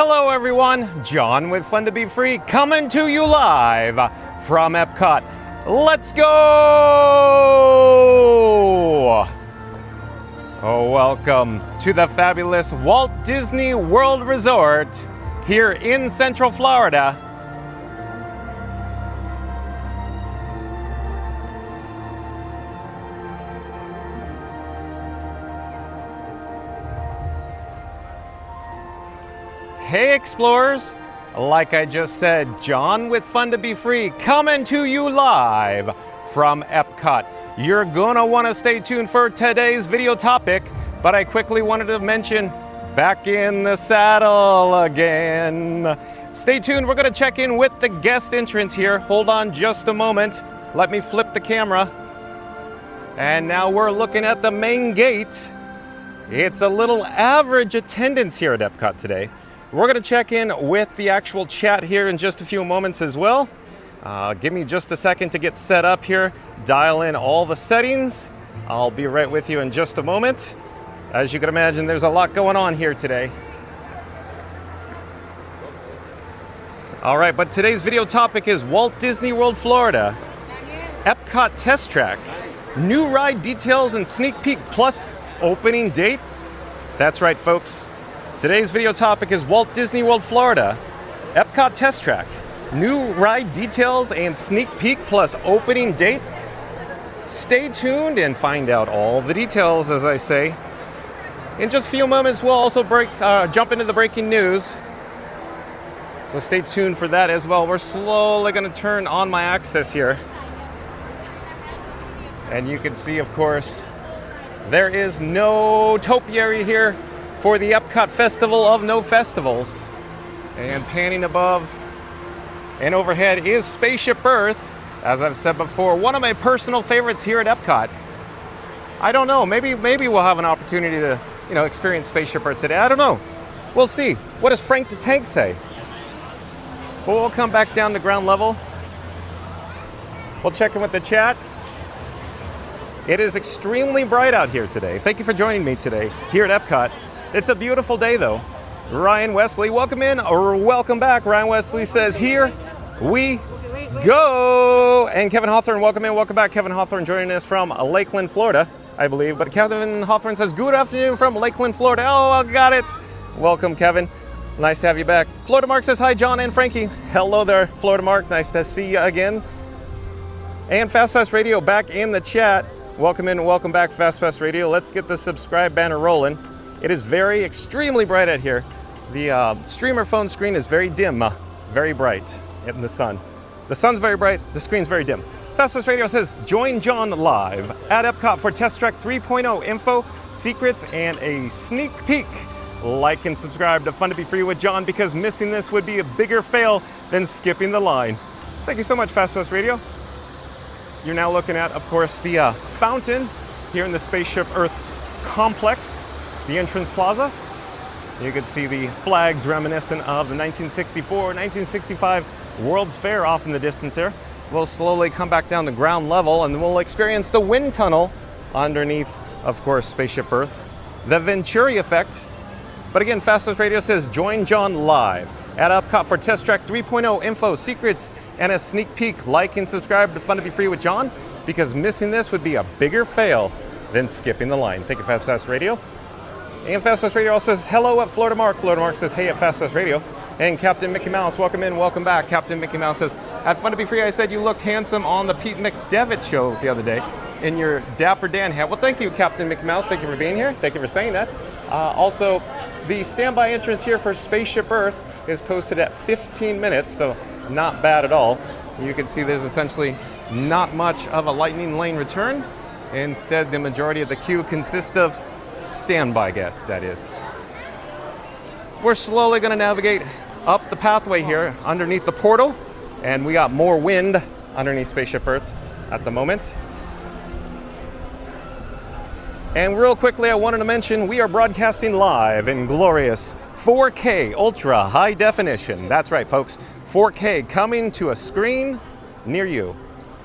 Hello everyone, John with Fun to Be Free coming to you live from EPCOT. Let's go! Oh, welcome to the fabulous Walt Disney World Resort here in Central Florida. Hey explorers, like I just said, John with Fun to Be Free coming to you live from EPCOT. You're gonna wanna stay tuned for today's video topic, but I quickly wanted to mention back in the saddle again. Stay tuned, we're gonna check in with the guest entrance here. Hold on just a moment. Let me flip the camera. And now we're looking at the main gate. It's a little average attendance here at EPCOT today. We're going to check in with the actual chat here in just a few moments as well. Give me just a second to get set up here, dial in all the settings. I'll be right with you in just a moment. As you can imagine, there's a lot going on here today. All right, but today's video topic is Walt Disney World, Florida, EPCOT Test Track, new ride details and sneak peek plus opening date. That's right, folks. Today's video topic is Walt Disney World, Florida, EPCOT Test Track, new ride details and sneak peek plus opening date. Stay tuned and find out all the details, as I say. In just a few moments, we'll also jump into the breaking news. So stay tuned for that as well. We're slowly going to turn on my access here. And you can see, of course, there is no topiary here for the EPCOT Festival of No Festivals. And panning above and overhead is Spaceship Earth. As I've said before, one of my personal favorites here at EPCOT. I don't know, maybe we'll have an opportunity to, experience Spaceship Earth today. I don't know. We'll see. What does Frank the Tank say? Well, we'll come back down to ground level. We'll check in with the chat. It is extremely bright out here today. Thank you for joining me today here at EPCOT. It's a beautiful day though. Ryan Wesley, welcome in or welcome back. Ryan Wesley says, here we go. And Kevin Hawthorne, welcome in, welcome back. Kevin Hawthorne joining us from Lakeland, Florida, I believe. But Kevin Hawthorne says, good afternoon from Lakeland, Florida. Oh, I got it. Welcome, Kevin. Nice to have you back. Florida Mark says, hi, John and Frankie. Hello there, Florida Mark. Nice to see you again. And Fast Radio back in the chat. Welcome in and welcome back, Fast Radio. Let's get the subscribe banner rolling. It is extremely bright out here. The streamer phone screen is very dim, very bright in the sun. The sun's very bright, the screen's very dim. Fast Radio says, join John live at EPCOT for Test Track 3.0 info, secrets, and a sneak peek. Like and subscribe to Fun to Be Free with John because missing this would be a bigger fail than skipping the line. Thank you so much, Fast Radio. You're now looking at, of course, the fountain here in the Spaceship Earth complex. The entrance plaza. You can see the flags reminiscent of the 1964-1965 World's Fair off in the distance there. We'll slowly come back down to ground level and we'll experience the wind tunnel underneath, of course, Spaceship Earth. The Venturi effect. But again, Fast Radio says, join John live at EPCOT for Test Track 3.0 info, secrets, and a sneak peek. Like and subscribe to Fun to Be Free with John because missing this would be a bigger fail than skipping the line. Thank you, Fast Radio. And Fast Radio also says, hello at Florida Mark. Florida Mark says, hey at Fast Radio. And Captain Mickey Mouse, welcome in, welcome back. Captain Mickey Mouse says, at Fun to Be Free, I said you looked handsome on the Pete McDevitt show the other day in your Dapper Dan hat. Well, thank you, Captain Mickey Mouse. Thank you for being here. Thank you for saying that. Also, the standby entrance here for Spaceship Earth is posted at 15 minutes, so not bad at all. You can see there's essentially not much of a lightning lane return. Instead, the majority of the queue consists of standby guests, that is. We're slowly going to navigate up the pathway here underneath the portal, and we got more wind underneath Spaceship Earth at the moment. And real quickly, I wanted to mention we are broadcasting live in glorious 4K ultra high definition. That's right, folks, 4K coming to a screen near you.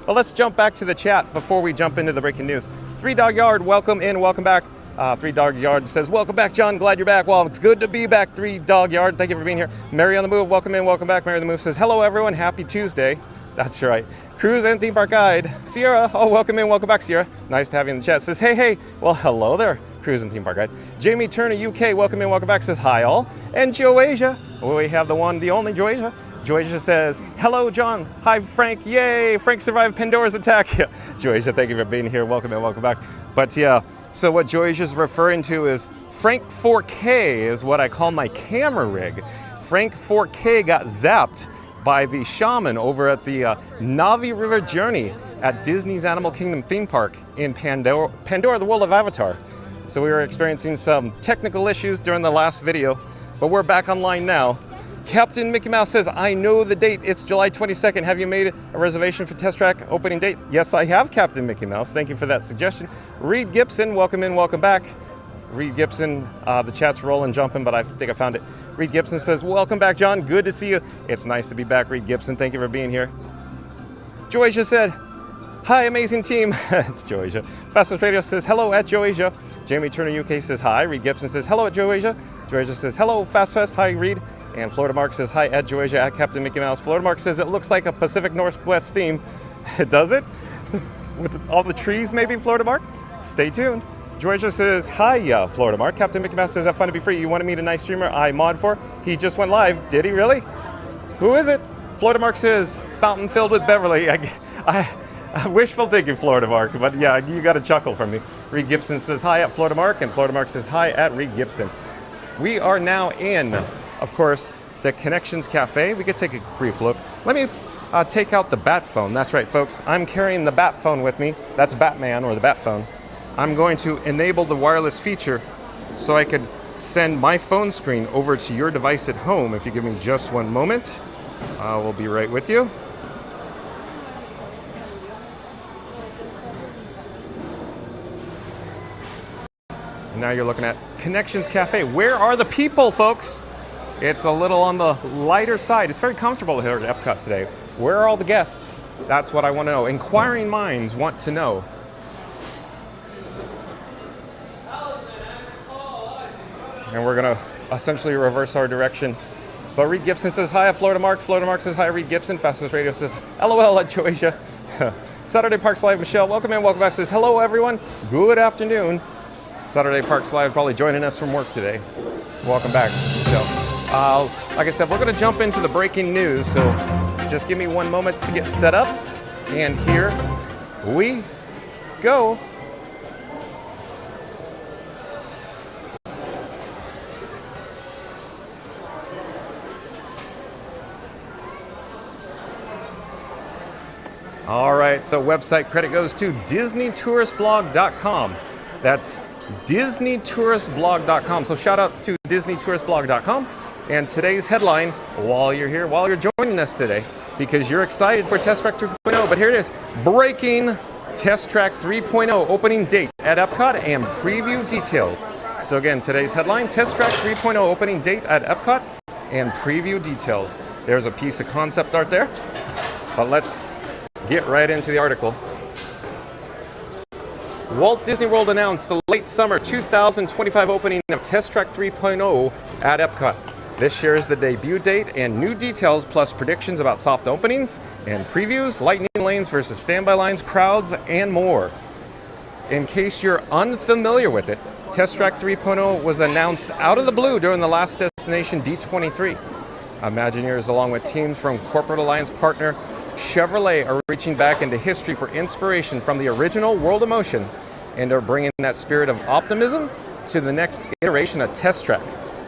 But let's jump back to the chat before we jump into the breaking news. 3 Dog Yard, welcome in, welcome back. Three Dog Yard says, welcome back, John. Glad you're back. Well, it's good to be back, Three Dog Yard. Thank you for being here. Mary on the Move, welcome in, welcome back. Mary on the Move says, hello, everyone. Happy Tuesday. That's right. Cruise and Theme Park Guide. Sierra, oh, welcome in, welcome back, Sierra. Nice to have you in the chat. Says, hey, hey. Well, hello there, Cruise and Theme Park Guide. Jamie Turner, UK, welcome in, welcome back. Says, hi, all. And Joasia, we have the one, the only Joasia. Joasia says, hello, John. Hi, Frank. Yay, Frank survived Pandora's attack. Joasia, thank you for being here. Welcome in, welcome back. But yeah, so what Joasia is referring to is Frank 4K is what I call my camera rig. Frank 4K got zapped by the shaman over at the Navi River Journey at Disney's Animal Kingdom theme park in Pandora, the world of Avatar. So we were experiencing some technical issues during the last video, but we're back online now. Captain Mickey Mouse says, I know the date. It's July 22nd. Have you made a reservation for Test Track opening date? Yes, I have, Captain Mickey Mouse. Thank you for that suggestion. Reed Gibson, welcome in, welcome back. Reed Gibson, the chat's rolling, jumping, but I think I found it. Reed Gibson says, welcome back, John. Good to see you. It's nice to be back, Reed Gibson. Thank you for being here. Joasia said, hi, amazing team. It's Joasia. Fastest Radio says, hello at Joasia. Jamie Turner UK says, hi. Reed Gibson says, hello at Joasia. Joasia says, hello, Fast Fest. Hi, Reed. And Florida Mark says, hi, at Joasia, at Captain Mickey Mouse. Florida Mark says, it looks like a Pacific Northwest theme. Does it? With all the trees, maybe, Florida Mark? Stay tuned. Joasia says, hi, Florida Mark. Captain Mickey Mouse says, have fun to be free. You want to meet a nice streamer I mod for? He just went live. Did he really? Who is it? Florida Mark says, fountain filled with Beverly. I wishful thinking, Florida Mark, but yeah, you got a chuckle from me. Reed Gibson says, hi, at Florida Mark. And Florida Mark says, hi, at Reed Gibson. We are now in, of course, the Connections Cafe. We could take a brief look. Let me take out the bat phone. That's right, folks. I'm carrying the bat phone with me. That's Batman, or the bat phone. I'm going to enable the wireless feature so I could send my phone screen over to your device at home. If you give me just one moment, we'll be right with you. Now you're looking at Connections Cafe. Where are the people, folks? It's a little on the lighter side. It's very comfortable here at EPCOT today. Where are all the guests? That's what I want to know. Inquiring minds want to know. And we're going to essentially reverse our direction. But Reed Gibson says, hi, at Florida Mark. Florida Mark says, hi, Reed Gibson. Fastest Radio says, LOL at Joasia. Saturday Parks Live, Michelle, welcome in, welcome back. Says, hello, everyone. Good afternoon. Saturday Parks Live, probably joining us from work today. Welcome back. So, like I said, we're going to jump into the breaking news. So just give me one moment to get set up. And here we go. All right, so website credit goes to DisneyTouristBlog.com. That's DisneyTouristBlog.com. So shout out to DisneyTouristBlog.com. And today's headline, while you're here, while you're joining us today, because you're excited for Test Track 3.0, but here it is, breaking Test Track 3.0 opening date at EPCOT and preview details. So again, today's headline, Test Track 3.0 opening date at EPCOT and preview details. There's a piece of concept art there, but let's get right into the article. Walt Disney World announced the late summer 2025 opening of Test Track 3.0 at EPCOT. This shares the debut date and new details, plus predictions about soft openings and previews, lightning lanes versus standby lines, crowds, and more. In case you're unfamiliar with it, Test Track 3.0 was announced out of the blue during the last Destination D23. Imagineers, along with teams from corporate alliance partner Chevrolet, are reaching back into history for inspiration from the original World of Motion and are bringing that spirit of optimism to the next iteration of Test Track.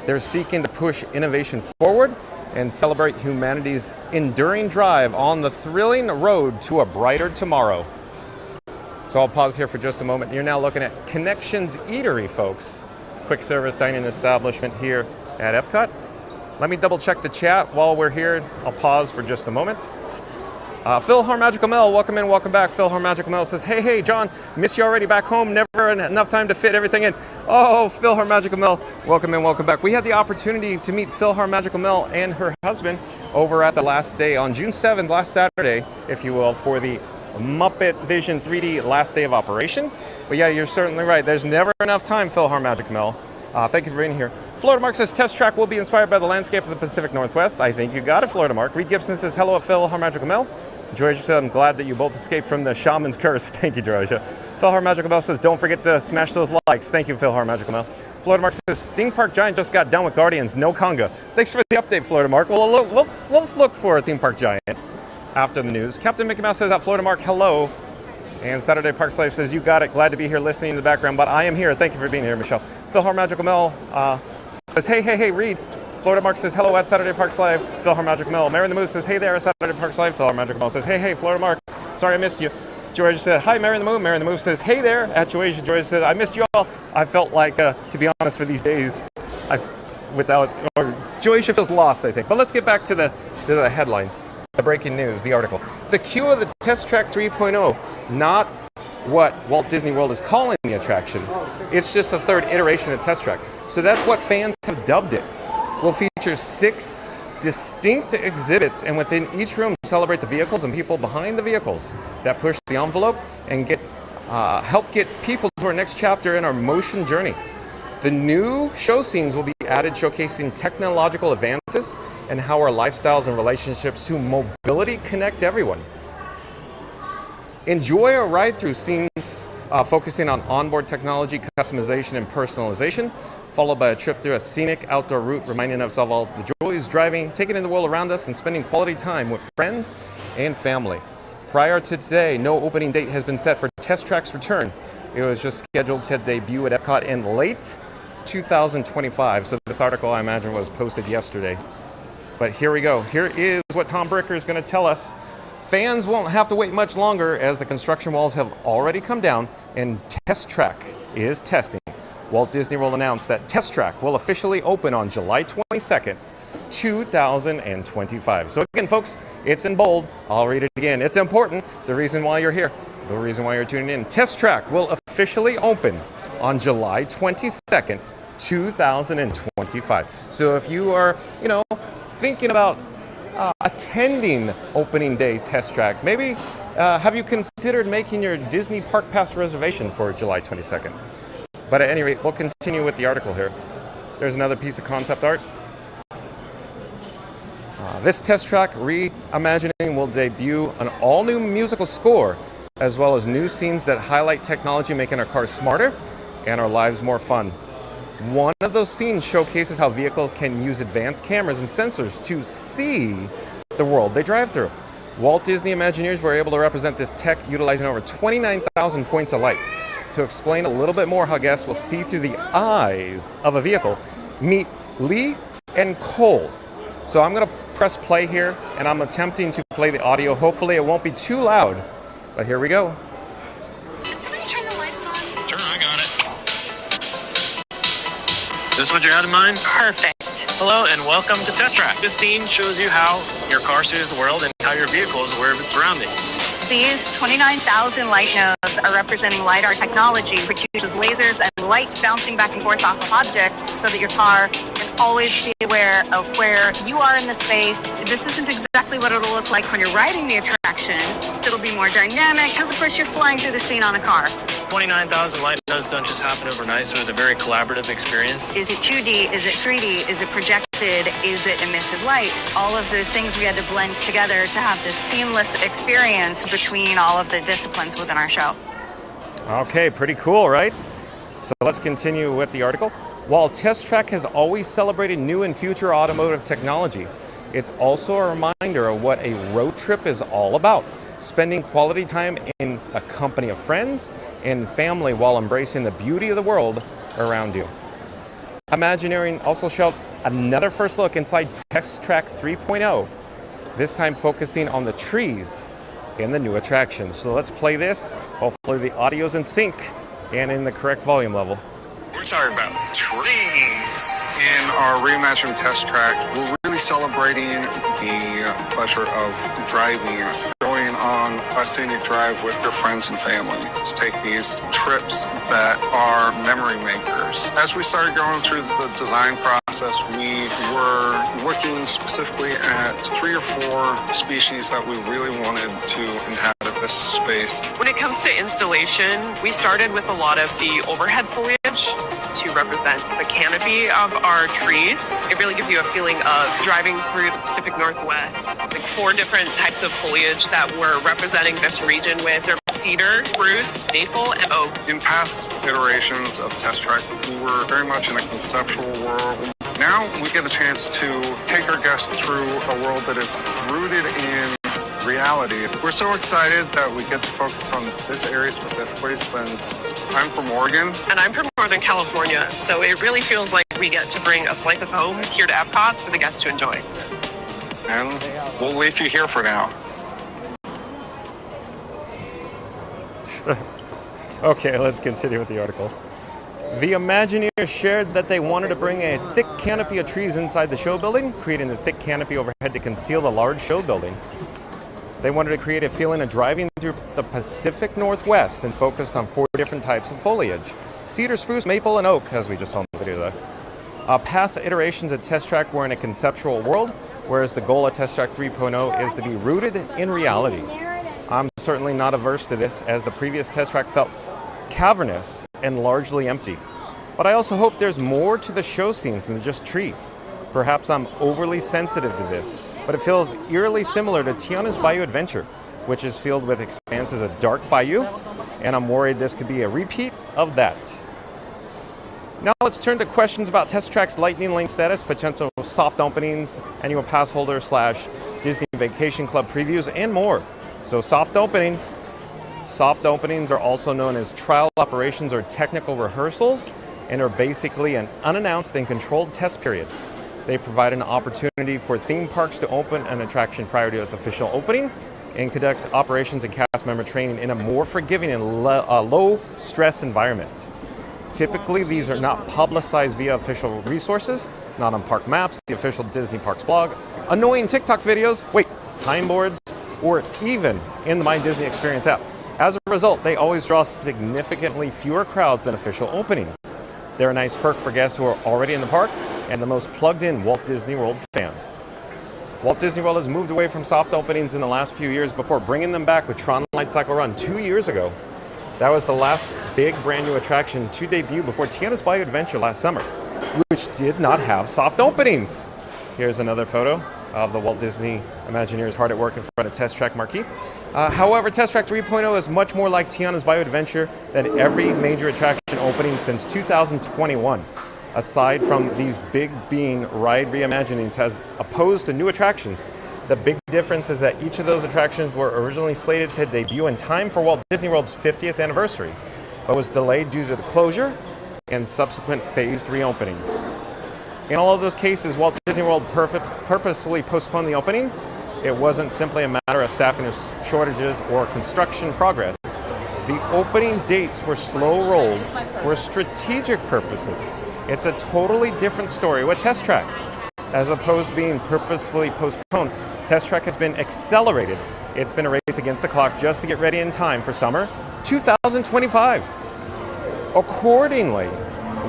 They're seeking to push innovation forward and celebrate humanity's enduring drive on the thrilling road to a brighter tomorrow. So I'll pause here for just a moment. You're now looking at Connections Eatery, folks. Quick service dining establishment here at EPCOT. Let me double check the chat while we're here. I'll pause for just a moment. Phil Harmagical Mel, welcome in, welcome back. Phil Harmagical Mel says, hey, John, miss you already back home. Never enough time to fit everything in. Oh, Phil Harmagical Mel, welcome in, welcome back. We had the opportunity to meet Phil Harmagical Mel and her husband over at the last day on June 7th, last Saturday, if you will, for the Muppet Vision 3D last day of operation. But yeah, you're certainly right. There's never enough time, Phil Magic Mel. Thank you for being here. Florida Mark says, Test Track will be inspired by the landscape of the Pacific Northwest. I think you got it, Florida Mark. Reed Gibson says, hello at Phil Magic Mel. Georgia said, I'm glad that you both escaped from the shaman's curse. Thank you, Georgia. Phil Magic Mel says, don't forget to smash those likes. Thank you, Phil Magic Mel. Florida Mark says, Theme Park Giant just got done with Guardians, no conga. Thanks for the update, Florida Mark. We'll look for a Theme Park Giant after the news. Captain Mickey Mouse says, at Florida Mark, hello. And Saturday Park Slave says, you got it. Glad to be here listening in the background, but I am here. Thank you for being here, Michelle. Phil Magical Mel says, hey, Reed. Florida Mark says, hello at Saturday Park Live. Phil Magical Mel. Mary the Moose says, hey there at Saturday Park Live. Phil Magical Mel says, hey, Florida Mark. Sorry I missed you. George said, hi, Mary the Moon. Mary the Moon says, hey there at George. George said, I missed you all. I felt like, to be honest, for these days, Joycia feels lost, I think. But let's get back to the headline, the breaking news, the article. The Q of the Test Track 3.0, not what Walt Disney World is calling the attraction. It's just the third iteration of Test Track. So that's what fans have dubbed it. Will feature 6 distinct exhibits, and within each room celebrate the vehicles and people behind the vehicles that push the envelope and help get people to our next chapter in our motion journey. The new show scenes will be added, showcasing technological advances and how our lifestyles and relationships to mobility connect everyone. Enjoy a ride through scenes focusing on onboard technology, customization, and personalization, followed by a trip through a scenic outdoor route, reminding us of all the joys driving, taking in the world around us, and spending quality time with friends and family. Prior to today, no opening date has been set for Test Track's return. It was just scheduled to debut at EPCOT in late 2025. So this article, I imagine, was posted yesterday. But here we go. Here is what Tom Bricker is going to tell us. Fans won't have to wait much longer as the construction walls have already come down and Test Track is testing. Walt Disney World announced that Test Track will officially open on July 22nd, 2025. So again, folks, it's in bold. I'll read it again. It's important. The reason why you're here, the reason why you're tuning in. Test Track will officially open on July 22nd, 2025. So if you are, thinking about attending opening day Test Track, maybe have you considered making your Disney Park Pass reservation for July 22nd? But at any rate, we'll continue with the article here. There's another piece of concept art. This Test Track reimagining will debut an all-new musical score, as well as new scenes that highlight technology making our cars smarter and our lives more fun. One of those scenes showcases how vehicles can use advanced cameras and sensors to see the world they drive through. Walt Disney Imagineers were able to represent this tech utilizing over 29,000 points of light. To explain a little bit more how guests will see through the eyes of a vehicle, meet Lee and Cole. So I'm going to press play here, and I'm attempting to play the audio. Hopefully it won't be too loud, but here we go. Can somebody turn the lights on? Sure, I got it. This is what you had in mind? Perfect. Hello and welcome to Test Track. This scene shows you how your car sees the world and how your vehicle is aware of its surroundings. These 29,000 light nodes are representing LiDAR technology, which uses lasers and light bouncing back and forth off of objects so that your car can always be aware of where you are in the space. This isn't exactly what it'll look like when you're riding the attraction. It'll be more dynamic because, of course, you're flying through the scene on a car. 29,000 light nodes don't just happen overnight, so it's a very collaborative experience. Is it 2D? Is it 3D? Is it projected? Is it emissive light? All of those things we had to blend together to have this seamless experience between all of the disciplines within our show. Okay, pretty cool, right? So let's continue with the article. While Test Track has always celebrated new and future automotive technology, it's also a reminder of what a road trip is all about. Spending quality time in a company of friends and family while embracing the beauty of the world around you. Imagineering also showed another first look inside Test Track 3.0, this time focusing on the trees in the new attraction. So let's play this. Hopefully the audio's in sync and in the correct volume level. We're talking about trees. In our reimagined Test Track, we're really celebrating the pleasure of driving, going on a scenic drive with your friends and family. Let's take these trips that are memory makers. As we started going through the design process, we were looking specifically at 3 or 4 species that we really wanted to inhabit this space. When it comes to installation, we started with a lot of the overhead foliage to represent the canopy of our trees. It really gives you a feeling of driving through the Pacific Northwest. Like 4 different types of foliage that we're representing this region with. They're cedar, spruce, maple, and oak. In past iterations of Test Track, we were very much in a conceptual world. Now we get a chance to take our guests through a world that is rooted in reality. We're so excited that we get to focus on this area specifically since I'm from Oregon. And I'm from Northern California, so it really feels like we get to bring a slice of home here to EPCOT for the guests to enjoy. And we'll leave you here for now. Okay, let's continue with the article. The Imagineers shared that they wanted to bring a thick canopy of trees inside the show building, creating a thick canopy overhead to conceal the large show building. They wanted to create a feeling of driving through the Pacific Northwest and focused on 4 different types of foliage: cedar, spruce, maple, and oak, as we just saw in the video there. Past iterations of Test Track were in a conceptual world, whereas the goal of Test Track 3.0 is to be rooted in reality. I'm certainly not averse to this, as the previous Test Track felt cavernous and largely empty. But I also hope there's more to the show scenes than just trees. Perhaps I'm overly sensitive to this, but it feels eerily similar to Tiana's Bayou Adventure, which is filled with expanses of dark bayou, and I'm worried this could be a repeat of that. Now let's turn to questions about Test Track's Lightning Lane status, potential soft openings, annual pass holder / Disney Vacation Club previews, and more. So soft openings. Soft openings are also known as trial operations or technical rehearsals, and are basically an unannounced and controlled test period. They provide an opportunity for theme parks to open an attraction prior to its official opening and conduct operations and cast member training in a more forgiving and low-stress environment. Typically, these are not publicized via official resources, not on park maps, the official Disney Parks blog, annoying TikTok videos, time boards, or even in the My Disney Experience app. As a result, they always draw significantly fewer crowds than official openings. They're a nice perk for guests who are already in the park and the most plugged-in Walt Disney World fans. Walt Disney World has moved away from soft openings in the last few years before bringing them back with Tron Light Cycle Run 2 years ago. That was the last big brand new attraction to debut before Tiana's Bayou Adventure last summer, which did not have soft openings. Here's another photo of the Walt Disney Imagineers hard at work in front of Test Track marquee. However, Test Track 3.0 is much more like Tiana's Bayou Adventure than every major attraction opening since 2021. Aside from these big bean ride reimaginings as opposed to new attractions, the big difference is that each of those attractions were originally slated to debut in time for Walt Disney World's 50th anniversary, but was delayed due to the closure and subsequent phased reopening. In all of those cases, Walt Disney World purposefully postponed the openings. It wasn't simply a matter of staffing shortages or construction progress. The opening dates were slow rolled for strategic purposes. It's a totally different story with Test Track. As opposed to being purposefully postponed, Test Track has been accelerated. It's been a race against the clock just to get ready in time for summer 2025. Accordingly,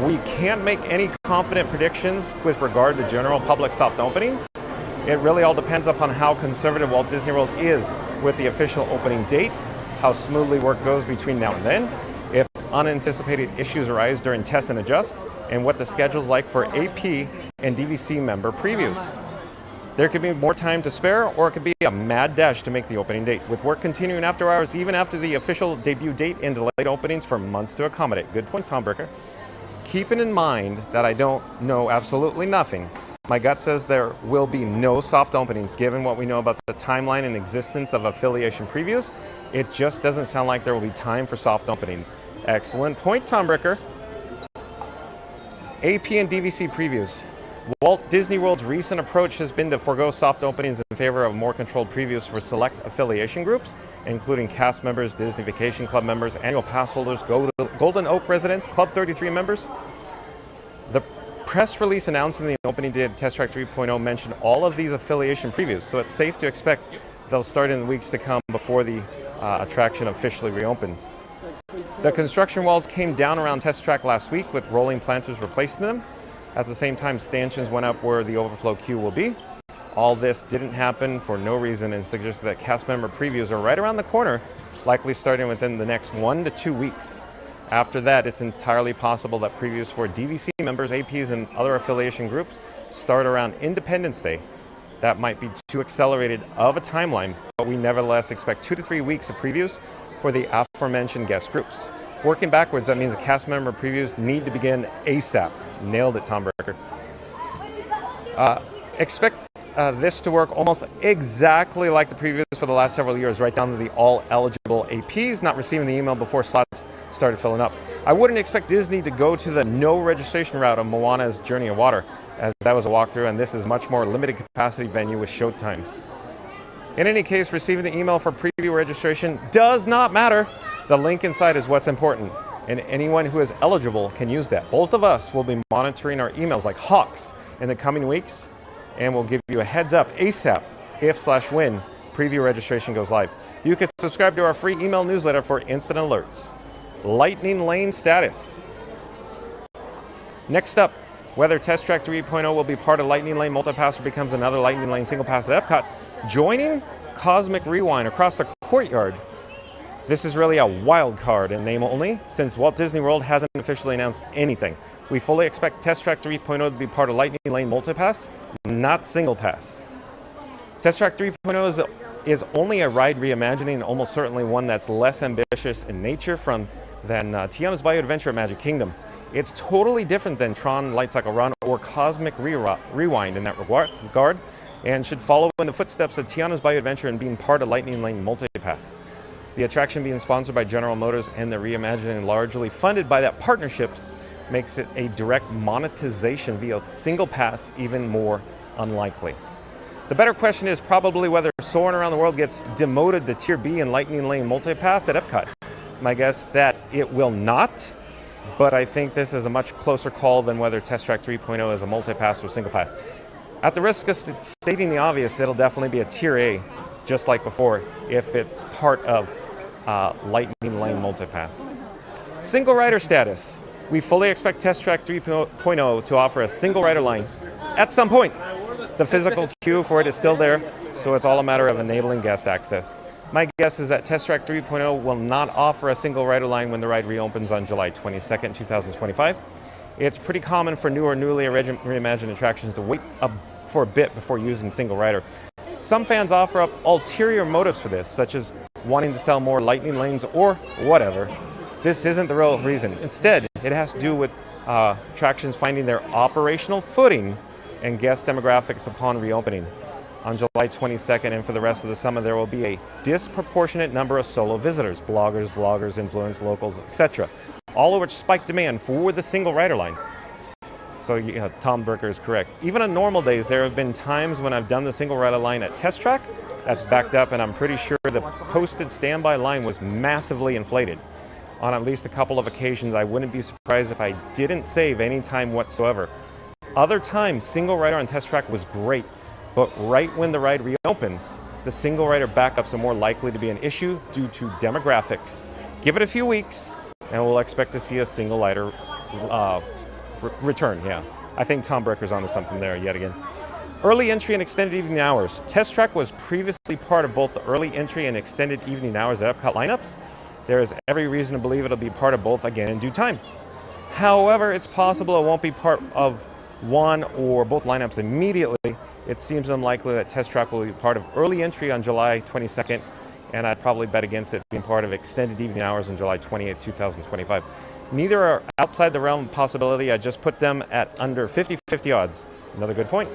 we can't make any confident predictions with regard to general public soft openings. It really all depends upon how conservative Walt Disney World is with the official opening date, how smoothly work goes between now and then, if unanticipated issues arise during test and adjust, and what the schedule's like for AP and DVC member previews. There could be more time to spare, or it could be a mad dash to make the opening date, with work continuing after hours even after the official debut date and delayed openings for months to accommodate. Good point, Tom Bricker. Keeping in mind that I don't know absolutely nothing, my gut says there will be no soft openings given what we know about the timeline and existence of affiliation previews. It just doesn't sound like there will be time for soft openings. Excellent point, Tom Bricker. AP and DVC previews. Walt Disney World's recent approach has been to forego soft openings in favor of more controlled previews for select affiliation groups, including cast members, Disney Vacation Club members, annual pass holders, Golden Oak residents, Club 33 members. The press release announcing the opening date of Test Track 3.0 mentioned all of these affiliation previews, so it's safe to expect they'll start in the weeks to come before the attraction officially reopens. The construction walls came down around Test Track last week with rolling planters replacing them. At the same time, stanchions went up where the overflow queue will be. All this didn't happen for no reason and suggests that cast member previews are right around the corner, likely starting within the next 1 to 2 weeks. After that, it's entirely possible that previews for DVC members, APs, and other affiliation groups start around Independence Day. That might be too accelerated of a timeline, but we nevertheless expect 2 to 3 weeks of previews for the aforementioned guest groups. Working backwards, that means the cast member previews need to begin ASAP. Nailed it, Tom Brecker. Expect this to work almost exactly like the previews for the last several years, right down to the all-eligible APs not receiving the email before slots started filling up. I wouldn't expect Disney to go to the no registration route of Moana's Journey of Water, as that was a walkthrough, and this is much more limited capacity venue with show times. In any case, receiving the email for preview registration does not matter. The link inside is what's important, and anyone who is eligible can use that. Both of us will be monitoring our emails like hawks in the coming weeks, and we'll give you a heads up ASAP if/when preview registration goes live. You can subscribe to our free email newsletter for instant alerts. Lightning Lane status. Next up, whether Test Track 3.0 will be part of Lightning Lane Multipass or becomes another Lightning Lane single pass at EPCOT, joining Cosmic Rewind across the courtyard. This is really a wild card in name only, since Walt Disney World hasn't officially announced anything. We fully expect Test Track 3.0 to be part of Lightning Lane Multipass, not single pass. Test Track 3.0 is only a ride reimagining, and almost certainly one that's less ambitious in nature than Tiana's Bayou Adventure at Magic Kingdom. It's totally different than Tron Light Cycle Run or Cosmic Rewind in that regard, and should follow in the footsteps of Tiana's Bayou Adventure and being part of Lightning Lane Multipass. The attraction being sponsored by General Motors and the reimagining largely funded by that partnership makes it a direct monetization via single pass even more unlikely. The better question is probably whether Soarin' Around the World gets demoted to Tier B in Lightning Lane Multipass at EPCOT. My guess that it will not, but I think this is a much closer call than whether Test Track 3.0 is a multipass or single pass. At the risk of stating the obvious, it'll definitely be a Tier A, just like before, if it's part of Lightning Lane Multipass. Single rider status. We fully expect Test Track 3.0 to offer a single rider line at some point. The physical queue for it is still there, so it's all a matter of enabling guest access. My guess is that Test Track 3.0 will not offer a single rider line when the ride reopens on July 22nd, 2025. It's pretty common for new or newly reimagined attractions to wait for a bit before using single rider. Some fans offer up ulterior motives for this, such as wanting to sell more lightning lanes or whatever. This isn't the real reason. Instead, it has to do with attractions finding their operational footing and guest demographics upon reopening. On July 22nd and for the rest of the summer, there will be a disproportionate number of solo visitors, bloggers, vloggers, influencers, locals, etc., all of which spike demand for the single rider line. So Tom Brecker is correct. Even on normal days, there have been times when I've done the single rider line at Test Track that's backed up, and I'm pretty sure the posted standby line was massively inflated. On at least a couple of occasions, I wouldn't be surprised if I didn't save any time whatsoever. Other times, single rider on Test Track was great, but right when the ride reopens, the single rider backups are more likely to be an issue due to demographics. Give it a few weeks, and we'll expect to see a single rider return. Yeah, I think Tom Brecker's onto something there yet again. Early entry and extended evening hours. Test Track was previously part of both the early entry and extended evening hours at EPCOT lineups. There is every reason to believe it'll be part of both again in due time. However, it's possible it won't be part of one or both lineups immediately. It seems unlikely that Test Track will be part of early entry on July 22nd, and I'd probably bet against it being part of extended evening hours on July 28th, 2025. Neither are outside the realm of possibility. I just put them at under 50-50 odds. Another good point.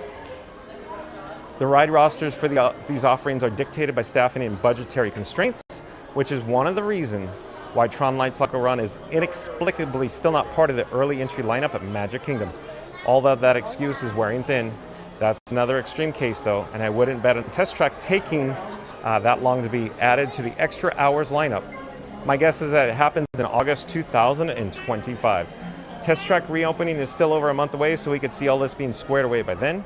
The ride rosters for these offerings are dictated by staffing and budgetary constraints, which is one of the reasons why Tron Light Cycle Run is inexplicably still not part of the early entry lineup at Magic Kingdom. Although that excuse is wearing thin, that's another extreme case though, and I wouldn't bet on Test Track taking that long to be added to the extra hours lineup. My guess is that it happens in August 2025. Test Track reopening is still over a month away, so we could see all this being squared away by then,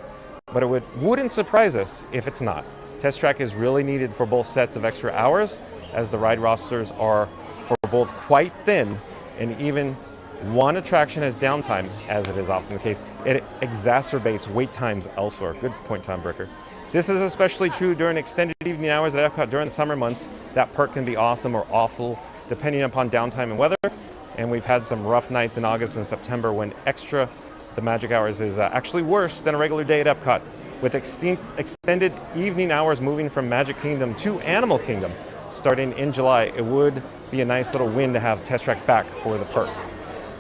but it wouldn't surprise us if it's not. Test Track is really needed for both sets of extra hours, as the ride rosters are for both quite thin, and even one attraction has downtime, as it is often the case. It exacerbates wait times elsewhere. Good point, Tom Brecker. This is especially true during extended evening hours at Epcot during the summer months. That perk can be awesome or awful depending upon downtime and weather. And we've had some rough nights in August and September when the magic hours is actually worse than a regular day at Epcot. With extended evening hours moving from Magic Kingdom to Animal Kingdom starting in July, it would be a nice little win to have Test Track back for the perk.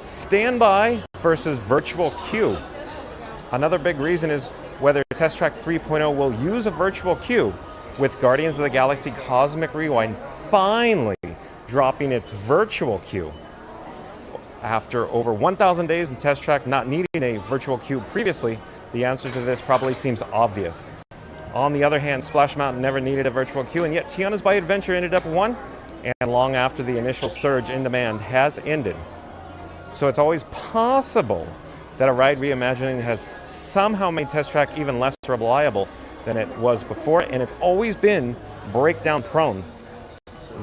Standby versus virtual queue. Another big reason is whether Test Track 3.0 will use a virtual queue, with Guardians of the Galaxy Cosmic Rewind finally dropping its virtual queue. After over 1,000 days in Test Track not needing a virtual queue previously, the answer to this probably seems obvious. On the other hand, Splash Mountain never needed a virtual queue, and yet Tiana's Bay Adventure ended up one, and long after the initial surge in demand has ended. So it's always possible that a ride reimagining has somehow made Test Track even less reliable than it was before, and it's always been breakdown prone.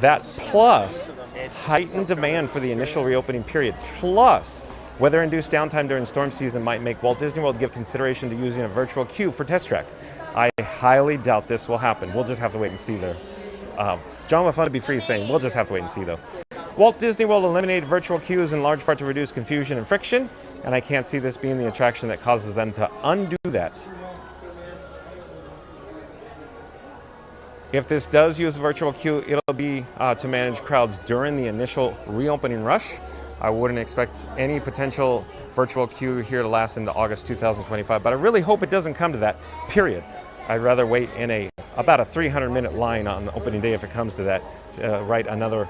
That plus heightened demand for the initial reopening period, plus weather-induced downtime during storm season might make Walt Disney World give consideration to using a virtual queue for Test Track. I highly doubt this will happen. We'll just have to wait and see there. John Fun to be free saying, we'll just have to wait and see though. Walt Disney World eliminated virtual queues in large part to reduce confusion and friction, and I can't see this being the attraction that causes them to undo that. If this does use a virtual queue, it'll be to manage crowds during the initial reopening rush. I wouldn't expect any potential virtual queue here to last into August 2025, but I really hope it doesn't come to that, period. I'd rather wait in about a 300-minute line on opening day if it comes to that, write another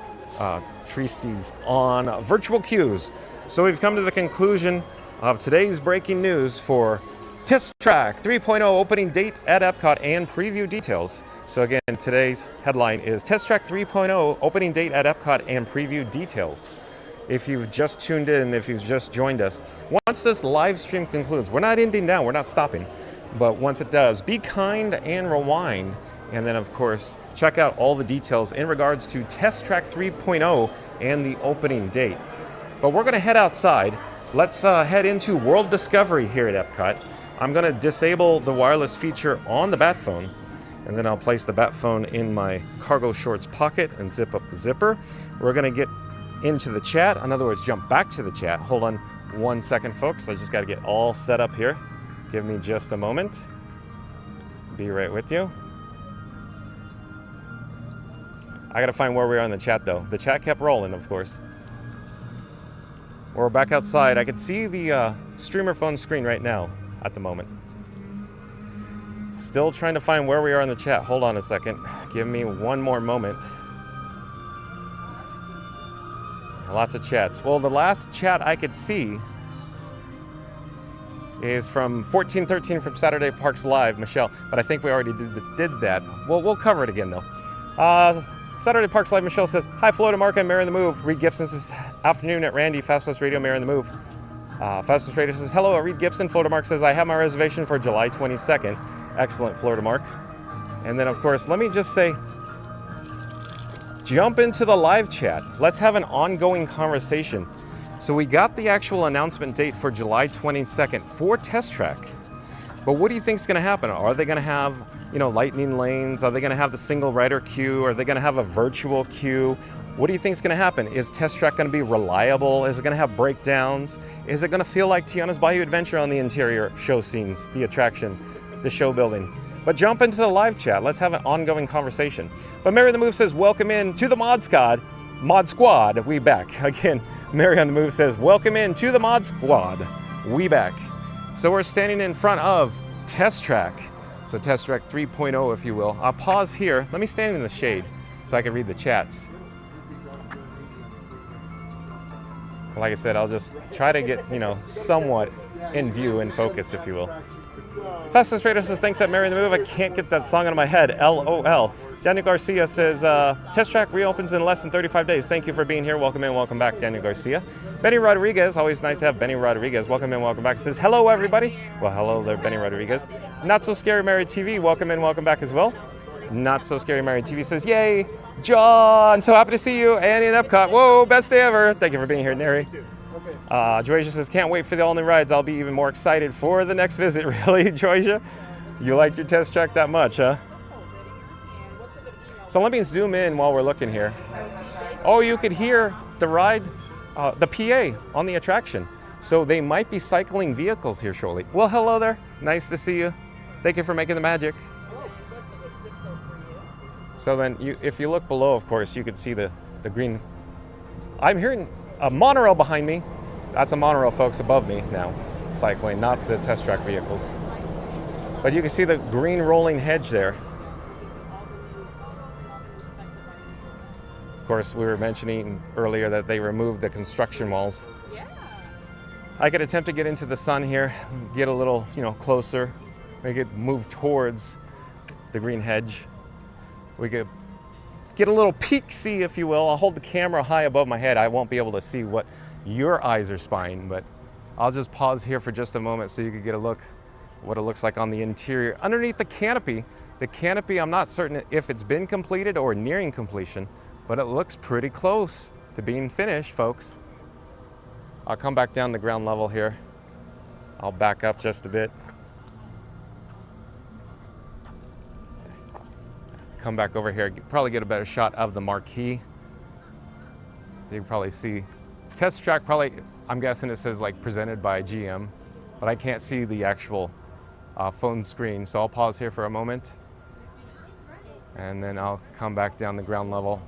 treatise on virtual queues. So we've come to the conclusion of today's breaking news for Test Track 3.0 opening date at Epcot and preview details. So again, today's headline is Test Track 3.0 opening date at Epcot and preview details. If you've just tuned in, if you've just joined us, once this live stream concludes, we're not ending now, we're not stopping, but once it does, be kind and rewind, and then of course, check out all the details in regards to Test Track 3.0 and the opening date. But we're gonna head outside. Let's head into World Discovery here at Epcot. I'm gonna disable the wireless feature on the Bat Phone, and then I'll place the Bat Phone in my cargo shorts pocket and zip up the zipper. We're gonna get into the chat, in other words, jump back to the chat. Hold on 1 second, folks. I just gotta get all set up here. Give me just a moment. Be right with you. I gotta find where we are in the chat though. The chat kept rolling, of course. We're back outside. I can see the streamer phone screen right now at the moment. Still trying to find where we are in the chat. Hold on a second. Give me one more moment. Lots of chats. Well, the last chat I could see is from 1413 from Saturday Parks Live, Michelle, but I think we already did that. We'll cover it again though. Saturday Parks Live, Michelle says, hi, Florida Mark, I'm Mary on the Move. Reed Gibson says, afternoon at Randy, Fastest Radio, Mary on the Move. Fastest Radio says, hello, Reed Gibson. Florida Mark says, I have my reservation for July 22nd. Excellent, Florida Mark. And then, of course, let me just say, jump into the live chat. Let's have an ongoing conversation. So we got the actual announcement date for July 22nd for Test Track. But what do you think is going to happen? Are they going to have, lightning lanes? Are they going to have the single rider queue? Are they going to have a virtual queue? What do you think is going to happen? Is Test Track going to be reliable? Is it going to have breakdowns? Is it going to feel like Tiana's Bayou Adventure on the interior show scenes, the attraction, the show building? But jump into the live chat. Let's have an ongoing conversation. But Mary on the Move says, welcome in to the Mod Squad. We back. Again, Mary on the Move says, welcome in to the Mod Squad. We back. So we're standing in front of Test Track. So Test Track 3.0, if you will. I'll pause here. Let me stand in the shade so I can read the chats. Like I said, I'll just try to get, somewhat in view and focus, if you will. Fastest Raider says, thanks at Mary in the Move. I can't get that song out of my head. LOL. Daniel Garcia says, Test Track reopens in less than 35 days. Thank you for being here. Welcome in, welcome back, Daniel Garcia. Benny Rodriguez, always nice to have Benny Rodriguez. Welcome in, welcome back. Says, hello, everybody. Well, hello there, Benny Rodriguez. Not So Scary Mary TV, welcome in, welcome back as well. Not So Scary Mary TV says, yay, John, so happy to see you. And in Epcot, whoa, best day ever. Thank you for being here, Neri. Joysia says, can't wait for the all new rides. I'll be even more excited for the next visit. Really, Joysia? You like your test track that much, huh? So let me zoom in while we're looking here. Oh, you could hear the ride, the PA on the attraction. So they might be cycling vehicles here shortly. Well, hello there. Nice to see you. Thank you for making the magic. So then, if you look below, of course, you can see the green. I'm hearing a monorail behind me. That's a monorail, folks, above me now, cycling, not the test track vehicles. But you can see the green rolling hedge there. Of course, we were mentioning earlier that they removed the construction walls. I could attempt to get into the sun here, get a little, closer. We could move towards the green hedge. We could get a little peek-see, if you will. I'll hold the camera high above my head. I won't be able to see what your eyes are spying, but I'll just pause here for just a moment so you can get a look what it looks like on the interior. Underneath the canopy, I'm not certain if it's been completed or nearing completion, but it looks pretty close to being finished, folks. I'll come back down to ground level here. I'll back up just a bit. Come back over here, probably get a better shot of the marquee. So you can probably see test track, probably, I'm guessing it says like presented by GM, but I can't see the actual phone screen. So I'll pause here for a moment and then I'll come back down the ground level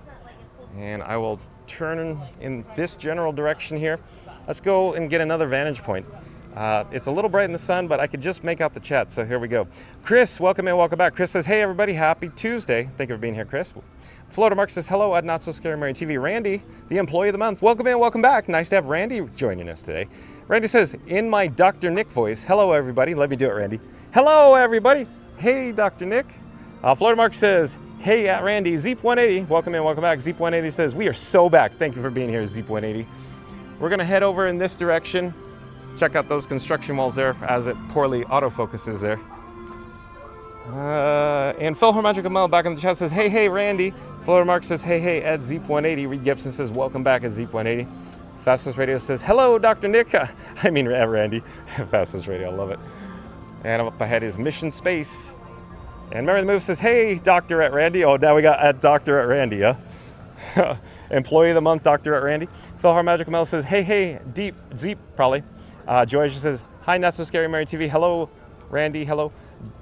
and I will turn in this general direction here. Let's go and get another vantage point. It's a little bright in the sun, but I could just make out the chat, so here we go. Chris, welcome in, welcome back. Chris says, hey everybody, happy Tuesday. Thank you for being here, Chris. Florida Mark says, hello at Not So Scary Mary TV. Randy, the employee of the month, welcome in, welcome back. Nice to have Randy joining us today. Randy says, in my Dr. Nick voice, hello everybody. Let me do it, Randy. Hello everybody. Hey, Dr. Nick. Florida Mark says, hey at Randy. Zeep180, welcome in, welcome back. Zeep180 says, we are so back. Thank you for being here, Zeep180. We're gonna head over in this direction. Check out those construction walls there as it poorly autofocuses there. And Phil Magical Mel back in the chat says, hey, Randy. Florida Mark says, hey, at Zeep180. Reed Gibson says, welcome back at Zeep180. Fastest Radio says, hello, Dr. Nick. I mean, Randy. Fastest Radio, I love it. And up ahead is Mission Space. And Mary the Move says, hey, Doctor at Randy. Oh, now we got at Doctor at Randy, huh? Employee of the month, Dr. at Randy. Phil Magical Mel says, hey, Deep, Zeep, probably. Joycia says, hi, Not So Scary Mary TV. Hello, Randy, hello.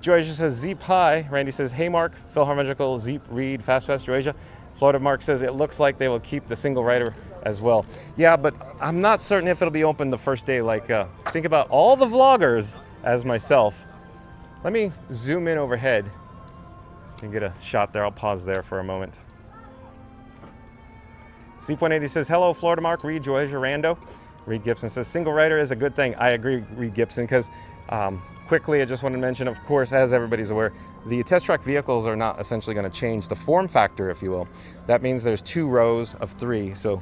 Joycia says, Zeep, hi. Randy says, hey, Mark. Phil Harmagical, Zeep, Reed, Fast, Joycia. Florida Mark says, it looks like they will keep the single rider as well. Yeah, but I'm not certain if it'll be open the first day. Like, think about all the vloggers as myself. Let me zoom in overhead and get a shot there. I'll pause there for a moment. Zeep180 says, hello, Florida Mark, Reed, Joycia, Rando. Reed Gibson says, single rider is a good thing. I agree, Reed Gibson, because quickly, I just want to mention, of course, as everybody's aware, the test track vehicles are not essentially going to change the form factor, if you will. That means there's 2 rows of 3. So,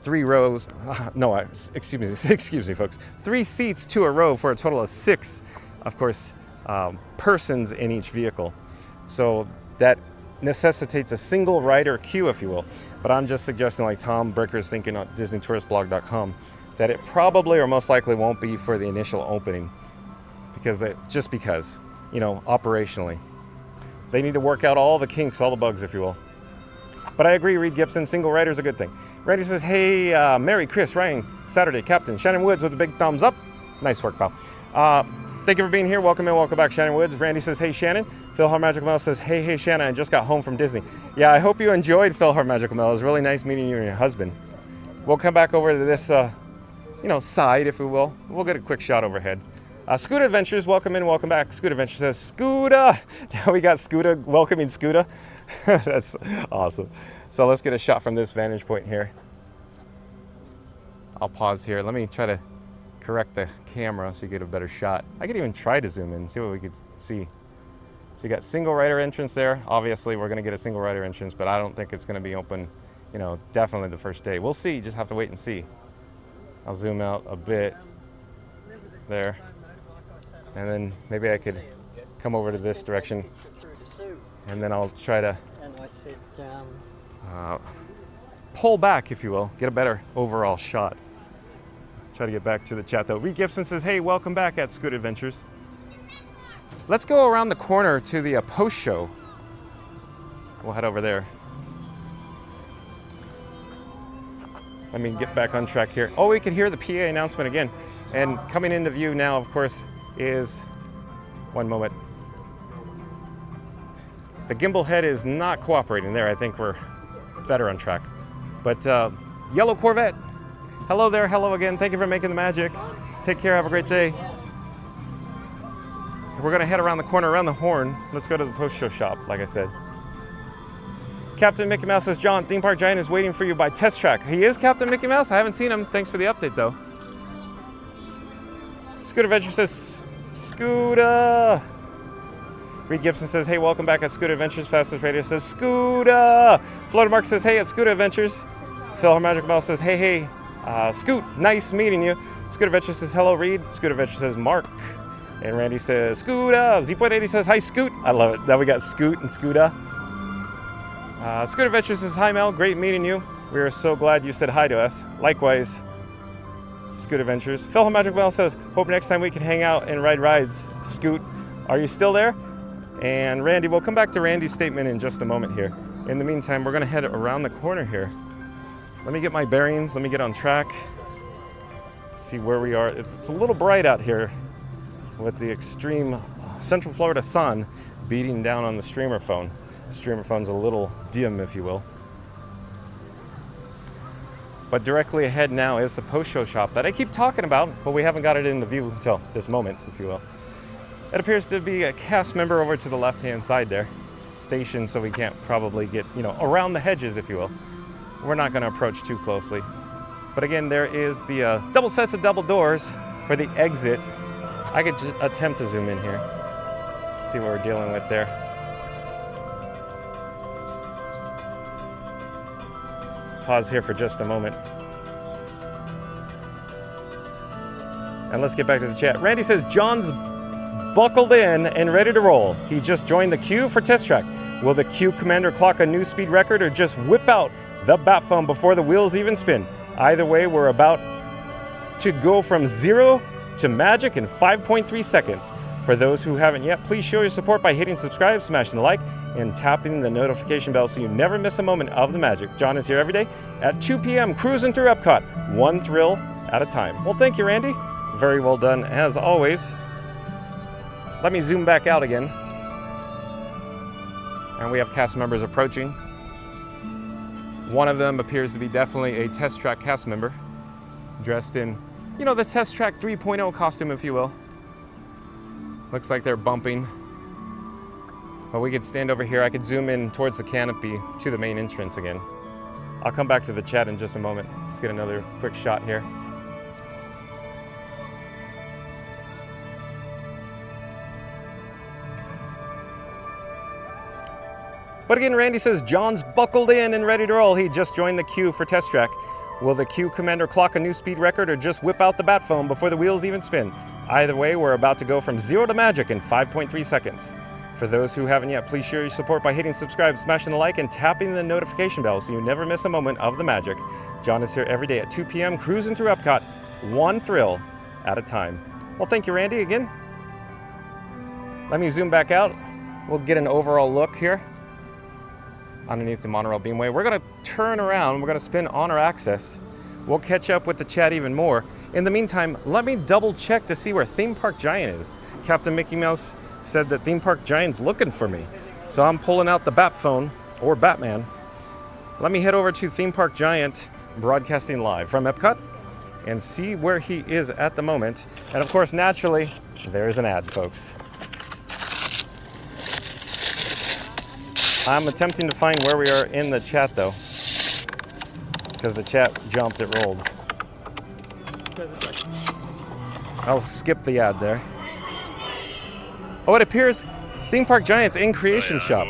3 rows, excuse me, folks. 3 seats to a row for a total of 6, of course, persons in each vehicle. So that necessitates a single rider queue, if you will. But I'm just suggesting, like Tom Bricker's thinking on DisneyTouristBlog.com, that it probably or most likely won't be for the initial opening, because operationally, they need to work out all the kinks, all the bugs, if you will. But I agree, Reed Gibson, single rider is a good thing. Randy says, hey, Mary, Chris, Ryan, Saturday, Captain, Shannon Woods with a big thumbs up. Nice work, pal. Thank you for being here. Welcome in, welcome back, Shannon Woods. Randy says, hey, Shannon. Phil Magical Mel says, hey, Shannon, I just got home from Disney. Yeah, I hope you enjoyed, Phil Magical Mel. It was really nice meeting you and your husband. We'll come back over to this, side, if we will. We'll get a quick shot overhead. Scooter Adventures, welcome in, welcome back. Scooter Adventures says, Scooter. We got Scooter welcoming Scooter. That's awesome. So let's get a shot from this vantage point here. I'll pause here. Let me try to correct the camera so you get a better shot. I could even try to zoom in, see what we could see. So you got single rider entrance there. Obviously, we're going to get a single rider entrance, but I don't think it's going to be open, definitely the first day. We'll see. Just have to wait and see. I'll zoom out a bit there. And then maybe I could come over to this direction. And then I'll try to pull back, if you will, get a better overall shot. Try to get back to the chat though. Reed Gibson says, hey, welcome back at Scoot Adventures. Let's go around the corner to the post show. We'll head over there. Let me get back on track here. Oh, we can hear the PA announcement again. And coming into view now, of course, is, one moment. The gimbal head is not cooperating there. I think we're better on track. But yellow Corvette. Hello there, hello again. Thank you for making the magic. Take care, have a great day. We're gonna head around the corner, around the horn. Let's go to the post show shop, like I said. Captain Mickey Mouse says, John, Theme Park Giant is waiting for you by Test Track. He is Captain Mickey Mouse? I haven't seen him. Thanks for the update, though. Scooter Adventure says, Scooter. Reed Gibson says, hey, welcome back at Scooter Adventures. Fastest Radio says, Scooter. Florida Mark says, hey, at Scooter Adventures. Phil Magic Mouse says, hey, Scoot, nice meeting you. Scooter Adventure says, hello, Reed. Scooter Adventure says, Mark. And Randy says, Scooter. Z.80 says, hi, Scoot. I love it. Now we got Scoot and Scooter. Scooter Adventure says, hi, Mel. Great meeting you. We are so glad you said hi to us. Likewise, Scooter Adventures. Phil Magic Mel says, hope next time we can hang out and ride rides. Scoot, are you still there? And Randy, we'll come back to Randy's statement in just a moment here. In the meantime, we're going to head around the corner here. Let me get my bearings. Let me get on track. See where we are. It's a little bright out here with the extreme Central Florida sun beating down on the streamer phone. Streamer phone's a little dim, if you will. But directly ahead now is the post-show shop that I keep talking about, but we haven't got it in the view until this moment, if you will. It appears to be a cast member over to the left-hand side there, stationed so we can't probably get, around the hedges, if you will. We're not going to approach too closely. But again, there is the double sets of double doors for the exit. I could attempt to zoom in here, see what we're dealing with there. Pause here for just a moment. And let's get back to the chat. Randy says, John's buckled in and ready to roll. He just joined the queue for Test Track. Will the queue commander clock a new speed record or just whip out the bat phone before the wheels even spin? Either way, we're about to go from 0 to magic in 5.3 seconds. For those who haven't yet, please show your support by hitting subscribe, smashing the like, and tapping the notification bell so you never miss a moment of the magic. John is here every day at 2 p.m. cruising through EPCOT, one thrill at a time. Well, thank you, Randy. Very well done, as always. Let me zoom back out again. And we have cast members approaching. One of them appears to be definitely a Test Track cast member, dressed in, the Test Track 3.0 costume, if you will. Looks like they're bumping. But we could stand over here. I could zoom in towards the canopy to the main entrance again. I'll come back to the chat in just a moment. Let's get another quick shot here. But again, Randy says, John's buckled in and ready to roll. He just joined the queue for Test Track. Will the queue commander clock a new speed record or just whip out the bat phone before the wheels even spin? Either way, we're about to go from 0 to magic in 5.3 seconds. For those who haven't yet, please show your support by hitting subscribe, smashing the like, and tapping the notification bell so you never miss a moment of the magic. John is here every day at 2 p.m. cruising through EPCOT, one thrill at a time. Well, thank you, Randy, again. Let me zoom back out. We'll get an overall look here underneath the monorail beamway. We're going to turn around. We're going to spin on our axis. We'll catch up with the chat even more. In the meantime, let me double check to see where Theme Park Giant is. Captain Mickey Mouse said that Theme Park Giant's looking for me. So I'm pulling out the bat phone, or Batman. Let me head over to Theme Park Giant, broadcasting live from EPCOT, and see where he is at the moment. And of course, naturally, there's an ad, folks. I'm attempting to find where we are in the chat, though, because the chat jumped, it rolled. I'll skip the ad there. Oh, it appears Theme Park Giant's in Creation Shop.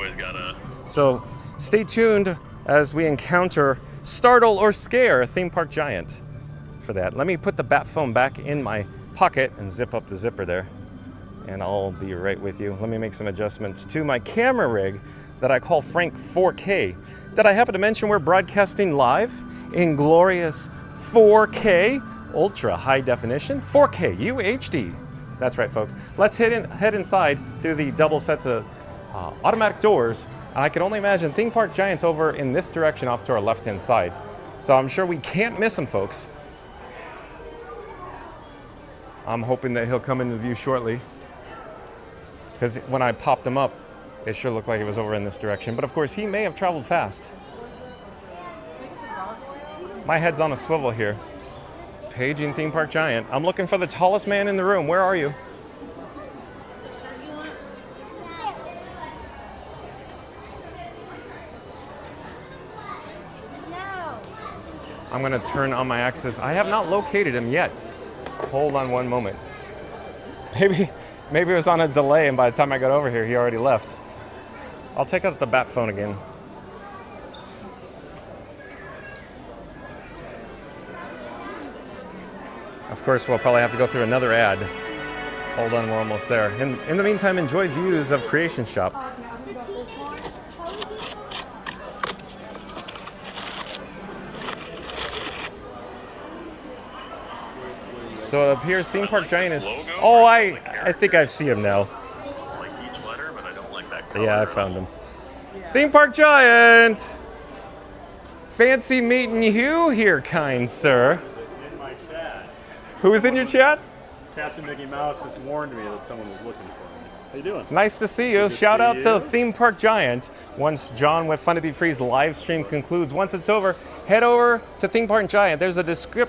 So stay tuned as we encounter Startle or Scare Theme Park Giant for that. Let me put the bat phone back in my pocket and zip up the zipper there, and I'll be right with you. Let me make some adjustments to my camera rig that I call Frank 4K. Did I happen to mention we're broadcasting live in glorious 4K, ultra high definition, 4K UHD. That's right, folks. Let's head inside through the double sets of automatic doors. I can only imagine Theme Park Giant's over in this direction off to our left-hand side. So I'm sure we can't miss him, folks. I'm hoping that he'll come into view shortly, because when I popped him up, it sure looked like it was over in this direction. But of course, he may have traveled fast. My head's on a swivel here. Paging Theme Park Giant. I'm looking for the tallest man in the room. Where are you? I'm going to turn on my axis. I have not located him yet. Hold on one moment. Maybe it was on a delay, and by the time I got over here, he already left. I'll take out the bat phone again. Of course, we'll probably have to go through another ad. Hold on, we're almost there. In the meantime, enjoy views of Creation Shop. So it appears Theme Park Giant is... Oh, I think I see him now. I like each letter, but I don't like that color. Yeah, I found him. Theme Park Giant! Fancy meeting you here, kind sir. In my chat, Who is in your chat? Captain Mickey Mouse just warned me that someone was looking for me. How you doing? Nice to see you. Good to Shout see out to you. Theme Park Giant. Once John with Fun to Be Free's live stream concludes, once it's over, head over to Theme Park Giant. There's a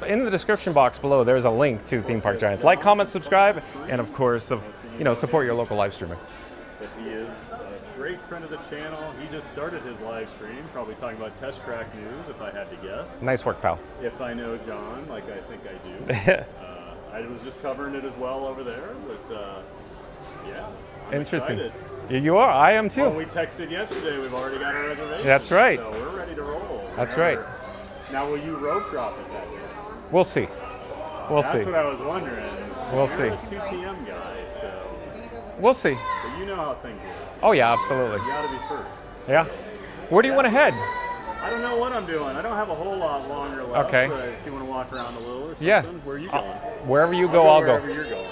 in the description box below. There's a link to Theme Park Giant. Like, comment, subscribe, and of course, support your local live streamer. But he is a great friend of the channel. He just started his live stream, probably talking about Test Track news, if I had to guess. Nice work, pal. If I know John, like I think I do. I was just covering it as well over there, but yeah. I'm Interesting. excited. You are. I am too. When we texted yesterday, we've already got a reservation. That's right. So we're ready to roll. That's right. Now, will you rope drop it that day? We'll see. We'll That's see. what I was wondering. We'll You're see. a 2 p.m. guy, so We'll see. but you know how things work. Oh yeah, absolutely. You got to be first. Yeah. Where do you want to head? I don't know what I'm doing. I don't have a whole lot longer left. Okay. But if you want to walk around a little or something, Yeah. where are you going? Wherever you go, I'll go. Wherever you're going.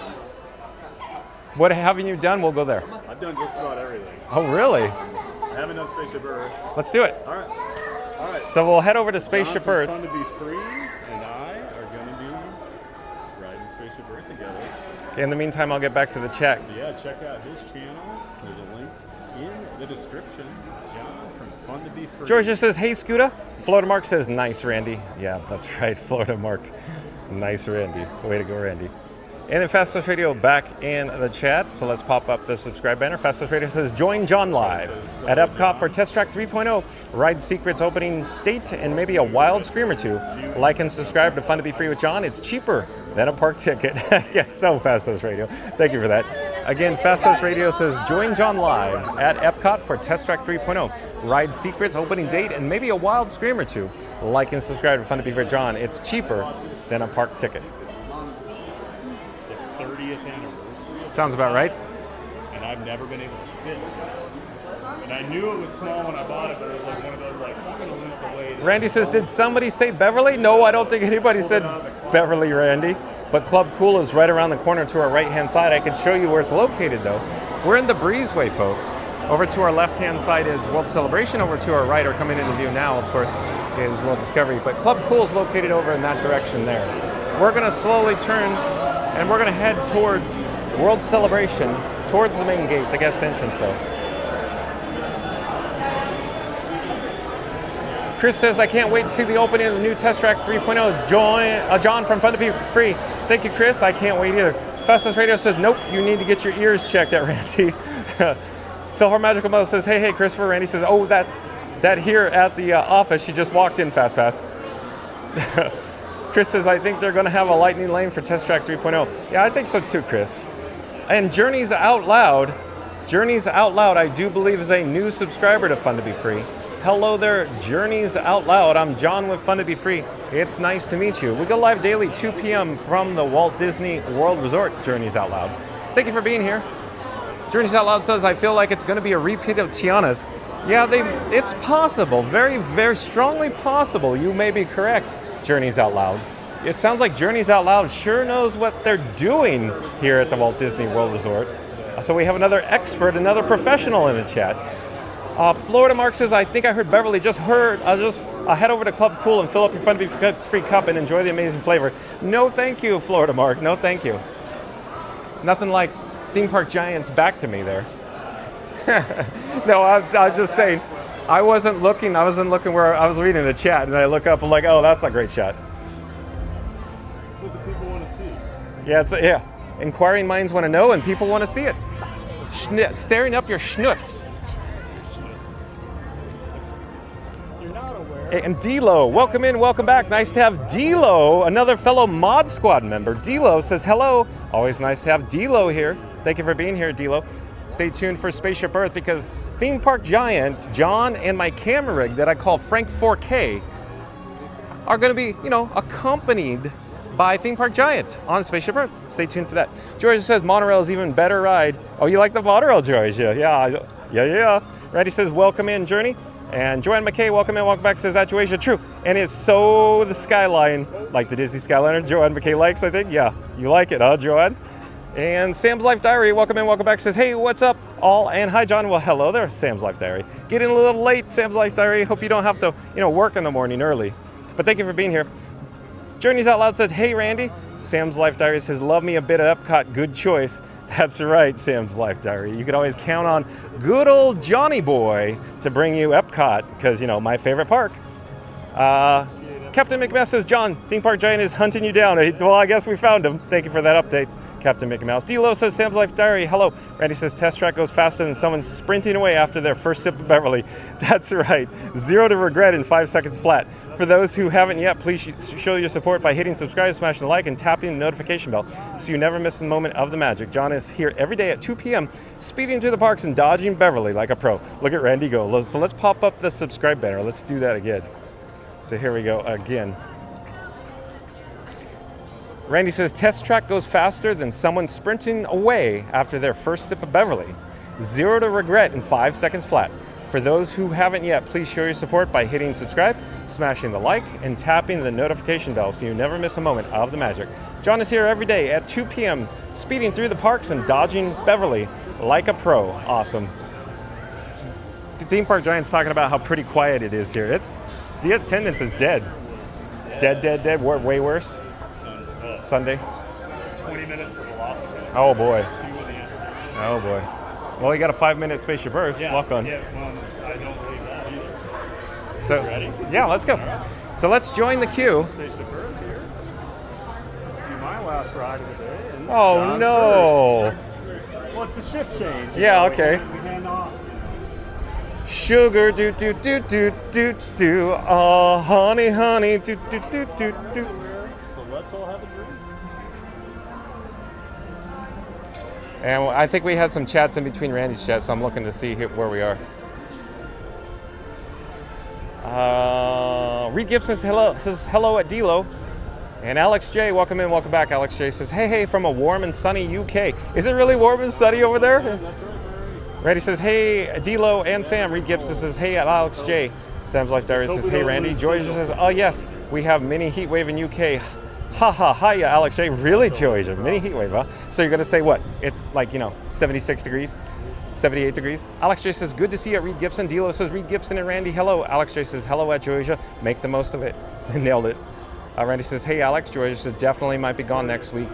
What haven't you done? We'll go there. I've done just about everything. Oh, really? I haven't done Spaceship Earth. Let's do it. All right. All right. So we'll head over to Spaceship John Earth. from Fun to Be Free and I are going to be riding Spaceship Earth together. Okay, in the meantime, I'll get back to the chat. Yeah, check out his channel. There's a link in the description. John from Fun to Be Free. George just says, hey, Scooter. Florida Mark says, nice, Randy. Yeah, that's right, Florida Mark. Nice, Randy. Way to go, Randy. And then Fastest Radio back in the chat. So let's pop up the subscribe banner. Fastest Radio says, join John live at EPCOT for Test Track 3.0. Ride Secrets opening date and maybe a wild scream or two. Like and subscribe to Fun to Be Free with John. It's cheaper than a park ticket. Yes, so Fastest Radio. Thank you for that. Again, Fastest Radio says, join John live at EPCOT for Test Track 3.0. Ride Secrets opening date and maybe a wild scream or two. Like and subscribe to Fun to Be Free with John. It's cheaper than a park ticket. 30th anniversary. Sounds about right. And I've never been able to fit. And I knew it was small when I bought it, but it was like one of those like, I'm going to lose the weight. Randy says, did somebody say Beverly? No, I don't think anybody said Beverly, Randy. But Club Cool is right around the corner to our right-hand side. I can show you where it's located, though. We're in the breezeway, folks. Over to our left-hand side is World Celebration. Over to our right, or coming into view now, of course, is World Discovery. But Club Cool is located over in that direction there. We're going to slowly turn, and we're going to head towards World Celebration, towards the main gate, the guest entrance, though. Chris says, I can't wait to see the opening of the new Test Track 3.0. John from Fun to Be Free. Thank you, Chris. I can't wait either. Fastest Radio says, nope, you need to get your ears checked at Randy. Phil Her Magical Mother says, hey, Christopher. Randy says, oh, that here at the office, she just walked in, Fast Pass. Chris says, I think they're going to have a lightning lane for Test Track 3.0. Yeah, I think so too, Chris. And Journeys Out Loud, I do believe is a new subscriber to Fun to Be Free. Hello there, Journeys Out Loud. I'm John with Fun to Be Free. It's nice to meet you. We go live daily 2 p.m. from the Walt Disney World Resort, Journeys Out Loud. Thank you for being here. Journeys Out Loud says, I feel like it's going to be a repeat of Tiana's. Yeah, it's possible. Very, very strongly possible. You may be correct, Journeys Out Loud. It sounds like Journeys Out Loud sure knows what they're doing here at the Walt Disney World Resort. So we have another expert, another professional in the chat. Florida Mark says, I think I heard Beverly. Just head over to Club Cool and fill up your fun to be free cup and enjoy the amazing flavor. No thank you, Florida Mark. No thank you. Nothing like theme park giants back to me there. No, I'm just saying. I wasn't looking where I was reading the chat, and I look up and like, oh, that's a great shot. That's what the people want to see. Yeah, inquiring minds want to know, and people want to see it. Staring up your schnutz. You're not aware. And D-Lo, welcome in, welcome back. Nice to have D-Lo, another fellow Mod Squad member. D-Lo says hello. Always nice to have D-Lo here. Thank you for being here, D-Lo. Stay tuned for Spaceship Earth because theme park giant John and my camera rig that I call Frank 4K are going to be, accompanied by theme park giant on Spaceship Earth. Stay tuned for that. Georgia says monorail is even better ride. Oh, you like the monorail, Georgia? Yeah. Randy says welcome in, Journey. And Joanne McKay, welcome in, welcome back, says that Georgia. True. And it's so the skyline, like the Disney Skyliner, Joanne McKay likes, I think. Yeah, you like it, huh, Joanne? And Sam's Life Diary, welcome in, welcome back, says, hey, what's up, all? And hi, John. Well, hello there, Sam's Life Diary. Getting a little late, Sam's Life Diary. Hope you don't have to, work in the morning early. But thank you for being here. Journeys Out Loud says, hey, Randy. Sam's Life Diary says, love me a bit of Epcot, good choice. That's right, Sam's Life Diary. You can always count on good old Johnny Boy to bring you Epcot, because, my favorite park. Captain McMass says, John, theme park giant is hunting you down. Well, I guess we found him. Thank you for that update, Captain Mickey Mouse. D-Lo says, Sam's Life Diary, hello. Randy says, Test Track goes faster than someone sprinting away after their first sip of Beverly. That's right. 0 to regret in 5 seconds flat. For those who haven't yet, please show your support by hitting subscribe, smashing the like, and tapping the notification bell so you never miss a moment of the magic. John is here every day at 2 p.m., speeding through the parks and dodging Beverly like a pro. Look at Randy go. So let's pop up the subscribe banner. Let's do that again. So here we go again. Randy says, Test Track goes faster than someone sprinting away after their first sip of Beverly. 0 to regret in 5 seconds flat. For those who haven't yet, please show your support by hitting subscribe, smashing the like, and tapping the notification bell so you never miss a moment of the magic. John is here every day at 2 p.m., speeding through the parks and dodging Beverly like a pro. Awesome. The theme park giant's talking about how pretty quiet it is here. The attendance is dead. Dead. Way worse. Sunday. 20 minutes for Velocity. Oh boy. 2 in the end. Oh boy. Well, you got a 5-minute Spaceship Earth. Yeah. Walk on. Yeah, well, I don't believe that either. So, ready? Yeah, let's go. Right. So let's join the queue. Spaceship Earth here. This will be my last ride of the day. And Oh John's no. first. Well, it's a shift change. Yeah, okay. We hand off. Sugar, do. Oh, honey, do. So let's all have a drink. And I think we had some chats in between Randy's chats, so I'm looking to see where we are. Reed Gibson says hello at D-Lo. And Alex J, welcome in, welcome back. Alex J says, hey, from a warm and sunny UK. Is it really warm and sunny over there? Yeah, that's right. Randy says, hey, D-Lo and Sam. Reed Gibson says, hey, Alex J. Sam's Life Diary says, hey, Randy. Georgia says, oh, yes, we have mini heat wave in UK. Hiya, Alex J. Really, Georgia? Mini heat wave, huh? So you're going to say what? It's like, 76 degrees, 78 degrees. Alex J says, good to see you at Reed Gibson. D-Lo says, Reed Gibson and Randy, hello. Alex J says, hello at Georgia. Make the most of it. Nailed it. Randy says, hey, Alex. Georgia says, definitely might be gone next week.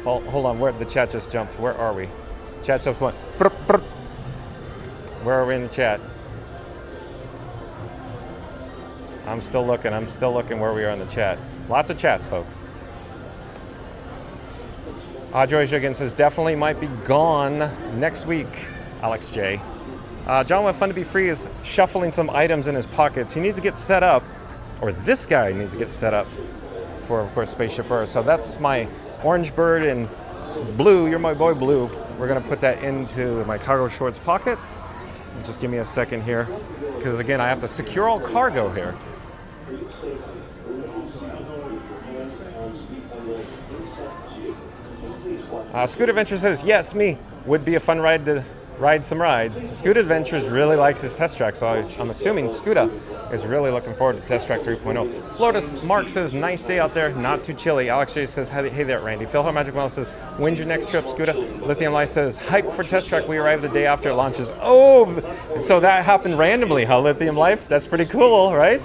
Hold on, where the chat just jumped. Where are we? Chat just went. Where are we in the chat? I'm still looking where we are in the chat. Lots of chats, folks. George again says, definitely might be gone next week, Alex J. John with Fun to Be Free is shuffling some items in his pockets. He needs to get set up, or this guy needs to get set up for, of course, Spaceship Earth. So that's my orange bird and Blue. You're my boy, Blue. We're going to put that into my cargo shorts pocket. Just give me a second here, because, again, I have to secure all cargo here. Scoot Adventure says, yes, me. Would be a fun ride to ride some rides. Scoot Adventures really likes his test track, so I'm assuming Scooter is really looking forward to Test Track 3.0. Florida Mark says, nice day out there, not too chilly. Alex J says, hey there, Randy. Phil Magic Well says, when's your next trip, Scooter? Lithium Life says, hype for Test Track. We arrive the day after it launches. Oh, so that happened randomly, huh, Lithium Life? That's pretty cool, right?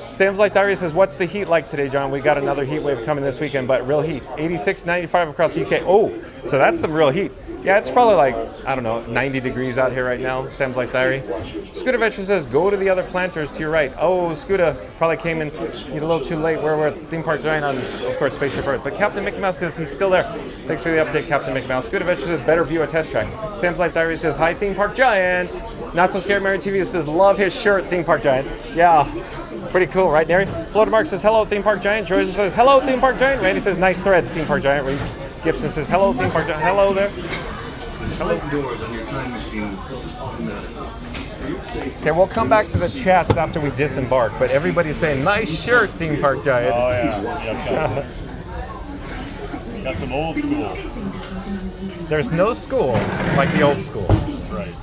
Sam's Life Diary says, what's the heat like today, John? We got another heat wave coming this weekend, but real heat. 86, 95 across the UK. Oh, so that's some real heat. Yeah, it's probably like, I don't know, 90 degrees out here right now, Sam's Life Diary. Scooter Venture says, go to the other planters to your right. Oh, Scooter probably came in a little too late. We're at Theme Park Giant on, of course, Spaceship Earth. But Captain Mickey Mouse says he's still there. Thanks for the update, Captain Mickey Mouse. Scooter Venture says, better view a Test Track. Sam's Life Diary says, hi, Theme Park Giant. Not So Scared Mary TV says, love his shirt, Theme Park Giant. Yeah, pretty cool, right, Nary? Florida Mark says, hello, Theme Park Giant. George says, hello, Theme Park Giant. Randy says, nice threads, Theme Park Giant. Reed Gibson says, hello, Theme Park Giant. Hello there. Doors on your time machine automatically. Okay, we'll come back to the chats after we disembark, but everybody's saying, nice shirt, Theme Park Giant. Oh, yeah. Got some old school. There's no school like the old school. That's right.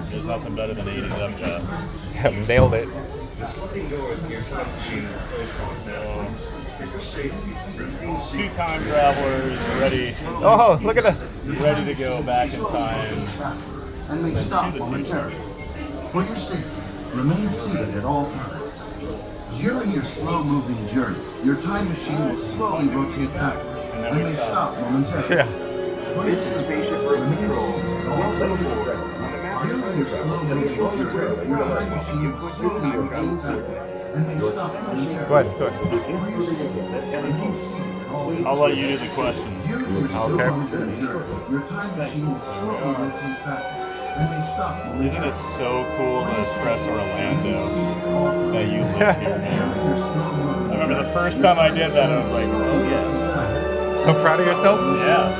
There's nothing better than 80s MJ. Nailed it. Two time travelers ready. Oh, look at that. Ready to go back in time. And may stop momentarily. For your safety, remain seated at all times. During your slow-moving journey, your time machine will slowly rotate backward and may stop momentarily. Yeah. For your safety, remain seated at all times. During your slow-moving journey, your time machine will slowly rotate backward and may stop momentarily. Go ahead, go ahead. For your safety, remain seated at all times. I'll let you do the questions. During your slow-moving journey, your time machine will slowly rotate backward. Isn't it so cool to press Orlando that you live here now? I remember the first time I did that, I was like, oh yeah. So proud of yourself? Yeah.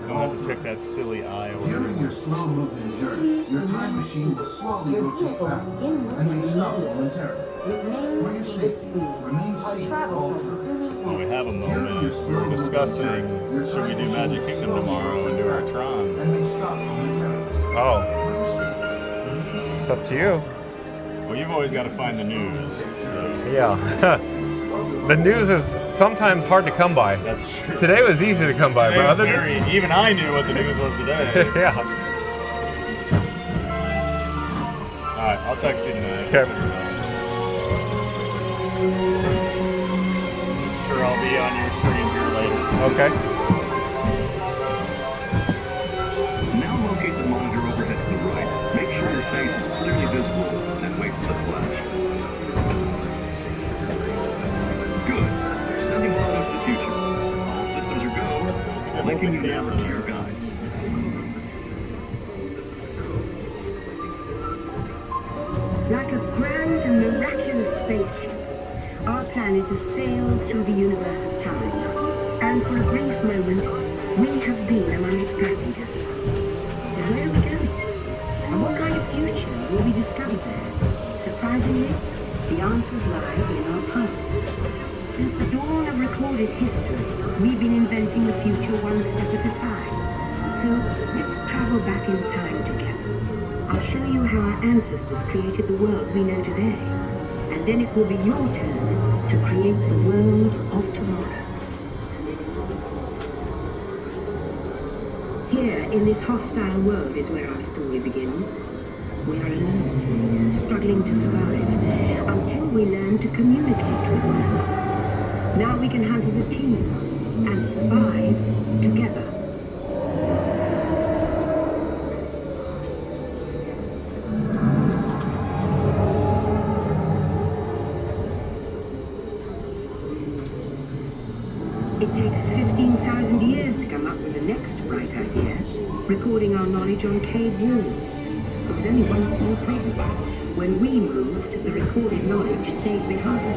Don't have to pick that silly eye over. During your slow-moving journey, your time machine will slowly rotate backward and may stop momentarily. For your safety, remain seated at all times. Well, we have a moment. We were discussing, should we do Magic Kingdom tomorrow and do our Tron? Oh. It's up to you. Well, you've always got to find the news. So. Yeah. The news is sometimes hard to come by. That's true. Today was easy to come by, Today but was other even I knew what the news was today. Yeah. All right, I'll text you tonight. Okay. Sure, I'll be on your stream here later. Okay. Now locate the monitor overhead to the right. Make sure your face is clearly visible, and wait for the flash. Good. Sending photos to the future. All systems are go. Linking you now to your guide. Like a grand and miraculous spaceship, our plan is to sail through the universe of time. And for a brief moment, we have been among its passengers. But where are we going? And what kind of future will be discovered there? Surprisingly, the answers lie in our past. Since the dawn of recorded history, we've been inventing the future one step at a time. So let's travel back in time together. I'll show you how our ancestors created the world we know today. And then it will be your turn to create the world of tomorrow. Here, in this hostile world, is where our story begins. We are alone, struggling to survive, until we learn to communicate with one another. Now we can hunt as a team, and survive together. It takes 15,000 years to come up with the next bright idea, recording our knowledge on cave walls. There was only one small problem. When we moved, the recorded knowledge stayed behind.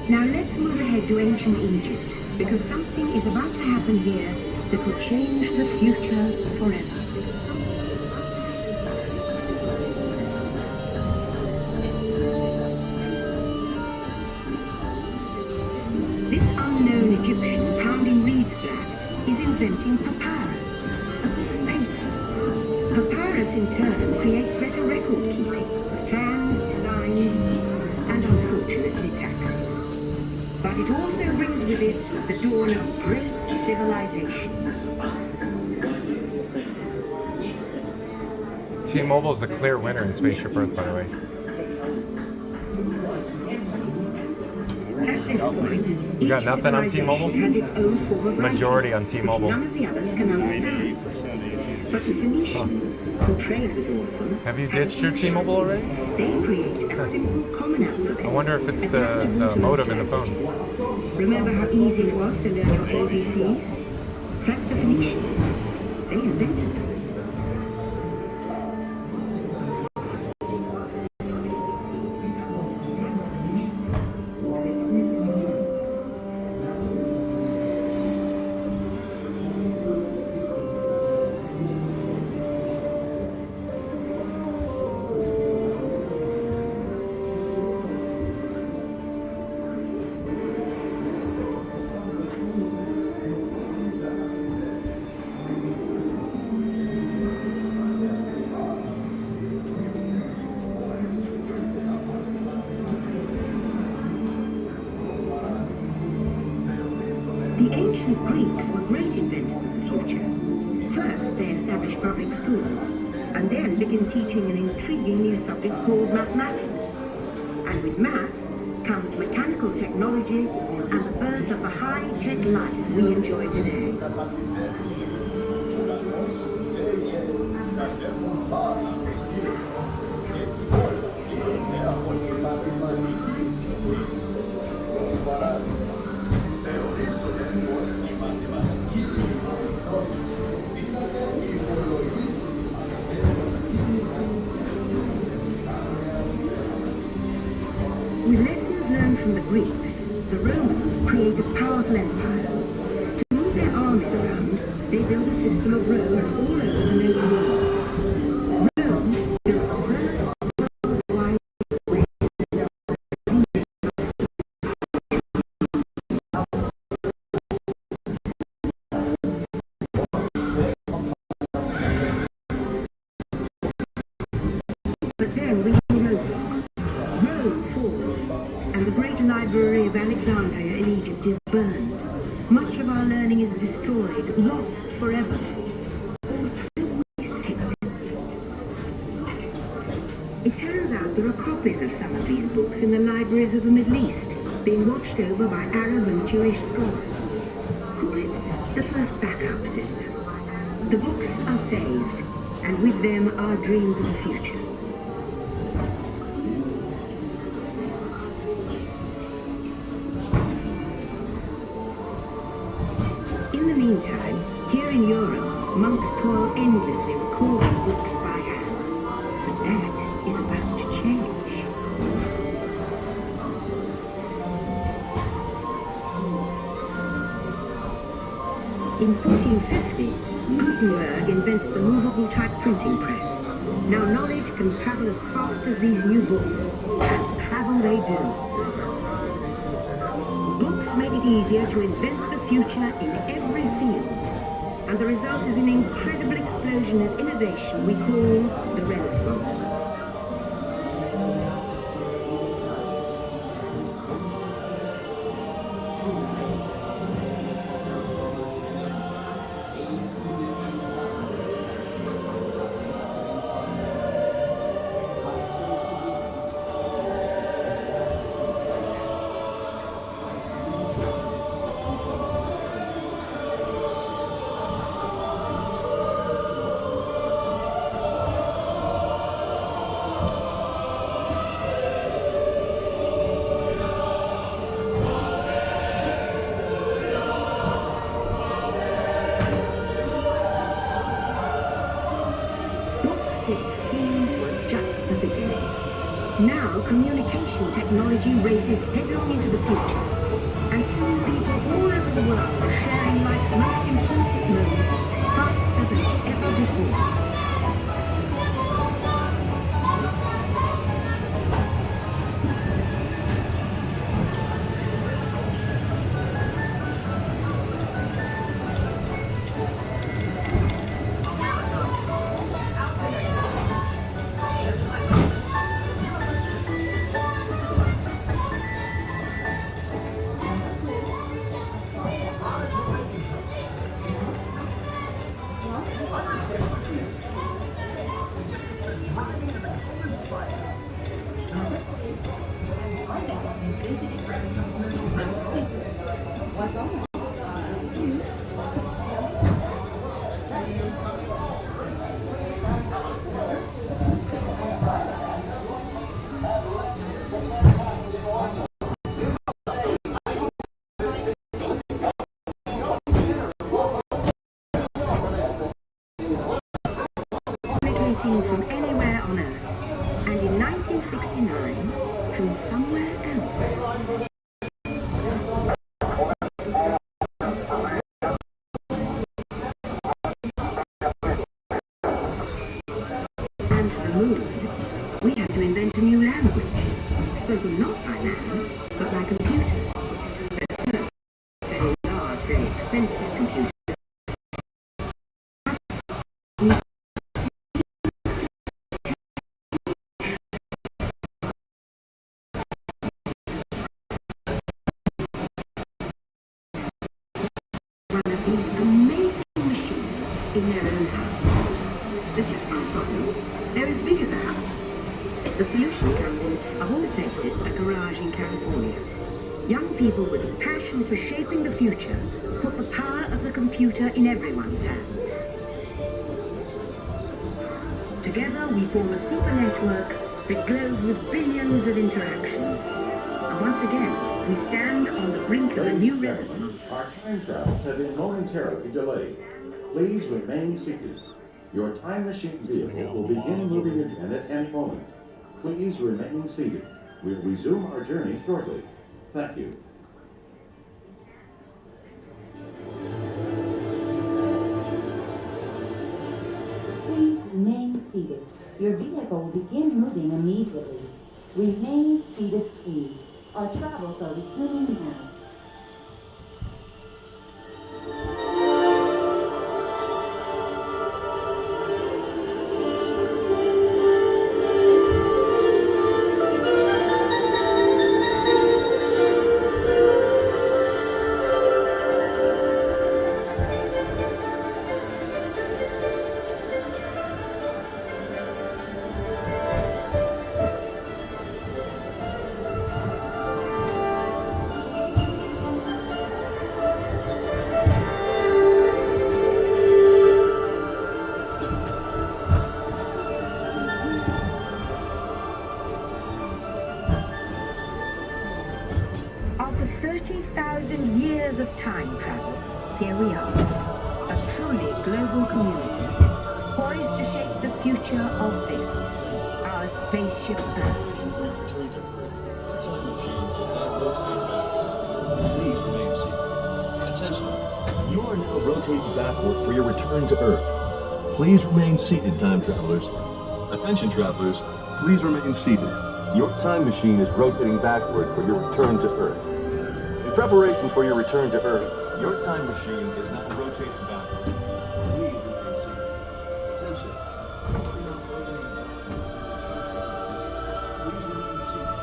Now let's move ahead to ancient Egypt, because something is about to happen here that will change the future forever. This unknown Egyptian pounding reeds flat is inventing papyrus. in turn creates better record keeping of plans, designs, and unfortunately taxes. But it also brings with it the dawn of great civilizations. T-Mobile is the clear winner in Spaceship Earth, by the way. At this point, You got nothing on T-Mobile? has its own form of Majority on writing, T-Mobile. which none of the others can understand. But the Phoenicians, who trade with all of them, Have you ditched your T-Mobile already? they create a simple common alphabet. I wonder if it's the modem in the phone. Remember how easy it was to learn your ABCs? Fact the Phoenicians, they invented them. The ancient Greeks were great inventors of the future. First, they established public schools, and then began teaching an intriguing new subject called mathematics. And with math comes mechanical technology and the birth of the high-tech life we enjoy today. With lessons learned from the Greeks, the Romans create a powerful empire. To move their armies around, they build a system of roads all over the known world. Rome built the first worldwide way. But then we know Rome falls, and the great library of Alexandria in Egypt is burned. Much of our learning is destroyed, lost forever. Or so we think. It turns out there are copies of some of these books in the libraries of the Middle East, being watched over by Arab and Jewish scholars. Call it the first backup system. The books are saved, and with them our dreams of the future. In the meantime, here in Europe, monks toil endlessly recording books by hand. But that is about to change. In 1450, Gutenberg invents the movable type printing press. Now knowledge can travel as fast as these new books, and travel they do. Books make it easier to invent the future in every field, and the result is an incredible explosion of innovation we call the Renaissance. It seems were just the beginning. Now communication technology races headlong into the future, and soon people all over the world are sharing life's most important moments faster than ever before. From anywhere on Earth, and in 1969, from somewhere else. And to the moon, we had to invent a new language, spoken not by man, but by computers. At first, very large, very expensive computers. In their own house. There's just one problem. They're as big as a house. The solution comes in, of all places, a garage in California. Young people with a passion for shaping the future put the power of the computer in everyone's hands. Together we form a super network that glows with billions of interactions. And once again, we stand on the brink of a new renaissance. Our time travels have been momentarily delayed. Please remain seated. Your time machine vehicle will begin moving again at any moment. Please remain seated. We'll resume our journey shortly. Thank you. Please remain seated. Your vehicle will begin moving immediately. Remain seated, please. Our travels are resuming now. After 30,000 years of time travel, here we are, a truly global community, poised to shape the future of this, our spaceship Earth. Please remain seated. Attention, you are now rotating backward for your return to Earth. Please remain seated, time travelers. Attention, travelers, please remain seated. Your time machine is rotating backward for your return to Earth. In preparation for your return to Earth, your time machine is now rotating backward. Please remain seated. Attention. You are now rotating backward. Please remain seated.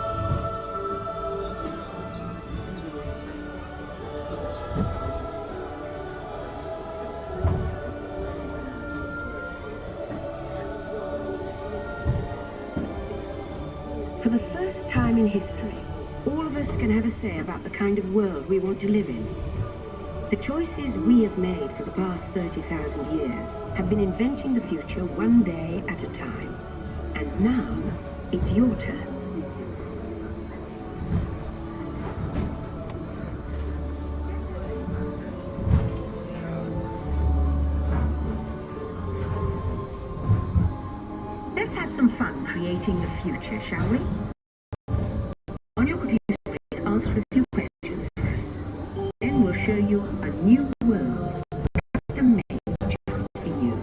For the first time in history, all of us can have a say about the kind of world we want to live in. The choices we have made for the past 30,000 years have been inventing the future one day at a time. And now, it's your turn. Let's have some fun creating the future, shall we? On your computer screen, answer a few questions first. Then we'll show you a new world, custom made just for you.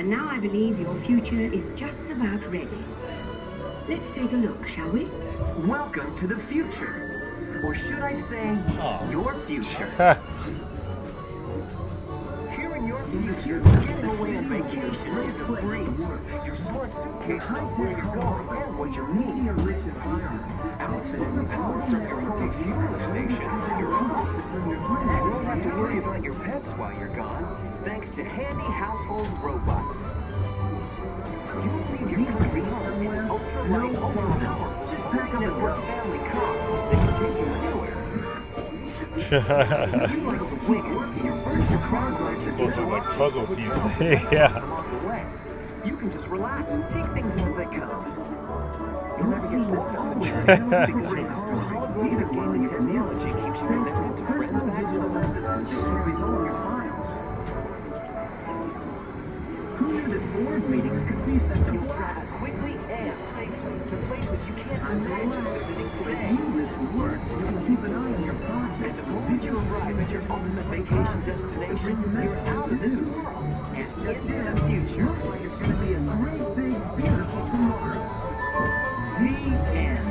And now I believe your future is just about ready. Let's take a look, shall we? Welcome to the future. Or should I say, your future. Here in your future, getting away on vacation is a breeze. Your smart suitcase knows where you're going and what you're needing. A rich environment. Outfitted with power from your own fueling station to your own. You won't have to worry about your pets while you're gone, thanks to handy household robots. You will leave your country home in an ultra-light, ultra-powerful, just pack up a family car that can take you anywhere. If you like to wing it, your virtual car drives your Those are like puzzle pieces. Yeah. along the way. You can just relax and take things as they come. You'll never get this done because your car's holographic gaming technology keeps you connected to personal digital assistant that carries all your files. Who knew that board meetings could be such a blast? Quickly and safely to places you can't imagine visiting today. When you live to work, you can keep an eye on your projects. And the moment you arrive at your ultimate vacation destination, you're out of this world. It's just in the future. Looks like it's going to be a great, big, beautiful tomorrow. The end.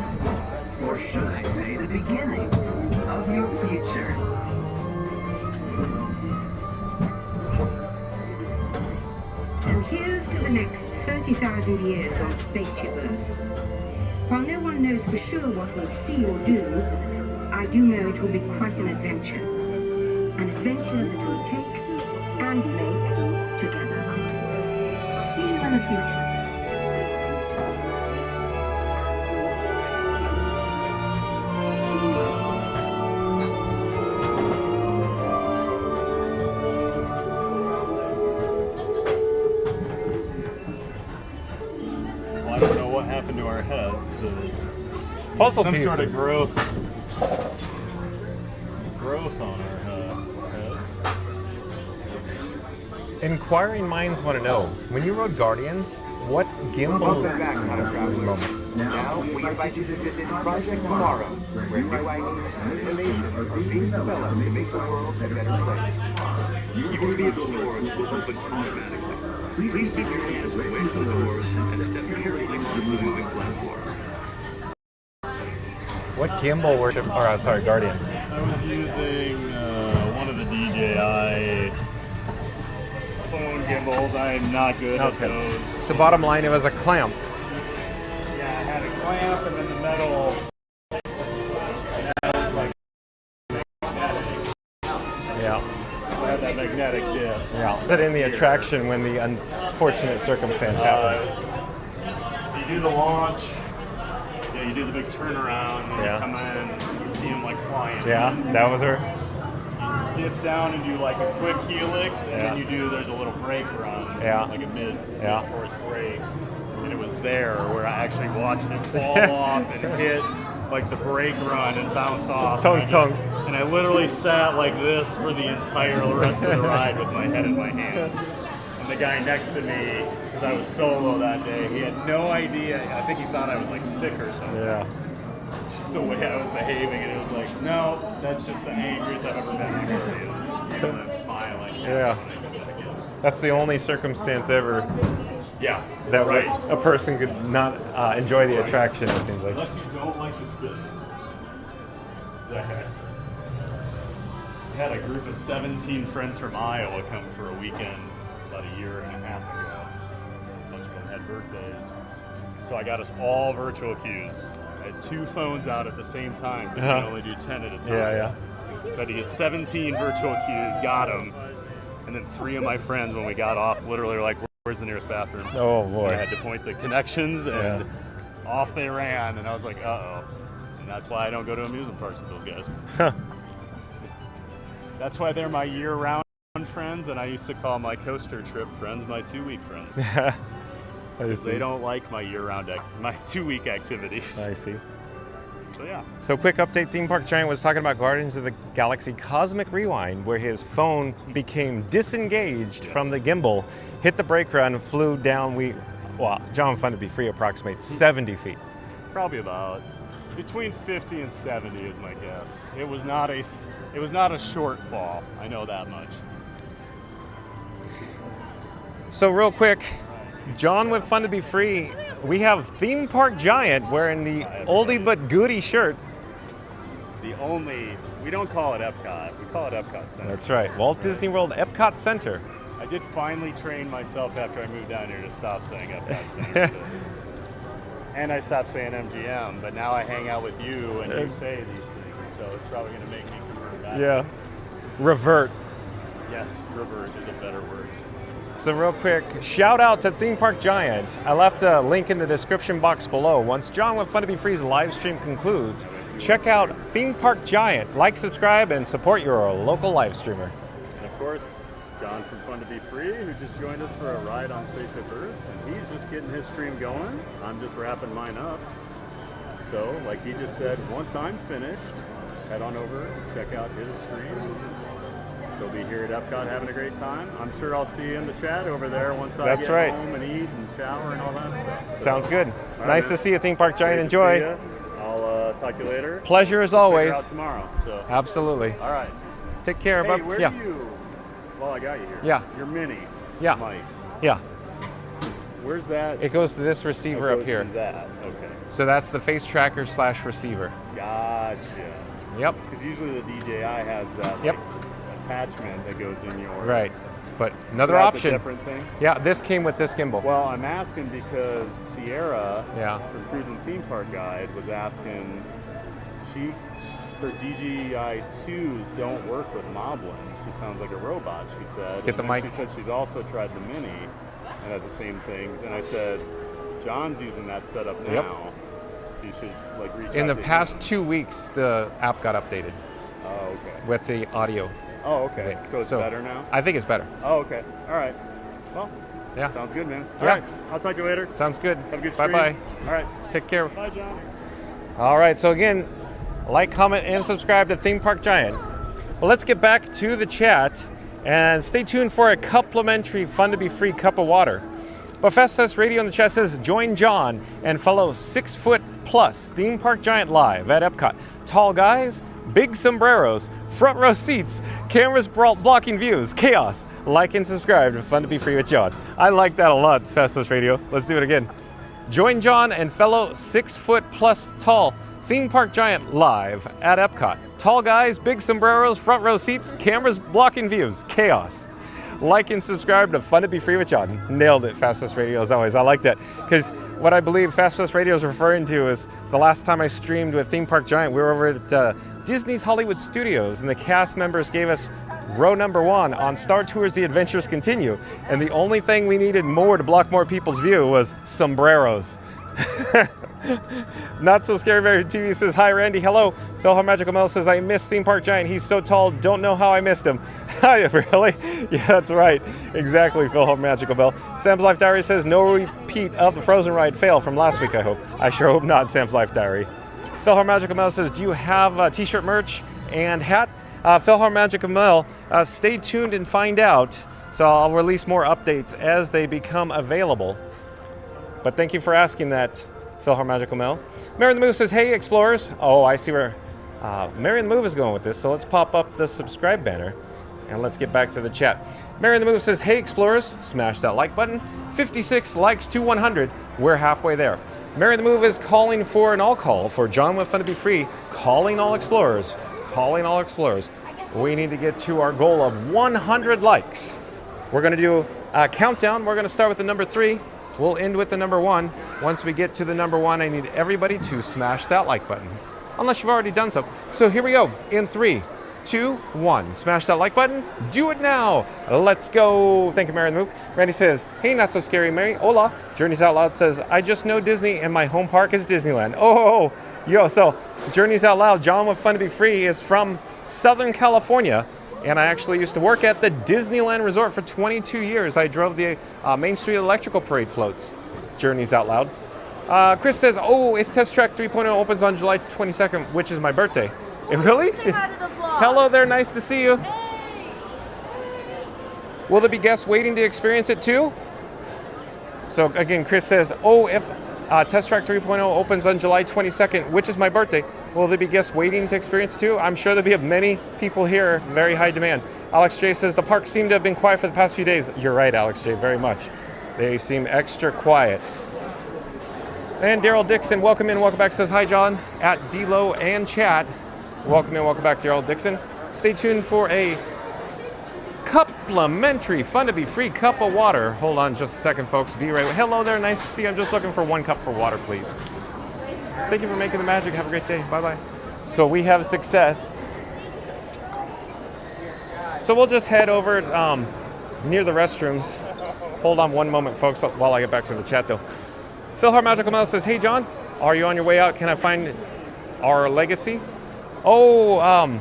Or should I say the beginning of your future. So here's to the next 30,000 years on Spaceship Earth. While no one knows for sure what we'll see or do, I do know it will be quite an adventure. An adventure that we'll take and make together. See you in the future. Well, I don't know what happened to our heads, but Puzzle some pieces. sort of growth on our head. Inquiring minds want to know, when you rode Guardians, what gimbal Welcome back, time travelers. moment? Now, we invite you to visit Project Tomorrow, where new ideas and innovations are being developed to make the world a better place. Your vehicle doors will open automatically. Please keep your hands away from the doors and step carefully onto the moving platform. What gimbal worship? Or sorry, Guardians. I was using one of the DJI phone gimbals. I am not good at those. So bottom line, it was a clamp. Yeah, I had a clamp and then the metal. And that was like magnetic. Yeah. So I had that magnetic disc. Yeah. Put in the attraction when the unfortunate circumstance happens. So you do the launch. Yeah, you do the big turnaround. And Yeah. you come in. You see them like flying. Yeah, that was her. You dip down and do like a quick helix, and Yeah. then you do. There's a little brake run. Yeah. Like a Yeah. mid-course brake. And it was there where I actually watched it fall off and hit like the brake run and bounce off. Tongue, and and I literally sat like this for the entire rest of the ride with my head in my hands. And the guy next to me, because I was solo that day, he had no idea. I think he thought I was like sick or something. Yeah. Just the way I was behaving, and it was like, no, that's just the angriest I've ever been on Guardians. And I'm smiling. Yeah. That's the only circumstance ever. Yeah. That right. a person could not enjoy the attraction. It seems like. Unless you don't like the spin. I had a group of 17 friends from Iowa come for a weekend about a year and a half ago. A bunch of them had birthdays. So I got us all virtual queues. I had 2 phones out at the same time because you can only do 10 at a time. Yeah. So I had to get 17 virtual queues, got them. And then 3 of my friends, when we got off, literally were like, where's the nearest bathroom? Oh, boy. And I had to point to connections, and off they ran. And I was like, uh-oh. And that's why I don't go to amusement parks with those guys. That's why they're my year-round friends, and I used to call my coaster trip friends my 2-week friends. Because they don't like my year-round, my 2-week activities. I see. So yeah. So quick update, Theme Park Giant was talking about Guardians of the Galaxy Cosmic Rewind, where his phone became disengaged from the gimbal, hit the brake run, flew down, John Fun to be free approximates 70 feet. Probably about between 50 and 70 is my guess. It was not a short fall. I know that much. So real quick, John with Fun to Be Free, we have Theme Park Giant wearing the oldie but goodie shirt. We don't call it EPCOT, we call it EPCOT Center. That's right, Walt Disney World Epcot Center. I did finally train myself after I moved down here to stop saying EPCOT Center. And I stopped saying MGM, but now I hang out with you and you say these things, so it's probably going to make me convert back. Yeah, revert. Yes, revert is a better word. So real quick, shout out to Theme Park Giant. I left a link in the description box below. Once John with Fun to Be Free's live stream concludes, check out Theme Park Giant. Like, subscribe, and support your local live streamer. And of course, John from Fun to Be Free, who just joined us for a ride on Spaceship Earth, and he's just getting his stream going. I'm just wrapping mine up. So, like he just said, once I'm finished, head on over and check out his stream. He'll be here at EPCOT having a great time. I'm sure I'll see you in the chat over there once I get home and eat and shower and all that stuff. So, sounds good. Right, Nice to see you, Theme Park Giant. Enjoy. I'll talk to you later. Pleasure as We'll always. figure out tomorrow. So. Absolutely. All right. Take care, hey, bub. Where Yeah. do you? Well, I got you here. Yeah. Your mini. Yeah. Mic. Yeah. Where's that? It goes to this receiver It up goes here. to that. Okay. So that's the face tracker / receiver. Gotcha. Yep. Because usually the DJI has that like, attachment that goes in your. Right. But another So that's option. A different thing. Yeah, this came with this gimbal. Well, I'm asking because Sierra from Cruising Theme Park Guide was asking. Her DJI 2s don't work with Moblin. She sounds like a robot, she said. Get the And mic. She said she's also tried the Mini and has the same things. And I said, John's using that setup now. Yep. So you should like reach In out the to past him. 2 weeks, the app got updated. Oh, okay. With the audio. Oh, okay. So it's better now? I think it's better. Oh, okay. All right. Well, yeah. Sounds good, man. Yeah. All right. I'll talk to you later. Sounds good. Have a good Bye-bye. stream. All right. Take care. Bye, John. All right, so again, like, comment, and subscribe to Theme Park Giant. Well, let's get back to the chat and stay tuned for a complimentary Fun to Be Free cup of water. But Fast Test Radio in the chat says, join John and fellow 6-foot+ Theme Park Giant live at Epcot. Tall guys, big sombreros, front row seats, cameras blocking views, chaos. Like and subscribe to Fun to Be Free with John. I like that a lot, Fast Test Radio. Let's do it again. Join John and fellow 6-foot+ tall Theme Park Giant live at Epcot. Tall guys, big sombreros, front row seats, cameras blocking views, chaos. Like and subscribe to Fun to Be Free with John. Nailed it, Fastest Radio, as always. I like that, because what I believe Fastest Radio is referring to is the last time I streamed with Theme Park Giant, we were over at Disney's Hollywood Studios, and the cast members gave us row number 1 on Star Tours The Adventures Continue, and the only thing we needed more to block more people's view was sombreros. Not So Scary Mary TV says, hi Randy, hello. Philhar Magical Mel says, I miss Theme Park Giant. He's so tall, don't know how I missed him. Hi, really? Yeah, that's right. Exactly, Philhar Magical Bell. Sam's Life Diary says, no repeat of the Frozen ride fail from last week, I hope. I sure hope not, Sam's Life Diary. Philhar Magical Mel says, do you have t-shirt merch and hat? Philhar Magical Mel, stay tuned and find out. So I'll release more updates as they become available. But thank you for asking that, Philhar Magical Mel. Mary the Move says, hey, explorers. Oh, I see where Mary the Move is going with this. So let's pop up the subscribe banner and let's get back to the chat. Mary the Move says, hey, explorers, smash that like button. 56 likes to 100. We're halfway there. Mary the Move is calling for an all call for John with Fun to Be Free, calling all explorers, calling all explorers. We need to get to our goal of 100 likes. We're going to do a countdown. We're going to start with the number 3. We'll end with the number 1. Once we get to the number 1, I need everybody to smash that like button, unless you've already done so. So here we go. In 3, 2, 1. Smash that like button. Do it now. Let's go. Thank you, Mary the Move. Randy says, hey, Not So Scary Mary. Hola. Journeys Out Loud says, I just know Disney and my home park is Disneyland. Oh, yo, so Journeys Out Loud, John with Fun to Be Free is from Southern California. And I actually used to work at the Disneyland Resort for 22 years. I drove the Main Street Electrical Parade floats. Journeys Out Loud. Chris says, oh, if Test Track 3.0 opens on July 22nd, which is my birthday. Really? Hello there, nice to see you. Hey. Will there be guests waiting to experience it too? So again, Chris says, oh, if Test Track 3.0 opens on July 22nd, which is my birthday, will there be guests waiting to experience it too? I'm sure there'll be many people here, very high demand. Alex J says the parks seem to have been quiet for the past few days. You're right, Alex J, very much. They seem extra quiet. And Daryl Dixon, welcome in, welcome back, says hi, John, at D-Lo and chat. Welcome in, welcome back, Daryl Dixon. Stay tuned for a complimentary, fun to be free cup of water. Hold on just a second, folks. Be right. Hello there, nice to see you. I'm just looking for 1 cup for water, please. Thank you for making the magic. Have a great day. Bye-bye. So we have success. So we'll just head over near the restrooms. Hold on one moment, folks, while I get back to the chat, though. Phil Hart Magical Mel says, hey, John, are you on your way out? Can I find our legacy? Oh,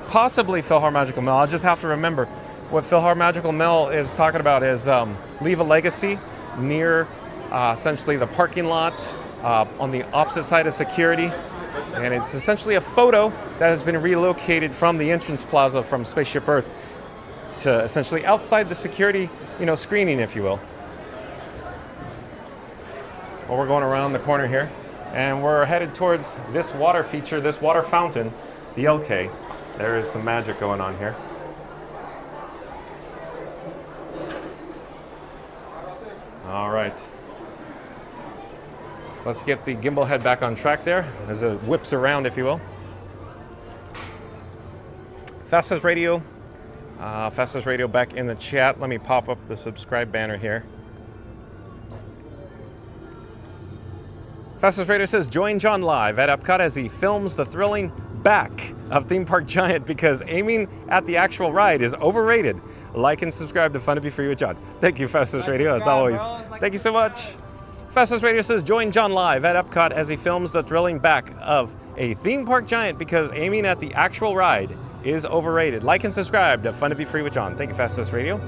possibly Phil Hart Magical Mel. I'll just have to remember. What Phil Hart Magical Mel is talking about is leave a legacy near essentially the parking lot on the opposite side of security. And it's essentially a photo that has been relocated from the entrance plaza from Spaceship Earth to essentially outside the security, screening, if you will. Well, we're going around the corner here, and we're headed towards this water feature, this water fountain, the LK. There is some magic going on here. All right. Let's get the gimbal head back on track there as it whips around, if you will. Fastest Radio back in the chat. Let me pop up the subscribe banner here. Fastest Radio says, join John live at EPCOT as he films the thrilling back of Theme Park Giant because aiming at the actual ride is overrated. Like and subscribe to Fun to Be Free with John. Thank you, Fastest Radio, as always. Thank you so much. Fastest Radio says, join John live at EPCOT as he films the thrilling back of a Theme Park Giant because aiming at the actual ride is overrated. Like and subscribe to Fun to Be Free with John. Thank you, Fastest Radio.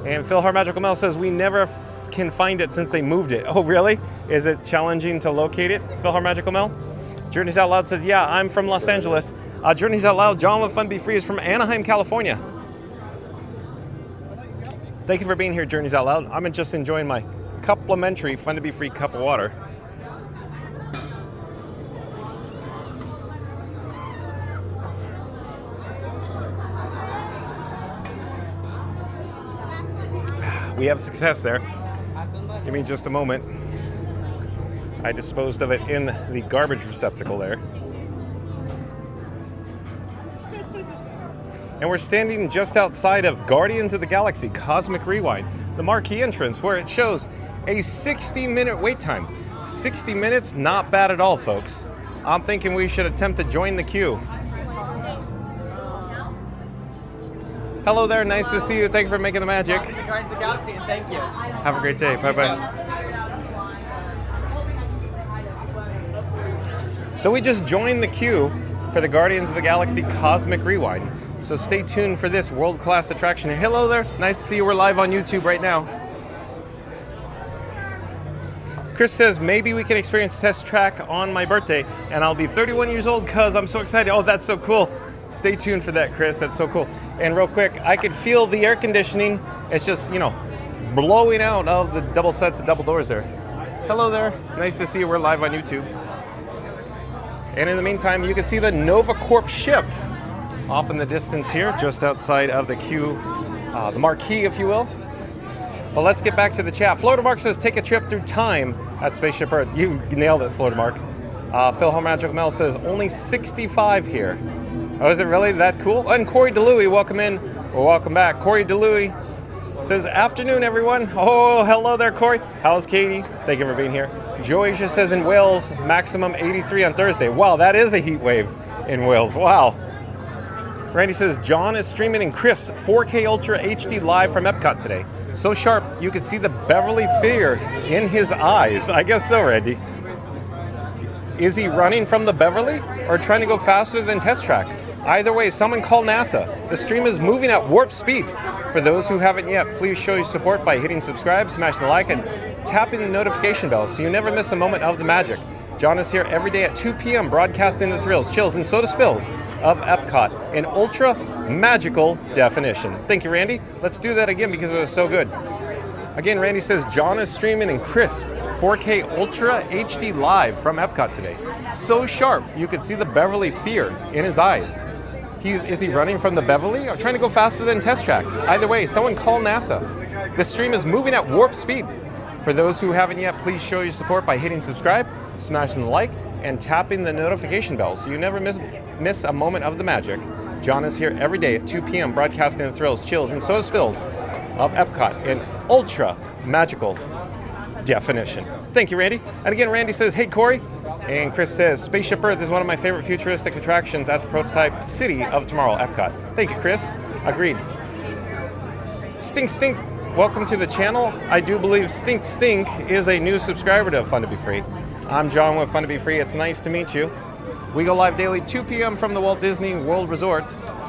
And Phil Hart Magical Mel says, we never can find it since they moved it. Oh, really? Is it challenging to locate it, Phil Hart Magical Mel? Journeys Out Loud says, yeah, I'm from Los Angeles. Journeys Out Loud, John with Fun to Be Free is from Anaheim, California. Thank you for being here, Journeys Out Loud. I'm just enjoying my complimentary Fun to Be Free cup of water. We have success there. Give me just a moment. I disposed of it in the garbage receptacle there. And we're standing just outside of Guardians of the Galaxy Cosmic Rewind, the marquee entrance where it shows a 60-minute wait time. 60 minutes, not bad at all, folks. I'm thinking we should attempt to join the queue. Hello there, nice to see you. Thank you for making the magic. Guardians of the Galaxy, and thank you. Have a great day. Bye-bye. So we just joined the queue for the Guardians of the Galaxy Cosmic Rewind. So stay tuned for this world-class attraction. Hello there, nice to see you. We're live on YouTube right now. Chris says, maybe we can experience Test Track on my birthday, and I'll be 31 years old because I'm so excited. Oh, that's so cool. Stay tuned for that, Chris. That's so cool. And real quick, I could feel the air conditioning. It's just, blowing out of the double sets of double doors there. Hello there. Nice to see you. We're live on YouTube. And in the meantime, you can see the Nova Corp ship off in the distance here, just outside of the queue, the marquee, if you will. Well, let's get back to the chat. Florida Mark says, take a trip through time at Spaceship Earth. You nailed it, Florida Mark. Phil Hart Magical Mel says, only 65 here. Oh, is it really that cool? And Corey DeLuey, welcome in, or welcome back. Corey DeLuey says, afternoon, everyone. Oh, hello there, Corey. How's Katie? Thank you for being here. Joasia says, in Wales, maximum 83 on Thursday. Wow, that is a heat wave in Wales. Wow. Randy says, John is streaming in crisp 4K Ultra HD live from EPCOT today. So sharp, you could see the Beverly fear in his eyes. I guess so, Randy. Is he running from the Beverly or trying to go faster than Test Track? Either way, someone call NASA. The stream is moving at warp speed. For those who haven't yet, please show your support by hitting subscribe, smashing the like, and tapping the notification bell so you never miss a moment of the magic. John is here every day at 2 p.m. broadcasting the thrills, chills, and soda spills of EPCOT in ultra magical definition. Thank you, Randy. Let's do that again because it was so good. Again, Randy says, John is streaming in crisp 4K Ultra HD live from EPCOT today. So sharp, you could see the Beverly fear in his eyes. Is he running from the Beverly or trying to go faster than Test Track? Either way, someone call NASA. The stream is moving at warp speed. For those who haven't yet, please show your support by hitting subscribe, smashing the like, and tapping the notification bell so you never miss a moment of the magic. John is here every day at 2 p.m. broadcasting the thrills, chills, and so spills of Epcot in ultra magical definition. Thank you, Randy. And again, Randy says, hey, Corey. And Chris says, Spaceship Earth is one of my favorite futuristic attractions at the prototype city of tomorrow, Epcot. Thank you, Chris. Agreed. Stink, welcome to the channel. I do believe Stink is a new subscriber to Fun to Be Free. I'm John with Fun to Be Free. It's nice to meet you. We go live daily 2 p.m. from the Walt Disney World Resort.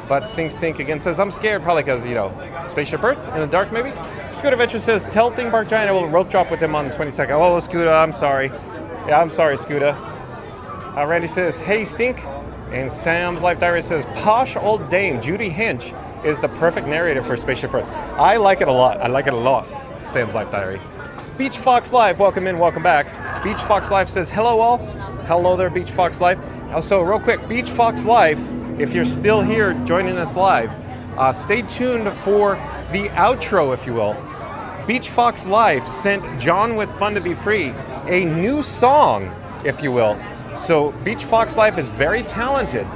But Stink again says, I'm scared, probably because, you know, Spaceship Earth in the dark, maybe? Scooter Adventure says, tell Theme Park Giant I will rope drop with him on the 22nd. Oh, Scooter, I'm sorry. Yeah, I'm sorry, Scooter. Randy says, hey, Stink. And Sam's Life Diary says, posh old dame Judy Hinch is the perfect narrator for Spaceship Earth. I like it a lot. Sam's Life Diary. Beach Fox Live, welcome in, welcome back. Beach Fox Live says, hello all. Hello there, Beach Fox Live. Also, real quick, Beach Fox Live, if you're still here joining us live, stay tuned for the outro, if you will. Beach Fox Live sent John with Fun to Be Free a new song, if you will. So Beach Fox Live is very talented,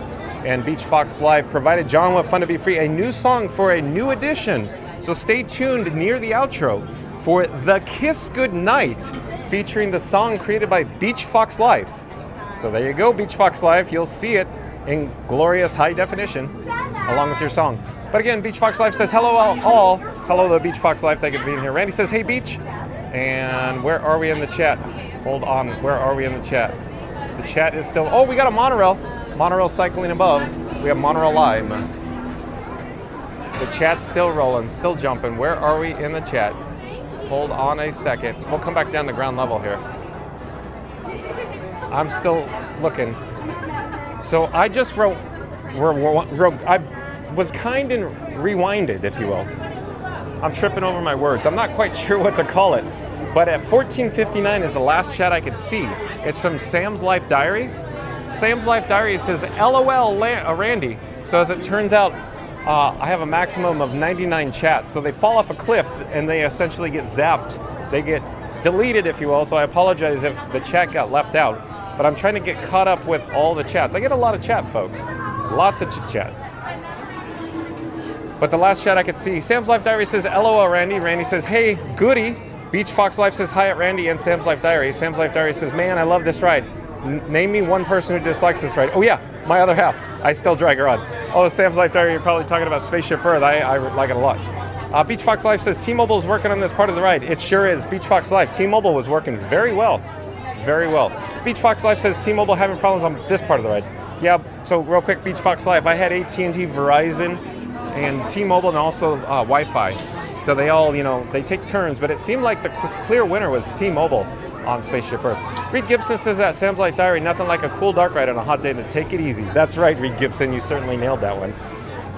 and Beach Fox Live provided John with Fun to Be Free a new song for a new edition. So stay tuned near the outro for The Kiss Goodnight, featuring the song created by Beach Fox Live. So there you go, Beach Fox Live. You'll see it in glorious high definition along with your song. But again, Beach Fox Live says, hello all. Hello there, Beach Fox Live. Thank you for being here. Randy says, hey, Beach. And where are we in the chat? Hold on. Where are we in the chat? The chat is still... Oh, we got a monorail. Monorail cycling above. We have monorail live. The chat's still rolling, still jumping. Where are we in the chat? Hold on a second. We'll come back down to ground level here. I'm still looking. So I just I was kind of rewinded, if you will. I'm tripping over my words. I'm not quite sure what to call it. But at 14:59 is the last chat I could see. It's from Sam's Life Diary. Sam's Life Diary says, LOL, Randy. So as it turns out, I have a maximum of 99 chats. So they fall off a cliff and they essentially get zapped. They get deleted, if you will. So I apologize if the chat got left out. But I'm trying to get caught up with all the chats. I get a lot of chat, folks. Lots of chats. But the last chat I could see, Sam's Life Diary says, LOL, Randy. Randy says, hey, goody. Beach Fox Life says, hi at Randy and Sam's Life Diary. Sam's Life Diary says, man, I love this ride. Name me one person who dislikes this ride. Oh yeah, my other half. I still drag her on. Oh, Sam's Life Diary, you're probably talking about Spaceship Earth. I like it a lot. Beach Fox Life says, T-Mobile is working on this part of the ride. It sure is. Beach Fox Life. T-Mobile was working very well. Very well. Beach Fox Life says, T-Mobile having problems on this part of the ride. Yeah, so real quick, Beach Fox Life. I had AT&T, Verizon, and T-Mobile, and also Wi-Fi. So they all, you know, they take turns, but it seemed like the clear winner was T-Mobile on Spaceship Earth. Reed Gibson says that Sam's Life Diary, nothing like a cool dark ride on a hot day to take it easy. That's right, Reed Gibson, you certainly nailed that one.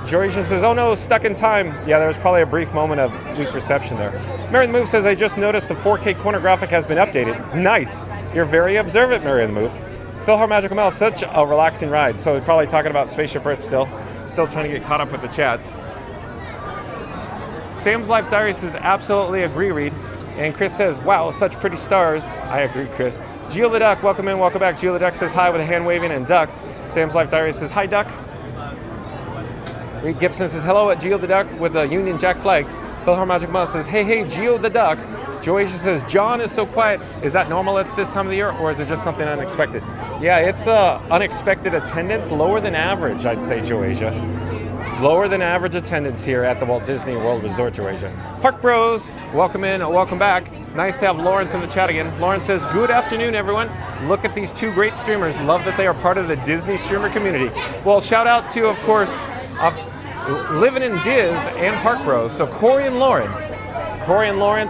Georgia says, oh no, stuck in time. Yeah, there was probably a brief moment of weak reception there. Mary the Move says, I just noticed the 4K corner graphic has been updated. Nice. You're very observant, Mary the Move. Philhar Magical Mel, such a relaxing ride. So we're probably talking about Spaceship Earth still. Still trying to get caught up with the chats. Sam's Life Diary says, absolutely agree, Reed. And Chris says, wow, such pretty stars. I agree, Chris. Geo the Duck, welcome in, welcome back. Geo the Duck says hi with a hand waving and duck. Sam's Life Diary says, hi, Duck. Reed Gibson says, hello at Geo the Duck with a Union Jack flag. Philhar Magic Mel says, hey, Geo the Duck. Joasia says, John is so quiet. Is that normal at this time of the year, or is it just something unexpected? Yeah, it's unexpected attendance, lower than average, I'd say, Joasia. Lower than average attendance here at the Walt Disney World Resort, Joasia. Park Bros, welcome in, welcome back. Nice to have Lawrence in the chat again. Lawrence says, good afternoon, everyone. Look at these two great streamers. Love that they are part of the Disney streamer community. Well, shout out to, of course, Living in Diz and Park Bros. So Corey and Lawrence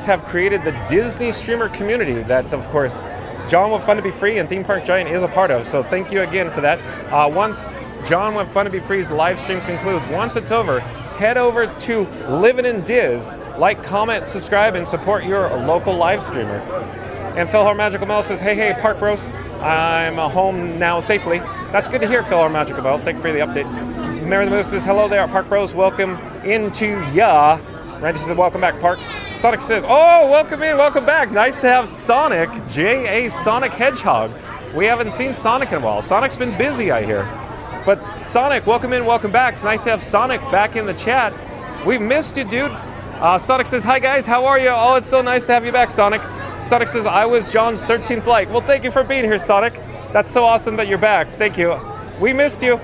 have created the Disney streamer community that, of course, John with Fun to Be Free and Theme Park Giant is a part of. So thank you again for that. Once John with Fun to Be Free's live stream concludes, once it's over, head over to Living in Diz, like, comment, subscribe, and support your local live streamer. And Philhar Magical Mel says, hey, Park Bros, I'm home now safely. That's good to hear, Philhar Magical Mel. Thank you for the update. Mary the Moose says, hello there, Park Bros. Welcome into ya. Randy says, welcome back, Park. Sonic says, oh, welcome in, welcome back. Nice to have Sonic, J.A. Sonic Hedgehog. We haven't seen Sonic in a while. Sonic's been busy, I hear. But Sonic, welcome in, welcome back. It's nice to have Sonic back in the chat. We've missed you, dude. Sonic says, hi guys, how are you? Oh, it's so nice to have you back, Sonic. Sonic says, I was John's 13th like. Well, thank you for being here, Sonic. That's so awesome that you're back. Thank you. We missed you.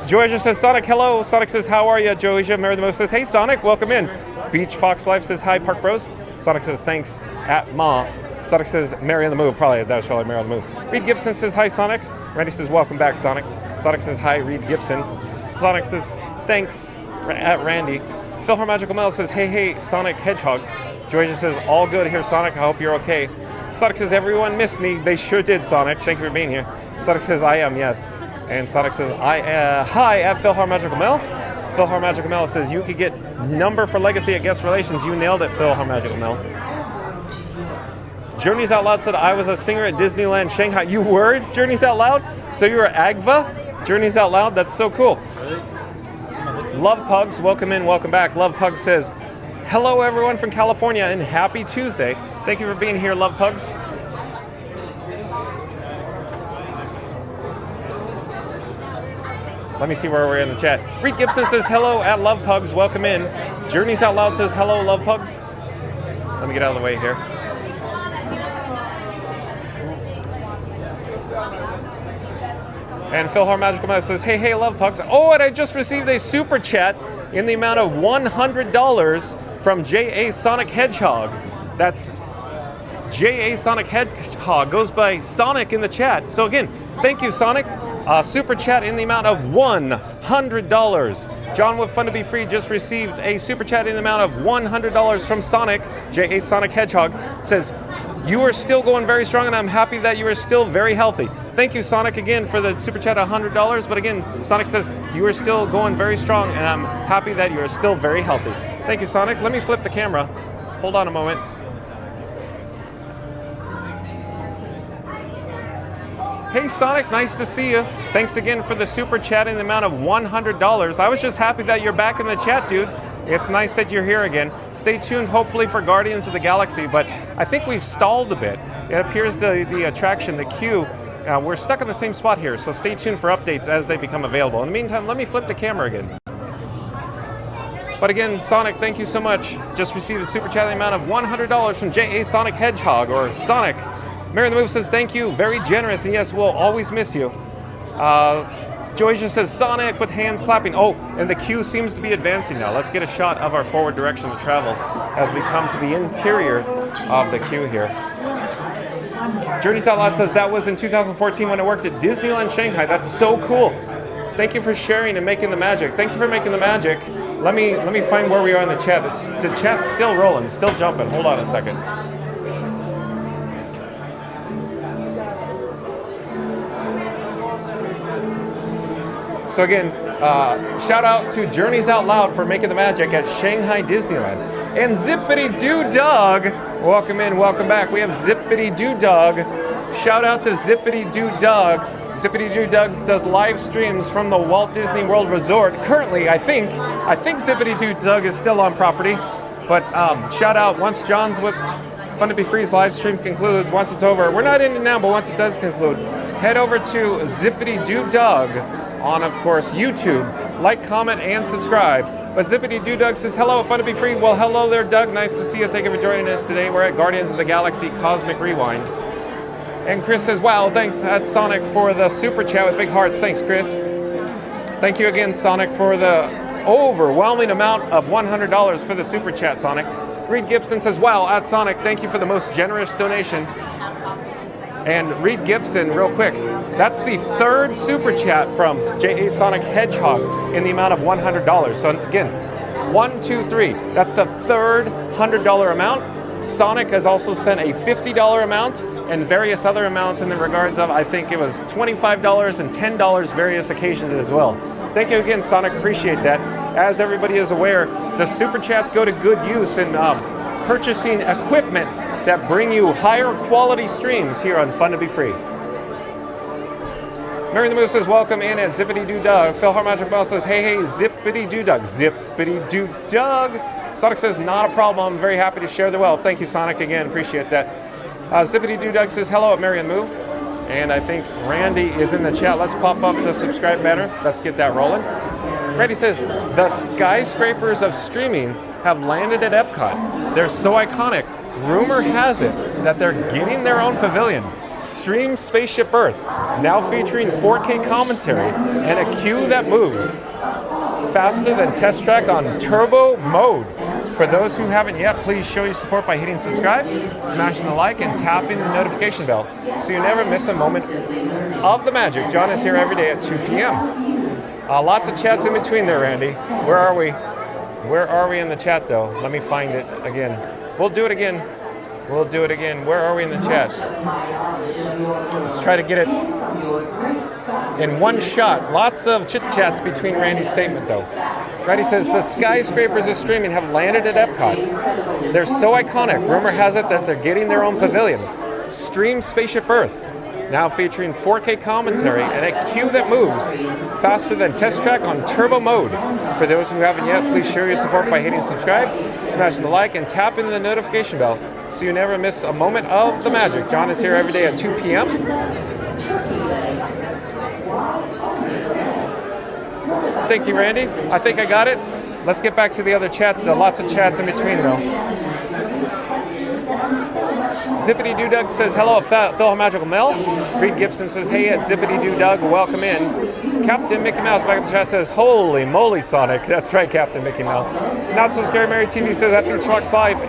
Joysia says, Sonic, hello. Sonic says, how are you? Joysia. Mary the Most says, hey, Sonic, welcome in. Beach Fox Life says, hi, Park Bros. Sonic says, thanks, at Ma. Sonic says, Mary on the Move. That was probably Mary on the Move. Reed Gibson says, hi, Sonic. Randy says, welcome back, Sonic. Sonic says, hi, Reed Gibson. Sonic says, thanks, at Randy. Philhar Magical Mel says, hey, Sonic Hedgehog. Joysia says, all good here, Sonic. I hope you're okay. Sonic says, everyone missed me. They sure did, Sonic. Thank you for being here. Sonic says, I am, yes. And Sonic says, hi, at Philhar Magical Mel. Philhar Magical Mel says, you could get number for Legacy at Guest Relations. You nailed it, Philhar Magical Mel. Journeys Out Loud said, I was a singer at Disneyland Shanghai. You were Journeys Out Loud? So you were Agva? Journeys Out Loud? That's so cool. Love Pugs, welcome in, welcome back. Love Pugs says, hello everyone from California and happy Tuesday. Thank you for being here, Love Pugs. Let me see where we're in the chat. Reed Gibson says, hello at Love Pugs, welcome in. Journeys Out Loud says, hello, Love Pugs. Let me get out of the way here. And Philhar Magical Mouse says, hey, Love Pugs. Oh, and I just received a super chat in the amount of $100 from J.A. Sonic Hedgehog. That's J.A. Sonic Hedgehog. Goes by Sonic in the chat. So again, thank you, Sonic. Super chat in the amount of $100. John with Fun to Be Free just received a super chat in the amount of $100 from Sonic. J.A. Sonic Hedgehog says, you are still going very strong and I'm happy that you are still very healthy. Thank you, Sonic, again for the super chat, $100. But again, Sonic says, you are still going very strong and I'm happy that you are still very healthy. Thank you, Sonic. Let me flip the camera. Hold on a moment. Hey, Sonic, nice to see you. Thanks again for the super chat in the amount of $100. I was just happy that you're back in the chat, dude. It's nice that you're here again. Stay tuned, hopefully, for Guardians of the Galaxy, but I think we've stalled a bit. It appears the attraction, the queue, we're stuck in the same spot here, so stay tuned for updates as they become available. In the meantime, let me flip the camera again. But again, Sonic, thank you so much. Just received a super chat in the amount of $100 from J.A. Sonic Hedgehog, or Sonic. Mary the Move says, thank you, very generous, and yes, we'll always miss you. Joysia says, Sonic, with hands clapping. Oh, and the queue seems to be advancing now. Let's get a shot of our forward direction of travel as we come to the interior of the queue here. Journeys Out Loud says, that was in 2014 when I worked at Disneyland Shanghai. That's so cool. Thank you for sharing and making the magic. Thank you for making the magic. Let me find where we are in the chat. The chat's still rolling, still jumping. Hold on a second. So again, shout out to Journeys Out Loud for making the magic at Shanghai Disneyland. And Zippity Doo Dog, welcome in, welcome back. We have Zippity Doo Dog. Shout out to Zippity Doo Dog. Zippity Doo Dog does live streams from the Walt Disney World Resort. Currently, I think Zippity Doo Dog is still on property. But shout out, once John's with Fun to Be Free's live stream concludes, once it's over, we're not in it now, but once it does conclude, head over to Zippity Doo Dog on, of course, YouTube. Like, comment, and subscribe. But Zippity Doo Dog says, hello, Fun to Be Free. Well, hello there, Doug. Nice to see you. Thank you for joining us today. We're at Guardians of the Galaxy Cosmic Rewind. And Chris says, wow, thanks at Sonic for the super chat with big hearts. Thanks, Chris. Thank you again, Sonic, for the overwhelming amount of $100 for the super chat, Sonic. Reed Gibson says, wow, at Sonic, thank you for the most generous donation. And Reed Gibson, real quick, that's the third super chat from J.A. Sonic Hedgehog in the amount of $100. So again, 1, 2, 3. That's the third $100 amount. Sonic has also sent a $50 amount and various other amounts in the regards of, I think it was $25 and $10 various occasions as well. Thank you again, Sonic. Appreciate that. As everybody is aware, the super chats go to good use in purchasing equipment that bring you higher quality streams here on Fun to Be Free. Mary the Moose says, welcome in at Zippity Doo Doug. Phil Magic Bell says, hey, hey, Zippity Doo Doug. Zippity Doo Doug. Sonic says, not a problem. I'm very happy to share the wealth. Thank you, Sonic, again. Appreciate that. Zippity Doo Doug says, hello at Mary and Moo. And I think Randy is in the chat. Let's pop up the subscribe banner. Let's get that rolling. Randy says, the skyscrapers of streaming have landed at EPCOT. They're so iconic. Rumor has it that they're getting their own pavilion. Stream Spaceship Earth, now featuring 4K commentary and a queue that moves faster than Test Track on turbo mode. For those who haven't yet, please show your support by hitting subscribe, smashing the like, and tapping the notification bell so you never miss a moment of the magic. John is here every day at 2 p.m. Lots of chats in between there, Randy. Where are we? Where are we in the chat, though? Let me find it again. We'll do it again. We'll do it again. Where are we in the chat? Let's try to get it in one shot. Lots of chit-chats between Randy's statement, though. Randy says, the skyscrapers of streaming have landed at EPCOT. They're so iconic. Rumor has it that they're getting their own pavilion. Stream Spaceship Earth, now featuring 4K commentary and a queue that moves faster than Test Track on turbo mode. For those who haven't yet, please show your support by hitting subscribe, smashing the like, and tapping the notification bell so you never miss a moment of the magic. John is here every day at 2 p.m. Thank you, Randy. I think I got it. Let's get back to the other chats. Lots of chats in between, though. Zippity Doo Doug says, hello, Phil Magical Mel. Reed Gibson says, hey, at Zippity Doo Doug, welcome in. Captain Mickey Mouse back in the chat says, holy moly, Sonic. That's right, Captain Mickey Mouse. Not So Scary Mary TV says, that Beach Fox Life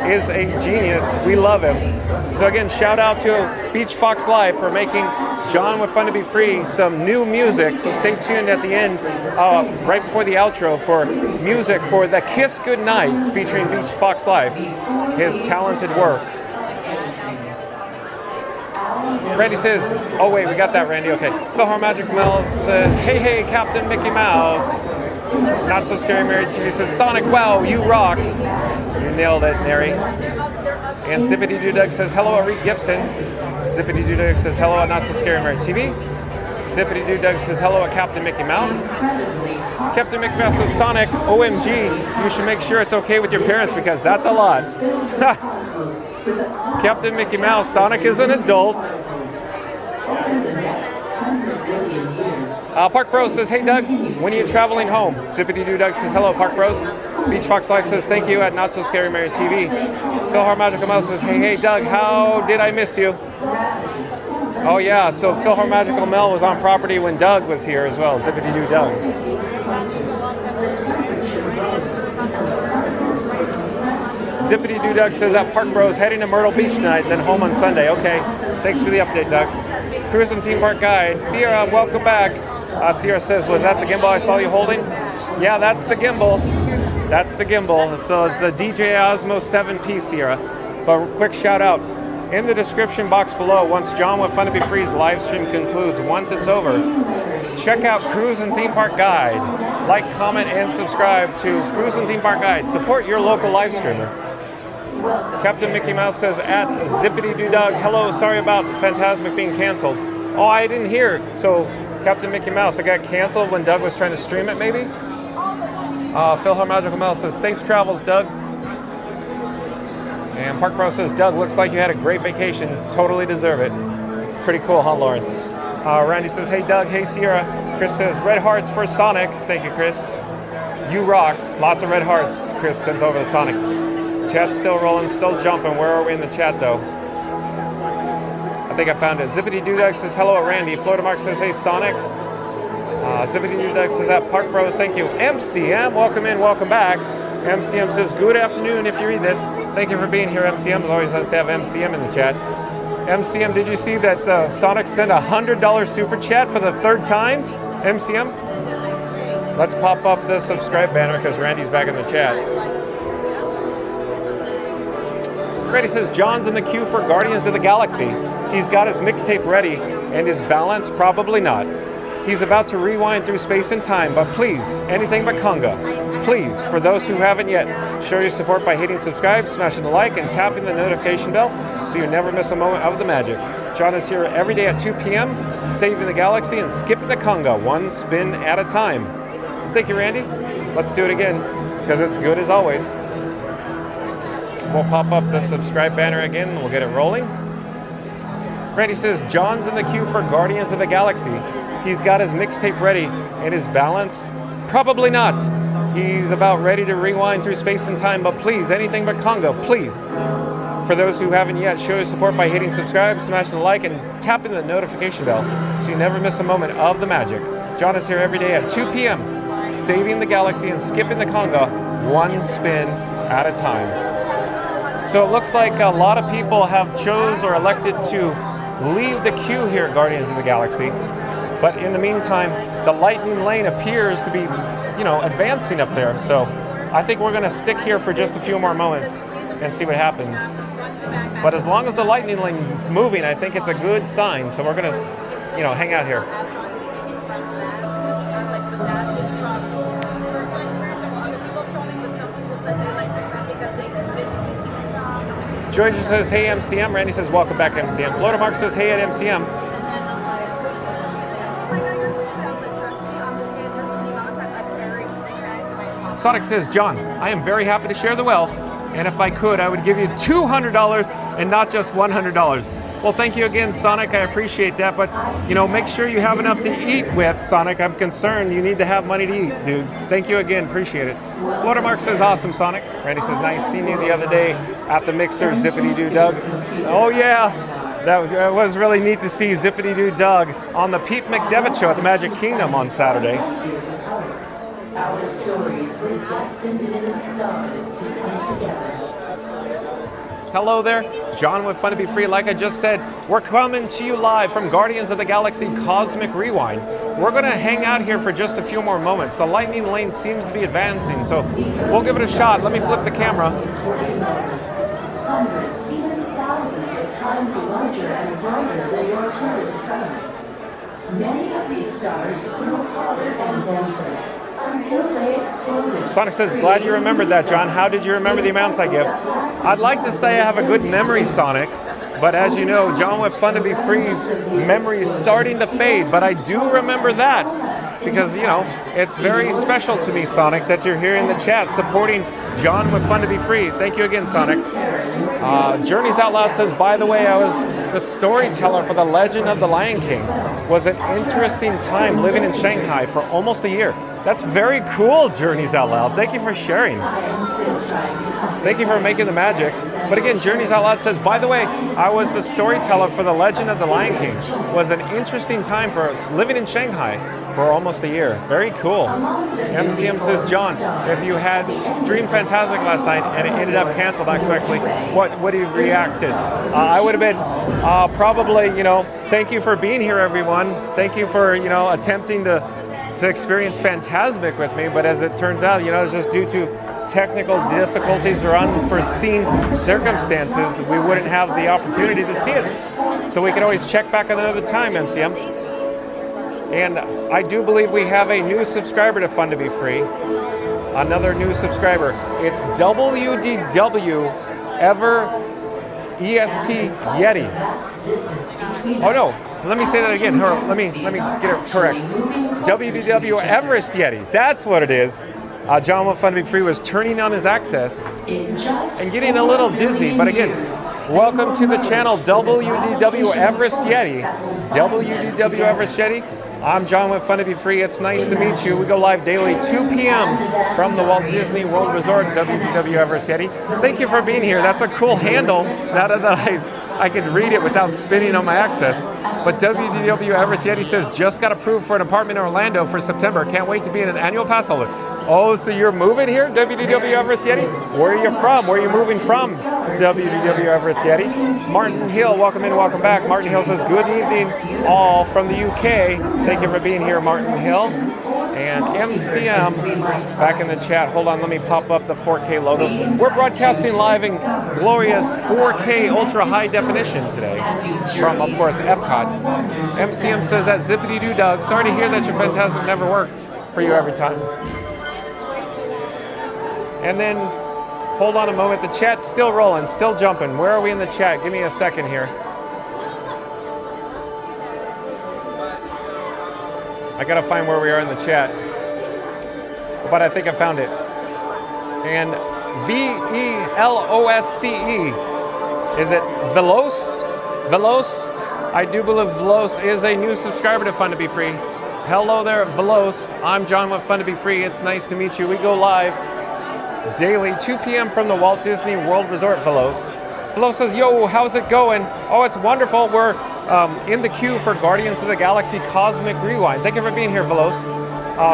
is a genius. We love him. So again, shout out to Beach Fox Life for making John with Fun to Be Free some new music. So stay tuned at the end, right before the outro, for music for The Kiss Goodnight featuring Beach Fox Life, his talented work. Randy says, oh wait, we got that, Randy, okay. Phil Magic Mel says, hey, hey, Captain Mickey Mouse. Not So Scary Mary TV says, Sonic, wow, you rock. You nailed it, Mary. And Zippity Doo Doug says, hello, Reed Gibson. Zippity Doo Doug says, hello, at Not So Scary Mary TV. Zippity Doo Doug says, hello, at Captain Mickey Mouse. Captain Mickey Mouse says, Sonic, OMG, you should make sure it's okay with your parents because that's a lot. Captain Mickey Mouse, Sonic is an adult. Park Bros says, hey Doug, when are you traveling home? Zippity Doo Doug says, hello, Park Bros. Beach Fox Life says, thank you at Not So Scary Mary TV. Phil Magical Mouse says, hey, hey Doug, how did I miss you? Oh yeah, so Phil Magical Mel was on property when Doug was here as well. Zippity Doo Doug. Zippity Doo Doug says that Park Bros heading to Myrtle Beach tonight, then home on Sunday. Okay, thanks for the update, Doug. Cruising Theme Park Guide. Sierra, welcome back. Sierra says, was that the gimbal I saw you holding? Yeah, that's the gimbal. That's the gimbal. So it's a DJI Osmo 7P, Sierra. But quick shout out. In the description box below, once John with Fun to Be Free's live stream concludes, once it's over, check out Cruising Theme Park Guide. Like, comment, and subscribe to Cruising Theme Park Guide. Support your local live streamer. Captain Mickey Mouse says, at Zippity Doo Doug, hello, sorry about Fantasmic being canceled. Oh, I didn't hear. So, Captain Mickey Mouse, it got canceled when Doug was trying to stream it, maybe? Phil Magical Mouse says, safe travels, Doug. And Park Bro says, Doug, looks like you had a great vacation. Totally deserve it. Pretty cool, huh, Lawrence? Randy says, hey, Doug. Hey, Sierra. Chris says, red hearts for Sonic. Thank you, Chris. You rock. Lots of red hearts, Chris sent over to Sonic. Chat's still rolling, still jumping. Where are we in the chat, though? I think I found it. Zippity Doo Doug says, hello, Randy. Florida Mark says, hey, Sonic. Zippity Doo Doug says, that Park Bros. Thank you. MCM, welcome in, welcome back. MCM says, good afternoon if you read this. Thank you for being here, MCM. It's always nice to have MCM in the chat. MCM, did you see that Sonic sent a $100 super chat for the third time? MCM? Let's pop up the subscribe banner because Randy's back in the chat. Randy says, John's in the queue for Guardians of the Galaxy. He's got his mixtape ready, and his balance probably not. He's about to rewind through space and time, but please, anything but conga. please, for those who haven't yet, show your support by hitting subscribe, smashing the like, and tapping the notification bell so you never miss a moment of the magic. John is here every day at 2 p.m., saving the galaxy and skipping the conga, one spin at a time. Thank you, Randy. Let's do it again, because it's good as always. We'll pop up the subscribe banner again, and we'll get it rolling. Randy says, John's in the queue for Guardians of the Galaxy. He's got his mixtape ready, and his balance? Probably not. He's about ready to rewind through space and time, but please, anything but Congo, please. For those who haven't yet, show your support by hitting subscribe, smashing the like, and tapping the notification bell so you never miss a moment of the magic. John is here every day at 2 p.m., saving the galaxy and skipping the conga, one spin at a time. So it looks like a lot of people have chose or elected to leave the queue here at Guardians of the Galaxy. But in the meantime, the lightning lane appears to be, advancing up there. So I think we're going to stick here for just a few more moments and see what happens. But as long as the lightning lane is moving, I think it's a good sign. So we're going to, hang out here. Georgia says, hey, MCM. Randy says, welcome back, MCM. Florida Mark says, hey, at MCM. Sonic says, John, I am very happy to share the wealth, and if I could, I would give you $200 and not just $100. Well, thank you again, Sonic. I appreciate that, but, make sure you have enough to eat with, Sonic. I'm concerned you need to have money to eat, dude. Thank you again. Appreciate it. Florida Mark says, awesome, Sonic. Randy says, nice seeing you the other day at the Mixer, Zippity-Doo Doug. Oh, yeah. That was really neat to see Zippity-Doo Doug on the Pete McDevitt Show at the Magic Kingdom on Saturday. Our stories were destined in the stars to come together. Hello there, John with Fun to Be Free. Like I just said, we're coming to you live from Guardians of the Galaxy Cosmic Rewind. We're going to hang out here for just a few more moments. The lightning lane seems to be advancing, so we'll give it a shot. Let me flip the camera. Hundreds, even thousands of times larger and brighter than your turret sun. Many of these stars grew hotter and denser until they exploded. Sonic says, glad you remembered that, John. How did you remember the amounts I give? I'd like to say I have a good memory, Sonic, but as you know, John with Fun to Be Free's memory is starting to fade, but I do remember that because, it's very special to me, Sonic, that you're here in the chat supporting John with Fun to Be Free. Thank you again, Sonic. Journeys Out Loud says, by the way, I was the storyteller for The Legend of the Lion King. Was an interesting time living in Shanghai for almost a year. That's very cool, Journeys Out Loud. Thank you for sharing. Thank you for making the magic. But again, Journeys Out Loud says, by the way, I was the storyteller for The Legend of the Lion King. Was an interesting time for living in Shanghai for almost a year. Very cool. MCM says, John, if you had streamed Fantasmic last night and it ended up canceled unexpectedly, what would you have reacted? I would have been probably, thank you for being here, everyone. Thank you for, attempting to experience Fantasmic with me, but as it turns out, it's just due to technical difficulties or unforeseen circumstances, we wouldn't have the opportunity to see it. So we can always check back another time, MCM. And I do believe we have a new subscriber to Fun to Be Free. Another new subscriber. It's WDW Ever EST Yeti. Oh no, let me say that again. Let me get it correct. WDW Everest Yeti. That's what it is. John with Fun to Be Free was turning on his access and getting a little dizzy. But again, welcome to the channel WDW Everest Yeti. WDW Everest Yeti. I'm John with Fun to Be Free. It's nice to meet you. We go live daily 2 p.m. from the Walt Disney World Resort, WDW Everest Yeti. Thank you for being here. That's a cool handle. Now that I could read it without spinning on my access. But WDW Everest Yeti says, just got approved for an apartment in Orlando for September. Can't wait to be in an annual pass holder. Oh, so you're moving here, WDW Everest Yeti? Where are you from? Where are you moving from, WDW Everest Yeti? Martin Hill, welcome in, welcome back. Martin Hill says, good evening, all from the UK. Thank you for being here, Martin Hill. And MCM back in the chat. Hold on, let me pop up the 4K logo. We're broadcasting live in glorious 4K ultra high definition today from, of course, EPCOT. MCM says that Zippity-Doo Doug. Sorry to hear that your Fantasmic never worked for you every time. And then, hold on a moment. The chat's still rolling, still jumping. Where are we in the chat? Give me a second here. I gotta find where we are in the chat. But I think I found it. And VELOSCE. Is it Velos? Velos? I do believe Velos is a new subscriber to Fun to Be Free. Hello there, Velos. I'm John with Fun to Be Free. It's nice to meet you. We go live daily, 2 p.m. from the Walt Disney World Resort, Velos. Velos says, yo, how's it going? Oh, it's wonderful. We're in the queue for Guardians of the Galaxy Cosmic Rewind. Thank you for being here, Velos.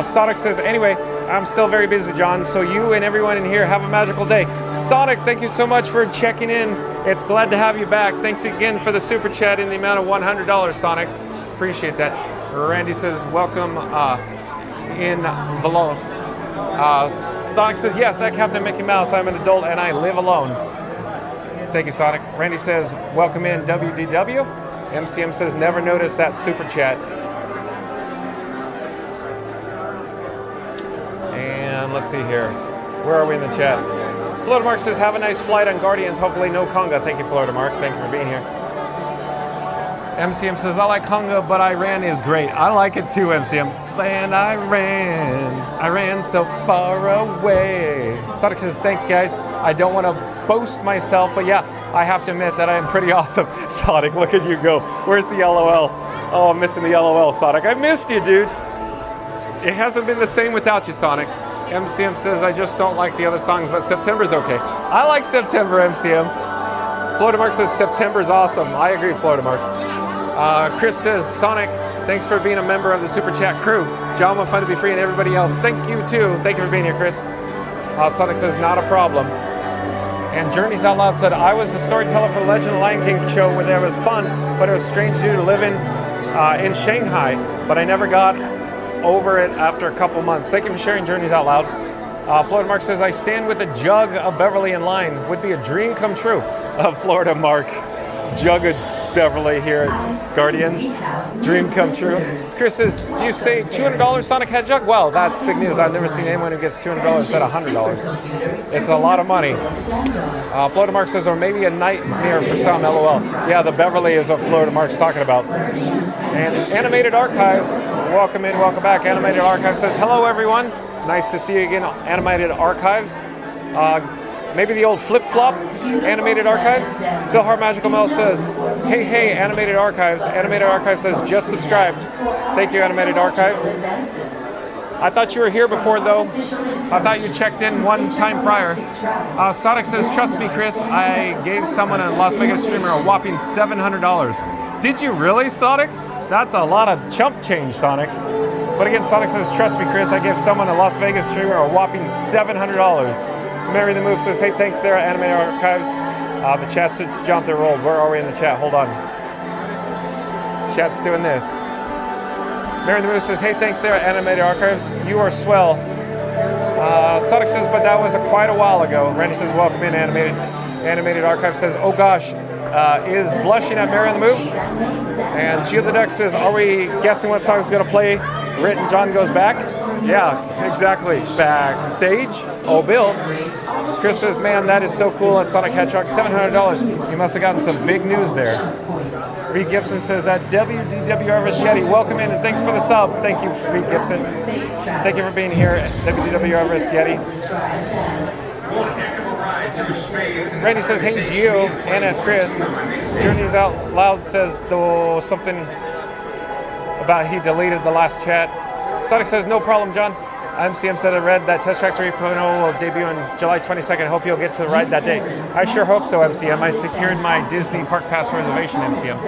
Sonic says, anyway, I'm still very busy, John, so you and everyone in here have a magical day. Sonic, thank you so much for checking in. It's glad to have you back. Thanks again for the super chat in the amount of $100, Sonic. Appreciate that. Randy says, welcome in Velos. Sonic says, yes, I'm Captain Mickey Mouse. I'm an adult and I live alone. Thank you, Sonic. Randy says, welcome in WDW. MCM says, never noticed that super chat. And let's see here. Where are we in the chat? Florida Mark says, have a nice flight on Guardians. Hopefully no conga. Thank you, Florida Mark. Thank you for being here. MCM says, I like conga, but Iran is great. I like it too, MCM. And I ran so far away. Sonic says, thanks, guys. I don't want to boast myself, but yeah, I have to admit that I am pretty awesome. Sonic, look at you go. Where's the LOL? Oh, I'm missing the LOL, Sonic. I missed you, dude. It hasn't been the same without you, Sonic. MCM says, I just don't like the other songs, but September's okay. I like September, MCM. Florida Mark says, September's awesome. I agree, Florida Mark. Chris says, Sonic, thanks for being a member of the Super Chat crew. John with Fun to Be Free and everybody else. Thank you, too. Thank you for being here, Chris. Sonic says, not a problem. And Journeys Out Loud said, I was the storyteller for the Legend of Lion King show where there was fun, but it was strange to live in Shanghai, but I never got over it after a couple months. Thank you for sharing Journeys Out Loud. Florida Mark says, I stand with a jug of Beverly in line. Would be a dream come true. Florida Mark, jug of Beverly here at Guardians. Dream come true. Chris says, do you say $200 Sonic Hedgehog? Well, that's big news. I've never seen anyone who gets $200 instead of $100. It's a lot of money. Florida Mark says, or maybe a nightmare for some, LOL. Yeah, the Beverly is what Florida Mark's talking about. And Animated Archives, welcome in, welcome back. Animated Archives says, hello everyone. Nice to see you again, Animated Archives. Maybe the old flip-flop, Animated Archives. Phil Hart Magical Mel says, hey, Animated Archives. Animated Archives says, just subscribe. Thank you, Animated Archives. I thought you were here before, though. I thought you checked in one time prior. Sonic says, trust me, Chris, I gave someone a Las Vegas streamer a whopping $700. Did you really, Sonic? That's a lot of chump change, Sonic. But again, Sonic says, trust me, Chris, I gave someone a Las Vegas streamer a whopping $700. Mary the Move says, hey, thanks, Sarah, Animated Archives. The chat just jumped and rolled. Where are we in the chat? Hold on. Chat's doing this. Mary the Move says, hey, thanks, Sarah, Animated Archives. You are swell. Sonic says, but that was quite a while ago. Randy says, welcome in, Animated. Animated Archive says, oh gosh, is Blushing at Mary the Move? And Gio the Duck says, are we guessing what song is going to play? Rit and John Goes Back? Yeah, exactly. Backstage. Oh, Bill. Chris says, man, that is so cool at Sonic Hedgehog. $700. You must have gotten some big news there. Reed Gibson says, at WDWRS Yeti, welcome in and thanks for the sub. Thank you, Reed Gibson. Thank you for being here at WDWRS Yeti. Randy says, hey, Gio, and at Chris. Journeys Out Loud says, though, something about he deleted the last chat. Sonic says, no problem, John. MCM said I read that Test Track 3.0 will debut on July 22nd. Hope you'll get to ride that day. I sure hope so, MCM. I secured my Disney Park Pass reservation, MCM.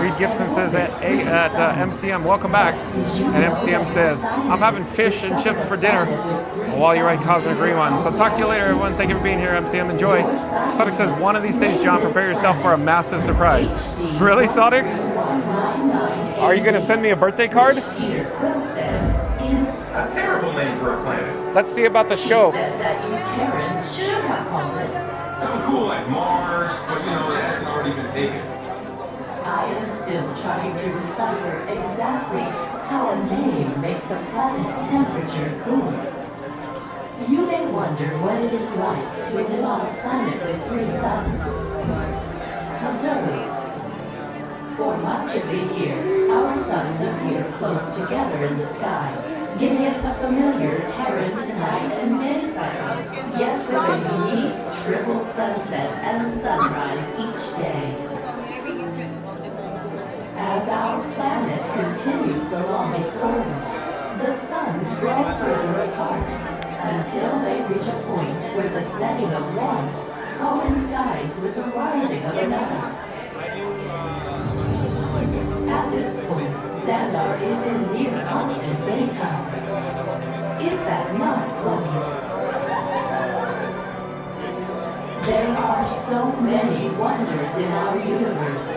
Reed Gibson says at MCM, welcome back. And MCM says, I'm having fish and chips for dinner while you ride Cosmic Rewind. So talk to you later, everyone. Thank you for being here, MCM. Enjoy. Sonic says, one of these days, John, prepare yourself for a massive surprise. Really, Sonic? Are you going to send me a birthday card? A terrible name for a planet. Let's see about the show. Something cool like Mars, but you know, that's already been taken. I am still trying to decipher exactly how a name makes a planet's temperature cool. You may wonder what it is like to live on a planet with 3 suns. Observe. For much of the year, our suns appear close together in the sky, giving it a familiar Terran night and day cycle, yet with a unique triple sunset and sunrise each day. As our planet continues along its orbit, the suns grow further apart until they reach a point where the setting of one coincides with the rising of another. At this point, Xandar is in near constant daytime. Is that not wondrous? There are so many wonders in our universe.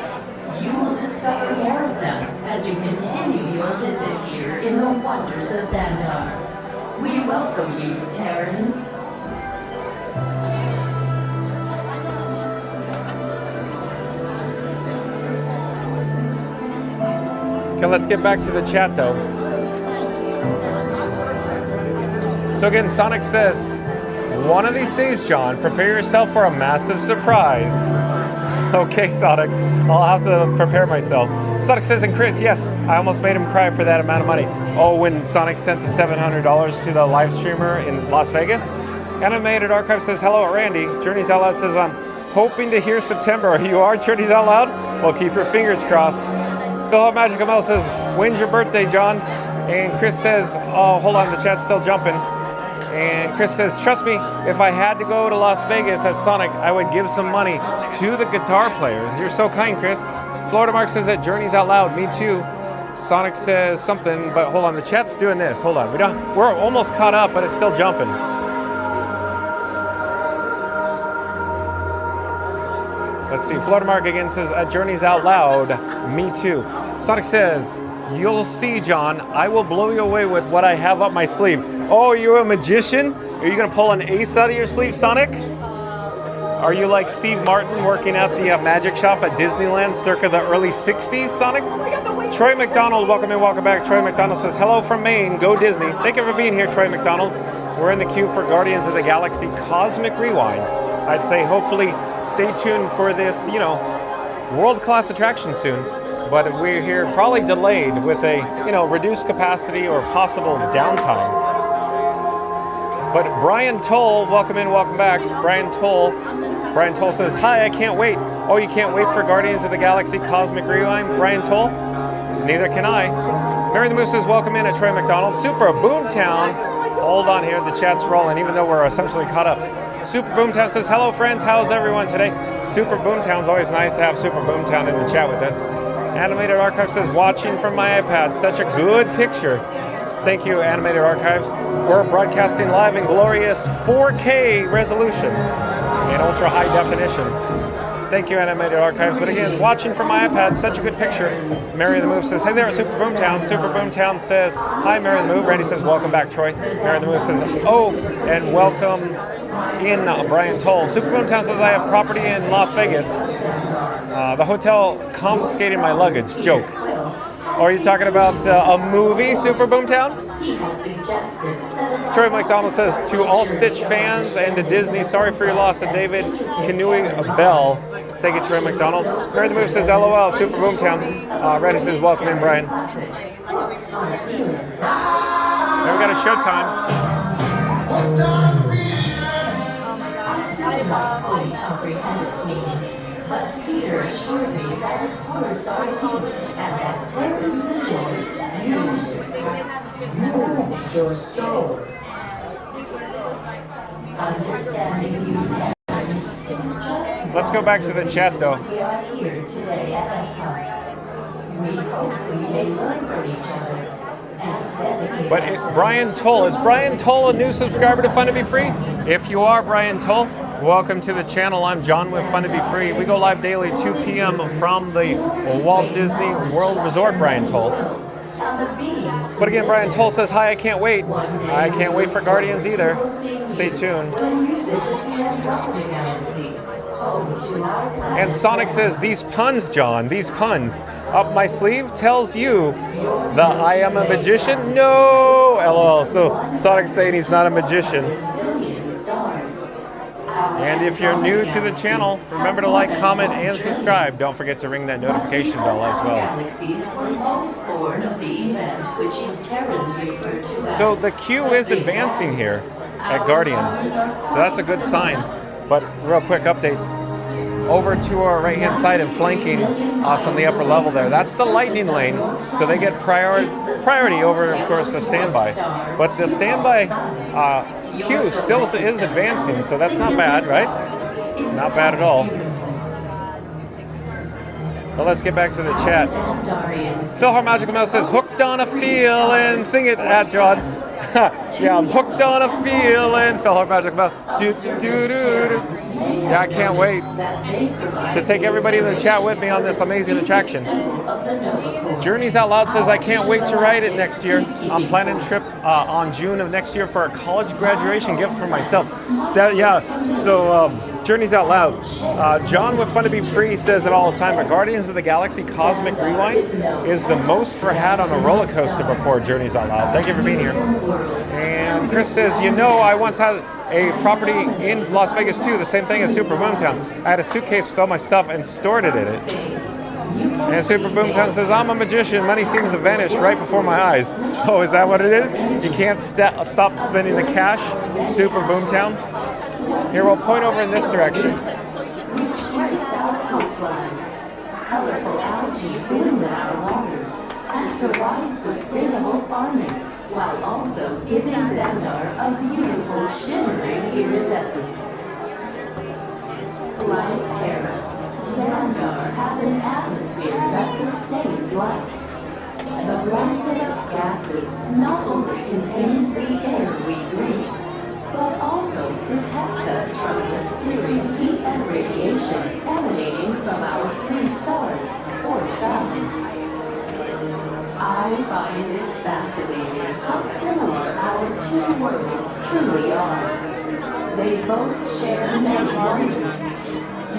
You will discover more of them as you continue your visit here in the wonders of Xandar. We welcome you, Terrans. Okay, let's get back to the chat though. So again, Sonic says, one of these days, John, prepare yourself for a massive surprise. Okay, Sonic, I'll have to prepare myself. Sonic says, and Chris, yes, I almost made him cry for that amount of money. Oh, when Sonic sent the $700 to the live streamer in Las Vegas? Animated Archive says, hello, Randy. Journeys Out Loud says, I'm hoping to hear September. You are Journeys Out Loud? Well, keep your fingers crossed. Philip Magic Mel says, when's your birthday, John? And Chris says, oh, hold on, the chat's still jumping. And Chris says, trust me, if I had to go to Las Vegas at Sonic, I would give some money to the guitar players. You're so kind, Chris. Florida Mark says that Journeys Out Loud, me too. Sonic says something, but hold on, the chat's doing this. Hold on, we're almost caught up, but it's still jumping. Let's see, Florida Mark again says, at Journeys Out Loud, me too. Sonic says, you'll see, John, I will blow you away with what I have up my sleeve. Oh, you're a magician? Are you gonna pull an ace out of your sleeve, Sonic? Are you like Steve Martin working at the magic shop at Disneyland circa the early 60s, Sonic? Troy McDonald, welcome in, welcome back. Troy McDonald says, hello from Maine, go Disney. Thank you for being here, Troy McDonald. We're in the queue for Guardians of the Galaxy Cosmic Rewind. I'd say hopefully stay tuned for this, world-class attraction soon. But we're here probably delayed with a, reduced capacity or possible downtime. But Brian Toll, welcome in, welcome back. Brian Toll says, hi, I can't wait. Oh, you can't wait for Guardians of the Galaxy Cosmic Rewind, Brian Toll? Neither can I. Mary the Moose says, welcome in at Troy McDonald. Super Boomtown. Hold on here, the chat's rolling, even though we're essentially caught up. Super Boomtown says, hello friends, how's everyone today? Super Boomtown's always nice to have Super Boomtown in the chat with us. Animated Archive says, watching from my iPad, such a good picture. Thank you, Animated Archives. We're broadcasting live in glorious 4K resolution and ultra high definition. Thank you, Animated Archives. But again, watching from my iPad, such a good picture. Mary the Move says, hey there at Super Boomtown. Super Boomtown says, hi, Mary the Move. Randy says, welcome back, Troy. Mary the Move says, oh, and welcome in Brian Toll. Super Boomtown says, I have property in Las Vegas. The hotel confiscated my luggage. Joke. Or are you talking about a movie, Super Boomtown? Troy McDonald says, to all Stitch fans and to Disney, sorry for your loss of David Canoeing Bell. Thank you, Troy McDonald. Mary the Move says, LOL, Super Boomtown. Randy says, welcome in, Brian. Now we got a showtime. But Peter assured me that its words are true, and that Terrans enjoy music. Moves your soul. Understanding you, Terrans, is just... Let's go back to the chat, though. We are here today at EPCOT. We hope we may learn from each other. But Brian Toll, is Brian Toll a new subscriber to Fun to Be Free? If you are Brian Toll, welcome to the channel. I'm John with Fun to Be Free. We go live daily 2 p.m. from the Walt Disney World Resort, Brian Toll. But again, Brian Toll says, hi, I can't wait. I can't wait for Guardians either. Stay tuned. And Sonic says, these puns, John, these puns. Up my sleeve tells you that I am a magician? No! LOL. So Sonic's saying he's not a magician. And if you're new to the channel, remember to like, comment, and subscribe. Don't forget to ring that notification bell as well. Galaxies were both born of the event which you Terrans refer to as. So the queue is advancing here at Guardians, so that's a good sign. But real quick update, over to our right hand side and flanking us on the upper level there, that's the lightning lane, so they get priority over, of course, the standby. But the standby queue still is advancing, so that's not bad, right? Not bad at all. But let's get back to the chat. Philhar Magical Mouse says, hooked on a feeling. Sing it, John. Yeah, I'm hooked on a feeling. Philhar Magical Mouse. Yeah, I can't wait to take everybody in the chat with me on this amazing attraction. Journeys Out Loud says, I can't wait to ride it next year. I'm planning a trip on June of next year for a college graduation gift for myself. Journeys Out Loud. John with Fun to Be Free says it all the time, but Guardians of the Galaxy Cosmic Rewind is the most for had on a roller coaster before Journeys Out Loud. Thank you for being here. And Chris says, you know, I once had a property in Las Vegas too, the same thing as Super Boomtown. I had a suitcase with all my stuff and stored it in it. And Super Boomtown says, I'm a magician, money seems to vanish right before my eyes. Oh, is that what it is? You can't stop spending the cash, Super Boomtown? Here, we'll point over in this direction. Which grace our coastline. Colorful algae bloom in our waters and provide sustainable farming, while also giving Xandar a beautiful shimmering iridescence. Like Terra, Xandar has an atmosphere that sustains life. The blanket of gases not only contains the air we breathe, but also protects us from the searing heat and radiation emanating from our 3 stars or suns. I find it fascinating how similar our 2 worlds truly are. They both share many wonders.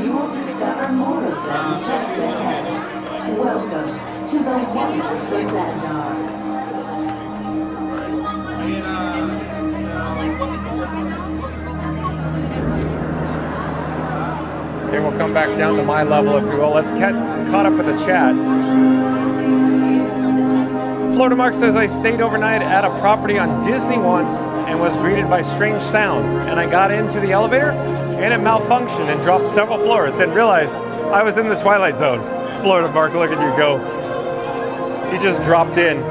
You will discover more of them just ahead. Welcome to the wonders of Xandar. Okay, we'll come back down to my level, if you will. Let's get caught up with the chat. Florida Mark says, I stayed overnight at a property on Disney once and was greeted by strange sounds. And I got into the elevator and it malfunctioned and dropped several floors. Then realized I was in the Twilight Zone. Florida Mark, look at you go. He just dropped in.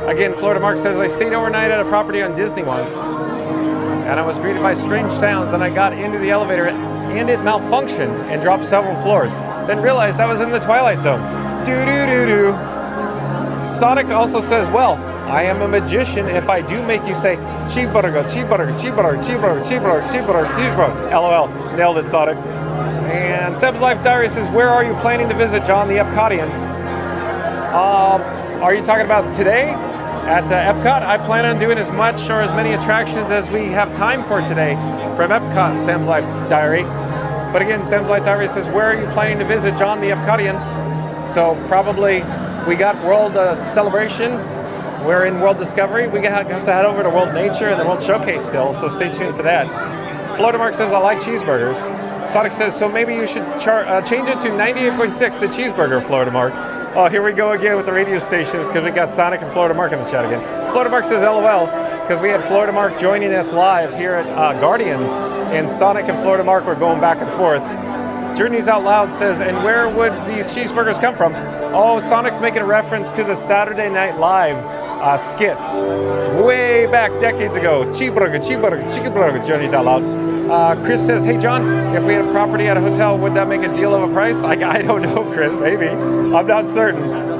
Again, Florida Mark says, I stayed overnight at a property on Disney once and I was greeted by strange sounds. And I got into the elevator and it malfunctioned and dropped several floors. Then realized I was in the Twilight Zone. Do-do-do-do. Sonic also says, well, I am a magician if I do make you say, cheeseburger, cheeseburger, cheeseburger, cheeseburger, cheeseburger, cheeseburger, cheeseburger. LOL. Nailed it, Sonic. And Seb's Life Diary says, where are you planning to visit, John the Epcotian? Are you talking about today at Epcot? I plan on doing as much or as many attractions as we have time for today from Epcot, Sam's Life Diary. But again, Sam's Life Diary says, where are you planning to visit, John the Epcotian? So probably we got World Celebration. We're in World Discovery. We have to head over to World Nature and the World Showcase still, so stay tuned for that. Florida Mark says, I like cheeseburgers. Sonic says, so maybe you should change it to 98.6, the cheeseburger, Florida Mark. Oh, here we go again with the radio stations because we got Sonic and Florida Mark in the chat again. Florida Mark says, LOL, because we had Florida Mark joining us live here at Guardians, and Sonic and Florida Mark were going back and forth. Journeys Out Loud says, and where would these cheeseburgers come from? Oh, Sonic's making a reference to the Saturday Night Live skit way back decades ago. Cheeseburger, cheeseburger, cheeseburger, Journeys Out Loud. Chris says, hey John, if we had a property at a hotel, would that make a deal of a price? I don't know, Chris, maybe. I'm not certain.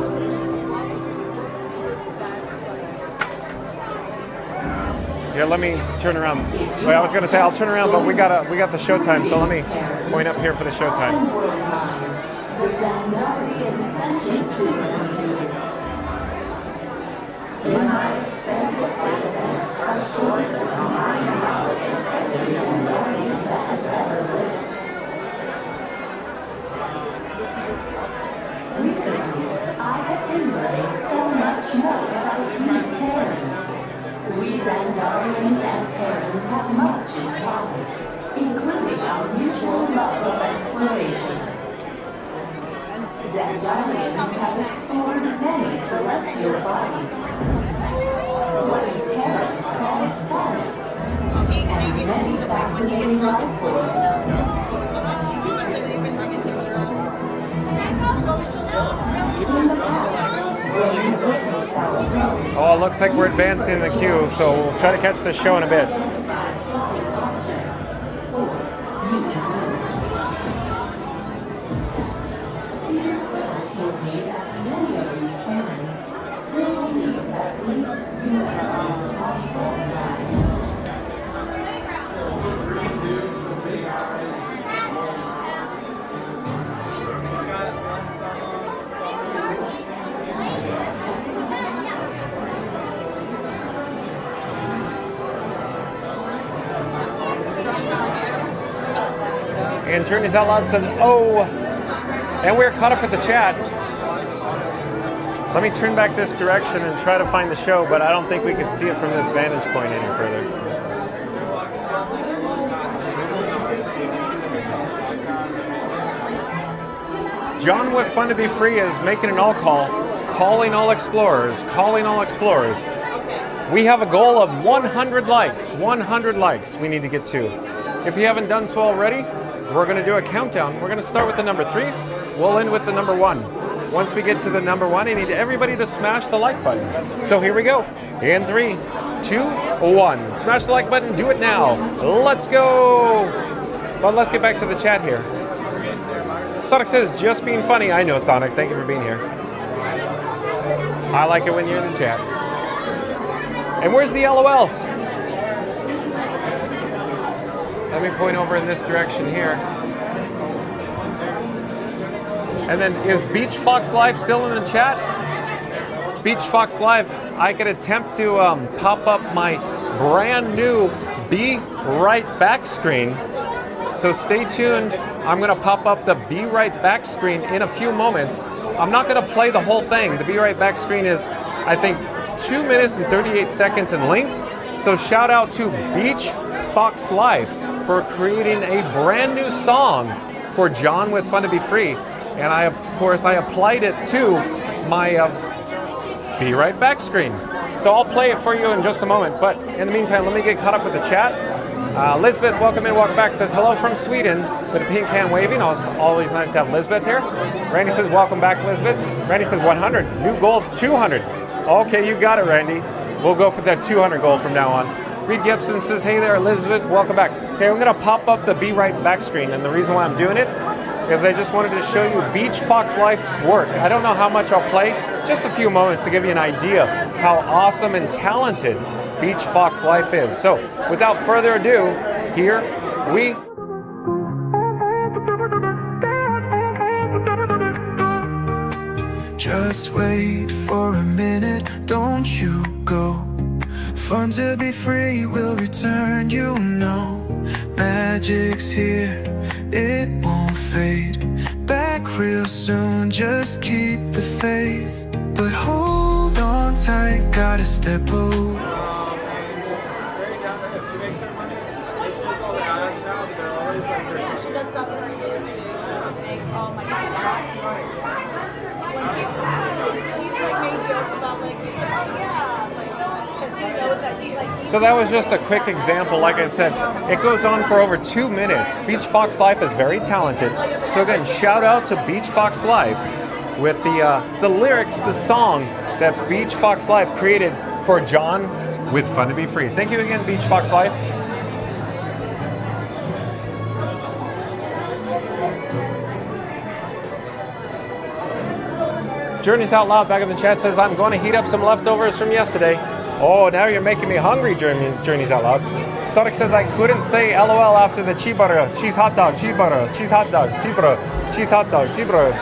Here, let me turn around. Wait, I was gonna say I'll turn around, but we got the showtime, so let me point up here for the showtime. The Xandarian sentient supercomputer. In my extensive database, I've sorted the combined knowledge of every Xandarian that has ever lived. Recently, I have been learning so much more about you Terrans. We Xandarians and Terrans have much in common. including our mutual love of exploration. Xandarians have explored many celestial bodies, what Terrans call planets, and many fascinating life forms. In the past, when we witnessed our growth, Oh, it looks like we're advancing in the queue, so we'll try to catch this show in a bit. And Journeys Out Loud said, oh, and we're caught up with the chat. Let me turn back this direction and try to find the show, but I don't think we can see it from this vantage point any further. John with Fun to Be Free is making an all call, calling all explorers, calling all explorers. We have a goal of 100 likes, 100 likes we need to get to. If you haven't done so already, we're going to do a countdown. We're going to start with the number 3. We'll end with the number 1. Once we get to the number 1, I need everybody to smash the like button. So here we go. In 3, 2, 1. Smash the like button. Do it now. Let's go. But let's get back to the chat here. Sonic says, just being funny. I know, Sonic. Thank you for being here. I like it when you're in the chat. And where's the LOL? Let me point over in this direction here. And then is Beach Fox Live still in the chat? Beach Fox Live, I could attempt to pop up my brand new Be Right Back screen. So stay tuned. I'm going to pop up the Be Right Back screen in a few moments. I'm not going to play the whole thing. The Be Right Back screen is, I think, 2 minutes and 38 seconds in length. So shout out to Beach Fox Live for creating a brand new song for John with Fun to Be Free. And I applied it to my Be Right Back screen. So I'll play it for you in just a moment. But in the meantime, let me get caught up with the chat. Lisbeth, welcome in, welcome back, says hello from Sweden with a pink hand waving. Always nice to have Lisbeth here. Randy says welcome back, Lisbeth. Randy says 100. New goal 200. Okay, you got it, Randy. We'll go for that 200 goal from now on. Reed Gibson says, hey there, Elizabeth, welcome back. Okay, I'm going to pop up the Be Right Back screen, and the reason why I'm doing it is I just wanted to show you Beach Fox Life's work. I don't know how much I'll play, just a few moments to give you an idea how awesome and talented Beach Fox Life is. So, without further ado, here we Just wait for a minute, don't you go. Fun to be free will return, you know. Magic's here, it won't fade. Back real soon, just keep the faith. But hold on tight, gotta step over. So that was just a quick example. Like I said, it goes on for over 2 minutes. Beach Fox Life is very talented. So again, shout out to Beach Fox Life with the lyrics, the song that Beach Fox Life created for John with Fun to Be Free. Thank you again, Beach Fox Life. Journeys Out Loud back in the chat says, I'm going to heat up some leftovers from yesterday. Oh, now you're making me hungry, Journeys Out Loud. Sonic says I couldn't say LOL after the cheeseburger, cheese hot dog, cheeseburger, cheese hot dog, cheeseburger, cheese hot dog, cheeseburger,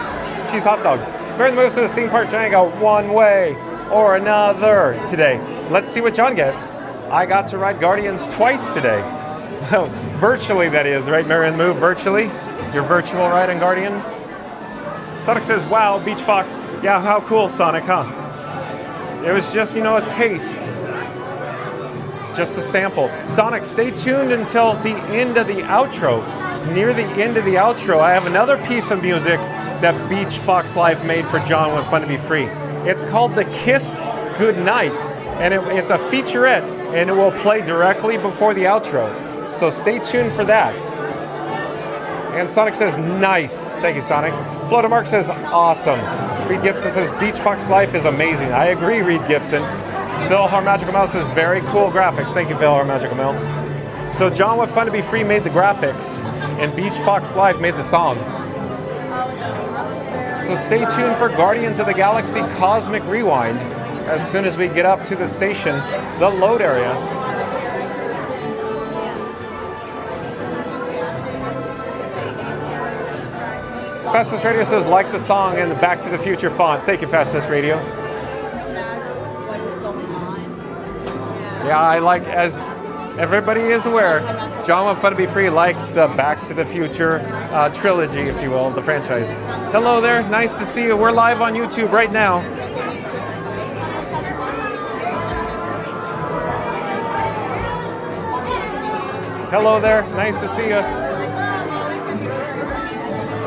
cheese hot dogs. We're in the moves to the theme park Django one way or another today. Let's see what John gets. I got to ride Guardians twice today. Virtually, that is, right, Marion? Move virtually. Your virtual ride on Guardians. Sonic says, wow, Beach Fox. Yeah, how cool, Sonic, huh? It was just, a taste. just a sample. Sonic, stay tuned until the end of the outro. Near the end of the outro, I have another piece of music that Beach Fox Life made for John with Fun to Be Free. It's called The Kiss Goodnight, and it's a featurette, and it will play directly before the outro. So stay tuned for that. And Sonic says, nice. Thank you, Sonic. Floater Mark says, awesome. Reed Gibson says, Beach Fox Life is amazing. I agree, Reed Gibson. Phil Har Magical Mouse says, very cool graphics. Thank you, Phil Har Magical Mouse. So John with Fun to Be Free made the graphics, and Beach Fox Live made the song. So stay tuned for Guardians of the Galaxy Cosmic Rewind as soon as we get up to the station, the load area. Fastest Radio says, like the song and the Back to the Future font. Thank you, Fastest Radio. Yeah, I like, as everybody is aware, John with Fun to Be Free likes the Back to the Future trilogy, if you will, the franchise. Hello there, nice to see you. We're live on YouTube right now. Hello there, nice to see you.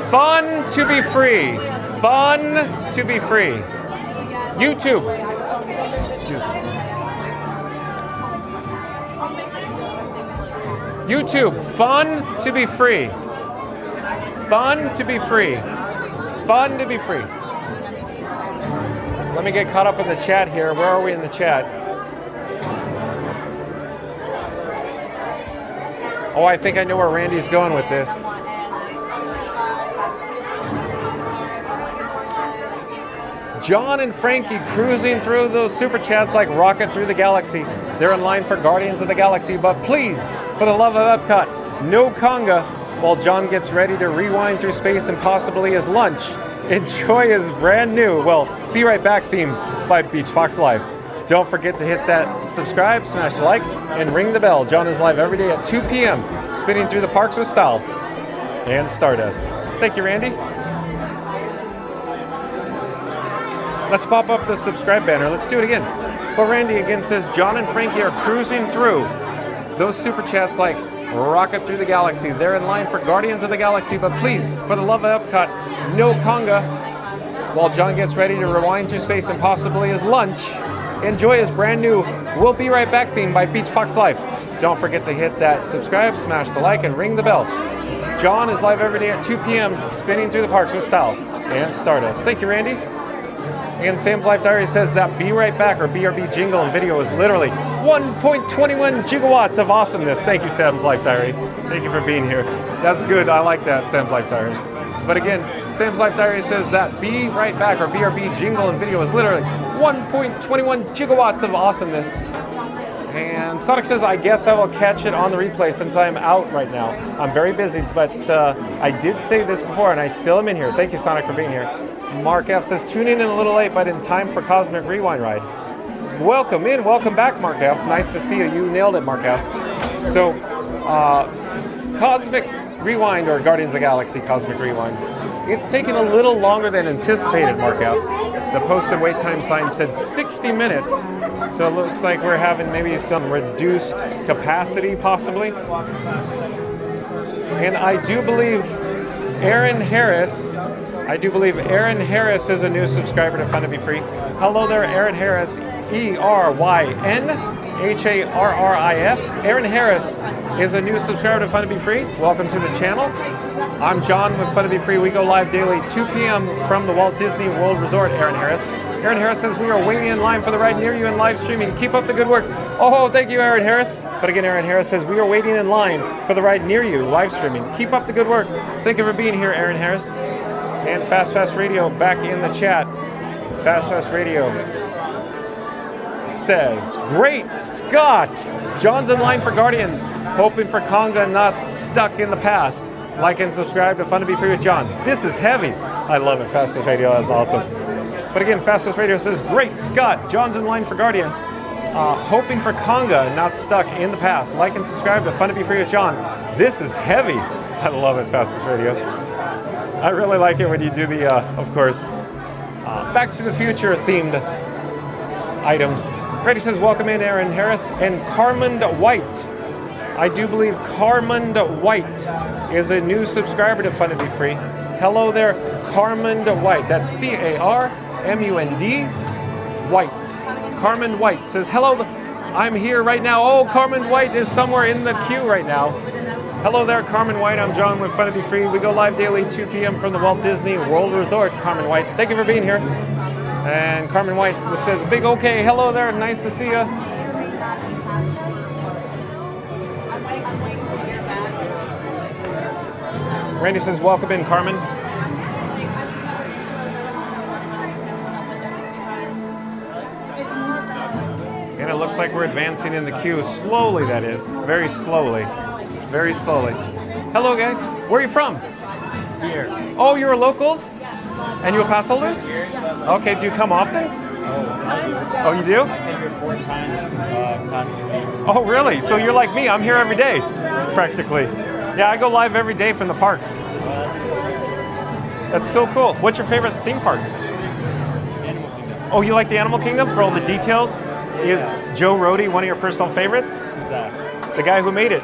Fun to be free. Fun to be free. YouTube. Excuse me. YouTube, fun to be free. Fun to be free. Fun to be free. Let me get caught up in the chat here. Where are we in the chat? Oh, I think I know where Randy's going with this. John and Frankie cruising through those super chats like rocket through the galaxy. They're in line for Guardians of the Galaxy, but please, for the love of Epcot, no conga while John gets ready to rewind through space and possibly his lunch. Enjoy his brand new, well, Be Right Back theme by Beach Fox Live. Don't forget to hit that subscribe, smash the like, and ring the bell. John is live every day at 2 p.m., spinning through the parks with style and Stardust. Thank you, Randy. Let's pop up the subscribe banner. Let's do it again. But Randy again says, John and Frankie are cruising through those super chats like rocket through the galaxy. They're in line for Guardians of the Galaxy, but please, for the love of Epcot, no conga while John gets ready to rewind through space and possibly his lunch. Enjoy his brand new We'll Be Right Back theme by Beach Fox Live. Don't forget to hit that subscribe, smash the like, and ring the bell. John is live every day at 2 p.m., spinning through the parks with style and Stardust. Thank you, Randy. And Sam's Life Diary says that Be Right Back or BRB jingle and video is literally 1.21 gigawatts of awesomeness. Thank you, Sam's Life Diary. Thank you for being here. That's good. I like that, Sam's Life Diary. But again, Sam's Life Diary says that Be Right Back or BRB jingle and video is literally 1.21 gigawatts of awesomeness. And Sonic says, I guess I will catch it on the replay since I'm out right now. I'm very busy, but I did say this before and I still am in here. Thank you, Sonic, for being here. Mark F says, tuning in a little late, but in time for Cosmic Rewind Ride. Welcome in, welcome back, Mark F. Nice to see you. You nailed it, Mark F. So, Cosmic Rewind or Guardians of the Galaxy Cosmic Rewind. It's taken a little longer than anticipated, Mark F. The posted wait time sign said 60 minutes, so it looks like we're having maybe some reduced capacity, possibly. And I do believe Aaron Harris is a new subscriber to Fun to Be Free. Hello there, Aaron Harris, ERYNHARRIS. Aaron Harris is a new subscriber to Fun to Be Free. Welcome to the channel. I'm John with Fun to Be Free. We go live daily, 2 p.m. from the Walt Disney World Resort, Aaron Harris. Aaron Harris says we are waiting in line for the ride near you and live streaming. Keep up the good work. Oh, thank you, Aaron Harris. But again, Aaron Harris says we are waiting in line for the ride near you, live streaming. Keep up the good work. Thank you for being here, Aaron Harris. And Fast Radio back in the chat. Fast Radio says, great Scott! John's in line for Guardians, hoping for conga, not stuck in the past. Like and subscribe to Fun to Be Free with John. This is heavy. I love it, Fastest Radio, that's awesome. But again, Fastest Radio says, great Scott! John's in line for Guardians, hoping for conga, not stuck in the past. Like and subscribe to Fun to Be Free with John. This is heavy. I love it, Fastest Radio. I really like it when you do the, of course, Back to the Future themed items. Randy says, welcome in, Aaron Harris. And Carmond White. I do believe Carmond White is a new subscriber to Fun to Be Free. Hello there, Carmond White. That's C-A-R-M-U-N-D White. Carmond White says, hello, I'm here right now. Oh, Carmond White is somewhere in the queue right now. Hello there, Carmen White. I'm John with Fun to Be Free. We go live daily, 2 p.m. from the Walt Disney World Resort. Carmen White, thank you for being here. And Carmen White says, big okay. Hello there, nice to see you. Randy says, welcome in, Carmen. And it looks like we're advancing in the queue. Slowly, that is. Very slowly. Very slowly. Hello, guys. Where are you from? Here. Oh, you're locals? And you a pass holders? Okay, do you come often? Oh, you do? I've been here 4 times past year. Oh, really? So you're like me. I'm here every day, practically. Yeah, I go live every day from the parks. That's so cool. What's your favorite theme park? Animal Kingdom. Oh, you like the Animal Kingdom for all the details? Yeah. Is Joe Rohde one of your personal favorites? Who's that? The guy who made it.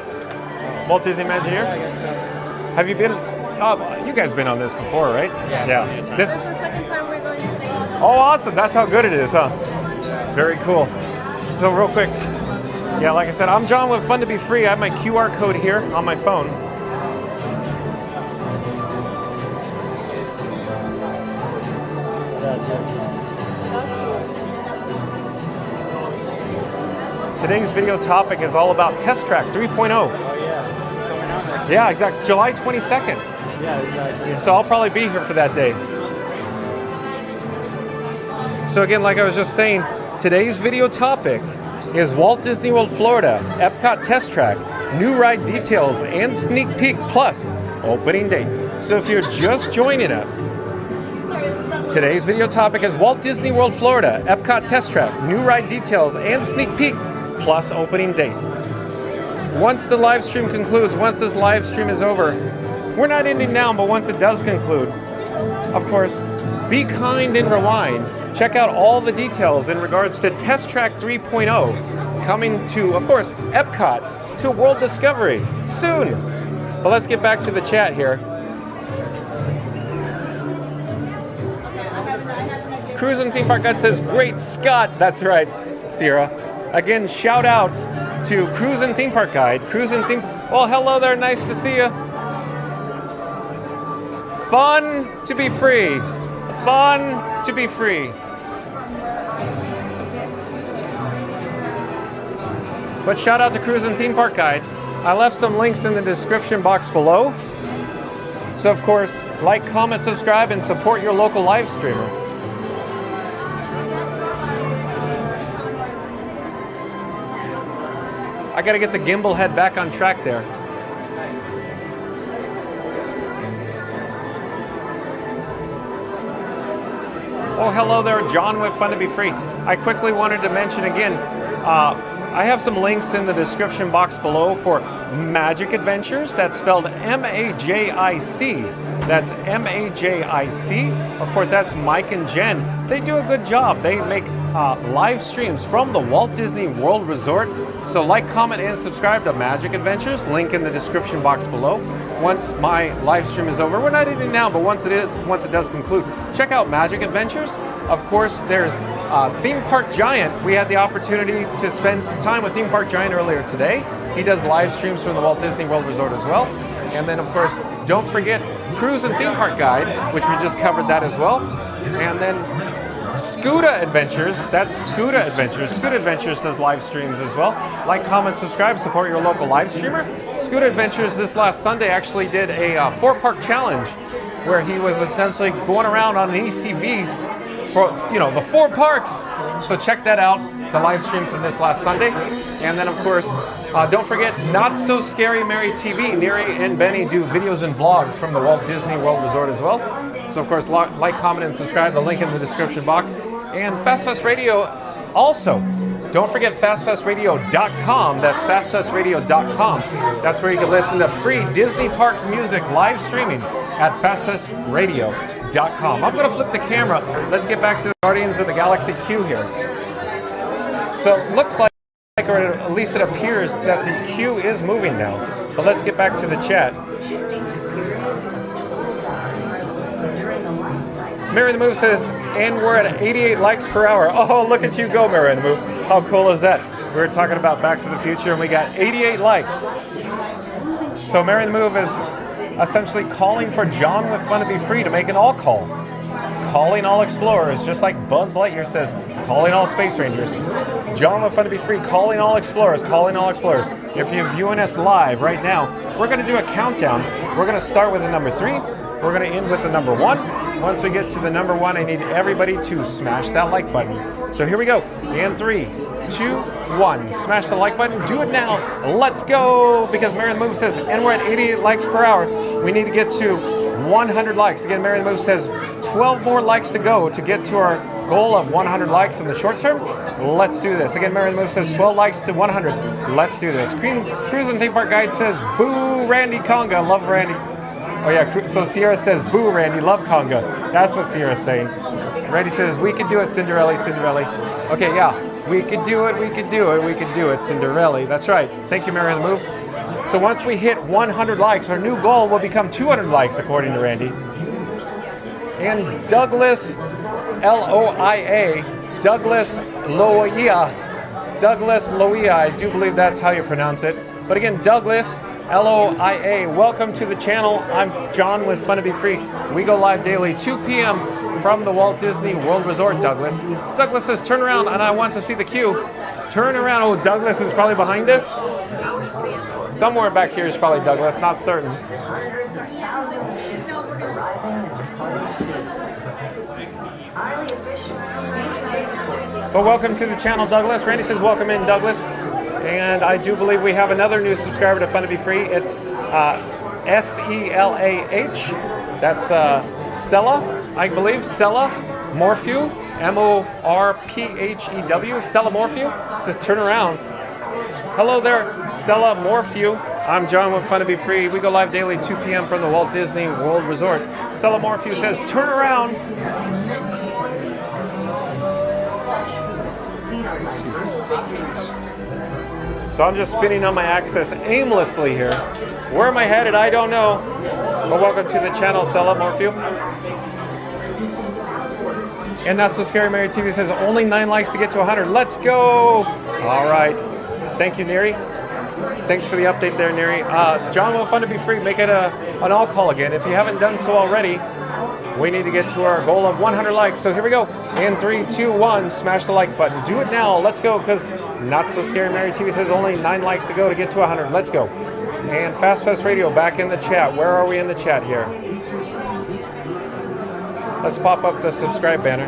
Walt Disney Imagineer? Yeah, I guess so. Have you been? Oh, you guys been on this before, right? Yeah. This. This is the second time we're going today. Oh, awesome! That's how good it is, huh? Very cool. So real quick, yeah, like I said, I'm John with Fun to Be Free. I have my QR code here on my phone. Today's video topic is all about Test Track 3.0. Oh yeah, it's coming out next Yeah, exactly. July 22nd. Yeah, exactly. So I'll probably be here for that day. So again, like I was just saying, today's video topic is Walt Disney World, Florida, EPCOT Test Track, new ride details, and sneak peek plus opening date. So if you're just joining us, today's video topic is Walt Disney World, Florida, EPCOT Test Track, new ride details, and sneak peek plus opening date. Once the live stream concludes, once this live stream is over, we're not ending now, but once it does conclude, of course, be kind and rewind. Check out all the details in regards to Test Track 3.0 coming to, of course, EPCOT to World Discovery soon. But let's get back to the chat here. Cruisin' Theme Park Guide says, great Scott. That's right, Sierra. Again, shout out to Cruisin' Theme Park Guide. Cruisin' Theme. Well, hello there. Nice to see you. Fun to be free. Fun to be free. But shout out to Cruisin' Theme Park Guide. I left some links in the description box below. So of course, like, comment, subscribe, and support your local live streamer. I gotta get the gimbal head back on track there. Oh, hello there, John with Fun to Be Free. I quickly wanted to mention again, I have some links in the description box below for Magic Adventures. That's spelled M-A-J-I-C. That's M-A-J-I-C. Of course, that's Mike and Jen. They do a good job. They make live streams from the Walt Disney World Resort. So like, comment, and subscribe to Magic Adventures. Link in the description box below. Once my live stream is over, we're not ending now, but once it does conclude, check out Magic Adventures. Of course, there's Theme Park Giant. We had the opportunity to spend some time with Theme Park Giant earlier today. He does live streams from the Walt Disney World Resort as well. And then, of course, don't forget Cruisin' Theme Park Guide, which we just covered that as well. And then Scuda Adventures, that's Scuda Adventures. Scuda Adventures does live streams as well. Like, comment, subscribe, support your local live streamer. Scuda Adventures this last Sunday actually did a 4-park challenge where he was essentially going around on an ECV for, the 4 parks. So check that out, the live stream from this last Sunday. And then, of course, don't forget Not So Scary Mary TV. Neri and Benny do videos and vlogs from the Walt Disney World Resort as well. So, of course, like, comment, and subscribe. The link in the description box. And FastPass Radio also. Don't forget FastPassRadio.com. That's FastPassRadio.com. That's where you can listen to free Disney Parks music live streaming at FastPassRadio.com. I'm going to flip the camera. Let's get back to the Guardians of the Galaxy queue here. So it looks like, or at least it appears that the queue is moving now. But let's get back to the chat. Mary the Move says, and we're at 88 likes per hour. Oh, look at you go, Mary the Move. How cool is that? We were talking about Back to the Future and we got 88 likes. So Mary the Move is essentially calling for John with Fun to Be Free to make an all call. Calling all explorers, just like Buzz Lightyear says, calling all space rangers. John with Fun to Be Free, calling all explorers, calling all explorers. If you're viewing us live right now, we're going to do a countdown. We're going to start with the number 3. We're going to end with the number 1. Once we get to the number 1, I need everybody to smash that like button. So here we go. And 3, 2, 1. Smash the like button. Do it now. Let's go. Because Mary the Move says, and we're at 88 likes per hour. We need to get to 100 likes. Again, Mary the Move says 12 more likes to go to get to our goal of 100 likes in the short term. Let's do this. Again, Mary the Move says 12 likes to 100. Let's do this. Cruise and Theme Park Guide says, boo, Randy Conga. Love Randy. Oh yeah, so Sierra says, boo, Randy, love Conga. That's what Sierra's saying. Randy says, we can do it, Cinderella, Cinderella. Okay, yeah, we could do it, we could do it, we could do it, Cinderella. That's right. Thank you, Mary the Move. So once we hit 100 likes, our new goal will become 200 likes, according to Randy. And Douglas, Loia, Douglas Loia, I do believe that's how you pronounce it. But again, Douglas, Loia, welcome to the channel. I'm John with Fun to Be Free. We go live daily, 2 p.m. from the Walt Disney World Resort, Douglas. Douglas says, turn around, and I want to see the queue. Turn around. Oh, Douglas is probably behind us? Somewhere back here is probably Douglas, not certain. But welcome to the channel, Douglas. Randy says, welcome in, Douglas. And I do believe we have another new subscriber to Fun to Be Free. It's S-E-L-A-H. That's Sella, I believe. Sella Morphew. M-O-R-P-H-E-W. Sella Morphew. It says turn around. Hello there, Sella Morphew. I'm John with Fun to Be Free. We go live daily 2 p.m. from the Walt Disney World Resort. Sella Morphew says turn around. So I'm just spinning on my axis aimlessly here. Where am I headed? I don't know. But welcome to the channel, Sella Morphew. And Not So Scary Mary TV says only 9 likes to get to 100. Let's go. All right. Thank you, Neri. Thanks for the update there, Neri. John will Fun to Be Free. Make it an all call again. If you haven't done so already, we need to get to our goal of 100 likes. So here we go. In 3, 2, 1, smash the like button. Do it now. Let's go, because Not So Scary Mary TV says only 9 likes to go to get to 100. Let's go. And Fast Radio back in the chat. Where are we in the chat here? Let's pop up the subscribe banner.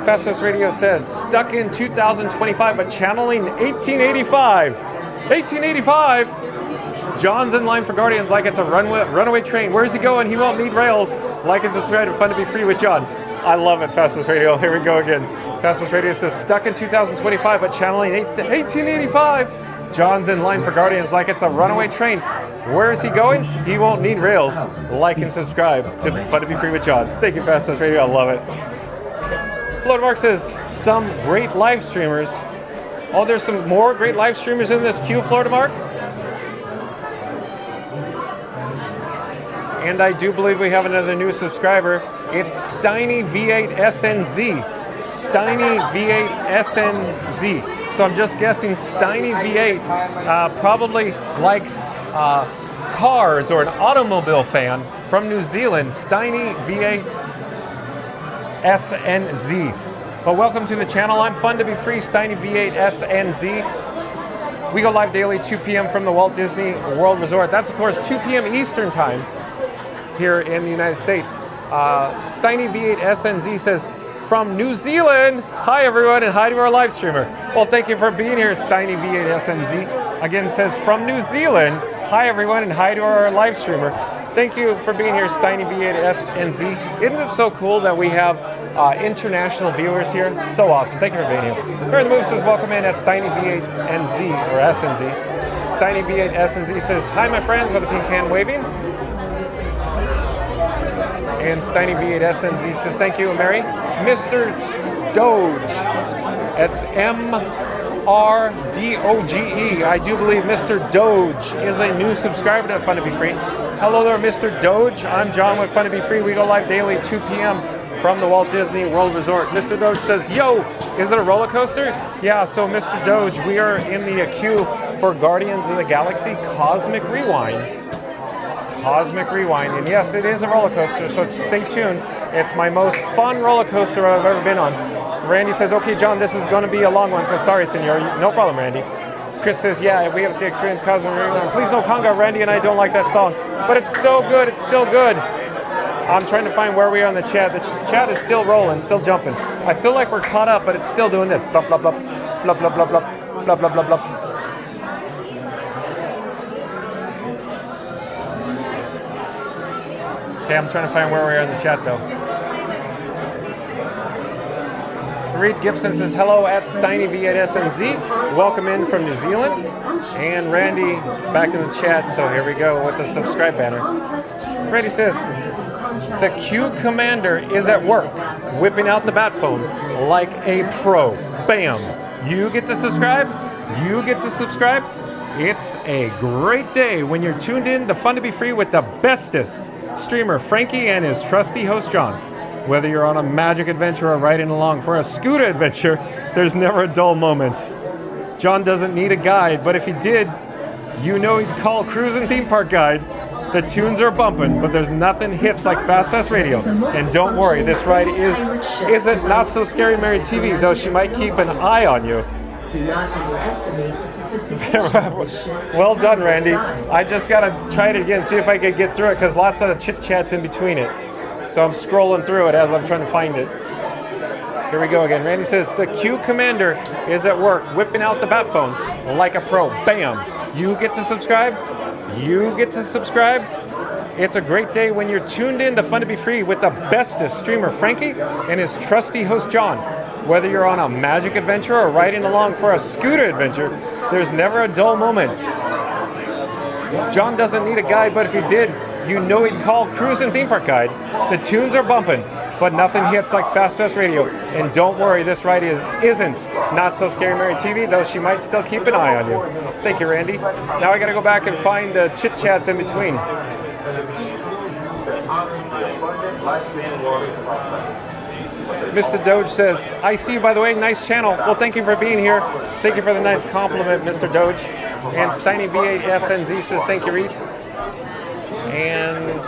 Fast Radio says, stuck in 2025, but channeling 1885. 1885? John's in line for Guardians like it's a runaway train. Where's he going? He won't need rails. Like and subscribe to Fun to Be Free with John. I love it, Fastest Radio. Here we go again. Fastest Radio says, stuck in 2025, but channeling 1885. John's in line for Guardians like it's a runaway train. Where is he going? He won't need rails. Like and subscribe to Fun to Be Free with John. Thank you, Fastest Radio. I love it. Float Mark says, some great live streamers. Oh, there's some more great live streamers in this queue, Florida Mark. And I do believe we have another new subscriber. It's Steiny V8SNZ. Steiny V8SNZ. So I'm just guessing Steiny V8 probably likes cars or an automobile fan from New Zealand. Steiny V8SNZ. But welcome to the channel. I'm Fun to Be Free, Steiny V8SNZ. We go live daily 2 p.m. from the Walt Disney World Resort. That's, of course, 2 p.m. Eastern Time here in the United States. Steiny V8SNZ says, from New Zealand, hi everyone, and hi to our live streamer. Well, thank you for being here, Steiny V8SNZ. Again, says, from New Zealand, hi everyone, and hi to our live streamer. Thank you for being here, Steiny V8SNZ. Isn't it so cool that we have international viewers here? So awesome. Thank you for being here. Here the Move says, welcome in at Steiny V8NZ, or SNZ. Steiny V8SNZ says, hi my friends, with a pink hand waving. And Steiny V8SNZ says, thank you, Mary. Mr. Doge. It's MRDOGE. I do believe Mr. Doge is a new subscriber to Fun to Be Free. Hello there, Mr. Doge. I'm John with Fun to Be Free. We go live daily 2 p.m. from the Walt Disney World Resort. Mr. Doge says, yo, is it a roller coaster? Yeah, so Mr. Doge, we are in the queue for Guardians of the Galaxy Cosmic Rewind. Cosmic Rewind, and yes, it is a roller coaster, so stay tuned. It's my most fun roller coaster I've ever been on. Randy says, okay, John, this is going to be a long one, so sorry, senor. No problem, Randy. Chris says, yeah, we have to experience Cosmic Rewind. Please no conga, Randy and I don't like that song. But it's so good, it's still good. I'm trying to find where we are in the chat. The chat is still rolling, still jumping. I feel like we're caught up, but it's still doing this. Blah, blah, blah, blah, blah, blah, blah, blah, blah, blah, blah. Okay, I'm trying to find where we are in the chat, though. Reed Gibson says, hello at StinyV8SNZ. Welcome in from New Zealand. And Randy back in the chat, so here we go with the subscribe banner. Randy says, the Q Commander is at work, whipping out the bat phone like a pro. Bam! You get to subscribe. You get to subscribe. It's a great day when you're tuned in to Fun to Be Free with the bestest streamer Frankie and his trusty host John. Whether you're on a magic adventure or riding along for a scooter adventure, there's never a dull moment. John doesn't need a guide, but if he did, you know he'd call Cruising Theme Park Guide. The tunes are bumping, but there's nothing hits like Fast Pass Radio. And don't worry, this ride isn't Not So Scary Mary TV, though she might keep an eye on you. Do not underestimate the Well done, Randy. I just gotta try it again, see if I can get through it, because lots of chit chats in between it. So I'm scrolling through it as I'm trying to find it. Here we go again. Randy says, the Q Commander is at work, whipping out the bat phone like a pro. Bam! You get to subscribe. You get to subscribe. It's a great day when you're tuned in to Fun to Be Free with the bestest streamer Frankie and his trusty host John. Whether you're on a magic adventure or riding along for a scooter adventure, there's never a dull moment. John doesn't need a guide, but if he did, you know he'd call Cruising Theme Park Guide. The tunes are bumping, but nothing hits like Fast Pass Radio. And don't worry, this ride isn't Not So Scary Mary TV, though she might still keep an eye on you. Thank you, Randy. Now I gotta go back and find the chit chats in between. Mr. Doge says, I see you, by the way, nice channel. Well, thank you for being here. Thank you for the nice compliment, Mr. Doge. And StinyV8SNZ says, thank you, Reed. And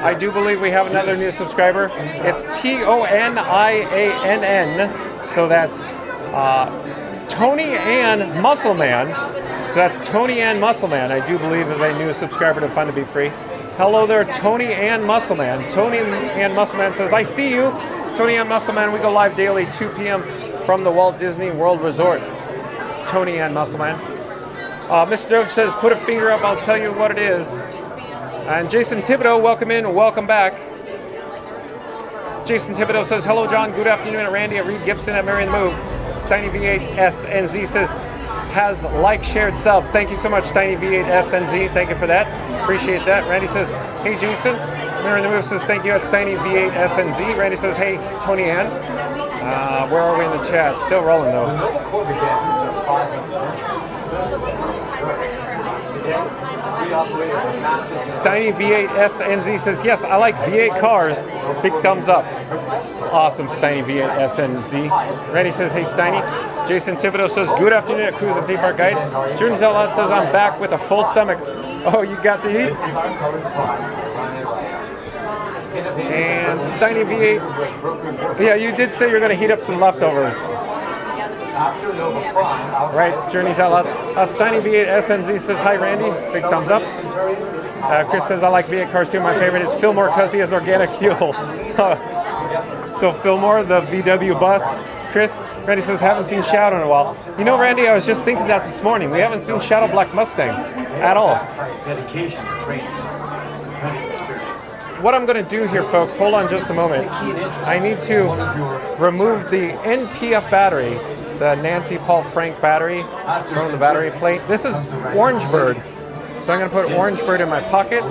I do believe we have another new subscriber. It's TONIANN. So that's Tony Ann Muscleman. So that's Tony Ann Muscleman, I do believe is a new subscriber to Fun to Be Free. Hello there, Tony Ann Muscleman. Tony Ann Muscleman says, I see you. Tony Ann Muscleman, we go live daily 2 p.m. from the Walt Disney World Resort. Tony Ann Muscleman. Mr. Doge says, put a finger up, I'll tell you what it is. And Jason Thibodeau, welcome in, welcome back. Jason Thibodeau says, hello John, good afternoon at Randy, at Reed Gibson, at Marion Move. StinyV8SNZ says, has like, shared, sub. Thank you so much, StinyV8SNZ, thank you for that. Appreciate that. Randy says, hey Jason. Marion Move says, thank you, StinyV8SNZ. Randy says, hey Tony Ann. Where are we in the chat? Still rolling though. StinyV8SNZ says, yes, I like V8 cars. Big thumbs up. Awesome, StinyV8SNZ. Randy says, hey Steiny. Jason Thibodeau says, good afternoon at Cruising Theme Park Guide. Jordan Zelot says, I'm back with a full stomach. Oh, you got to eat? And StinyV8, yeah, you did say you're going to heat up some leftovers. Right, Journey's out loud. StinyV8SNZ says, hi Randy, big thumbs up. Chris says, I like V8 cars too. My favorite is Fillmore because he has organic fuel. So Fillmore, the VW bus. Chris, Randy says, haven't seen Shadow in a while. You know, Randy, I was just thinking that this morning. We haven't seen Shadow Black Mustang at all. Dedication to training. What I'm going to do here, folks, hold on just a moment. I need to remove the NPF battery, the Nancy Paul Frank battery from the battery plate. This is Orange Bird. So I'm going to put Orange Bird in my pocket.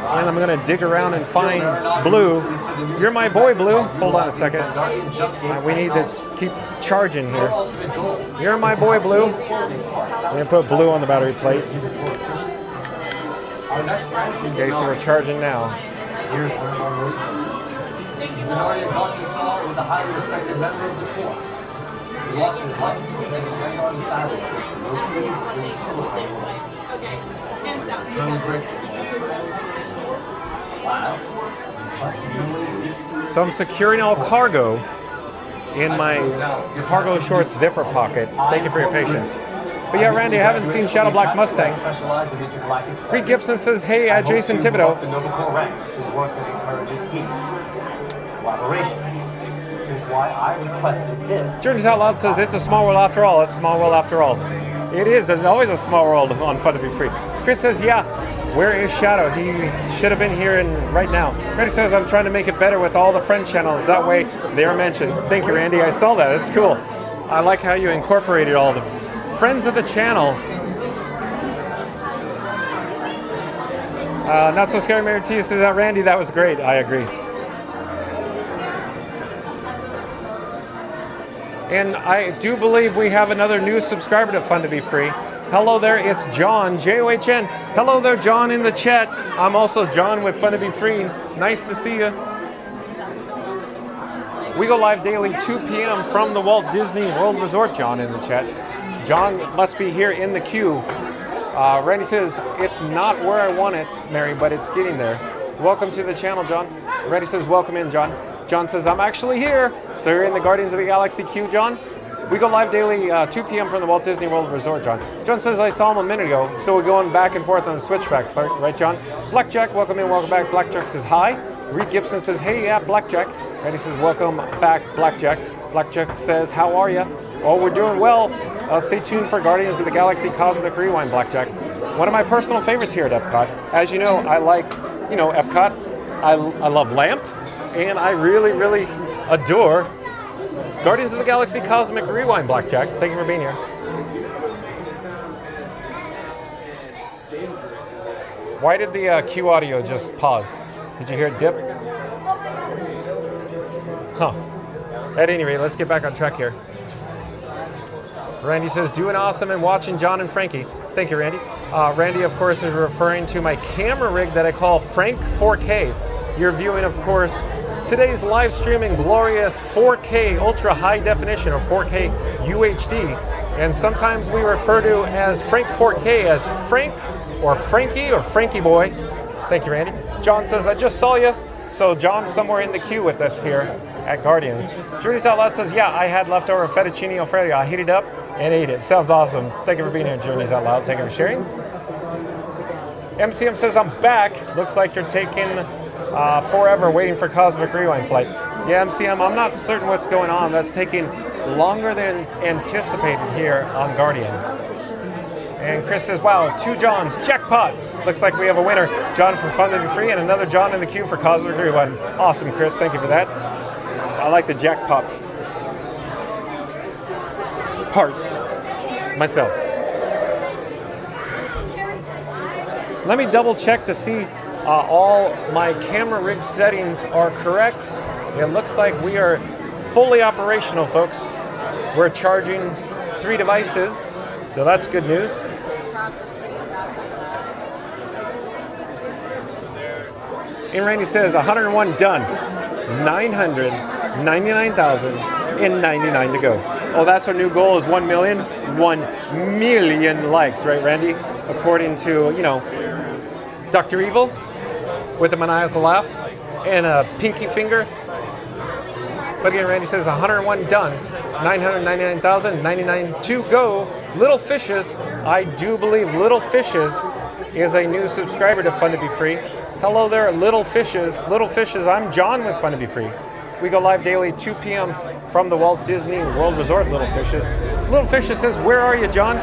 And I'm gonna dig around and find Blue. You're my boy, Blue. Hold on a second. We need this, keep charging here. You're my boy, Blue. I'm gonna put Blue on the battery plate. Okay, so we're charging now. Here's one of our most Bernardi Balthasar was a highly respected member of the Corps. He lost his life in a hand-on battle against the located Turn breakthrough. Last, So I'm securing all cargo in my cargo shorts zipper pocket. Thank you for your patience. But yeah, Randy, I haven't seen Shadow Black Mustang. Reed Gibson says, hey, Jason Thibodeau. The Nova Corps ranks through work that encourages peace, collaboration, which is why I requested this. Journeys Out Loud says, it's a small world after all. It's a small world after all. It is. There's always a small world on Fun to Be Free. Chris says, yeah, where is Shadow? He should have been here and right now. Randy says, I'm trying to make it better with all the friend channels. That way they are mentioned. Thank you, Randy. I saw that. It's cool. I like how you incorporated all the friends of the channel. Not So Scary Mary T says that, Randy, that was great. I agree. And I do believe we have another new subscriber to Fun to Be Free. Hello there, it's John, J-O-H-N. Hello there, John, in the chat. I'm also John with Fun to Be Free. Nice to see you. We go live daily 2 p.m. from the Walt Disney World Resort, John, in the chat. John must be here in the queue. Randy says, it's not where I want it, Mary, but it's getting there. Welcome to the channel, John. Randy says, welcome in, John. John says, I'm actually here. So you're in the Guardians of the Galaxy queue, John? We go live daily 2 p.m. from the Walt Disney World Resort, John. John says, I saw him a minute ago, so we're going back and forth on the switchback. Sorry, right, John? Blackjack, welcome in, welcome back. Blackjack says, hi. Reed Gibson says, hey, yeah, Blackjack. Randy says, welcome back, Blackjack. Blackjack says, how are you? Oh, we're doing well. Stay tuned for Guardians of the Galaxy Cosmic Rewind, Blackjack. One of my personal favorites here at EPCOT. As you know, I like, EPCOT. I love LAMP, and I really, really adore Guardians of the Galaxy Cosmic Rewind, Blackjack. Thank you for being here. Why did the Q audio just pause? Did you hear it dip? Huh. At any rate, let's get back on track here. Randy says, doing awesome and watching John and Frankie. Thank you, Randy. Randy, of course, is referring to my camera rig that I call Frank 4K. You're viewing, of course, today's live streaming glorious 4K ultra high definition, or 4K UHD. And sometimes we refer to as Frank 4K as Frank or Frankie or Frankie boy. Thank you, Randy. John says, I just saw you. So John's somewhere in the queue with us here at Guardians. Journeys Out Loud says, yeah, I had leftover fettuccine Alfredo. I heated up and ate it. Sounds awesome. Thank you for being here, Journeys Out Loud. Thank you for sharing. MCM says, I'm back. Looks like you're taking forever waiting for Cosmic Rewind flight. Yeah, MCM, I'm not certain what's going on. That's taking longer than anticipated here on Guardians. And Chris says, wow, 2 Johns, jackpot. Looks like we have a winner. John from Fun to Be Free and another John in the queue for Cosmic Rewind. Awesome, Chris. Thank you for that. I like the jackpot part myself. Let me double check to see all my camera rig settings are correct. It looks like we are fully operational, folks. We're charging 3 devices, so that's good news. And Randy says 101 done, 999,099 to go. Oh, that's our new goal is 1 million? 1 million likes, right, Randy? According to, Dr. Evil with a maniacal laugh and a pinky finger. But again, Randy says 101 done, 999,099 to go. Little Fishes, I do believe Little Fishes is a new subscriber to Fun to Be Free. Hello there, Little Fishes. Little Fishes, I'm John with Fun to Be Free. We go live daily 2 p.m. from the Walt Disney World Resort, Little Fishes. Little Fishes says, where are you, John?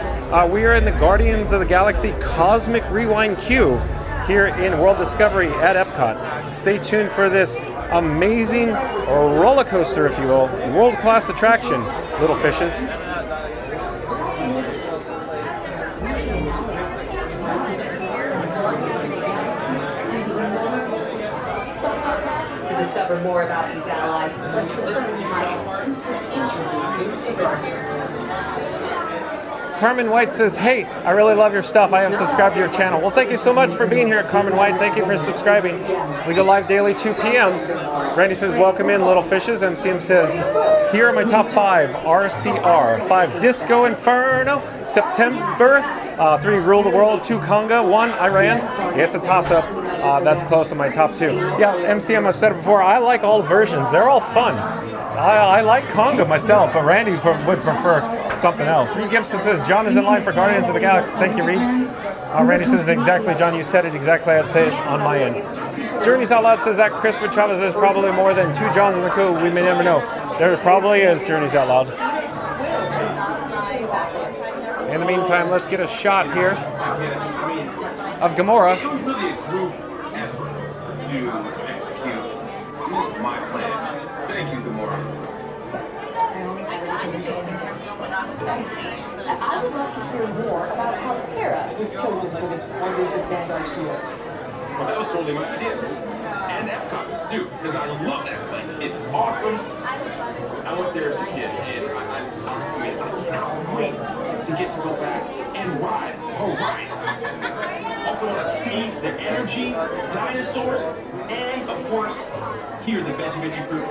We are in the Guardians of the Galaxy Cosmic Rewind queue here in World Discovery at EPCOT. Stay tuned for this amazing roller coaster, if you will, world-class attraction, Little Fishes. discover more about these allies, let's return to my exclusive interview with the Guardians. Carmen White says, hey, I really love your stuff. I have subscribed to your channel. Well, thank you so much for being here, Carmen White. Thank you for subscribing. We go live daily 2 p.m. Randy says, welcome in, little fishes. MCM says, here are my top 5. RCR. 5, Disco Inferno. September. 3, Rule the World. 2, Conga. 1, Iran. It's a toss-up. That's close to my top 2. Yeah, MCM, I've said it before, I like all versions. They're all fun. I like Conga myself, but Randy would prefer something else. Reed Gibson says, John is in line for Guardians of the Galaxy. Thank you, Reed. Randy says, exactly, John, you said it exactly. I'd say it on my end. Journeys Out Loud says that Christopher Chavez, there's probably more than 2 Johns in the crew. We may never know. There probably is, Journeys Out Loud. In the meantime, let's get a shot here of Gamora. It was really a group effort to execute my plan. Thank you, Gamora. I would love to hear more about how Terra was chosen for this Wonders of Xandar tour. Well, that was totally my idea. And EPCOT, too, because I love that place. It's awesome. I went there as a kid, and I cannot wait to get to go back and ride Horizons. Also want to see the energy, dinosaurs, and, of course, hear the veggie fruit.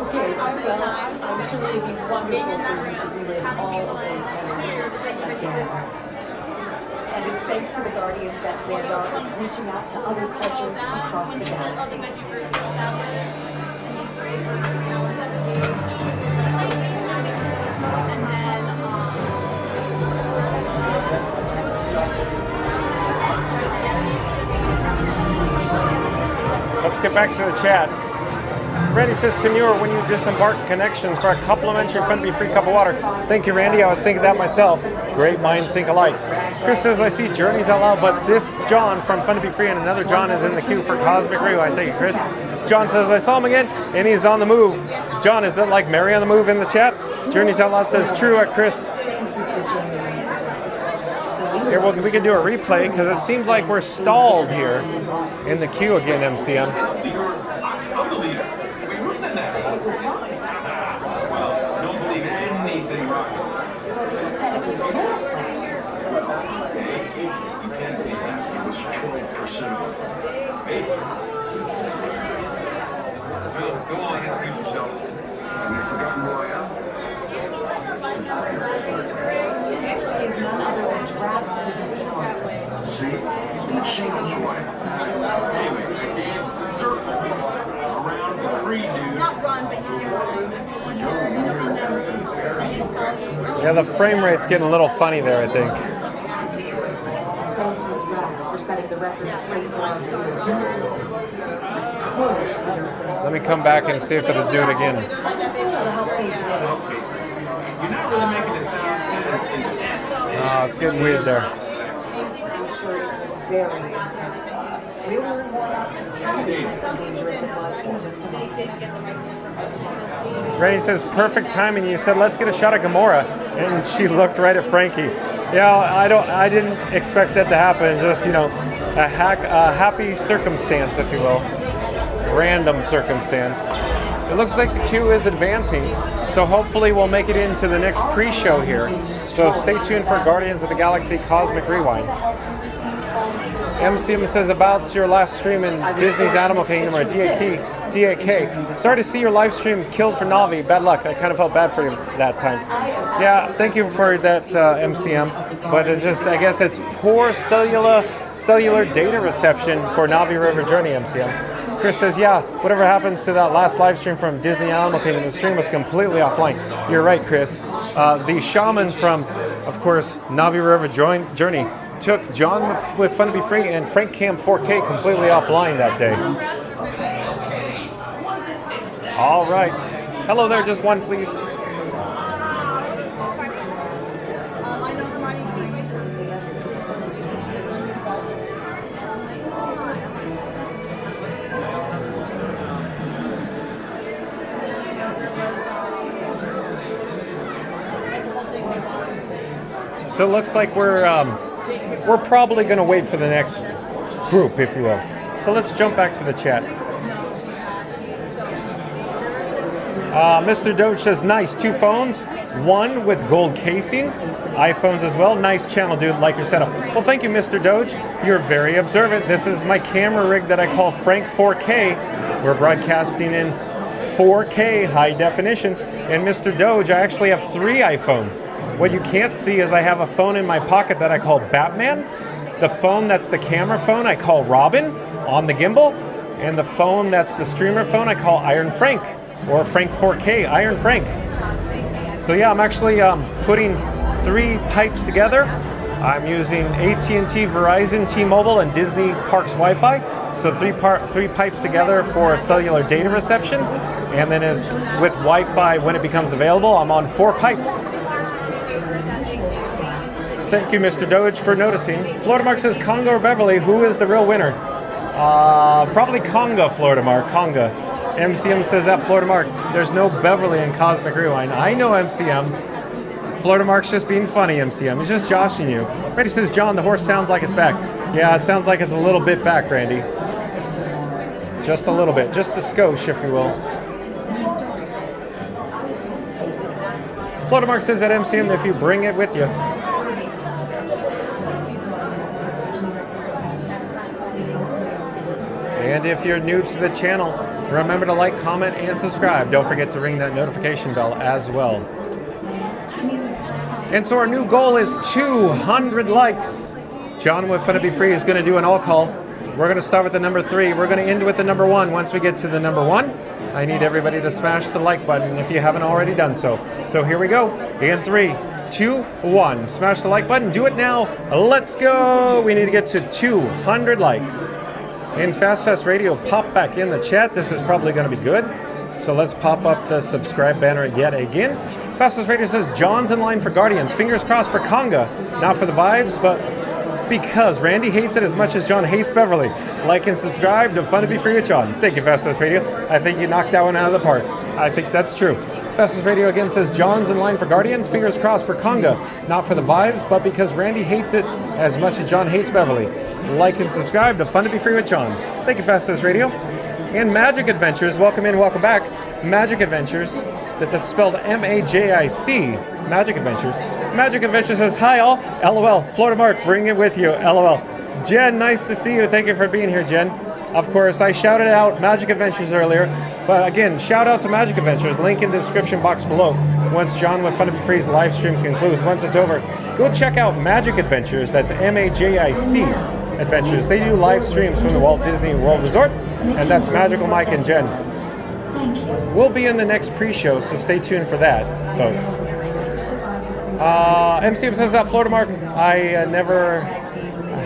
Okay, well, I'm sure it would be wonderful for you to relive all of those memories again. And it's thanks to the Guardians that Xandar is reaching out to other cultures across the galaxy. Let's get back to the chat. Randy says, Senor, when you disembark connections for a complimentary Fun Be Free cup of water. Thank you, Randy. I was thinking that myself. Great minds think alike. Chris says, I see Journeys Out Loud, but this John from Fun to Be Free and another John is in the queue for Cosmic Rewind. Thank you, Chris. John says, I saw him again, and he's on the move. John, is that like Mary on the move in the chat? Journeys Out Loud says, true at Chris. Here, we can do a replay, because it seems like we're stalled here in the queue again, MCM. I'm the leader. Wait, who said that? It was Rocket. Well, don't believe anything Rocket says. But he said it was your plan. Okay, you can't believe that. It was 12%. Hey. Phil, go on, introduce yourself. Have you forgotten who I am? This is none other than Drax the Destroyer. See? She knows who I am. Anyways, I danced circles around the Creed dude. Not run, but Yeah, the frame rate's getting a little funny there, I think. Thank you, Drax, for setting the record straight for our viewers. Push, Peter. Let me come back and see if it'll do it again. To help save the day. Okay, so you're not really making it sound as intense. Oh, it's getting weird there. I'm sure it was very intense. We'll learn more about just how intense and dangerous it was in just a moment. Randy says, perfect timing. You said, let's get a shot at Gamora. And she looked right at Frankie. Yeah, I didn't expect that to happen. Just, you know, a happy circumstance, if you will. Random circumstance. It looks like the queue is advancing. So hopefully we'll make it into the next pre-show here. So stay tuned for Guardians of the Galaxy Cosmic Rewind. MCM says about your last stream in Disney's Animal Kingdom, or DAK. Sorry to see your live stream killed for Navi. Bad luck. I kind of felt bad for you that time. Yeah, thank you for that, MCM. But it's just, I guess it's poor cellular data reception for Navi River Journey, MCM. Chris says, yeah, whatever happens to that last live stream from Disney Animal Kingdom, the stream was completely offline. You're right, Chris. The shaman from, of course, Navi River Journey took John with Fun to Be Free and Frank Cam 4K completely offline that day. All right. Hello there, just one, please. So it looks like we're probably going to wait for the next group, if you will. So let's jump back to the chat. Mr. Doge says, nice, 2 phones, 1 with gold casing, iPhones as well. Nice channel, dude, like your setup. Well, thank you, Mr. Doge. You're very observant. This is my camera rig that I call Frank 4K. We're broadcasting in 4K high definition. And Mr. Doge, I actually have 3 iPhones. What you can't see is I have a phone in my pocket that I call Batman. The phone that's the camera phone I call Robin on the gimbal. And the phone that's the streamer phone I call Iron Frank. Or Frank 4K, Iron Frank. So yeah, I'm actually putting 3 pipes together. I'm using AT&T, Verizon, T-Mobile, and Disney Parks Wi-Fi. So 3 pipes together for cellular data reception. And then with Wi-Fi, when it becomes available, I'm on 4 pipes. Thank you, Mr. Doge, for noticing. Florida Mark says, Conga or Beverly, who is the real winner? Probably Conga, Florida Mark, Conga. MCM says that, Florida Mark, there's no Beverly in Cosmic Rewind. I know, MCM. Florida Mark's just being funny, MCM. He's just joshing you. Randy says, John, the horse sounds like it's back. Yeah, it sounds like it's a little bit back, Randy. Just a little bit. Just a skosh, if you will. Florida Mark says that, MCM, if you bring it with you. And if you're new to the channel, remember to like, comment, and subscribe. Don't forget to ring that notification bell as well. And so our new goal is 200 likes. John with Fun to Be Free is going to do an all call. We're going to start with the number 3. We're going to end with the number 1. Once we get to the number 1, I need everybody to smash the like button if you haven't already done so. So here we go. In 3, 2, 1. Smash the like button. Do it now. Let's go. We need to get to 200 likes. And Fast Radio, pop back in the chat. This is probably going to be good. So let's pop up the subscribe banner yet again. Fast Radio says, John's in line for Guardians. Fingers crossed for Conga. Not for the vibes, but because Randy hates it as much as John hates Beverly. Like and subscribe to Fun to Be Free with John. Thank you, Fast Radio. I think you knocked that one out of the park. I think that's true. Fast Radio again says, John's in line for Guardians. Fingers crossed for Conga. Not for the vibes, but because Randy hates it as much as John hates Beverly. Like and subscribe to Fun to Be Free with John. Thank you, Fastest Radio. And Magic Adventures, welcome in, welcome back. Magic Adventures, that's spelled M-A-J-I-C, Magic Adventures. Magic Adventures says, hi all, LOL. Florida Mark, bring it with you, LOL. Jen, nice to see you. Thank you for being here, Jen. Of course, I shouted out Magic Adventures earlier, but again, shout out to Magic Adventures. Link in the description box below. Once John with Fun to Be Free's live stream concludes, once it's over, go check out Magic Adventures. That's M-A-J-I-C Adventures. They do live streams from the Walt Disney World Resort, and that's Magical Mike and Jen. We'll be in the next pre-show, so stay tuned for that, folks. MCM says that, Florida Mark, I never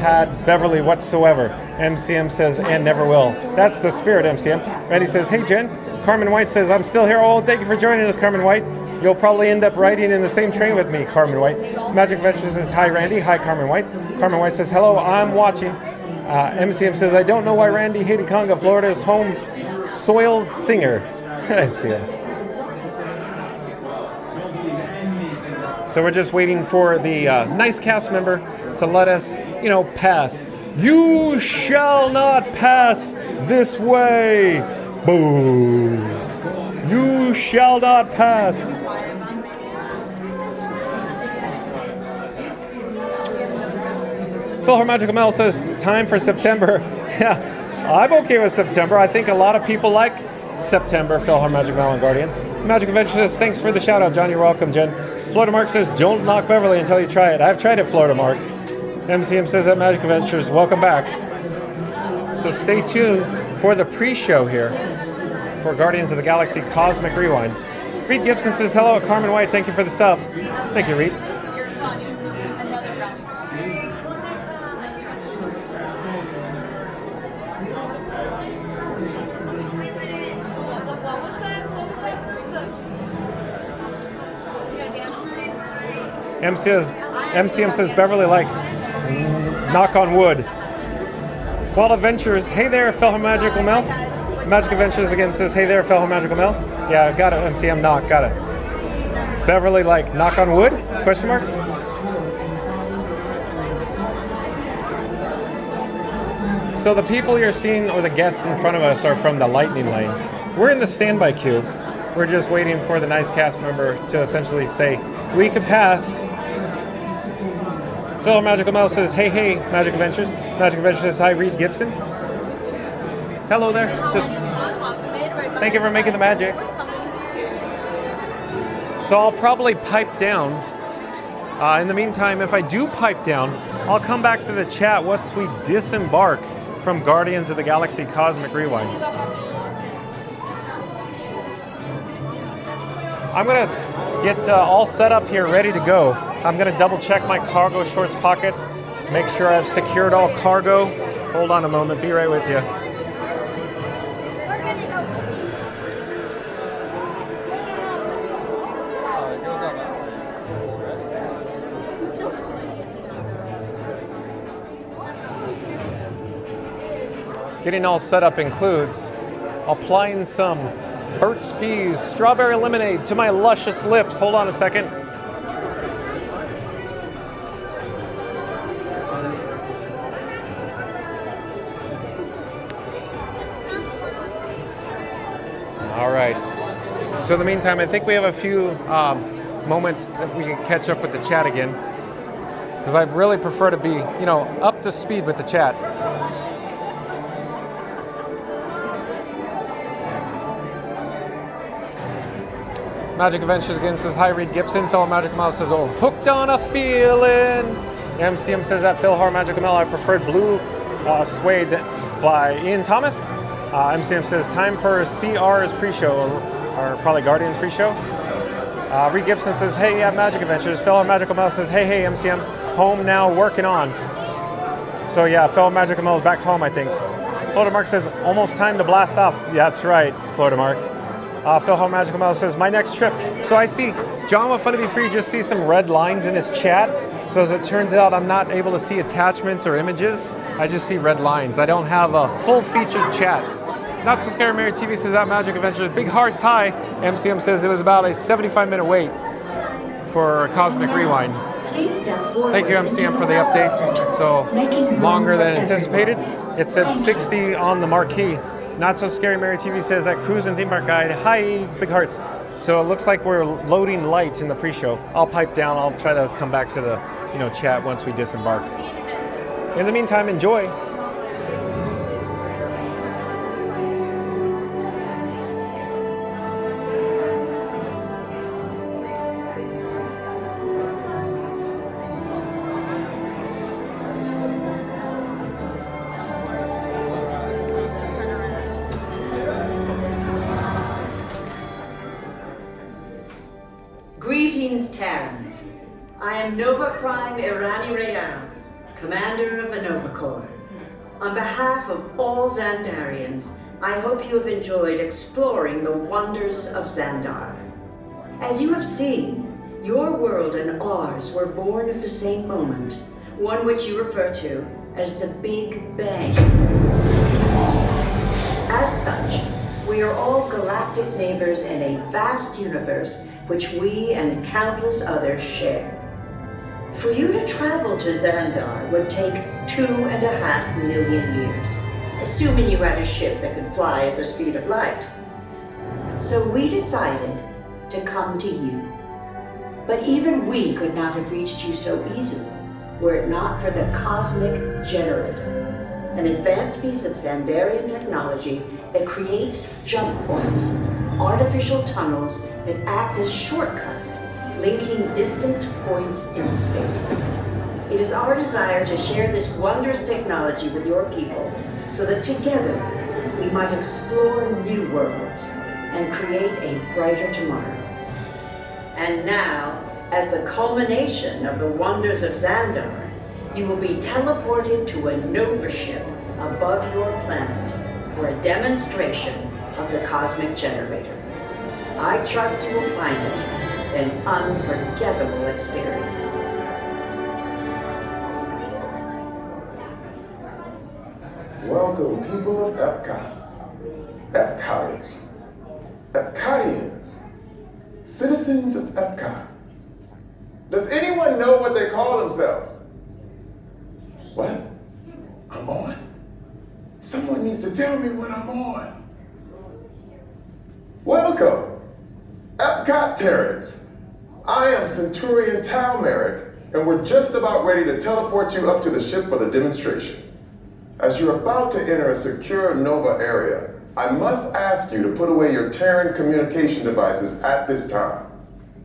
had Beverly whatsoever. MCM says, and never will. That's the spirit, MCM. Randy says, hey, Jen. Carmen White says, I'm still here. Oh, thank you for joining us, Carmen White. You'll probably end up riding in the same train with me, Carmen White. Magic Adventures says, hi, Randy. Hi, Carmen White. Carmen White says, hello, I'm watching. MCM says, I don't know why Randy hated Conga, Florida's home soiled singer. MCM. So we're just waiting for the nice cast member to let us, pass. You shall not pass this way. Boo. You shall not pass. Philharmagical Mel says, time for September. Yeah, I'm okay with September. I think a lot of people like September, Philharmagical Mel and Guardian. Magic Adventure says, thanks for the shout out, John. You're welcome, Jen. Florida Mark says, don't knock Beverly until you try it. I've tried it, Florida Mark. MCM says that Magic Adventures, welcome back. So stay tuned for the pre-show here for Guardians of the Galaxy Cosmic Rewind. Reed Gibson says, hello, Carmen White. Thank you for the sub. Thank you, Reed. MCM says Beverly like knock on wood. Wild Adventures, hey there, Philharmagical Mel. Magic Adventures again says, hey there, Philharmagical Mel. Yeah, got it, MCM knock, got it. Beverly like knock on wood? Question mark? So the people you're seeing, or the guests in front of us, are from the Lightning Lane. We're in the standby queue. We're just waiting for the nice cast member to essentially say, we could pass. Phil Magical Mel says, hey, hey, Magic Adventures. Magic Adventures says, hi, Reed Gibson. Hello there. Just thank you for making the magic. So I'll probably pipe down. In the meantime, if I do pipe down, I'll come back to the chat once we disembark from Guardians of the Galaxy Cosmic Rewind. I'm going to get all set up here, ready to go. I'm going to double check my cargo shorts pockets, make sure I've secured all cargo. Hold on a moment, be right with you. Getting all set up includes applying some Burt's Bees strawberry lemonade to my luscious lips. Hold on a second. All right. So in the meantime, I think we have a few moments that we can catch up with the chat again, because I'd really prefer to be, up to speed with the chat. Magic Adventures again says, hi, Reed Gibson. Phil Magic Mel says, oh, hooked on a feeling. MCM says that Phil Magic Mel, I preferred blue suede by Ian Thomas. MCM says, time for CR's pre-show, or probably Guardians pre-show. Reed Gibson says, hey, yeah, Magic Adventures. Phil Magic Mel says, hey, hey, MCM, home now, working on. So yeah, Phil Magic Mel is back home, I think. Florida Mark says, almost time to blast off. Yeah, that's right, Florida Mark. Phil Magical Mel says, my next trip. So I see, John with Fun to Be Free just sees some red lines in his chat. So as it turns out, I'm not able to see attachments or images. I just see red lines. I don't have a full-featured chat. Not So Scary Mary TV says, that Magic Adventures. Big hearts high. MCM says it was about a 75-minute wait for Cosmic Rewind. Thank you, MCM, for the update. So longer than anticipated. It said 60 on the marquee. Not So Scary Mary TV says that cruise and theme park guide. Hi, big hearts. So it looks like we're loading lights in the pre-show. I'll pipe down. I'll try to come back to the chat once we disembark. In the meantime, enjoy. Greetings, Terrans. I am Nova Prime Irani Rayan, commander of the Nova Corps. On behalf of all Xandarians, I hope you have enjoyed exploring the wonders of Xandar. As you have seen, your world and ours were born of the same moment, one which you refer to as the Big Bang. As such, we are all galactic neighbors in a vast universe which we and countless others share. For you to travel to Xandar would take 2.5 million years, assuming you had a ship that could fly at the speed of light. So we decided to come to you. But even we could not have reached you so easily were it not for the Cosmic Generator, an advanced piece of Xandarian technology that creates jump points, artificial tunnels that act as shortcuts, linking distant points in space. It is our desire to share this wondrous technology with your people so that together we might explore new worlds and create a brighter tomorrow. And now, as the culmination of the wonders of Xandar, you will be teleported to a Nova ship above your planet for a demonstration of the Cosmic Generator. I trust you will find it an unforgettable experience. Welcome, people of EPCOT, EPCOTers, EPCOTians, citizens of EPCOT. Does anyone know what they call themselves? What? I'm on? Someone needs to tell me when I'm on. Welcome, EPCOT Terrans. I am Centurion Tal Merrick, and we're just about ready to teleport you up to the ship for the demonstration. As you're about to enter a secure Nova area, I must ask you to put away your Terran communication devices at this time.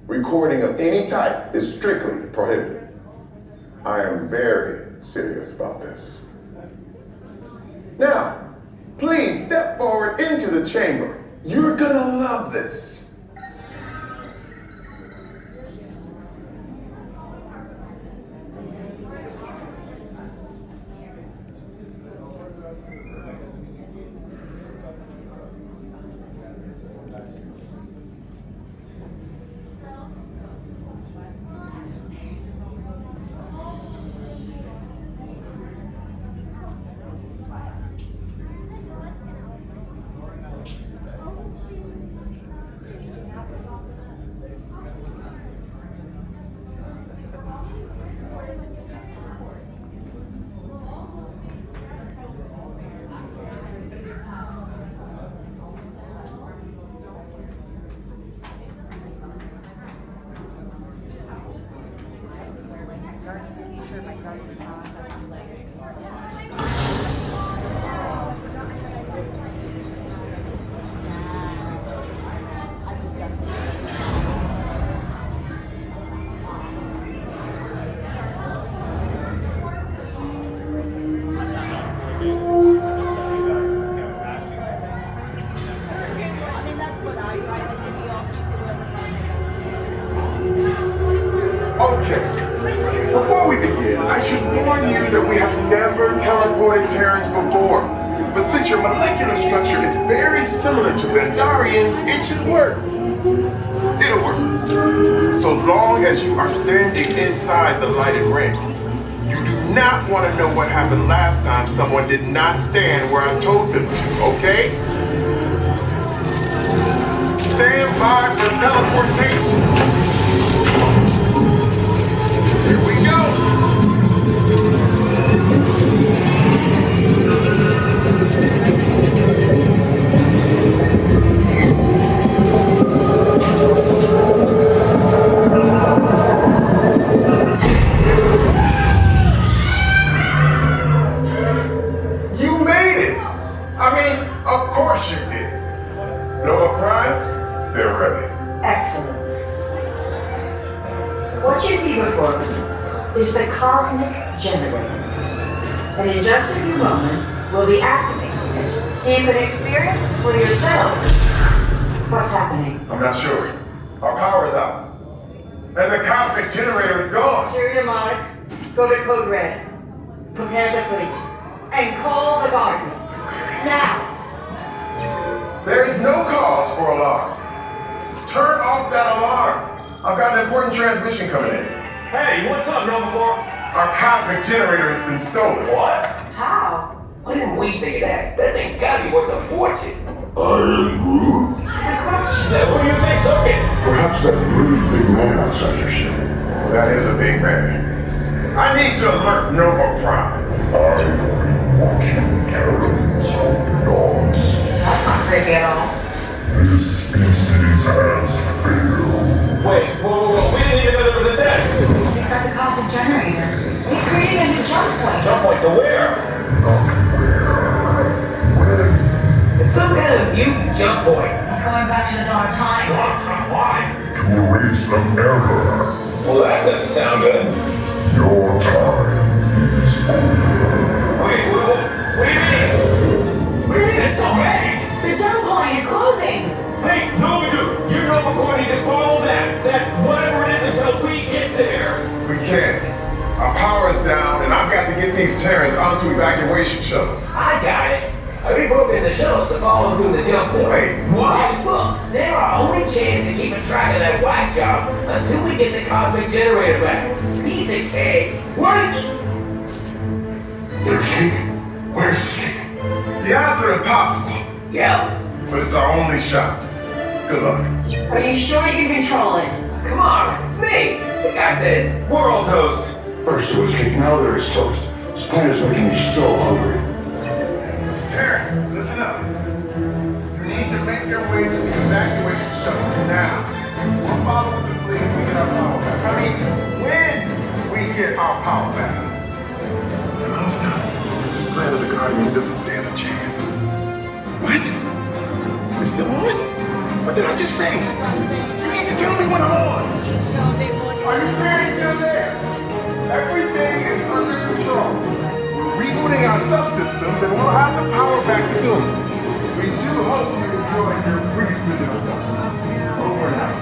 Recording of any type is strictly prohibited. I am very serious about this. Now, please step forward into the chamber. You're gonna love this. Before we begin, I should warn you that we have never teleported Terrans before. But since your molecular structure is very similar to Xandarians, it should work. It'll work. So long as you are standing inside the lighted ring. You do not want to know what happened last time someone did not stand where I told them to, okay? Stand by for teleportation. Here we go! You made it! I mean, of course you did. Nova Prime, they're ready. Excellent. What you see before you is the cosmic generator. And in just a few moments, we'll be activating it so you can experience for yourself what's happening. I'm not sure. Our power's out. And the cosmic generator is gone. Cheerio, Monarch. Go to Code Red. Prepare the fleet. And call the Guardians. Now! There is no cause for alarm. Turn off that alarm. I've got an important transmission coming in. Hey, what's up, Nova Corps? Our cosmic generator has been stolen. What? How? What did we think of that? That thing's gotta be worth a fortune. I am Groot. Good question. Yeah, who do you think took it? Perhaps that really big man outside your ship. That is a big man. I need to alert Nova Prime. I've been watching Terrans for eons. That's not creepy at all. This species has failed. Wait, whoa, we didn't even know there was a test. It's got the cosmic generator. It's creating a new jump point. Jump point to where? Not where. When. It's some kind of mute jump point. It's going back to the dawn of time. Dawn of time, why? To erase an error. Well, that doesn't sound good. Your time is over. Wait, what do you mean? What do you mean it's already? The jump point is closing. Hey, Nova Dude, you know we're going to follow that whatever it is until we get there. We can't. Our power is down, and I've got to get these Terrans onto evacuation shuttles. I got it. I reprogrammed the shuttles to follow through the jump point. Wait, what? Look, they're our only chance of keeping track of that whack job until we get the cosmic generator back. Piece of cake. What? There's King. Where's the King? The odds are impossible. Yep. But it's our only shot. Good luck. Are you sure you can control it? Come on, it's me. We got this. We're all toast. First it was cake, now there is toast. This planet's making me so hungry. Guardians doesn't stand a chance. What? It's still on? What did I just say? You need to tell me when I'm on. Are you still there? Everything is under control. We're rebooting our subsystems and we'll have the power back soon. We do hope you enjoyed your brief visit with us. Over and out.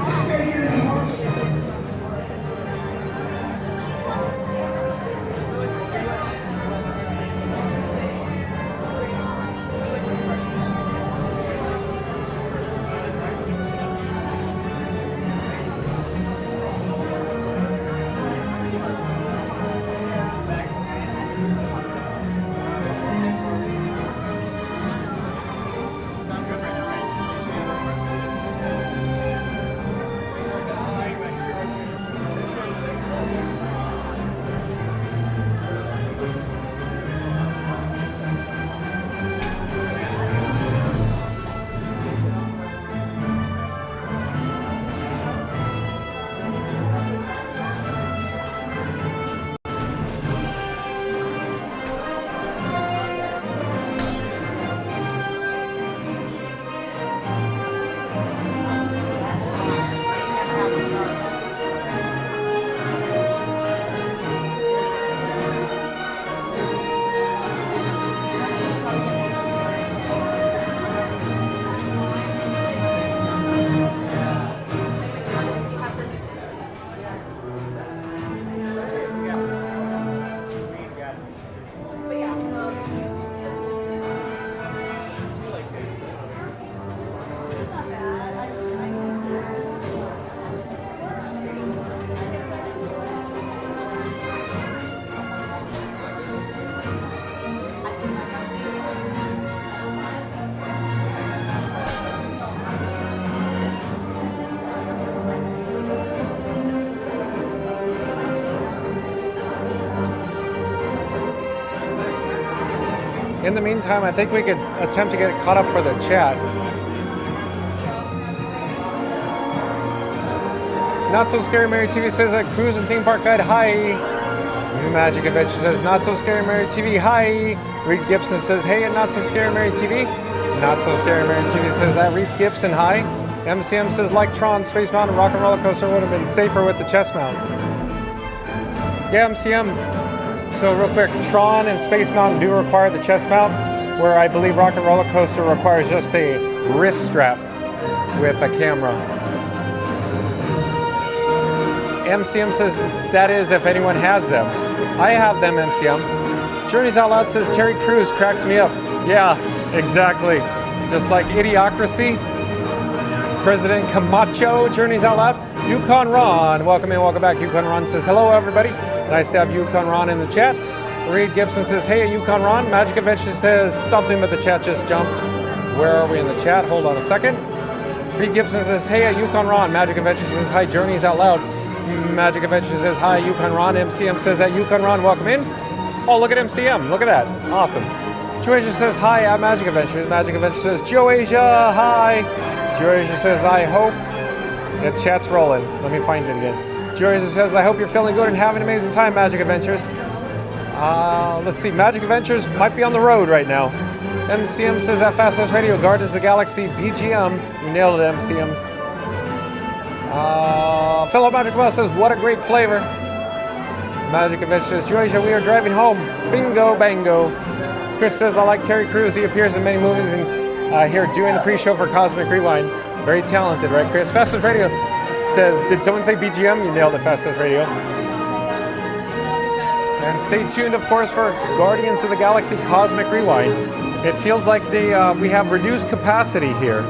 This can't get any worse. In the meantime, I think we could attempt to get caught up for the chat. Not So Scary Mary TV says that Cruise and Theme Park Guide, hi. New Magic Adventure says, Not So Scary Mary TV, hi. Reed Gibson says, hey, at Not So Scary Mary TV. Not So Scary Mary TV says that. Reed Gibson, hi. MCM says, like Tron, Space Mountain Rock and Roller Coaster would have been safer with the chest mount. Yeah, MCM. So real quick, Tron and Space Mountain do require the chest mount, where I believe Rock and Roller Coaster requires just a wrist strap with a camera. MCM says that is if anyone has them. I have them, MCM. Journeys Out Loud says Terry Crews cracks me up. Yeah, exactly. Just like Idiocracy. President Camacho, Journeys Out Loud. Yukon Ron, welcome in, welcome back. Yukon Ron says hello, everybody. Nice to have Yukon Ron in the chat. Reed Gibson says, hey, Yukon Ron. Magic Adventure says something, but the chat just jumped. Where are we in the chat? Hold on a second. Reed Gibson says, hey, Yukon Ron. Magic Adventure says, hi, Journeys Out Loud. Magic Adventure says, hi, Yukon Ron. MCM says, that Yukon Ron, welcome in. Oh, look at MCM. Look at that. Awesome. Joe Asia says, hi, I'm Magic Adventure. Magic Adventure says, Joe Asia, hi. Joe Asia says, I hope. The chat's rolling. Let me find it again. Joe says, I hope you're feeling good and having an amazing time, Magic Adventures. Let's see, Magic Adventures might be on the road right now. MCM says at Fast West Radio, Guardians of the Galaxy BGM. You nailed it, MCM. Fellow Magic Mouse says, what a great flavor. Magic Adventures says, Joycia, we are driving home. Bingo, bango. Chris says, I like Terry Crews. He appears in many movies and here doing the pre-show for Cosmic Rewind. Very talented, right, Chris? Fast West Radio says, did someone say BGM? You nailed it, Fast West Radio. And stay tuned, of course, for Guardians of the Galaxy Cosmic Rewind. It feels like we have reduced capacity here.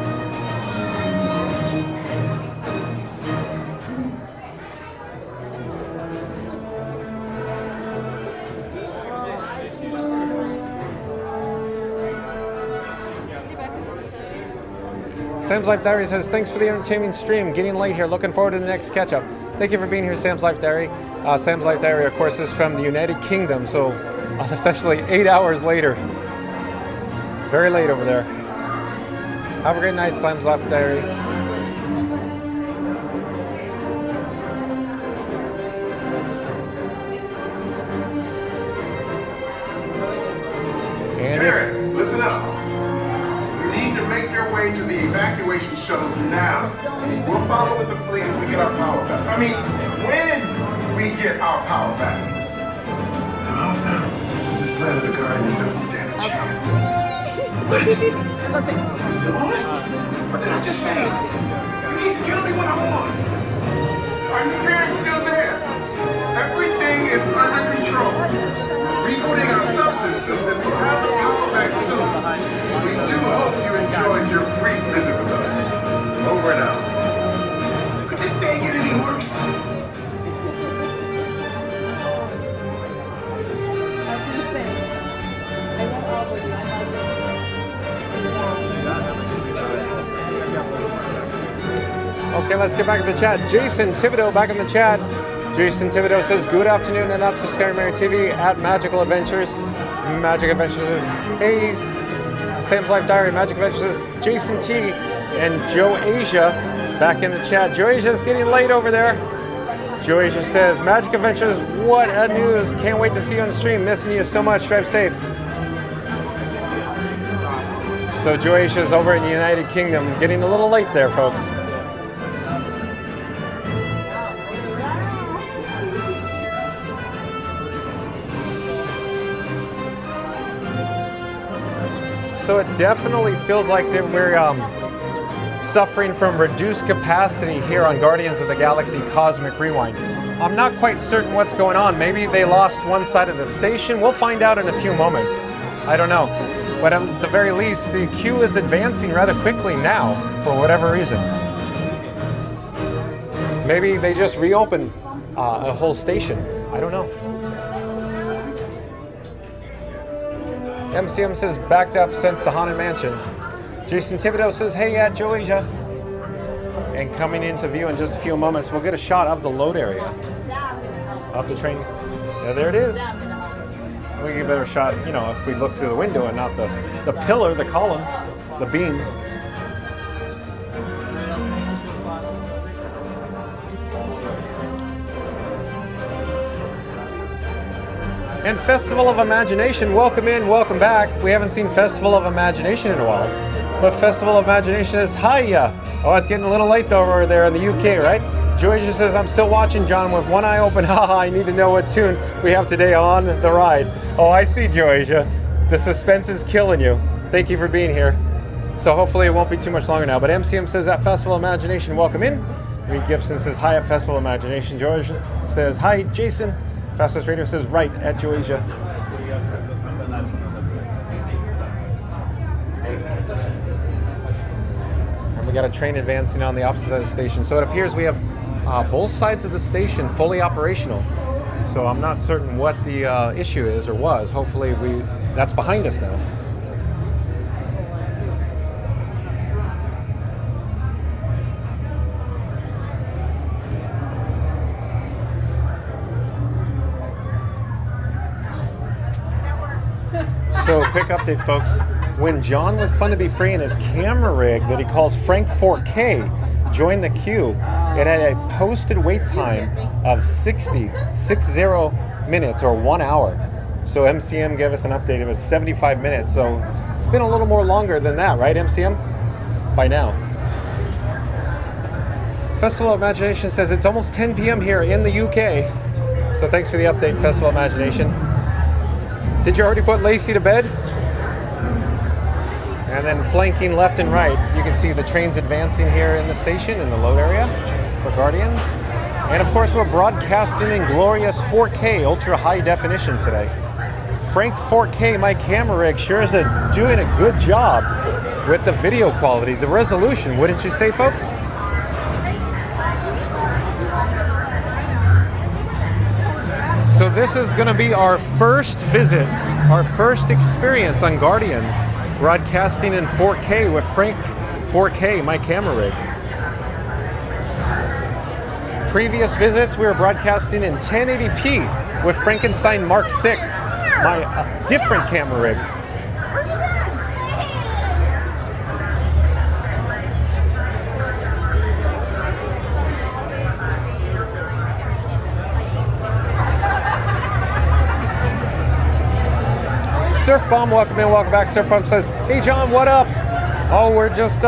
Sam's Life Diary says, thanks for the entertaining stream. Getting late here. Looking forward to the next catch-up. Thank you for being here, Sam's Life Diary. Sam's Life Diary, of course, is from the United Kingdom, so essentially 8 hours later. Very late over there. Have a great night, Sam's Life Diary. And Terrence, listen up. You need to make your way to the evacuation shuttles now. We'll follow with the fleet if we get our power back. I mean, when we get our power back. Oh no, this plan of the Guardians doesn't stand a chance. What? You still on it? What did I just say? You need to tell me what I'm on. Are you Terrence still there? Everything is under control. Rebooting our subsystems and we'll have the power back soon. We do hope you enjoyed your brief visit with us. Over and out. Could this day get any worse? Okay, let's get back to the chat. Jason Thibodeau back in the chat. Jason Thibodeau says, good afternoon and Not So Scary Mary TV at Magical Adventures. Magic Adventures is Hayes. Sam's Life Diary. Magic Adventures is Jason T. And Joe Asia back in the chat. Joe Asia is getting late over there. Joe Asia says, Magic Adventures, what a news. Can't wait to see you on stream. Missing you so much. Drive safe. So Joe Asia is over in the United Kingdom. Getting a little late there, folks. So it definitely feels like that we're suffering from reduced capacity here on Guardians of the Galaxy Cosmic Rewind. I'm not quite certain what's going on. Maybe they lost one side of the station. We'll find out in a few moments. I don't know. But at the very least, the queue is advancing rather quickly now, for whatever reason. Maybe they just reopened a whole station. I don't know. MCM says, backed up since the Haunted Mansion. Jason Thibodeau says, hey at Joe Asia. And coming into view in just a few moments, we'll get a shot of the load area of the train. Yeah, there it is. We get a better shot, you know, if we look through the window and not the pillar, the column, the beam. And Festival of Imagination, welcome in, welcome back. We haven't seen Festival of Imagination in a while, but Festival of Imagination is hiya. Oh, it's getting a little late though over there in the UK, right? Joycia says, I'm still watching, John, with one eye open. Haha, I need to know what tune we have today on the ride. Oh, I see, Joycia. The suspense is killing you. Thank you for being here. So hopefully it won't be too much longer now. But MCM says at Festival of Imagination, welcome in. Reed Gibson says, hi at Festival of Imagination. George says, hi, Jason. Fastest Radio says, right at Joycia. And we got a train advancing on the opposite side of the station. So it appears we have both sides of the station fully operational. So I'm not certain what the issue is or was. Hopefully that's behind us now. So, quick update, folks. When John with Fun to Be Free and his camera rig that he calls Frank 4K joined the queue, it had a posted wait time of 60 minutes or 1 hour. So MCM gave us an update. It was 75 minutes. So it's been a little more longer than that, right, MCM? By now. Festival of Imagination says it's almost 10 p.m. here in the UK. So thanks for the update, Festival of Imagination. Did you already put Lacey to bed? And then flanking left and right, you can see the trains advancing here in the station, in the load area for Guardians. And of course, we're broadcasting in glorious 4K, ultra high definition today. Frank 4K, my camera rig, sure is doing a good job with the video quality, the resolution, wouldn't you say, folks? So this is going to be our first visit, our first experience on Guardians, broadcasting in 4K with Frank 4K, my camera rig. Previous visits, we were broadcasting in 1080p with Frankenstein Mark 6, my different camera rig. Surf Bomb, welcome in, welcome back. Surf Bomb says, hey John, what up? Oh, we're just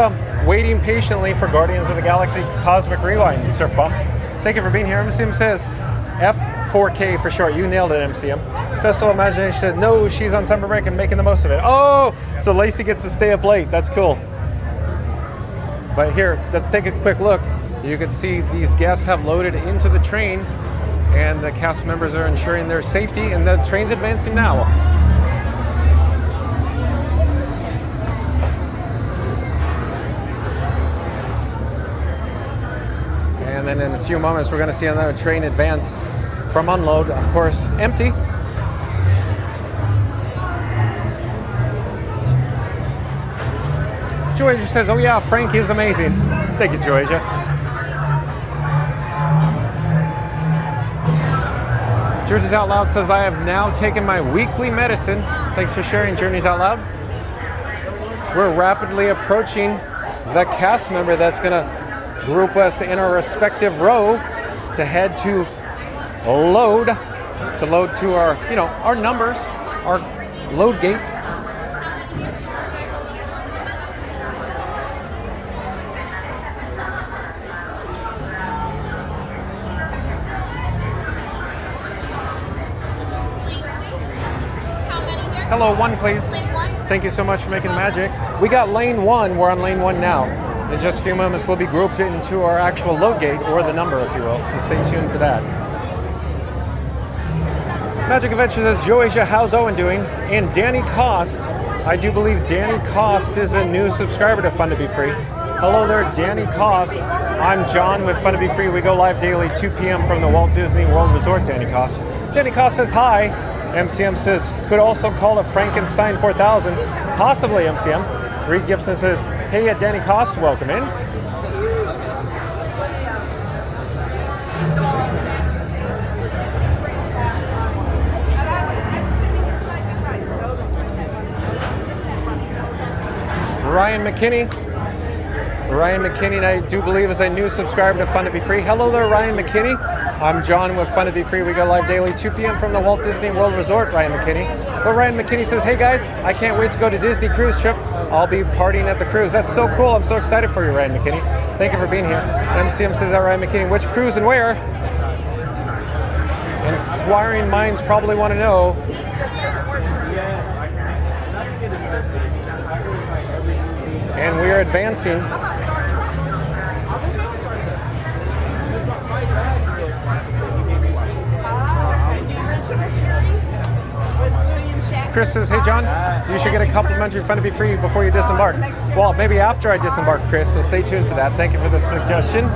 waiting patiently for Guardians of the Galaxy Cosmic Rewind, Surf Bomb. Thank you for being here. MCM says, F4K for short. You nailed it, MCM. Festival Imagination says, no, she's on summer break and making the most of it. Oh, so Lacey gets to stay up late. That's cool. But here, let's take a quick look. You can see these guests have loaded into the train, and the cast members are ensuring their safety, and the train's advancing now. And then in a few moments, we're going to see another train advance from unload, of course, empty. Georgia says, oh yeah, Frank is amazing. Thank you, Georgia. Georgia's Out Loud says, I have now taken my weekly medicine. Thanks for sharing, Journeys Out Loud. We're rapidly approaching the cast member that's going to group us in our respective row to head to load to our, our numbers, our load gate. Hello, one please. Thank you so much for making the magic. We got lane 1, we're on lane 1 now. In just a few moments, we'll be grouped into our actual load gate, or the number, if you will, so stay tuned for that. Magic Adventure says, Joasia, how's Owen doing? And Danny Cost, I do believe Danny Cost is a new subscriber to Fun to Be Free. Hello there, Danny Cost. I'm John with Fun to Be Free. We go live daily, 2 p.m. from the Walt Disney World Resort, Danny Cost. Danny Cost says, hi. MCM says, could also call it Frankenstein 4000. Possibly, MCM. Reed Gibson says, hey, Danny Cost, welcome in. Ryan McKinney. Ryan McKinney, I do believe, is a new subscriber to Fun to Be Free. Hello there, Ryan McKinney. I'm John with Fun to Be Free. We go live daily, 2 p.m. from the Walt Disney World Resort, Ryan McKinney. But Ryan McKinney says, hey guys, I can't wait to go to Disney cruise trip. I'll be partying at the cruise. That's so cool. I'm so excited for you, Ryan McKinney. Thank you for being here. MCM says that, Ryan McKinney. Which cruise and where? Inquiring minds probably want to know. And we are advancing. Chris says, hey John, you should get a complimentary Fun to Be Free before you disembark. Well, maybe after I disembark, Chris, so stay tuned for that. Thank you for the suggestion.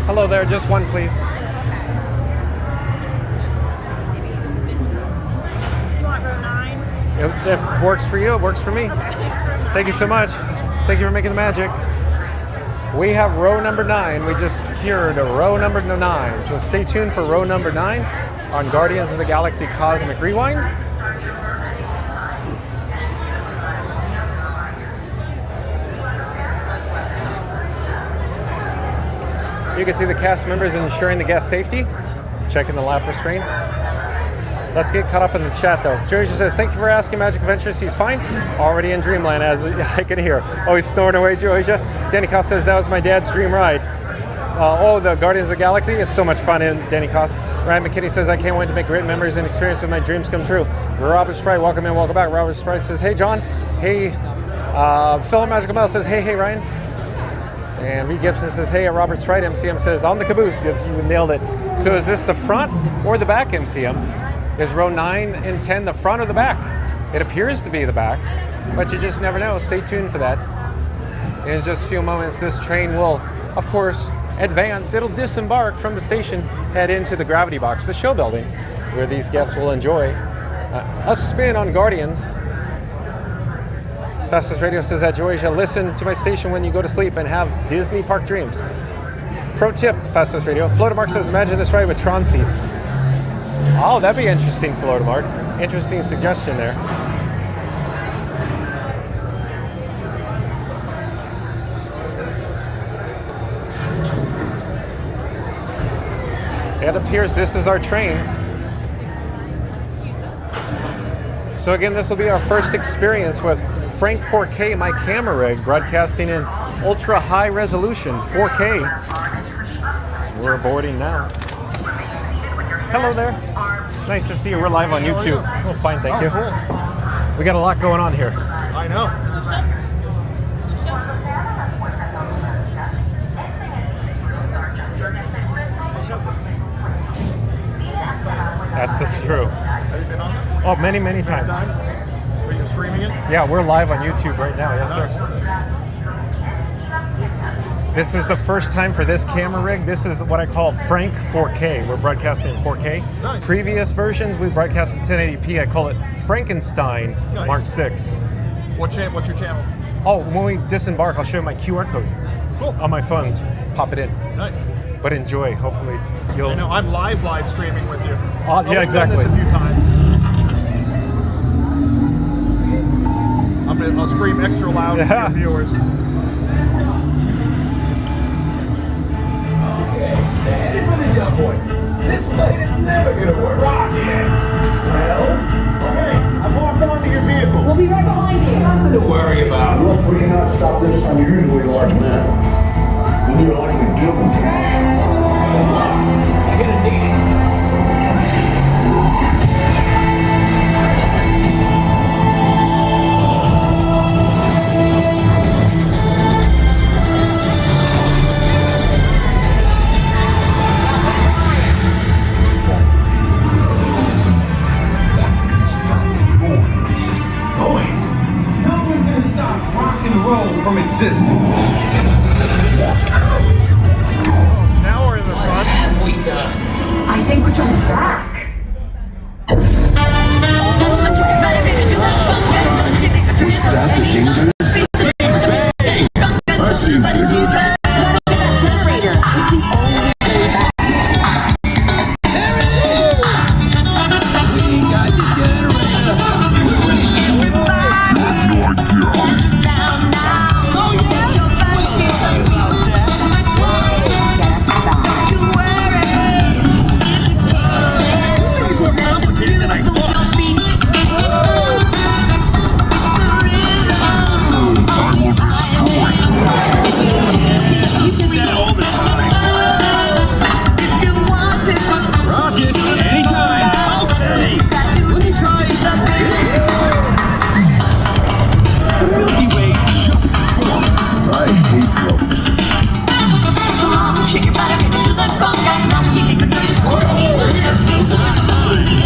Hello there, just one please. If it works for you, it works for me. Thank you so much. Thank you for making the magic. We have row number 9. We just secured row number 9. So stay tuned for row number 9 on Guardians of the Galaxy Cosmic Rewind. You can see the cast members ensuring the guest safety, checking the lap restraints. Let's get caught up in the chat though. Georgia says, thank you for asking Magic Adventures. He's fine. Already in Dreamland, as I can hear. Oh, he's snoring away, Georgia. Danny Cost says, that was my dad's dream ride. The Guardians of the Galaxy. It's so much fun in Danny Cost. Ryan McKinney says, I can't wait to make great memories and experiences my dreams come true. Robert Sprite, welcome in, welcome back. Robert Sprite says, hey John. Hey, Philip Magical Mel says, hey Ryan. And Reed Gibson says, hey, Robert Sprite. MCM says, on the caboose. Yes, you nailed it. So is this the front or the back, MCM? Is row 9 and 10 the front or the back? It appears to be the back, but you just never know. Stay tuned for that. In just a few moments, this train will, of course, advance. It'll disembark from the station, head into the Gravity Box, the show building, where these guests will enjoy a spin on Guardians. Fastest Radio says that, Joasia, listen to my station when you go to sleep and have Disney Park dreams. Pro tip, Fastest Radio. Florida Mark says, imagine this ride with Tron seats. Oh, that'd be interesting, Florida Mark. Interesting suggestion there. It appears this is our train. So again, this will be our first experience with Frank 4K, my camera rig, broadcasting in ultra high resolution 4K. We're boarding now. Hello there. Nice to see you. We're live on YouTube. Oh, fine, thank you. Cool. We got a lot going on here. I know. That's true. Have you been on this? Oh, many, many times. Are you streaming it? Yeah, we're live on YouTube right now. Yes, sir. This is the first time for this camera rig. This is what I call Frank 4K. We're broadcasting in 4K. Nice. Previous versions, we broadcast in 1080p. I call it Frankenstein Nice. Mark 6. What's your channel? Oh, when we disembark, I'll show you my QR code. Cool. On my phone. Pop it in. Nice. But enjoy. Hopefully you'll... I know, I'm live streaming with you. Oh, yeah, exactly. I've done this a few times. I'll scream extra loud for your viewers. Headed for the jump point. This plane is never gonna work. Rocket! Well, okay, I've walked onto your vehicle. We'll be right behind you. Nothing to worry about. Unless we cannot stop this unusually large man, we'll do all you can do. You're gonna need it. From existing. Now we're in the front. What have we done? I think we're turning back. Was that the danger? I've seen bigger. Generator is the only way back. We got the generator. Rocket, anytime. Okay. Let me try. The Milky Way just formed. I hate ropes.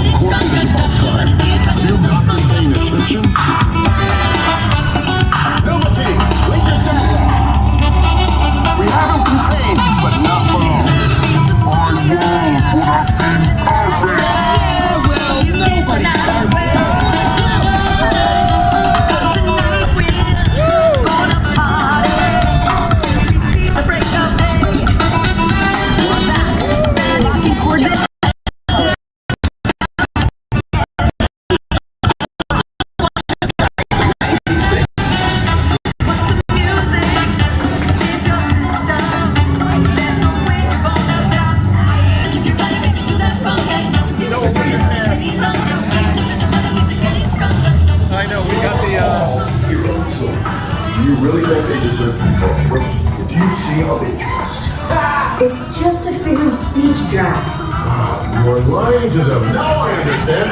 Of course it is about time. You've not been paying attention. Nova team, link your staff out. We have him contained, but not for long. I will put up in perfect. Yeah, well, nobody I know, we got the Heroes. Do you really think they deserve to be called heroes? Do you see how they dress? It's just a figure of speech, Drax. You are lying to them. Now I understand.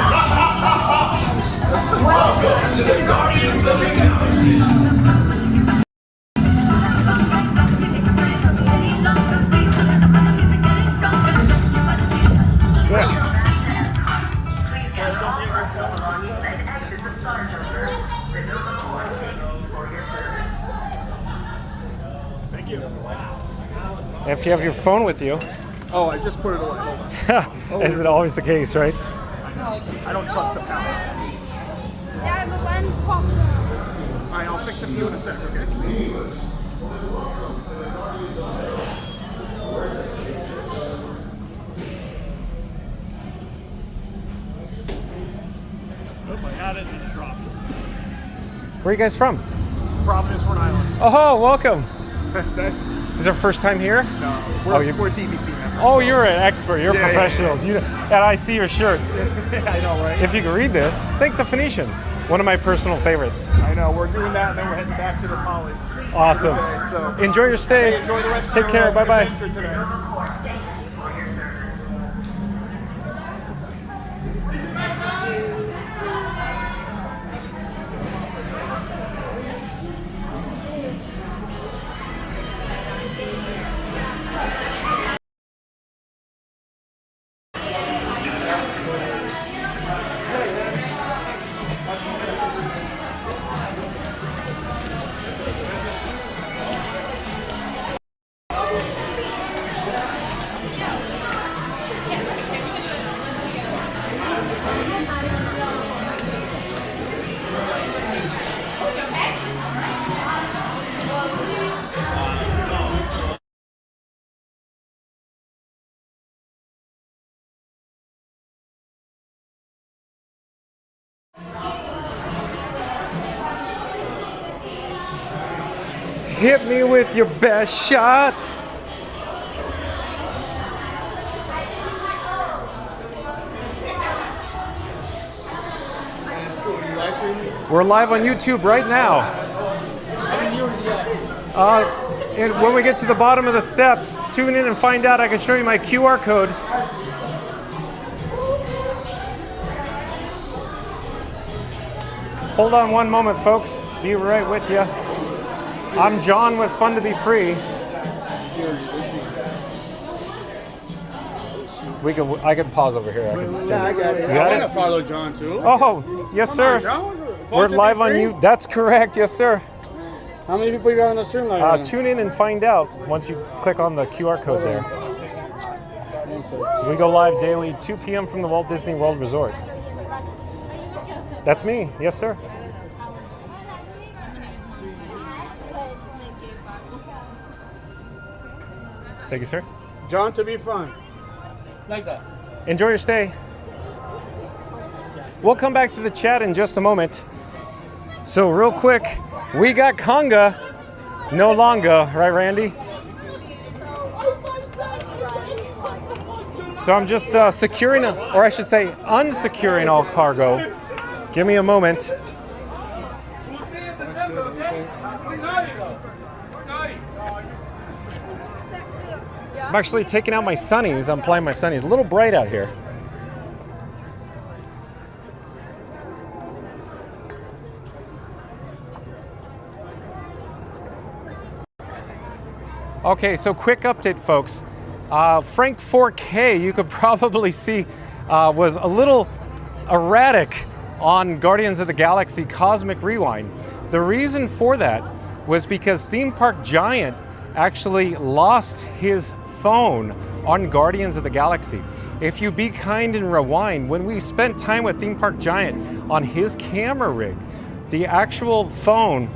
Welcome to the Guardians of the Galaxy. Thank you. If you have your phone with you, Oh, I just put it away. Hold on. is it always the case, right? I don't trust the pouch. Dad, the lens popped out. Alright, I'll fix it for you in a sec, okay? Oh my God, it just dropped. Where are you guys from? Providence, Rhode Island. Oh, welcome. That's Is it your first time here? no. Oh, We're DVC members. Oh, so- you're an expert. You're Yeah, professionals. You and I see your shirt. I know, right? If you can read this, thank the Phoenicians. One of my personal favorites. I know. We're doing that, and then we're heading back to the Poly. Awesome. Okay, so Enjoy your stay. Hey, enjoy the rest Take of care. your Bye bye. adventure today. Hit me with your best shot. That's cool. You live streaming? We're live on YouTube right now. How many viewers you got? And when we get to the bottom of the steps, tune in and find out. I can show you my QR code. Hold on one moment, folks. Be right with you. I'm John with Fun to Be Free. I can pause over here. I can stay. I got it. You got I it? want to follow John too. Oh, yes, sir. We're live on you. That's correct. Yes, sir. How many people you got on the stream now? Tune in and find out once you click on the QR code there. We go live daily, 2 p.m. from the Walt Disney World Resort. That's me. Yes, sir. Thank you, sir. John to be fun. Like that. Enjoy your stay. We'll come back to the chat in just a moment. So real quick, we got conga no longer, right, Randy? So I'm just securing, or I should say unsecuring all cargo. Give me a moment. I'm actually taking out my sunnies. I'm playing my sunnies. A little bright out here. Okay, so quick update, folks. Frank 4K, you could probably see, was a little erratic on Guardians of the Galaxy Cosmic Rewind. The reason for that was because Theme Park Giant actually lost his phone on Guardians of the Galaxy. If you be kind and rewind, when we spent time with Theme Park Giant on his camera rig, the actual phone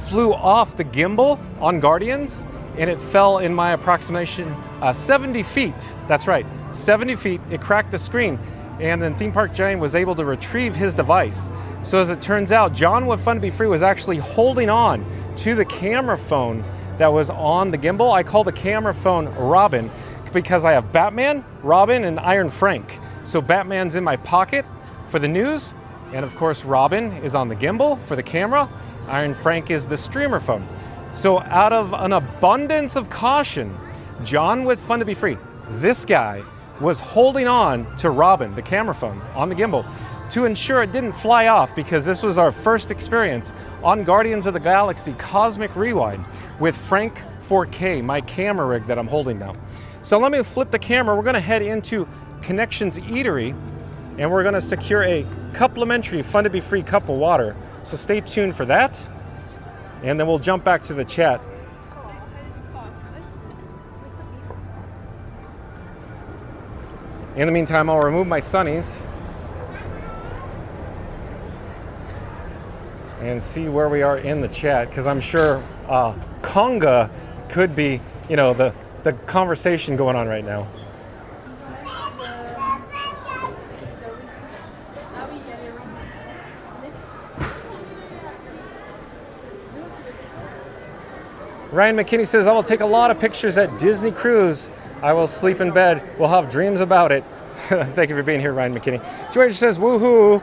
flew off the gimbal on Guardians, and it fell, in my approximation, 70 feet. That's right, 70 feet. It cracked the screen, and then Theme Park Giant was able to retrieve his device. So as it turns out, John with Fun to Be Free was actually holding on to the camera phone that was on the gimbal. I call the camera phone Robin because I have Batman, Robin, and Iron Frank. So Batman's in my pocket for the news, and of course Robin is on the gimbal for the camera. Iron Frank is the streamer phone. So out of an abundance of caution, John with Fun to Be Free, this guy was holding on to Robin, the camera phone, on the gimbal to ensure it didn't fly off, because this was our first experience on Guardians of the Galaxy Cosmic Rewind with Frank 4K, my camera rig that I'm holding now. So let me flip the camera. We're gonna head into Connections Eatery, and we're gonna secure a complimentary Fun to Be Free cup of water. So stay tuned for that, and then we'll jump back to the chat. In the meantime, I'll remove my sunnies and see where we are in the chat, because I'm sure conga could be, you know, the conversation going on right now. Ryan McKinney says, I will take a lot of pictures at Disney Cruise. I will sleep in bed. We'll have dreams about it. Thank you for being here, Ryan McKinney. George says, woohoo.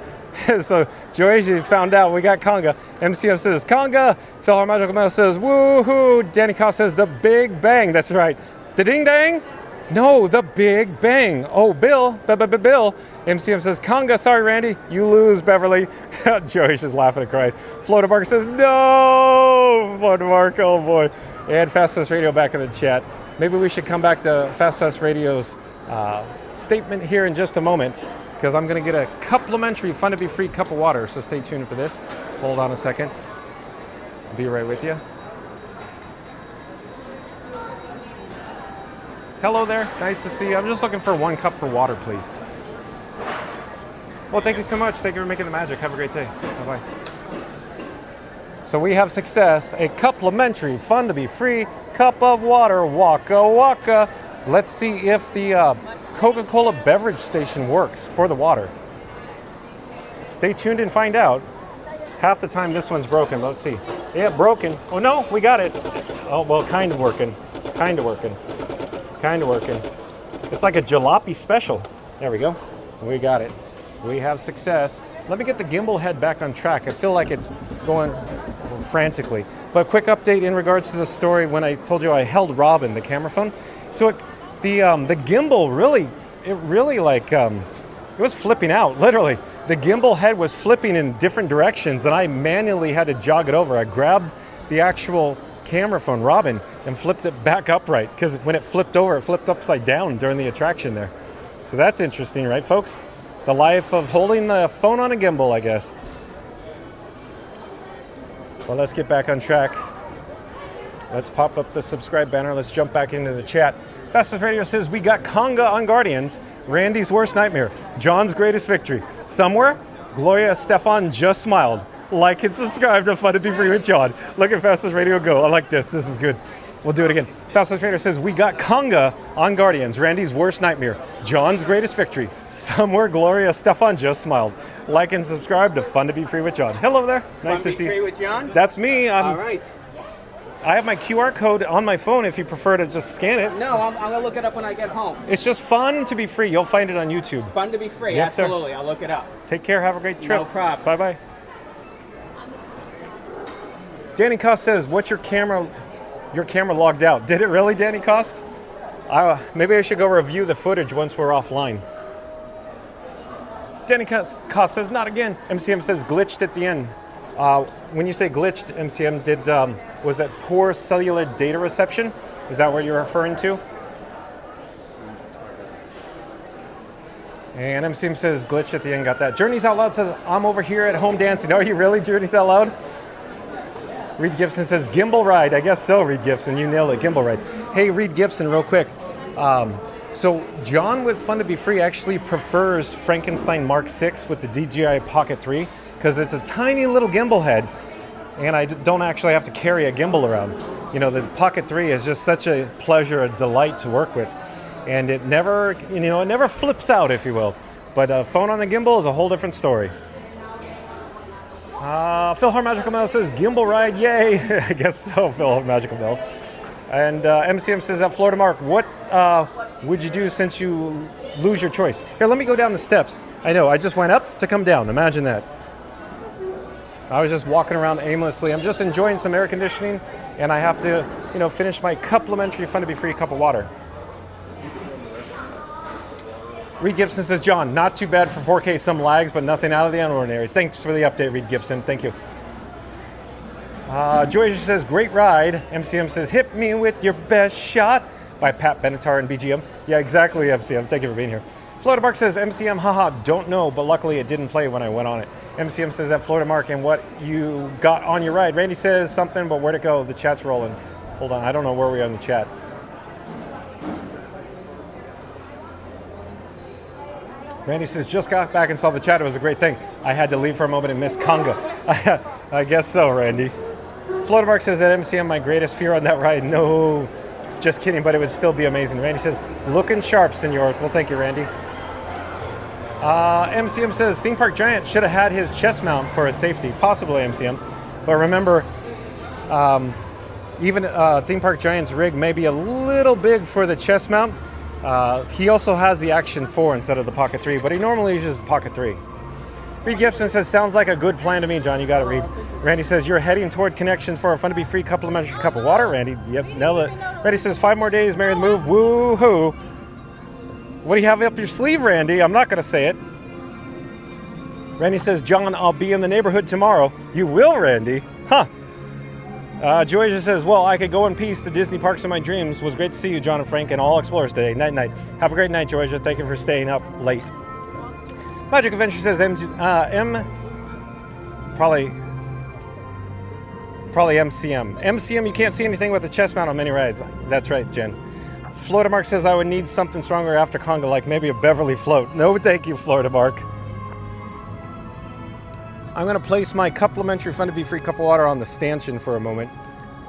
So George found out we got conga. MCM says, conga. Phil Magical Metal says, woohoo. Danny Koss says, the Big Bang. That's right. The ding dang? No, the Big Bang. Oh, Bill. Bill. MCM says, conga. Sorry, Randy. You lose, Beverly. George is laughing and crying. Florida Mark says, no. Florida Mark, oh boy. And Fast Fest Radio back in the chat. Maybe we should come back to Fast Fest Radio's statement here in just a moment, because I'm going to get a complimentary, fun to be free cup of water. So stay tuned for this. Hold on a second. I'll be right with you. Hello there. Nice to see you. I'm just looking for 1 cup for water, please. Well, thank you so much. Thank you for making the magic. Have a great day. Bye-bye. So we have success. A complimentary, fun to be free cup of water. Waka waka. Let's see if the Coca-Cola beverage station works for the water. Stay tuned and find out. Half the time this one's broken. Let's see. Yeah, broken. Oh no, we got it. Oh, well, kind of working. Kind of working. Kind of working. It's like a jalopy special. There we go. We got it. We have success. Let me get the gimbal head back on track. I feel like it's going frantically. But quick update in regards to the story when I told you I held Robin, the camera phone. So the gimbal really, it was flipping out, literally. The gimbal head was flipping in different directions and I manually had to jog it over. I grabbed the actual camera phone, Robin, and flipped it back upright, because when it flipped over, it flipped upside down during the attraction there. So that's interesting, right, folks? The life of holding the phone on a gimbal, I guess. Well, let's get back on track. Let's pop up the subscribe banner. Let's jump back into the chat. Fastest Radio says, we got conga on Guardians. Randy's worst nightmare. John's greatest victory. Somewhere, Gloria Stefan just smiled. Like and subscribe to Fun to Be Free with John. Look at Fastest Radio go. I like this. This is good. We'll do it again. Fastest Radio says, we got conga on Guardians. Randy's worst nightmare. John's greatest victory. Somewhere, Gloria Stefan just smiled. Like and subscribe to Fun to Be Free with John. Hello there. Nice to see you. Free with John? That's me. All right. I have my QR code on my phone if you prefer to just scan it. No, I'm going to look it up when I get home. It's just Fun to Be Free. You'll find it on YouTube. Fun to Be Free. Yes, absolutely. Sir. I'll look it up. Take care. Have a great trip. No problem. Bye-bye. Danny Cost says, what's your camera logged out? Did it really, Danny Cost? Maybe I should go review the footage once we're offline. Danny Cost says, not again. MCM says, glitched at the end. When you say glitched, MCM, was that poor cellular data reception? Is that what you're referring to? And MCM says, glitched at the end, got that. Journeys Out Loud says, I'm over here at home dancing. Are you really, Journeys Out Loud? Reed Gibson says, gimbal ride. I guess so, Reed Gibson. You nailed it, gimbal ride. Hey, Reed Gibson, real quick. So John with Fun to Be Free actually prefers Frankenstein Mark 6 with the DJI Pocket 3 because it's a tiny little gimbal head and I don't actually have to carry a gimbal around. You know, the Pocket 3 is just such a pleasure, a delight to work with. And it never, it never flips out, if you will. But a phone on a gimbal is a whole different story. Phil Har Magical Mel says, gimbal ride, yay. I guess so, Phil Har Magical Mel. And MCM says, at Florida Mark, what would you do since you lose your choice? Here, let me go down the steps. I know, I just went up to come down. Imagine that. I was just walking around aimlessly. I'm just enjoying some air conditioning, and I have to, finish my complimentary Fun to Be Free cup of water. Reed Gibson says, John, not too bad for 4K, some lags, but nothing out of the ordinary. Thanks for the update, Reed Gibson. Thank you. Joyce says, great ride. MCM says, hit me with your best shot by Pat Benatar and BGM. Yeah, exactly, MCM. Thank you for being here. Florida Mark says, MCM, haha, don't know, but luckily it didn't play when I went on it. MCM says, at Florida Mark, and what you got on your ride. Randy says something, but where'd it go? The chat's rolling. Hold on, I don't know where we are in the chat. Randy says, just got back and saw the chat. It was a great thing. I had to leave for a moment and miss conga. I guess so, Randy. Florida Mark says, at MCM, my greatest fear on that ride. No, just kidding, but it would still be amazing. Randy says, looking sharp, senor. Well, thank you, Randy. MCM says, Theme Park Giant should have had his chest mount for his safety. Possibly, MCM. But remember, Even Theme Park Giant's rig may be a little big for the chest mount. He also has the Action 4 instead of the Pocket 3, but he normally uses the Pocket 3. Reed Gibson says, sounds like a good plan to me, John. You got it, Reed. Randy says, you're heading toward connections for a fun to be free complimentary cup of water, Randy. Yep, nailed it. Randy says, 5 more days, marry the move. Woo-hoo. What do you have up your sleeve, Randy? I'm not going to say it. Randy says, John, I'll be in the neighborhood tomorrow. You will, Randy? Huh. Georgia says, well, I could go in peace. The Disney parks of my dreams. Was great to see you, John and Frank, and all explorers today. Night, night. Have a great night, Georgia. Thank you for staying up late. Magic Adventure says, probably MCM. MCM, you can't see anything with the chest mount on many rides. That's right, Jen. Florida Mark says, I would need something stronger after Conga, like maybe a Beverly float. No, thank you, Florida Mark. I'm going to place my complimentary fun to be free cup of water on the stanchion for a moment.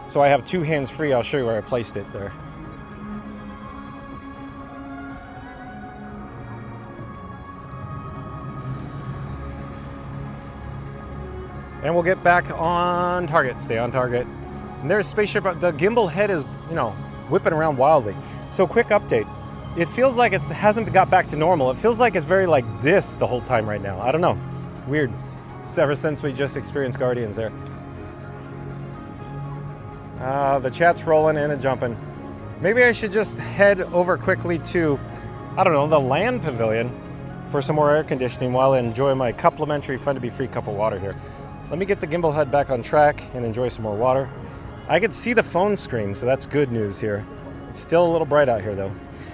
So I have 2 hands free. I'll show you where I placed it there. And we'll get back on target. Stay on target. And there's Spaceship. The gimbal head is, whipping around wildly. So quick update. It feels like it hasn't got back to normal. It feels like it's very like this the whole time right now. I don't know. Weird. It's ever since we just experienced Guardians there. The chat's rolling and jumping. Maybe I should just head over quickly to, I don't know, the land pavilion for some more air conditioning while I enjoy my complimentary fun to be free cup of water here. Let me get the gimbal head back on track and enjoy some more water. I could see the phone screen, so that's good news here. It's still a little bright out here, though.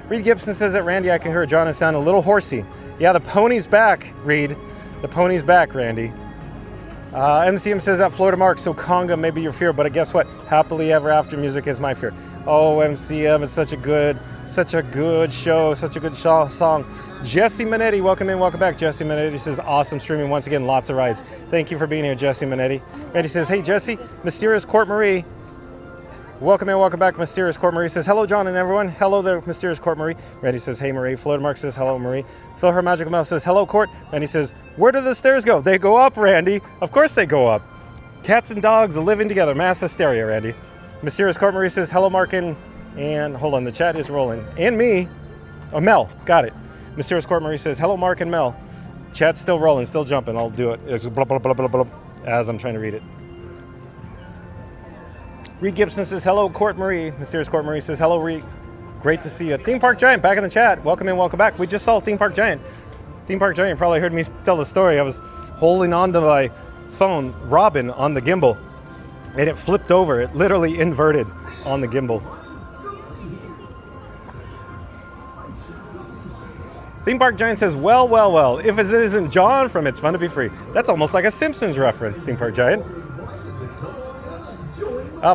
Reed Gibson says that, Randy, I can hear John and sound a little horsey. Yeah, the pony's back, Reed. The pony's back, Randy. MCM says that, Florida Mark, so Conga may be your fear, but guess what? Happily Ever After music is my fear. Oh, MCM, it's such a good show, such a good song. Jesse Minetti, welcome in, welcome back. Jesse Minetti says, awesome streaming once again, lots of rides. Thank you for being here, Jesse Minetti. Randy says, hey, Jesse, Mysterious Court Marie. Welcome in, welcome back. Mysterious Court Marie says, hello, John and everyone. Hello there, Mysterious Court Marie. Randy says, hey, Marie. Florida Mark says, hello, Marie. Phil Her Magical Mouse says, hello, Court. Randy says, where do the stairs go? They go up, Randy. Of course they go up. Cats and dogs living together. Mass hysteria, Randy. Mysterious Court Marie says, hello, Mark and hold on, the chat is rolling. And me. Oh, Mel. Got it. Mysterious Court Marie says, hello, Mark and Mel. Chat's still rolling, still jumping. I'll do it. It's blah, blah, blah, blah, blah, as I'm trying to read it. Reed Gibson says, hello, Court Marie. Mysterious Court Marie says, hello, Reed. Great to see you. Theme Park Giant back in the chat. Welcome in, welcome back. We just saw Theme Park Giant. Theme Park Giant probably heard me tell the story. I was holding on to my phone, Robin, on the gimbal, and it flipped over. It literally inverted on the gimbal. Theme Park Giant says, well, well, well, if it isn't John from It's Fun to Be Free. That's almost like a Simpsons reference, Theme Park Giant.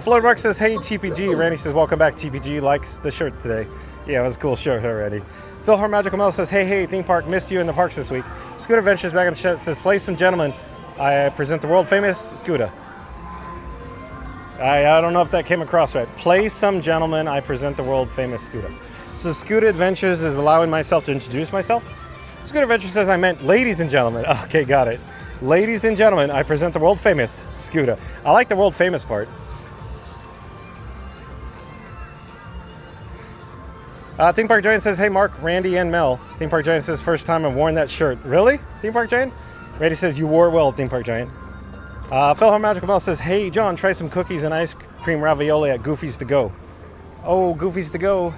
Florida Mark says, hey, TPG. Randy says, welcome back. TPG likes the shirt today. Yeah, it was a cool shirt already. Phil Her Magical Mel says, hey, Theme Park, missed you in the parks this week. Scooter Ventures back in the chat says, play some gentlemen. I present the world famous Scooter. I don't know if that came across right. Play some gentlemen. I present the world famous Scooter. So Scooter Adventures is allowing myself to introduce myself. Scooter Adventures says I meant ladies and gentlemen. Okay, got it. Ladies and gentlemen, I present the world famous Scooter. I like the world famous part. Theme Park Giant says, hey, Mark, Randy, and Mel. Theme Park Giant says, first time I've worn that shirt. Really? Theme Park Giant? Randy says, you wore it well, Theme Park Giant. Phil Her Magical Mel says, hey, John, try some cookies and ice cream ravioli at Goofy's To Go. Oh, Goofy's To Go.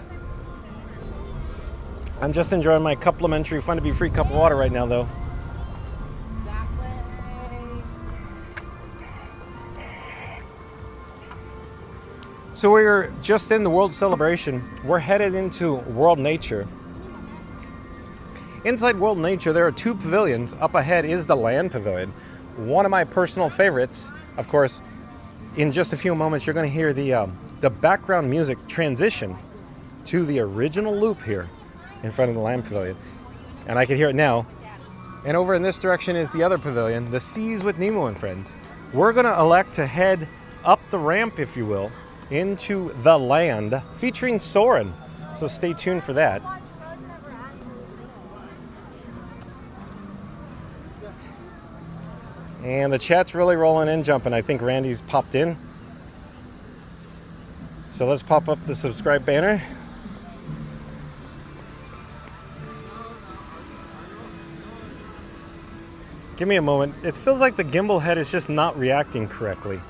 I'm just enjoying my complimentary fun to be free cup of water right now, though. So we're just in the World Celebration. We're headed into World Nature. Inside World Nature, there are 2 pavilions. Up ahead is the Land Pavilion. One of my personal favorites. Of course, in just a few moments, you're going to hear the background music transition to the original loop here in front of the Land Pavilion. And I can hear it now. And over in this direction is the other pavilion, the Seas with Nemo and Friends. We're going to elect to head up the ramp, if you will, into the land, featuring Soarin'. So stay tuned for that. And the chat's really rolling in, jumping. I think Randy's popped in. So let's pop up the subscribe banner. Give me a moment. It feels like the gimbal head is just not reacting correctly.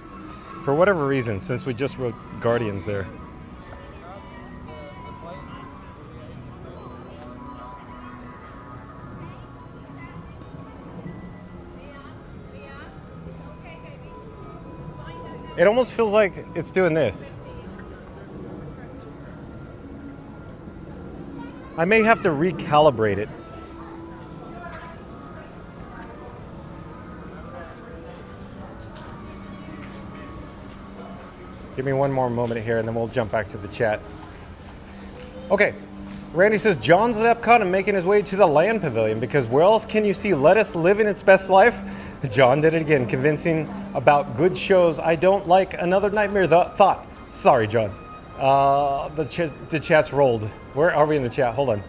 For whatever reason, since we just wrote Guardians there. It almost feels like it's doing this. I may have to recalibrate it. Give me one more moment here and then we'll jump back to the chat. Okay, Randy says, John's at Epcot and making his way to the Land Pavilion because where else can you see lettuce living its best life? John did it again, convincing about good shows. I don't like another nightmare thought. Sorry, John. The chat's rolled. Where are we in the chat? Hold on.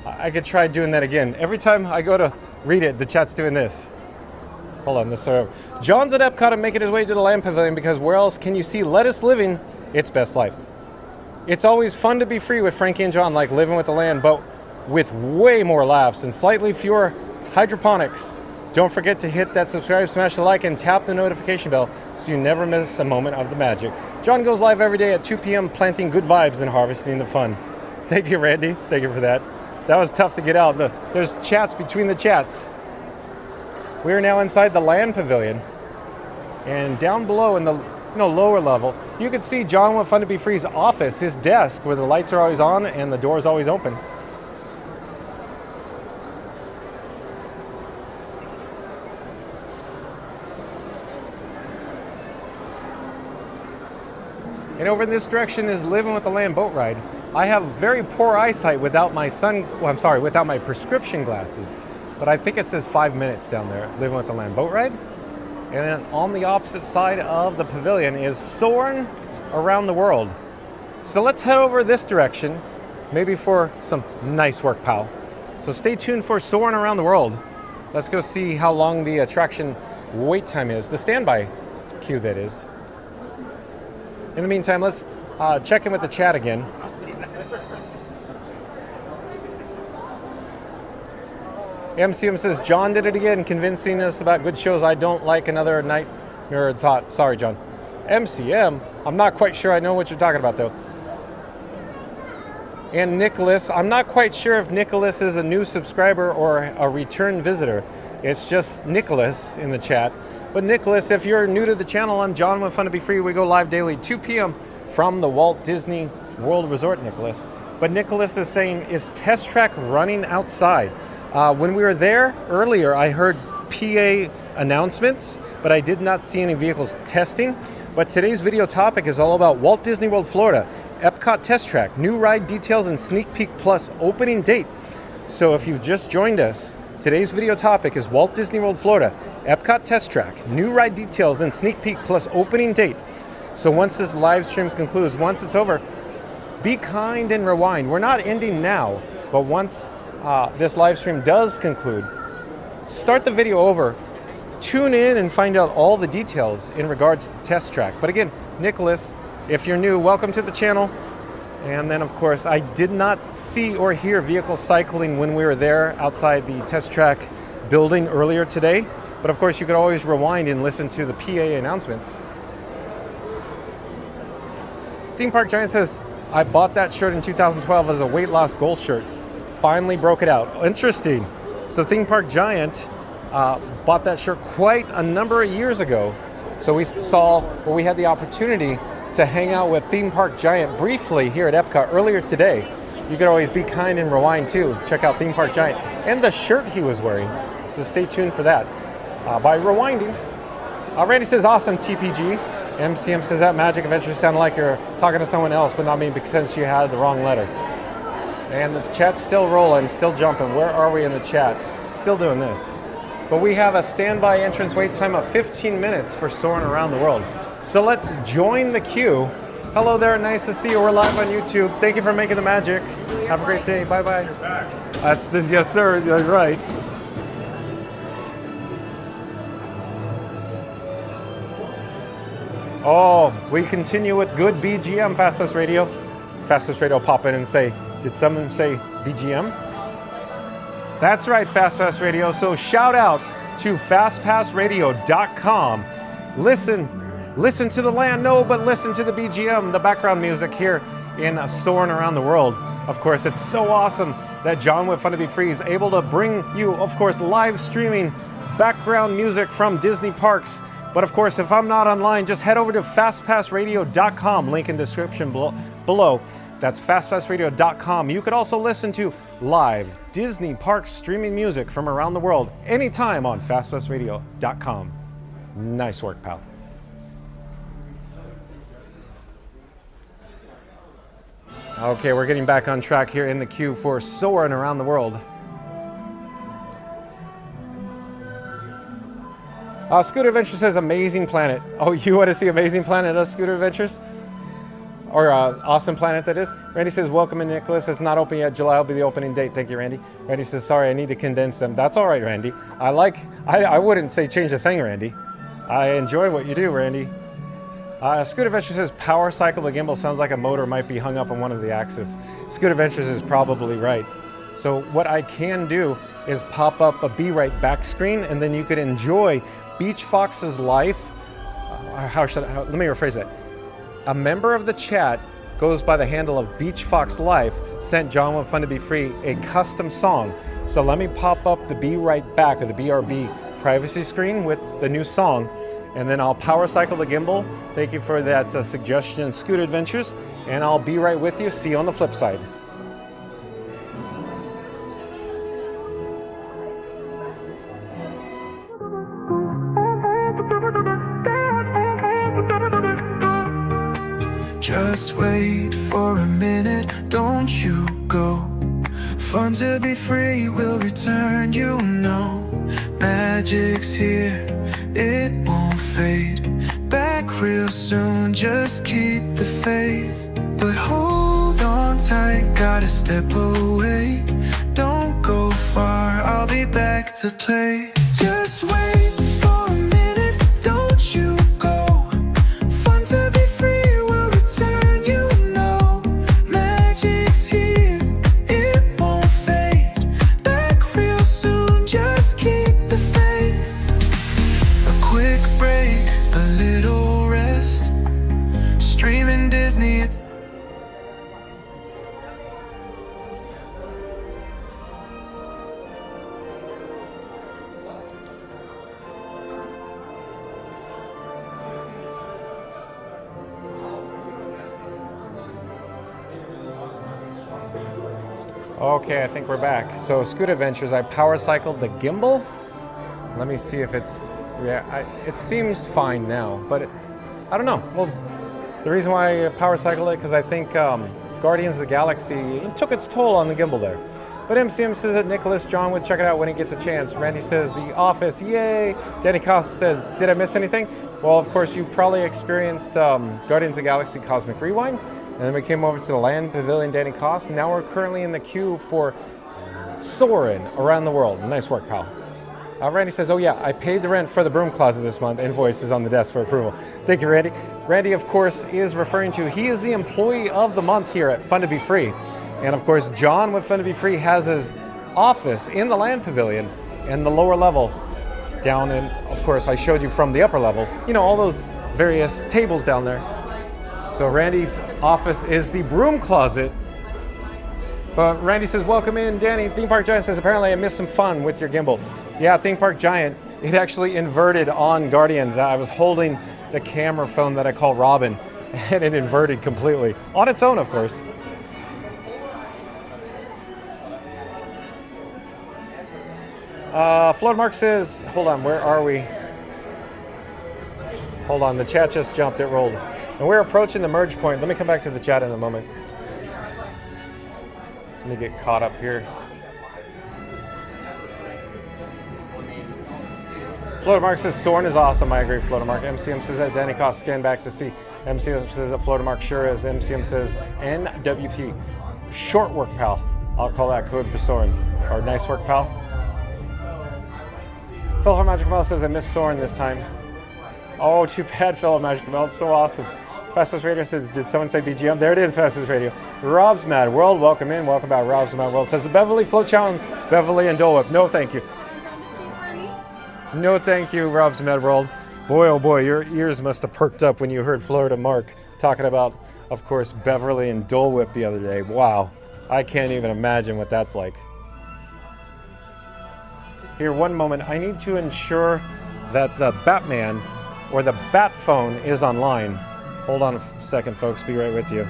I could try doing that again. Every time I go to read it, the chat's doing this. Hold on, this John's at Epcot and making his way to the Land Pavilion because where else can you see lettuce living its best life? It's always fun to be free with Frankie and John, like living with the land, but with way more laughs and slightly fewer hydroponics. Don't forget to hit that subscribe, smash the like, and tap the notification bell so you never miss a moment of the magic. John goes live every day at 2 p.m. planting good vibes and harvesting the fun. Thank you, Randy. Thank you for that. That was tough to get out. There's chats between the chats. We are now inside the Land Pavilion, and down below in the lower level, you can see John with Fun to Be Free's office, his desk, where the lights are always on and the door is always open. And over in this direction is Living with the Land boat ride. I have very poor eyesight without my without my prescription glasses. But I think it says 5 minutes down there, Living with the Land boat ride. And then on the opposite side of the pavilion is Soarin' Around the World. So let's head over this direction, maybe for some nice work, pal. So stay tuned for Soarin' Around the World. Let's go see how long the attraction wait time is, the standby queue that is. In the meantime, let's check in with the chat again. MCM says, John did it again, convincing us about good shows. I don't like another nightmare thought. Sorry, John. MCM, I'm not quite sure I know what you're talking about, though. And Nicholas, I'm not quite sure if Nicholas is a new subscriber or a return visitor. It's just Nicholas in the chat. But Nicholas, if you're new to the channel, I'm John with Fun to Be Free. We go live daily, 2 p.m. from the Walt Disney World Resort, Nicholas. But Nicholas is saying, is Test Track running outside? When we were there earlier, I heard PA announcements, but I did not see any vehicles testing. But today's video topic is all about Walt Disney World, Florida, EPCOT Test Track, new ride details and sneak peek plus opening date. So if you've just joined us, today's video topic is Walt Disney World, Florida, EPCOT Test Track, new ride details and sneak peek plus opening date. So once this live stream concludes, once it's over, be kind and rewind. We're not ending now, but once this live stream does conclude, start the video over, tune in and find out all the details in regards to Test Track. But again, Nicholas, if you're new, welcome to the channel. And then of course, I did not see or hear vehicles cycling when we were there outside the Test Track building earlier today. But of course, you could always rewind and listen to the PA announcements. Theme Park Giant says, I bought that shirt in 2012 as a weight loss goal shirt. Finally broke it out. Interesting. So Theme Park Giant bought that shirt quite a number of years ago. So we had the opportunity to hang out with Theme Park Giant briefly here at Epcot earlier today. You could always be kind and rewind too. Check out Theme Park Giant and the shirt he was wearing. So stay tuned for that by rewinding. Randy says, awesome TPG. MCM says that Magic Adventure sounded like you're talking to someone else, but not me because you had the wrong letter. And the chat's still rolling, still jumping. Where are we in the chat? Still doing this. But we have a standby entrance wait time of 15 minutes for Soarin' Around the World. So let's join the queue. Hello there, nice to see you. We're live on YouTube. Thank you for making the magic. Have a great day. Bye-bye. You're back. That's yes, sir. You're right. Oh, we continue with good BGM, Fast Radio. Fast Radio pop in and say, did someone say BGM? That's right, Fast Radio. So shout out to fastpassradio.com. Listen to the land, no, but listen to the BGM, the background music here in Soarin' Around the World. Of course, it's so awesome that John with Fun to Be Free is able to bring you, of course, live streaming background music from Disney parks. But of course, if I'm not online, just head over to fastpassradio.com, link in description below. That's fastpassradio.com. You could also listen to live Disney park streaming music from around the world anytime on fastpassradio.com. Nice work, pal. Okay, we're getting back on track here in the queue for Soarin' Around the World. Scooter Adventures says Amazing Planet. Oh, you want to see Amazing Planet, Scooter Adventures? Or Awesome Planet, that is. Randy says, welcome in, Nicholas. It's not open yet. July will be the opening date. Thank you, Randy. Randy says, sorry, I need to condense them. That's all right, Randy. I wouldn't say change a thing, Randy. I enjoy what you do, Randy. Scooter Adventures says, power cycle the gimbal sounds like a motor might be hung up on one of the axes. Scooter Adventures is probably right. So what I can do is pop up a Be Right back screen, and then you could enjoy Beach Fox's life. Let me rephrase that. A member of the chat goes by the handle of Beach Fox Life, sent John with Fun to Be Free a custom song. So let me pop up the Be Right Back, or the BRB privacy screen with the new song, and then I'll power cycle the gimbal. Thank you for that suggestion, Scooter Adventures, and I'll be right with you. See you on the flip side. Just wait for a minute, don't you go. Fun to be free will return, you know. Magic's here, it won't fade. Back real soon, just keep the faith. But hold on tight, gotta step away. Don't go far, I'll be back to play. Just wait for a minute, don't you go. Fun to be free will return, you know. Magic's here, it won't fade. Back real soon, just keep the faith. A quick break, a little rest. Streaming Disney, it's Okay, I think we're back. So Scoot Adventures, I power cycled the gimbal. Let me see if it's, it seems fine now, but I don't know. Well, the reason why I power cycled it, because I think Guardians of the Galaxy, it took its toll on the gimbal there. But MCM says that Nicholas John would check it out when he gets a chance. Randy says The Office, yay! Danny Costa says, did I miss anything? Well, of course, you probably experienced Guardians of the Galaxy Cosmic Rewind. And then we came over to the Land Pavilion, Danny Cost, and now we're currently in the queue for Soarin' Around the World. Nice work, pal. Randy says, oh yeah, I paid the rent for the broom closet this month. Invoice is on the desk for approval. Thank you, Randy. Randy, of course, is referring to, he is the employee of the month here at Fun to Be Free. And of course, John with Fun to Be Free has his office in the Land Pavilion in the lower level down in, of course, I showed you from the upper level, you know, all those various tables down there. So Randy's office is the broom closet. But Randy says, welcome in, Danny. Theme Park Giant says, apparently I missed some fun with your gimbal. Yeah, Theme Park Giant, it actually inverted on Guardians. I was holding the camera phone that I call Robin, and it inverted completely. On its own, of course. Flood Mark says, hold on, where are we? Hold on, the chat just jumped, it rolled. And we're approaching the merge point. Let me come back to the chat in a moment. Let me get caught up here. Floater Mark says Soarin' is awesome. I agree, Floater Mark. MCM says that Danny Cost scan back to see. MCM says that Floater Mark sure is. MCM says NWP. Short work, pal. I'll call that code for Soarin'. Or nice work, pal. Philhar Magic Mel says I missed Soarin' this time. Oh, too bad, fellow Magic Belt. So awesome. Fastest Radio says, did someone say BGM? There it is, Fastest Radio. Rob's Mad World, welcome in. Welcome back, Rob's Mad World. Says the Beverly Float Challenge, Beverly and Dole Whip. No, thank you. No, thank you, Rob's Mad World. Boy, oh boy, your ears must have perked up when you heard Florida Mark talking about, of course, Beverly and Dole Whip the other day. Wow, I can't even imagine what that's like. Here, one moment. I need to ensure that the Batman or the Bat phone is online. Hold on a second, folks. Be right with you.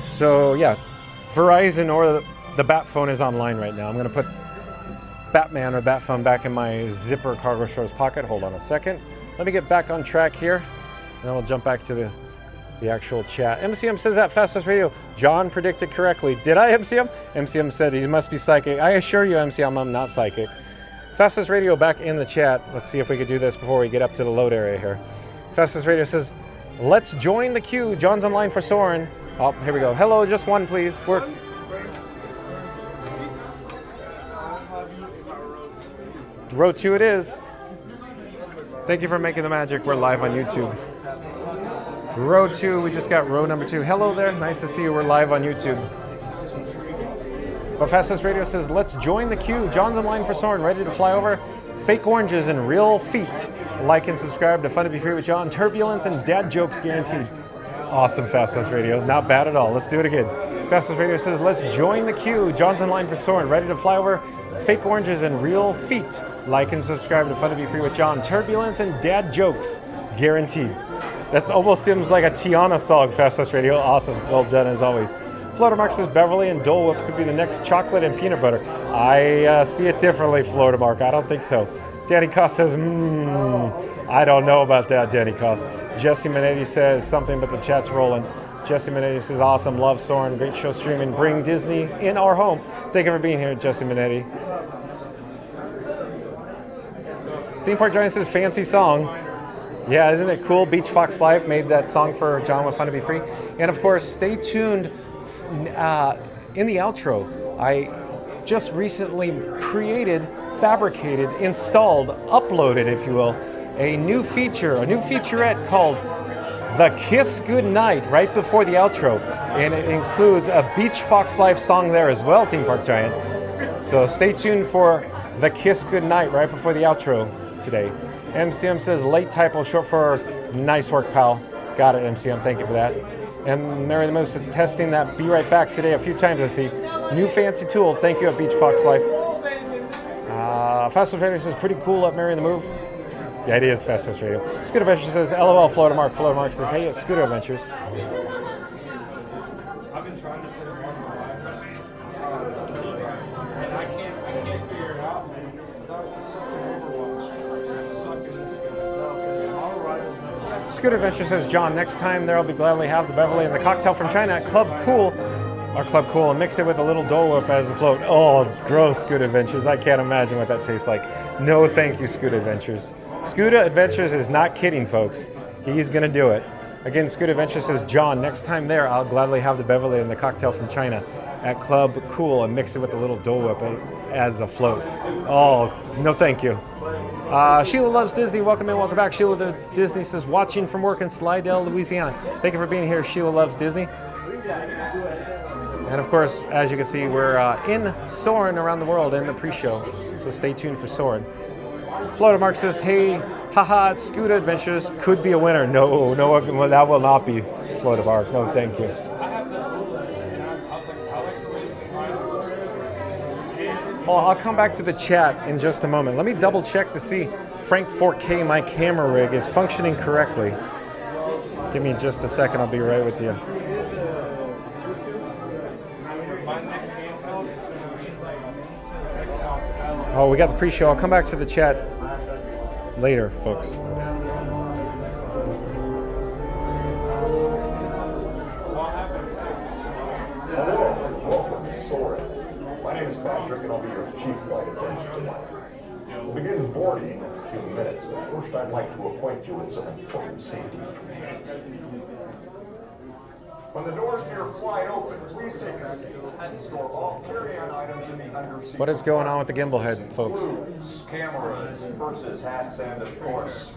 So yeah, Verizon or the Bat phone is online right now. I'm going to put Batman or Bat phone back in my zipper cargo shorts pocket. Hold on a second. Let me get back on track here, and then we'll jump back to the actual chat. MCM says that Fastest Radio. John predicted correctly. Did I, MCM? MCM said he must be psychic. I assure you, MCM, I'm not psychic. Fastest Radio back in the chat. Let's see if we could do this before we get up to the load area here. Fastest Radio says, let's join the queue. John's online for Soren. Oh, here we go. Hello, just one, please. Row 2 it is. Thank you for making the magic. We're live on YouTube. Row 2, we just got row number 2. Hello there. Nice to see you. We're live on YouTube. But Fastest Radio says, let's join the queue. John's online for Soren, ready to fly over. Fake oranges and real feet. Like and subscribe to Fun to Be Free with John. Turbulence and dad jokes guaranteed. Awesome, Fastest Radio. Not bad at all. Let's do it again. Fastest Radio says, let's join the queue. John's online for Soren, ready to fly over. Fake oranges and real feet. Like and subscribe to Fun to Be Free with John. Turbulence and dad jokes guaranteed. That almost seems like a Tiana song, Fastest Radio. Awesome. Well done, as always. Florida Mark says Beverly and Dole Whip could be the next chocolate and peanut butter. I see it differently, Florida Mark. I don't think so. Danny Koss says, I don't know about that, Danny Koss. Jesse Minetti says something, but the chat's rolling. Jesse Minetti says, awesome, love Soren, great show streaming, bring Disney in our home. Thank you for being here, Jesse Minetti. Theme Park Giant says, fancy song. Yeah, isn't it cool? Beach Fox Live made that song for John with Fun to Be Free. And of course, stay tuned in the outro. I just recently created, fabricated, installed, uploaded, if you will, a new featurette called The Kiss Goodnight right before the outro. And it includes a Beach Fox Live song there as well, Theme Park Giant. So stay tuned for The Kiss Goodnight right before the outro today. MCM says late typo, short for nice work, pal. Got it, MCM. Thank you for that. And Mary the Moose is testing that Be Right Back today a few times, I see. New fancy tool. Thank you at Beach Fox Life. Fastest Radio says pretty cool up Mary the Move. Yeah, it is Fastest Radio. Scooter Adventures says LOL Florida Mark. Florida Mark says hey, it's Scooter Adventures. I've been trying to put it on my life, and I can't figure it out, man. Scooter Adventure says, John, next time there I'll be gladly have the Beverly and the cocktail from China at Club Cool, and mix it with a little Dole Whip as a float. Oh, gross, Scooter Adventures. I can't imagine what that tastes like. No, thank you, Scooter Adventures. Scooter Adventures is not kidding, folks. He's going to do it. Again, Scooter Adventures says, John, next time there I'll gladly have the Beverly and the cocktail from China at Club Cool and mix it with a little Dole Whip as a float. Oh, no, thank you. Sheila Loves Disney, welcome in, welcome back. Sheila Disney says, watching from work in Slidell, Louisiana. Thank you for being here, Sheila Loves Disney. And of course, as you can see, we're in Soren around the world in the pre-show, so stay tuned for Soren. Florida Mark says, hey, haha, it's Scooter Adventures, could be a winner. No, that will not be Florida Mark. No, thank you. Well, I'll come back to the chat in just a moment. Let me double check to see Frank 4K, my camera rig, is functioning correctly. Give me just a second, I'll be right with you. Oh, we got the pre-show. I'll come back to the chat later, folks. Welcome to Soren. My name is Patrick, and I'll be your chief flight attendant tonight. We'll begin boarding in a few minutes, but first I'd like to acquaint you with some important safety information. When the doors to your flight open, please take a seat and store all carry-on items in the underseat. What is going on with the gimbal head, folks? Balloons, cameras, purses, hats, and of course,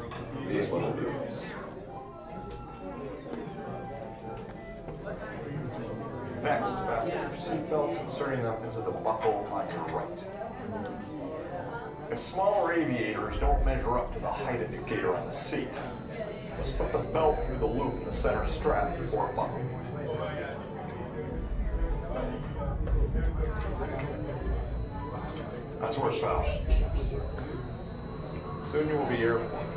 these little dudes. Next, fasten your seatbelts, inserting them into the buckle on your right. If smaller aviators don't measure up to the height indicator on the seat, just put the belt through the loop in the center strap before buckling. That's horsepower. Soon you will be airborne.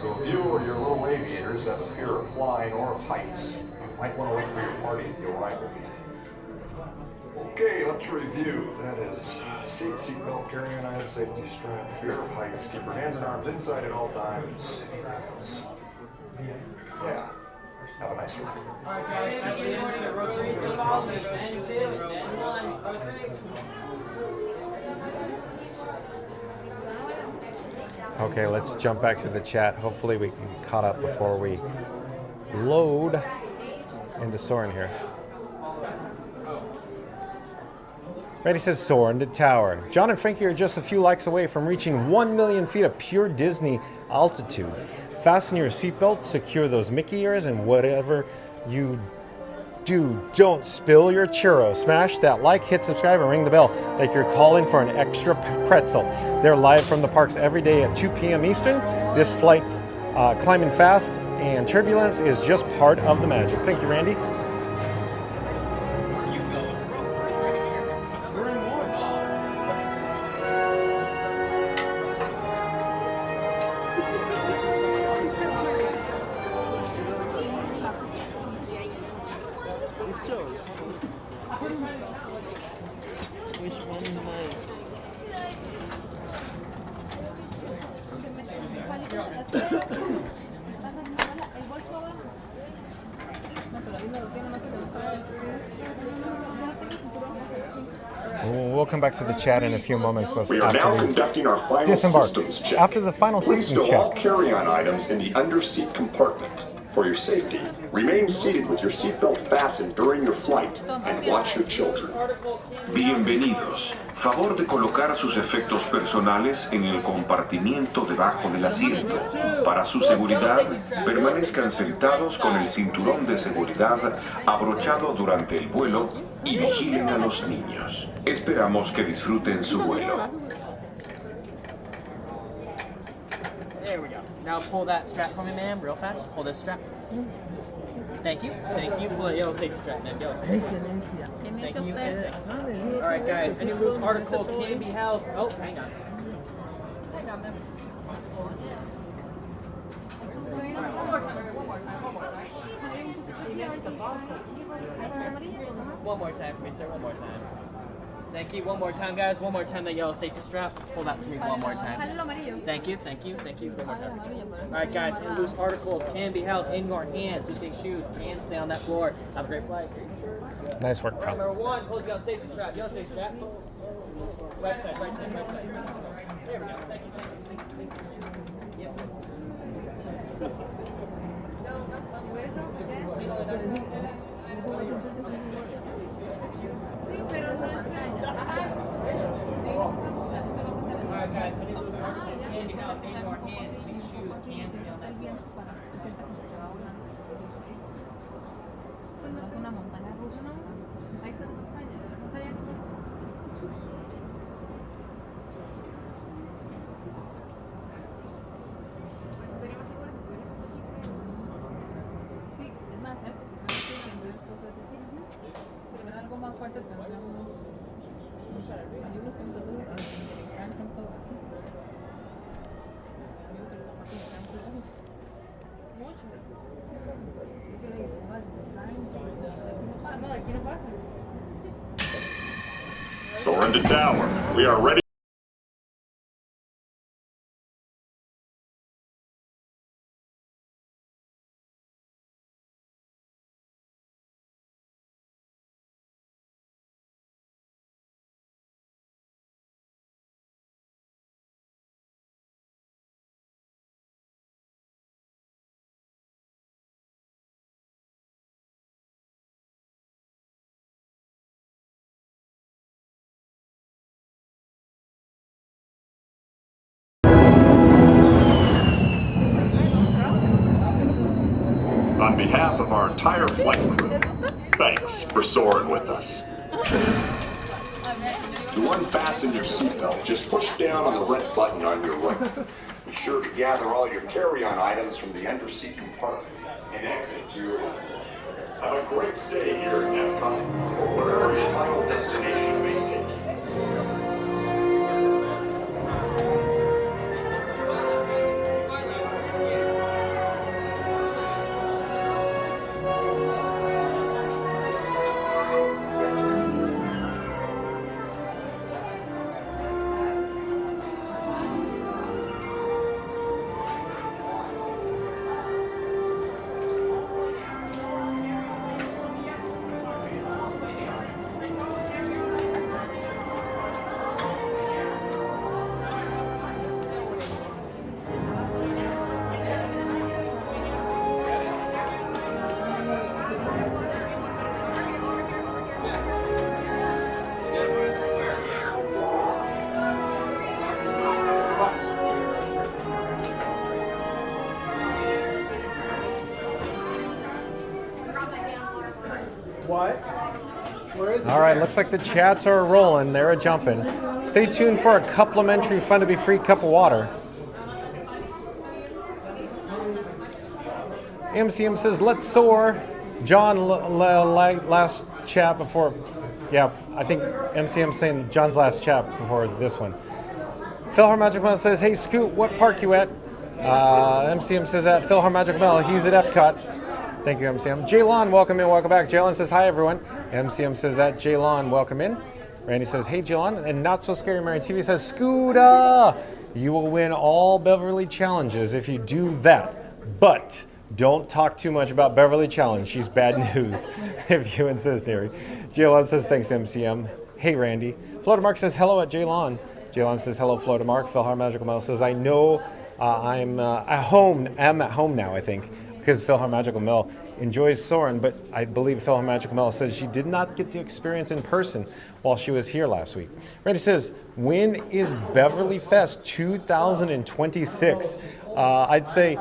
So if you or your little aviators have a fear of flying or of heights, you might want to look for your party at the arrival gate. Okay, let's review. That is seatbelt, carry-on item, safety strap, fear of heights, keep your hands and arms inside at all times. Yeah. Have a nice one. Alright guys, as we enter, rotaries will follow me. And 2, and 1. Okay, let's jump back to the chat. Hopefully we can get caught up before we load into Soarin' here. Randy says soar into tower. John and Frankie are just a few likes away from reaching 1 million feet of pure Disney altitude. Fasten your seatbelt, secure those Mickey ears, and whatever you do, don't spill your churro. Smash that like, hit subscribe, and ring the bell like you're calling for an extra pretzel. They're live from the parks every day at 2 p.m. Eastern. This flight's climbing fast, and turbulence is just part of the magic. Thank you, Randy. We'll come back to the chat in a few moments. But We are now conducting our final systems check. After the final Please system stow all check, carry-on items in the underseat compartment. For your safety, remain seated with your seatbelt fastened during your flight and watch your children. Bienvenidos. Favor de colocar sus efectos personales en el compartimiento debajo del asiento. Para su seguridad, permanezcan sentados con el cinturón de seguridad abrochado durante el vuelo y vigilen a los niños. Esperamos que disfruten su vuelo. There we go. Now pull that strap for me, ma'am, real fast. Pull this strap. Thank you. Thank you. Pull the yellow safety strap, ma'am. Yellow safety strap. Thank you. All right, guys. Any loose articles can be held. Oh, hang on. Hang on, ma'am. All right, one more time. One more time. One more time. One more time for me, sir. One more time. Thank you. One more time, guys. One more time, the yellow safety strap. Pull that for me one more time. Thank you. Thank you. Thank you. One more time. All right, guys. And loose articles can be held in your hands. Using shoes can stay on that floor. Have a great flight. nice work, Tom. Number 1, close the yellow safety strap. Yellow safety strap. Right side. Right side. Right side. There we go. Thank you. Thank you. Yep. Alright guys, any loose articles can be held in your hands. Using shoes can stay on that floor. Soar into tower. We are ready. behalf of our entire flight crew, thanks for soaring with us. To unfasten your seatbelt, just push down on the red button on your right. Be sure to gather all your carry-on items from the underseat compartment and exit to your left. Have a great stay here at EPCOT, or wherever your final destination may take you. What? Where is it? All right, looks like the chats are rolling. They're jumping. Stay tuned for a complimentary Fun to Be Free cup of water. MCM says, let's soar. John, last chat before. Yeah, I think MCM saying John's last chat before this one. Phil Magic Mel says, hey Scoot, what park you at? MCM says that. Phil Magic Mel, he's at Epcot. Thank you, MCM. Jaylon, welcome in, welcome back. Jaylon says, hi, everyone. MCM says that. Jaylon, welcome in. Randy says, hey, Jaylon. And Not So Scary Mary TV says, Scooter, you will win all Beverly challenges if you do that. But don't talk too much about Beverly Challenge. She's bad news, if you insist, Neri. Jaylon says, thanks, MCM. Hey, Randy. Flotamark says, hello at Jaylon. Jaylon says, hello, Flotamark. Philhar Magical Mel says, I know I'm at home now, I think. Because Philhar Magical Mel enjoys soaring, but I believe Philhar Magical Mel says she did not get the experience in person while she was here last week. Randy says, when is Beverly Fest 2026? I'd say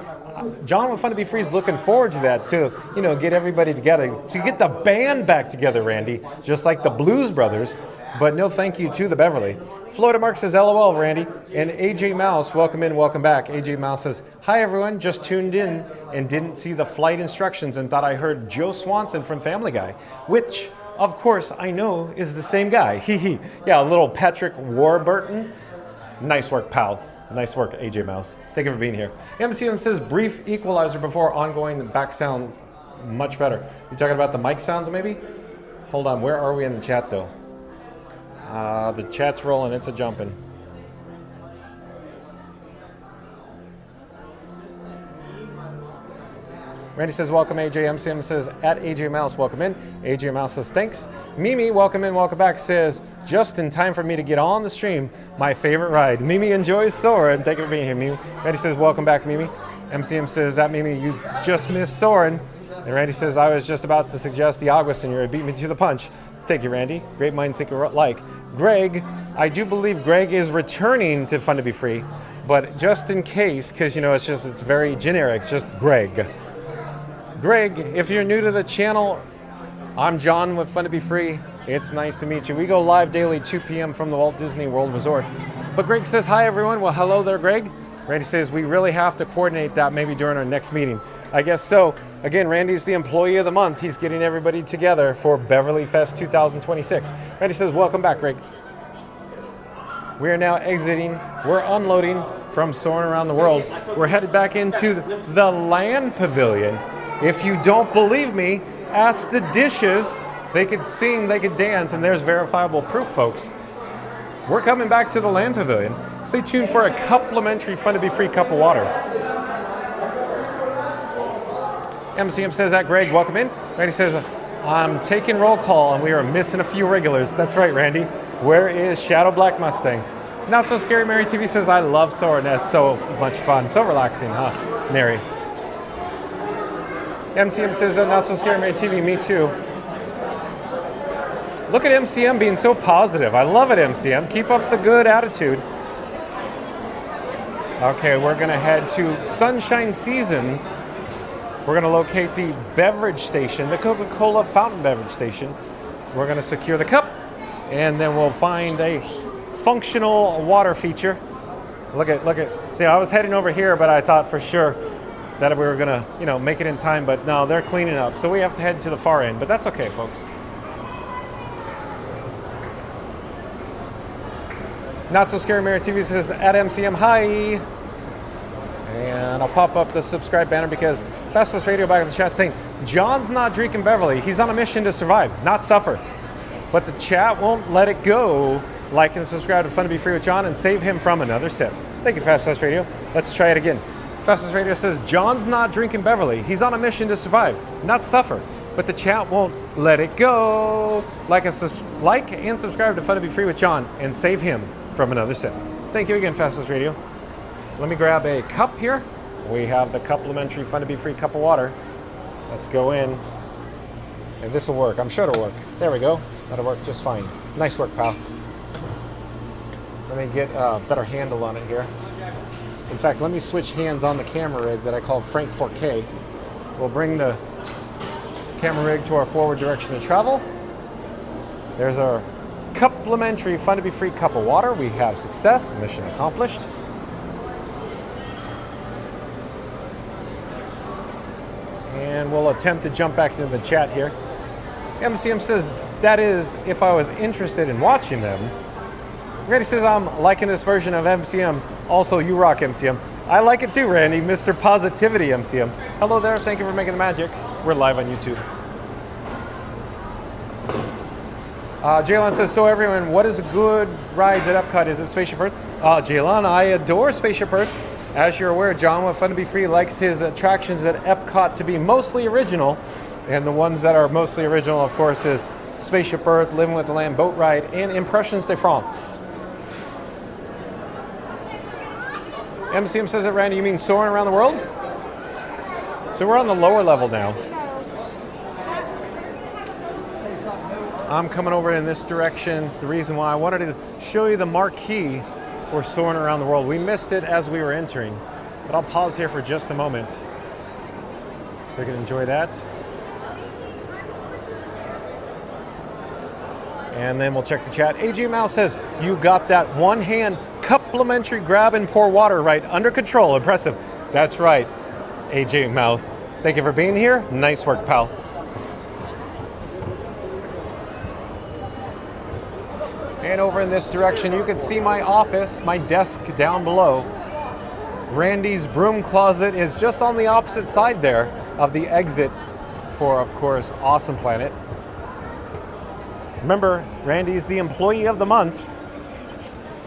John with Fun to Be Free is looking forward to that to, get everybody together, to get the band back together, Randy, just like the Blues Brothers. But no thank you to the Beverly. Flotamark says, LOL, Randy. And AJ Mouse, welcome in, welcome back. AJ Mouse says, hi, everyone. Just tuned in and didn't see the flight instructions and thought I heard Joe Swanson from Family Guy, which, of course, I know is the same guy. Hee. Yeah, a little Patrick Warburton. Nice work, pal. Nice work, AJ Mouse. Thank you for being here. MCM says, brief equalizer before ongoing back sounds much better. You talking about the mic sounds, maybe? Hold on, where are we in the chat, though? The chat's rolling, it's a jumping. Randy says, welcome, AJ. MCM says, at AJ Mouse, welcome in. AJ Mouse says, thanks. Mimi, welcome in, welcome back, says, just in time for me to get on the stream, my favorite ride. Mimi enjoys soaring. Thank you for being here, Mimi. Randy says, welcome back, Mimi. MCM says, at Mimi, you just missed soaring. And Randy says, I was just about to suggest the Augustin here. It beat me to the punch. Thank you, Randy. Great minds think alike. Greg, I do believe Greg is returning to Fun to Be Free, but just in case, because it's very generic, it's just Greg. Greg, if you're new to the channel, I'm John with Fun to Be Free. It's nice to meet you. We go live daily 2 p.m. from the Walt Disney World Resort. But Greg says, hi, everyone. Well, hello there, Greg. Randy says, we really have to coordinate that maybe during our next meeting. I guess so. Again, Randy's the employee of the month. He's getting everybody together for Beverly Fest 2026. Randy says, welcome back, Greg. We are now exiting. We're unloading from Soaring Around the World. We're headed back into the Land Pavilion. If you don't believe me, ask the dishes. They could sing, they could dance, and there's verifiable proof, folks. We're coming back to the Land Pavilion. Stay tuned for a complimentary Fun to Be Free cup of water. MCM says that, Greg, welcome in. Randy says, I'm taking roll call and we are missing a few regulars. That's right, Randy. Where is Shadow Black Mustang? Not So Scary Mary TV says, I love soaring. That's so much fun. So relaxing, huh, Mary? MCM says, Not So Scary Mary TV, me too. Look at MCM being so positive. I love it, MCM. Keep up the good attitude. Okay, we're going to head to Sunshine Seasons. We're going to locate the beverage station, the Coca-Cola fountain beverage station. We're going to secure the cup, and then we'll find a functional water feature. Look at. See, I was heading over here, but I thought for sure that we were going to, make it in time. But no, they're cleaning up, so we have to head to the far end. But that's okay, folks. Not So Scary Mirror TV says at MCM, hi. And I'll pop up the subscribe banner because Fastest Radio back in the chat saying, John's not drinking Beverly. He's on a mission to survive, not suffer. But the chat won't let it go. Like and subscribe to Fun to Be Free with John and save him from another sip. Thank you, Fastest Radio. Let's try it again. Fastest Radio says, John's not drinking Beverly. He's on a mission to survive, not suffer. But the chat won't let it go. Like and subscribe to Fun to Be Free with John and save him from another sip. Thank you again, Fastest Radio. Let me grab a cup here. We have the complimentary Fun to Be Free cup of water. Let's go in. And this will work. I'm sure it'll work. There we go. That'll work just fine. Nice work, pal. Let me get a better handle on it here. In fact, let me switch hands on the camera rig that I call Frank 4K. We'll bring the camera rig to our forward direction of travel. There's our complimentary Fun to Be Free cup of water. We have success. Mission accomplished. And we'll attempt to jump back into the chat here. MCM says, that is, if I was interested in watching them. Randy says, I'm liking this version of MCM. Also, you rock, MCM. I like it too, Randy. Mr. Positivity, MCM. Hello there. Thank you for making the magic. We're live on YouTube. Jalen says, so everyone, what is a good rides at Epcot? Is it Spaceship Earth? Jalen, I adore Spaceship Earth. As you're aware, John with Fun to Be Free likes his attractions at Epcot to be mostly original. And the ones that are mostly original, of course, is Spaceship Earth, Living with the Land boat ride, and Impressions de France. MCM says it, Randy, you mean soaring around the world? So we're on the lower level now. I'm coming over in this direction. The reason why I wanted to show you the marquee for soaring around the world. We missed it as we were entering, but I'll pause here for just a moment so you can enjoy that. And then we'll check the chat. AJ Mouse says, you got that one hand complimentary grab and pour water right under control. Impressive. That's right, AJ Mouse. Thank you for being here. Nice work, pal. And over in this direction, you can see my office, my desk down below. Randy's broom closet is just on the opposite side there of the exit for, of course, Awesome Planet. Remember, Randy's the employee of the month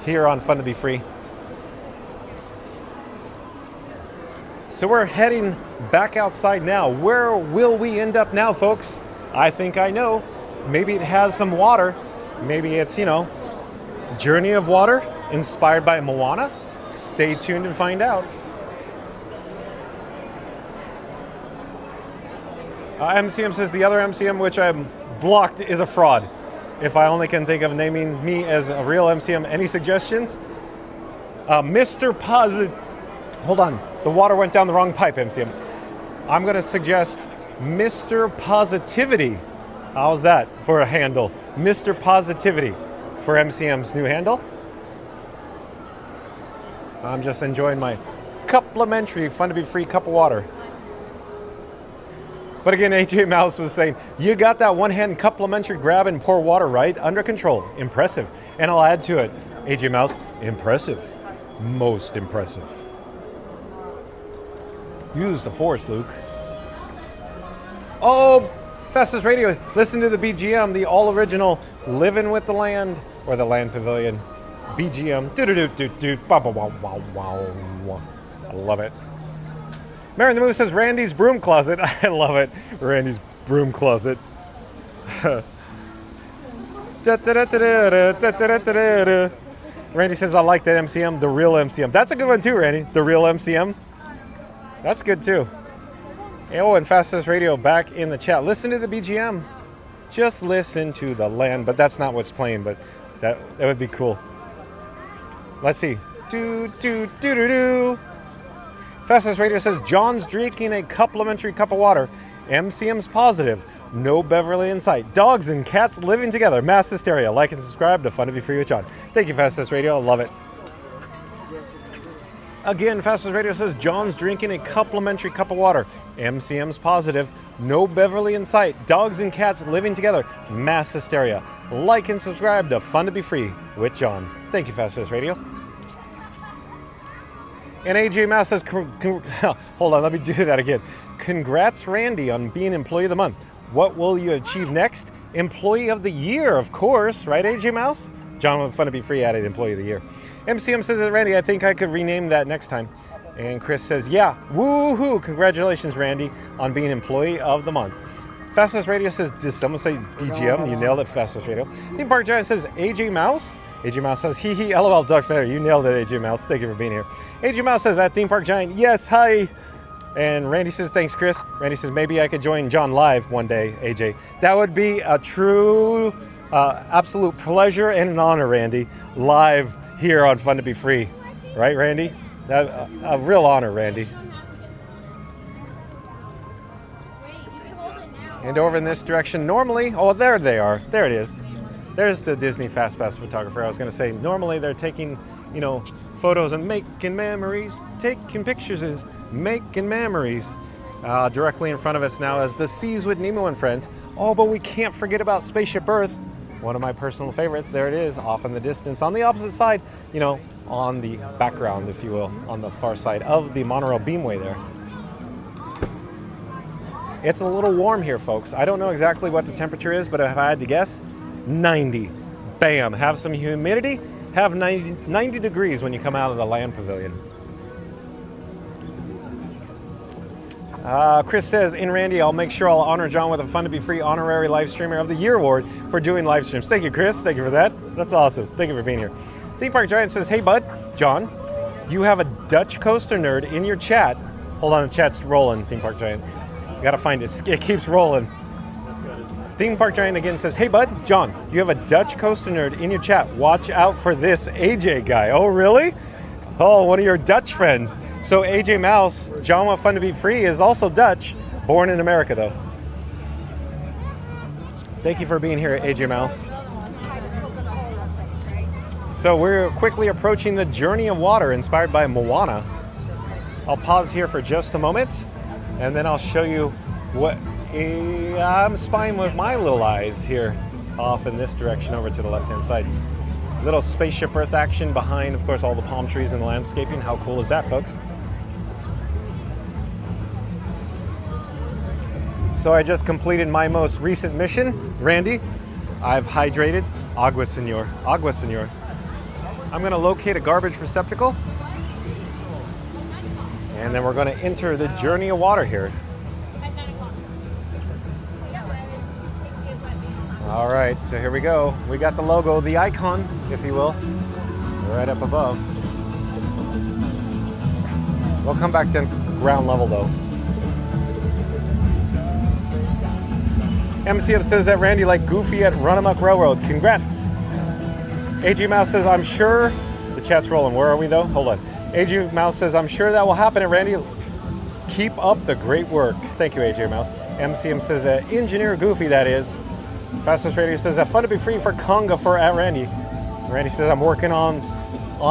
here on Fun to Be Free. So we're heading back outside now. Where will we end up now, folks? I think I know. Maybe it has some water. Maybe it's, Journey of Water inspired by Moana. Stay tuned and find out. MCM says the other MCM, which I'm blocked, is a fraud. If I only can think of naming me as a real MCM. Any suggestions? Mr. Posit... Hold on. The water went down the wrong pipe, MCM. I'm going to suggest Mr. Positivity. How's that for a handle? Mr. Positivity for MCM's new handle. I'm just enjoying my complimentary Fun to Be Free cup of water. But again, AJ Mouse was saying, you got that one-hand complimentary grab and pour water right under control. Impressive. And I'll add to it, AJ Mouse, impressive. Most impressive. Use the force, Luke. Oh, Fastest Radio. Listen to the BGM, the all-original Living with the Land, or the Land Pavilion. BGM. Do-do-do-do-do. Wow. I love it. Mary in the Moon says Randy's broom closet. I love it. Randy's broom closet. Randy says, I like that MCM, the real MCM. That's a good one too, Randy. The real MCM. That's good too. Oh, and Fastest Radio back in the chat. Listen to the BGM. Just listen to the land. But that's not what's playing, but that would be cool. Let's see. Do. Fastest Radio says John's drinking a complimentary cup of water. MCM's positive. No Beverly in sight. Dogs and cats living together. Mass hysteria. Like and subscribe to Fun to Be Free with John. Thank you, Fastest Radio. I love it. Again, Fastest Radio says John's drinking a complimentary cup of water. MCM's positive. No Beverly in sight. Dogs and cats living together. Mass hysteria. Like and subscribe to Fun to Be Free with John. Thank you, Fastest Radio. And AJ Mouse says, hold on, let me do that again. Congrats, Randy, on being Employee of the Month. What will you achieve next? Employee of the Year, of course, right, AJ Mouse? John with Fun to Be Free added Employee of the Year. MCM says that, Randy, I think I could rename that next time. And Chris says, yeah, woohoo, congratulations, Randy, on being Employee of the Month. Fastest Radio says, did someone say DGM? You nailed it, Fastest Radio. Theme Park Giant says, AJ Mouse? AJ Mouse says, hee hee, LOL, Darth Vader. You nailed it, AJ Mouse. Thank you for being here. AJ Mouse says, at Theme Park Giant, yes, hi. And Randy says, thanks, Chris. Randy says, maybe I could join John live one day, AJ. That would be a true, absolute pleasure and an honor, Randy, live here on Fun to Be Free. Right, Randy? That, a real honor, Randy. And over in this direction, normally, oh, there they are. There it is. There's the Disney Fast Pass photographer. I was going to say, normally they're taking, photos and making memories. Taking pictures is making memories. Directly in front of us now is the Seas with Nemo and Friends. Oh, but we can't forget about Spaceship Earth. One of my personal favorites. There it is, off in the distance. On the opposite side, on the background, if you will, on the far side of the monorail beamway there. It's a little warm here, folks. I don't know exactly what the temperature is, but if I had to guess, 90. Bam. Have some humidity. Have 90 degrees when you come out of the land pavilion. Chris says, in Randy, I'll make sure I'll honor John with a Fun to Be Free Honorary Live Streamer of the Year award for doing live streams. Thank you, Chris. Thank you for that. That's awesome. Thank you for being here. Theme Park Giant says, hey, bud, John, you have a Dutch Coaster Nerd in your chat. Hold on, the chat's rolling, Theme Park Giant. You gotta find it. It keeps rolling. Theme Park Giant again says, hey, bud, John, you have a Dutch Coaster Nerd in your chat. Watch out for this AJ guy. Oh, really? Oh, one of your Dutch friends. So AJ Mouse, John with Fun to Be Free, is also Dutch, born in America, though. Thank you for being here, AJ Mouse. So we're quickly approaching the Journey of Water, inspired by Moana. I'll pause here for just a moment, and then I'll show you what I'm spying with my little eyes here, off in this direction over to the left-hand side. Little Spaceship Earth action behind, of course, all the palm trees and the landscaping. How cool is that, folks? So I just completed my most recent mission, Randy. I've hydrated. Agua Senor. Agua Senor. I'm going to locate a garbage receptacle. And then we're going to enter the Journey of Water here. All right, so here we go. We got the logo, the icon, if you will, right up above. We'll come back to ground level, though. MCF says that Randy like Goofy at Run Amok Railroad. Congrats. AG Mouse says, I'm sure, the chat's rolling. Where are we, though? Hold on. AG Mouse says, I'm sure that will happen. And Randy, keep up the great work. Thank you, AJ Mouse. MCM says that Engineer Goofy, that is. Fastest Radio says that Fun to Be Free for Conga for at Randy. Randy says I'm working on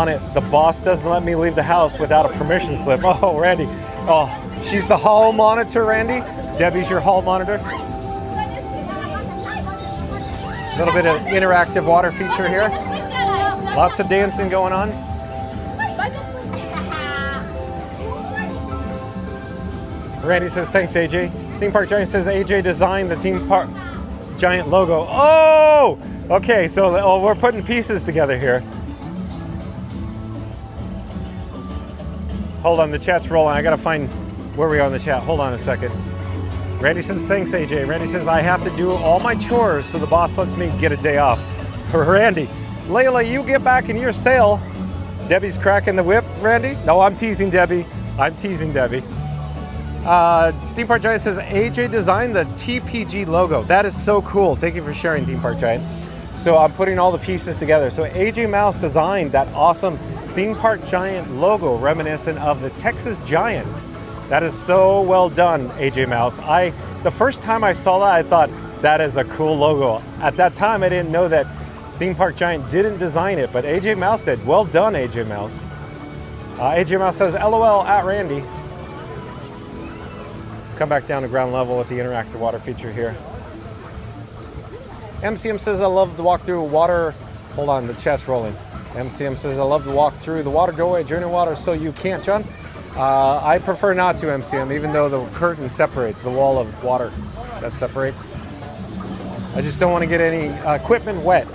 it. The boss doesn't let me leave the house without a permission slip. Oh, Randy. Oh, she's the hall monitor, Randy. Debbie's your hall monitor. A little bit of interactive water feature here. Lots of dancing going on. Randy says thanks, AJ. Theme Park Giant says AJ designed the Theme Park Giant logo. Oh, okay. So we're putting pieces together here. Hold on, the chat's rolling. I gotta find where we are in the chat. Hold on a second. Randy says thanks, AJ. Randy says I have to do all my chores, so the boss lets me get a day off. Randy, Layla, you get back in your sail. Debbie's cracking the whip. Randy? No, I'm teasing Debbie. I'm teasing Debbie. Theme Park Giant says AJ designed the TPG logo. That is so cool. Thank you for sharing, Theme Park Giant. So I'm putting all the pieces together. So AJ Mouse designed that awesome theme park giant logo reminiscent of the Texas Giant. That is so well done, AJ Mouse. The first time I saw that, I thought that is a cool logo. At that time, I didn't know that Theme Park Giant didn't design it, but AJ Mouse did. Well done, AJ Mouse. AJ Mouse says, LOL at Randy. Come back down to ground level with the interactive water feature here. MCM says, I love to walk through water. Hold on, the chat's rolling. MCM says, I love to walk through the water doorway, journey water, so you can't, John. I prefer not to, MCM, even though the curtain separates, the wall of water that separates. I just don't want to get any equipment wet.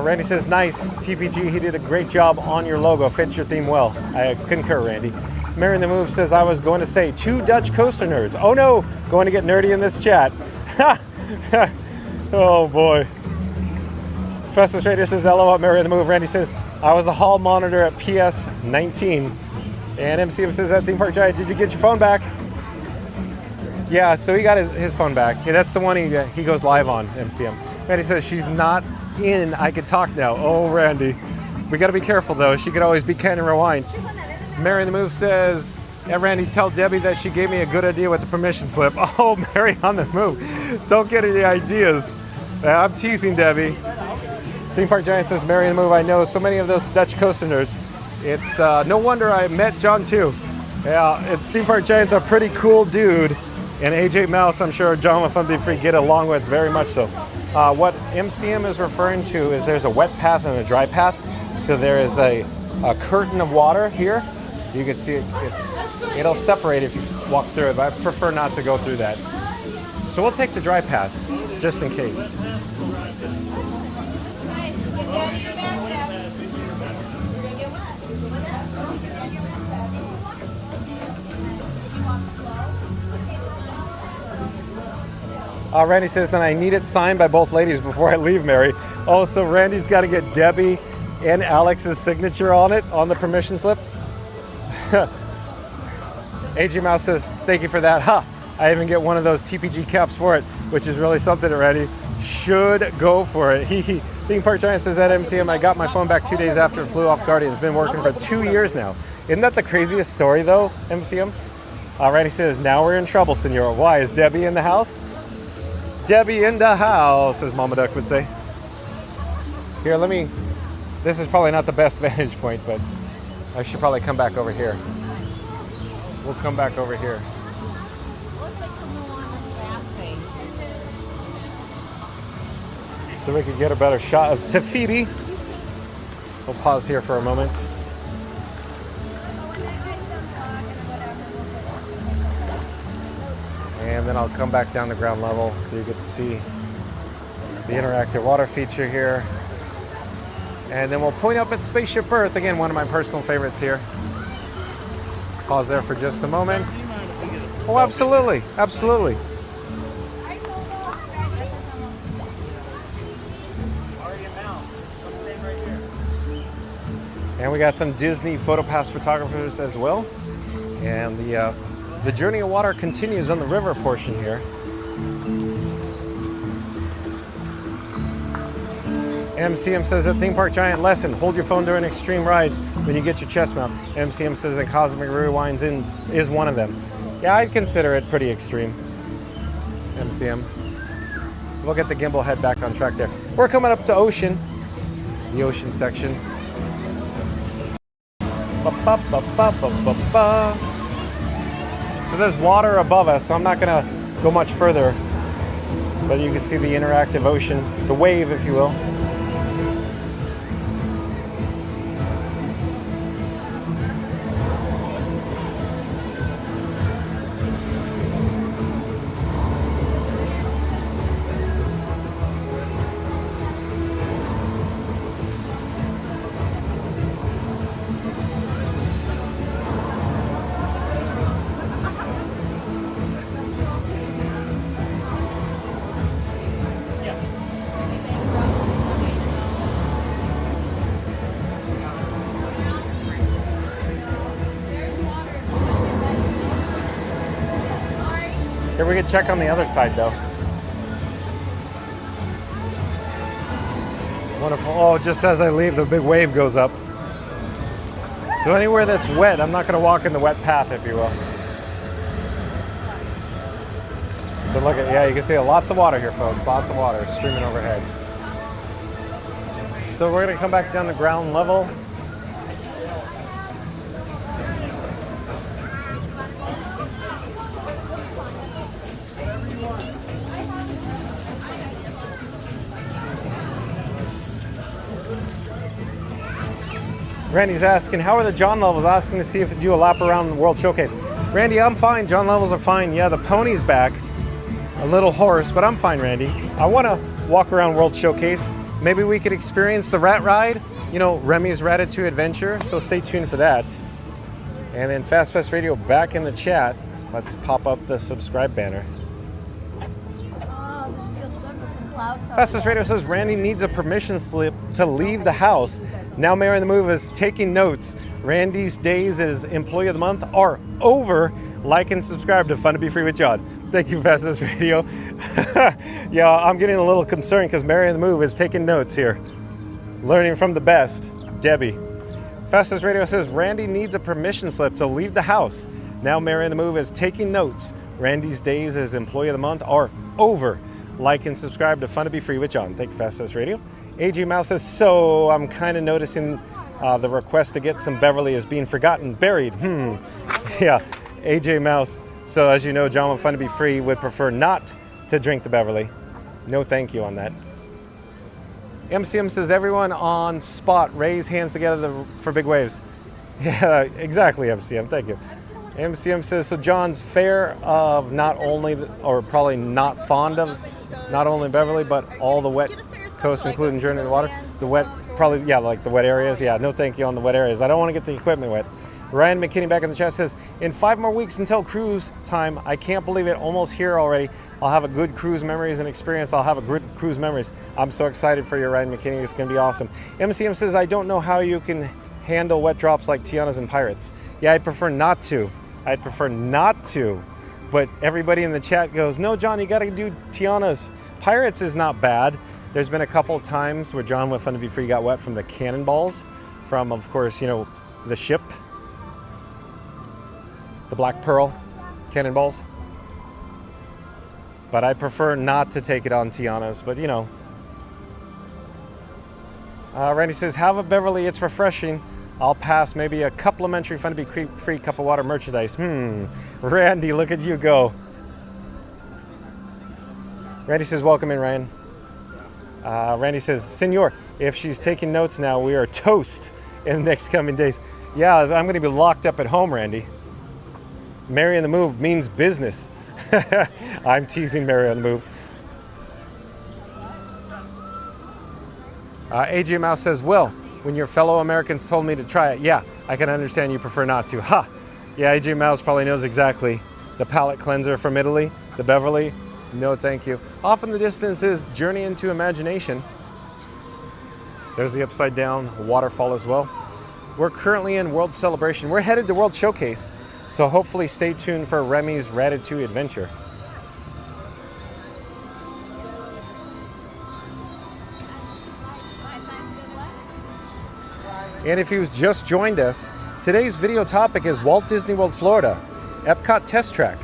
Randy says, nice, TPG, he did a great job on your logo, fits your theme well. I concur, Randy. Mary the Move says, I was going to say 2 Dutch coaster nerds. Oh no, going to get nerdy in this chat. Oh boy. Festus Raider says, LOL, Mary the Move. Randy says, I was the hall monitor at PS 19. And MCM says, that Theme Park Giant, did you get your phone back? Yeah, so he got his phone back. Yeah, that's the one he goes live on, MCM. Randy says, she's not in, I can talk now. Oh, Randy. We got to be careful, though. She could always be Can and Rewind. Mary the Move says, yeah, Randy, tell Debbie that she gave me a good idea with the permission slip. Oh, Mary on the Move. Don't get any ideas. I'm teasing Debbie. Theme Park Giant says, Mary on the Move, I know so many of those Dutch coaster nerds. It's no wonder I met John, too. Yeah, Theme Park Giant's a pretty cool dude. And AJ Mouse, I'm sure John with Fun Be Free get along with very much so. What MCM is referring to is there's a wet path and a dry path. So there is a curtain of water here. You can see it'll separate if you walk through it, but I prefer not to go through that. So we'll take the dry path, just in case. Randy says, then I need it signed by both ladies before I leave, Mary. Oh, so Randy's got to get Debbie and Alex's signature on it, on the permission slip. AJ Mouse says, thank you for that. I even get one of those TPG caps for it, which is really something, Randy. Should go for it. Theme Park Giant says at MCM, I got my phone back 2 days after it flew off Guardian. It's been working for 2 years now. Isn't that the craziest story, though, MCM? Randy says, now we're in trouble, senor. Why? Is Debbie in the house? Debbie in the house, as Mama Duck would say. Here, this is probably not the best vantage point, but I should probably come back over here. We'll come back over here. So we could get a better shot of Tafiti. We'll pause here for a moment. And then I'll come back down to ground level so you get to see the interactive water feature here. And then we'll point up at Spaceship Earth, again, one of my personal favorites here. Pause there for just a moment. Oh, absolutely, absolutely. And we got some Disney PhotoPass photographers as well. And the journey of water continues on the river portion here. MCM says at Theme Park Giant lesson, hold your phone during extreme rides when you get your chest mount. MCM says that Cosmic Rewinds is one of them. Yeah, I'd consider it pretty extreme. MCM. We'll get the gimbal head back on track there. We're coming up to Ocean, the Ocean section. So there's water above us, so I'm not gonna go much further, but you can see the interactive ocean, the wave, if you will. Here we can check on the other side though. Wonderful. Oh, just as I leave, the big wave goes up. So anywhere that's wet, I'm not going to walk in the wet path, if you will. So look at, yeah, you can see lots of water here, folks. Lots of water streaming overhead. So we're going to come back down to ground level. Randy's asking, how are the John levels? Asking to see if you do a lap around the World Showcase. Randy, I'm fine. John levels are fine. Yeah, the pony's back. A little hoarse, but I'm fine, Randy. I want to walk around World Showcase. Maybe we could experience the rat ride. You know, Remy's Ratatouille Adventure. So stay tuned for that. And then Fast Radio back in the chat. Let's pop up the subscribe banner. Fastest Radio says Randy needs a permission slip to leave the house. Now Mary in the Move is taking notes. Randy's days as Employee of the Month are over. Like and subscribe to Fun to Be Free with John. Thank you, Fastest Radio. Yeah, I'm getting a little concerned because Mary in the Move is taking notes here. Learning from the best, Debbie. Fastest Radio says Randy needs a permission slip to leave the house. Now Mary in the Move is taking notes. Randy's days as Employee of the Month are over. Like and subscribe to Fun to Be Free with John. Thank you, Fastest Radio. AJ Mouse says, so I'm kind of noticing the request to get some Beverly is being forgotten, buried. Yeah, AJ Mouse. So as you know, John with Fun to Be Free would prefer not to drink the Beverly. No thank you on that. MCM says, everyone on spot, raise hands together for big waves. Yeah, exactly, MCM. Thank you. MCM says, so John's fair of not only, or probably not fond of, not only Beverly, but all the wet coast, including Journey in the Water. The wet, probably, yeah, like the wet areas. Yeah, no thank you on the wet areas. I don't want to get the equipment wet. Ryan McKinney back in the chat says, in 5 more weeks until cruise time, I can't believe it, almost here already. I'll have a good cruise memories and experience. I'll have a good cruise memories. I'm so excited for you, Ryan McKinney. It's going to be awesome. MCM says, I don't know how you can handle wet drops like Tiana's and Pirates. Yeah, I'd prefer not to. I'd prefer not to. But everybody in the chat goes, no, John, you got to do Tiana's. Pirates is not bad. There's been a couple of times where John with Fun to Be Free got wet from the cannonballs from, of course, you know, the ship. The Black Pearl cannonballs. But I prefer not to take it on Tiana's, but you know. Randy says, have a Beverly, it's refreshing. I'll pass maybe a complimentary Fun to Be Free cup of water merchandise. Randy, look at you go. Randy says, welcome in, Ryan. Randy says, Senor, if she's taking notes now, we are toast in the next coming days. Yeah, I'm going to be locked up at home, Randy. Mary on the Move means business. I'm teasing Mary on the Move. AJ Mouse says, well, when your fellow Americans told me to try it, yeah, I can understand you prefer not to. Ha! Yeah, AJ Mouse probably knows exactly. The palate cleanser from Italy, the Beverly, no thank you. Off in the distance is Journey into Imagination. There's the upside down waterfall as well. We're currently in World Celebration. We're headed to World Showcase. So hopefully stay tuned for Remy's Ratatouille Adventure. And if you've just joined us, today's video topic is Walt Disney World, Florida, EPCOT Test Track,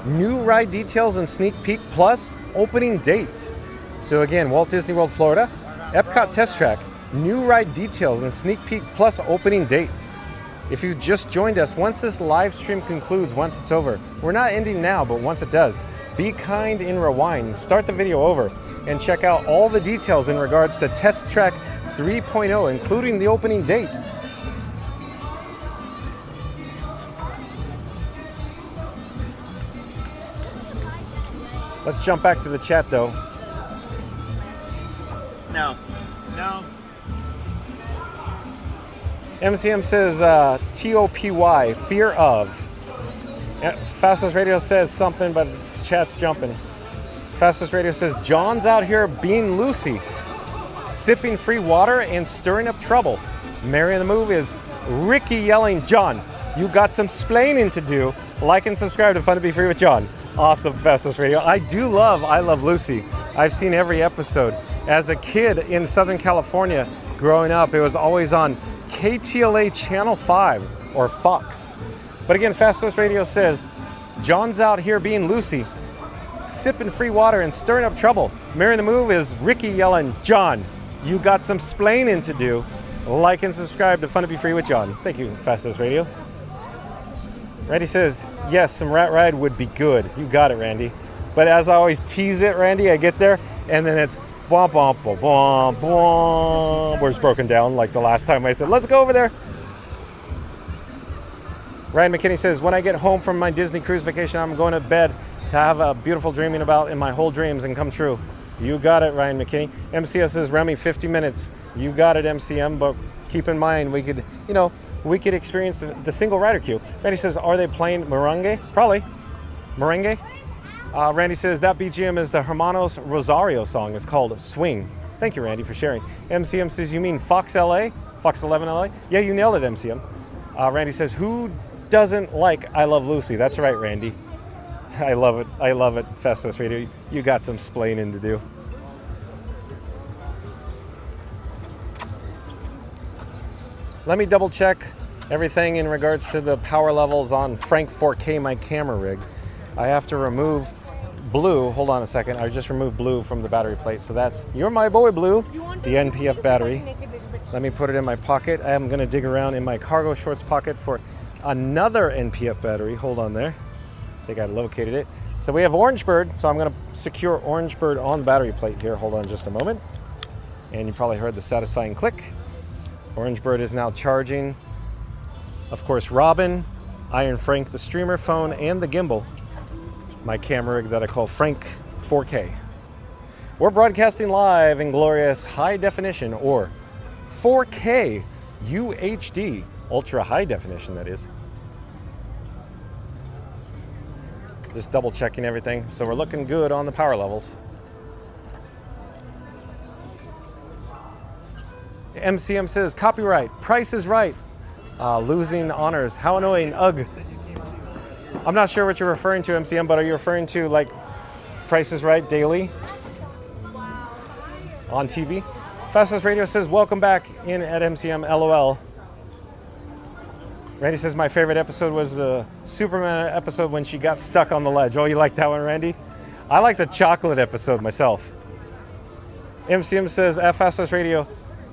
new ride details and sneak peek plus opening date. So again, Walt Disney World, Florida, EPCOT Test Track, new ride details and sneak peek plus opening date. If you just joined us, once this live stream concludes, once it's over, we're not ending now, but once it does, be kind and rewind, start the video over, and check out all the details in regards to Test Track 3.0, including the opening date. Let's jump back to the chat, though. No. MCM says TOPY, fear of. Fastest Radio says something, but chat's jumping. Fastest Radio says, John's out here being Lucy, sipping free water and stirring up trouble. Mary in the Move is Ricky yelling, John, you got some splaining to do. Like and subscribe to Fun to Be Free with John. Awesome, Fastest Radio. I love Lucy. I've seen every episode. As a kid in Southern California, growing up, it was always on KTLA Channel 5 or Fox. But again, Fast West Radio says, John's out here being Lucy, sipping free water and stirring up trouble. Marrying the Move is Ricky yelling, John, you got some splaining to do. Like and subscribe to Fun to Be Free with John. Thank you, Fast West Radio. Randy says, yes, some Rat Ride would be good. You got it, Randy. But as I always tease it, Randy, I get there, and then it's bwomp, bwomp, bwomp, bwomp, where it's broken down like the last time I said, let's go over there. Ryan McKinney says, when I get home from my Disney cruise vacation, I'm going to bed to have a beautiful dreaming about in my whole dreams and come true. You got it, Ryan McKinney. MCS says, Remy, 50 minutes. You got it, MCM, but keep in mind, we could, we could experience the single rider queue. Randy says, are they playing merengue? Probably. Merengue? Randy says, that BGM is the Hermanos Rosario song. It's called Swing. Thank you, Randy, for sharing. MCM says, you mean Fox LA? Fox 11 LA? Yeah, you nailed it, MCM. Randy says, who doesn't like I Love Lucy? That's right, Randy. I love it. I love it, Festus Radio. You got some splaining to do. Let me double check everything in regards to the power levels on Frank 4K, my camera rig. I have to remove Blue. Hold on a second. I just removed Blue from the battery plate. So that's, you're my boy, Blue, the NPF battery. Let me put it in my pocket. I am going to dig around in my cargo shorts pocket for another NPF battery. Hold on there. I think I located it. So we have Orange Bird. So I'm going to secure Orange Bird on the battery plate here. Hold on just a moment. And you probably heard the satisfying click. Orange Bird is now charging. Of course, Robin, Iron Frank, the streamer phone, and the gimbal. My camera rig that I call Frank 4K. We're broadcasting live in glorious high definition, or 4K UHD, ultra high definition that is. Just double checking everything. So we're looking good on the power levels. MCM says, copyright, Price is Right. Losing honors, how annoying, ugh. I'm not sure what you're referring to, MCM, but are you referring to like Price is Right daily on TV? Fastest Radio says, welcome back in at MCM, LOL. Randy says, my favorite episode was the Superman episode when she got stuck on the ledge. Oh, you like that one, Randy? I like the chocolate episode myself. MCM says, at Fastest Radio,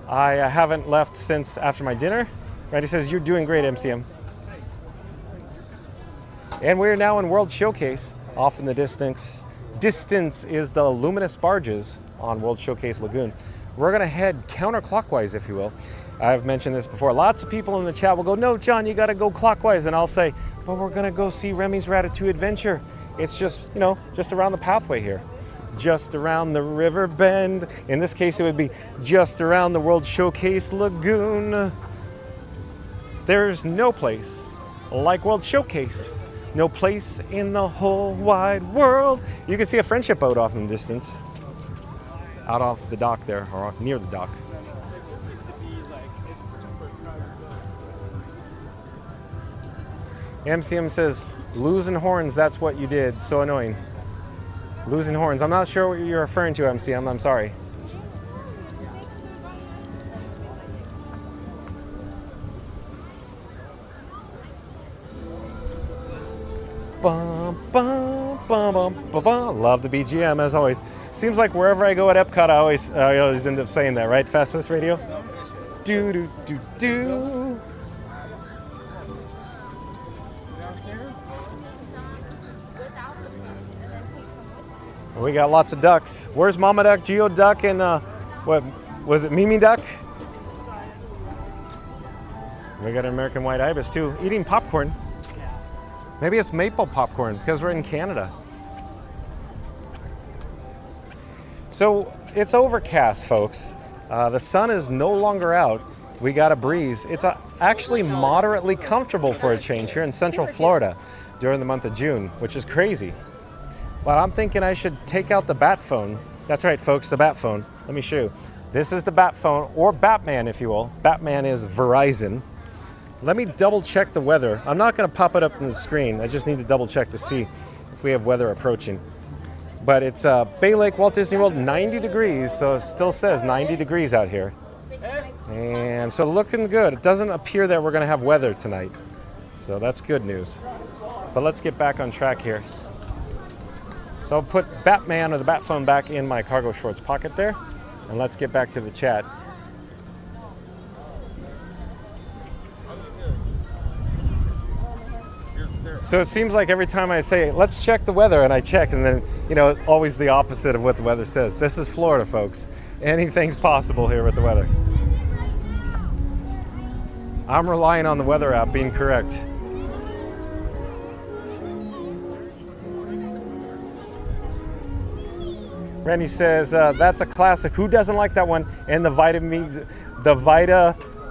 I haven't left since after my dinner. Randy says, you're doing great, MCM. And we're now in World Showcase. Off in the distance is the luminous barges on World Showcase Lagoon. We're gonna head counterclockwise, if you will. I've mentioned this before. Lots of people in the chat will go, no, John, you gotta go clockwise. And I'll say, but we're gonna go see Remy's Ratatouille Adventure. It's just, just around the pathway here. Just around the river bend. In this case, it would be just around the World Showcase Lagoon. There's no place like World Showcase. No place in the whole wide world. You can see a friendship boat off in the distance. Out off the dock there, or near the dock. MCM says, losing horns, that's what you did. So annoying. Losing horns. I'm not sure what you're referring to, MCM. I'm sorry. Bum, bum, bum, bum, bum, bum. Love the BGM as always. Seems like wherever I go at EPCOT, I always end up saying that, right? Fastest Radio. Do do do do. We got lots of ducks. Where's Mama Duck, Geo Duck, and what was it, Mimi Duck? We got an American white ibis too, eating popcorn. Maybe it's maple popcorn because we're in Canada. So it's overcast, folks. The sun is no longer out. We got a breeze. It's actually moderately comfortable for a change here in Central Florida during the month of June, which is crazy. But I'm thinking I should take out the bat phone. That's right, folks, the bat phone. Let me show you. This is the bat phone, or Batman, if you will. Batman is Verizon. Let me double check the weather. I'm not gonna pop it up on the screen. I just need to double check to see if we have weather approaching. But it's Bay Lake, Walt Disney World, 90 degrees, so it still says 90 degrees out here. And so looking good. It doesn't appear that we're going to have weather tonight, so that's good news. But let's get back on track here. So I'll put Batman or the Bat phone back in my cargo shorts pocket there, and let's get back to the chat. So it seems like every time I say, let's check the weather, and I check, and then, you know, always the opposite of what the weather says. This is Florida, folks. Anything's possible here with the weather. I'm relying on the weather app being correct. Randy says, that's a classic. Who doesn't like that one? And the Vita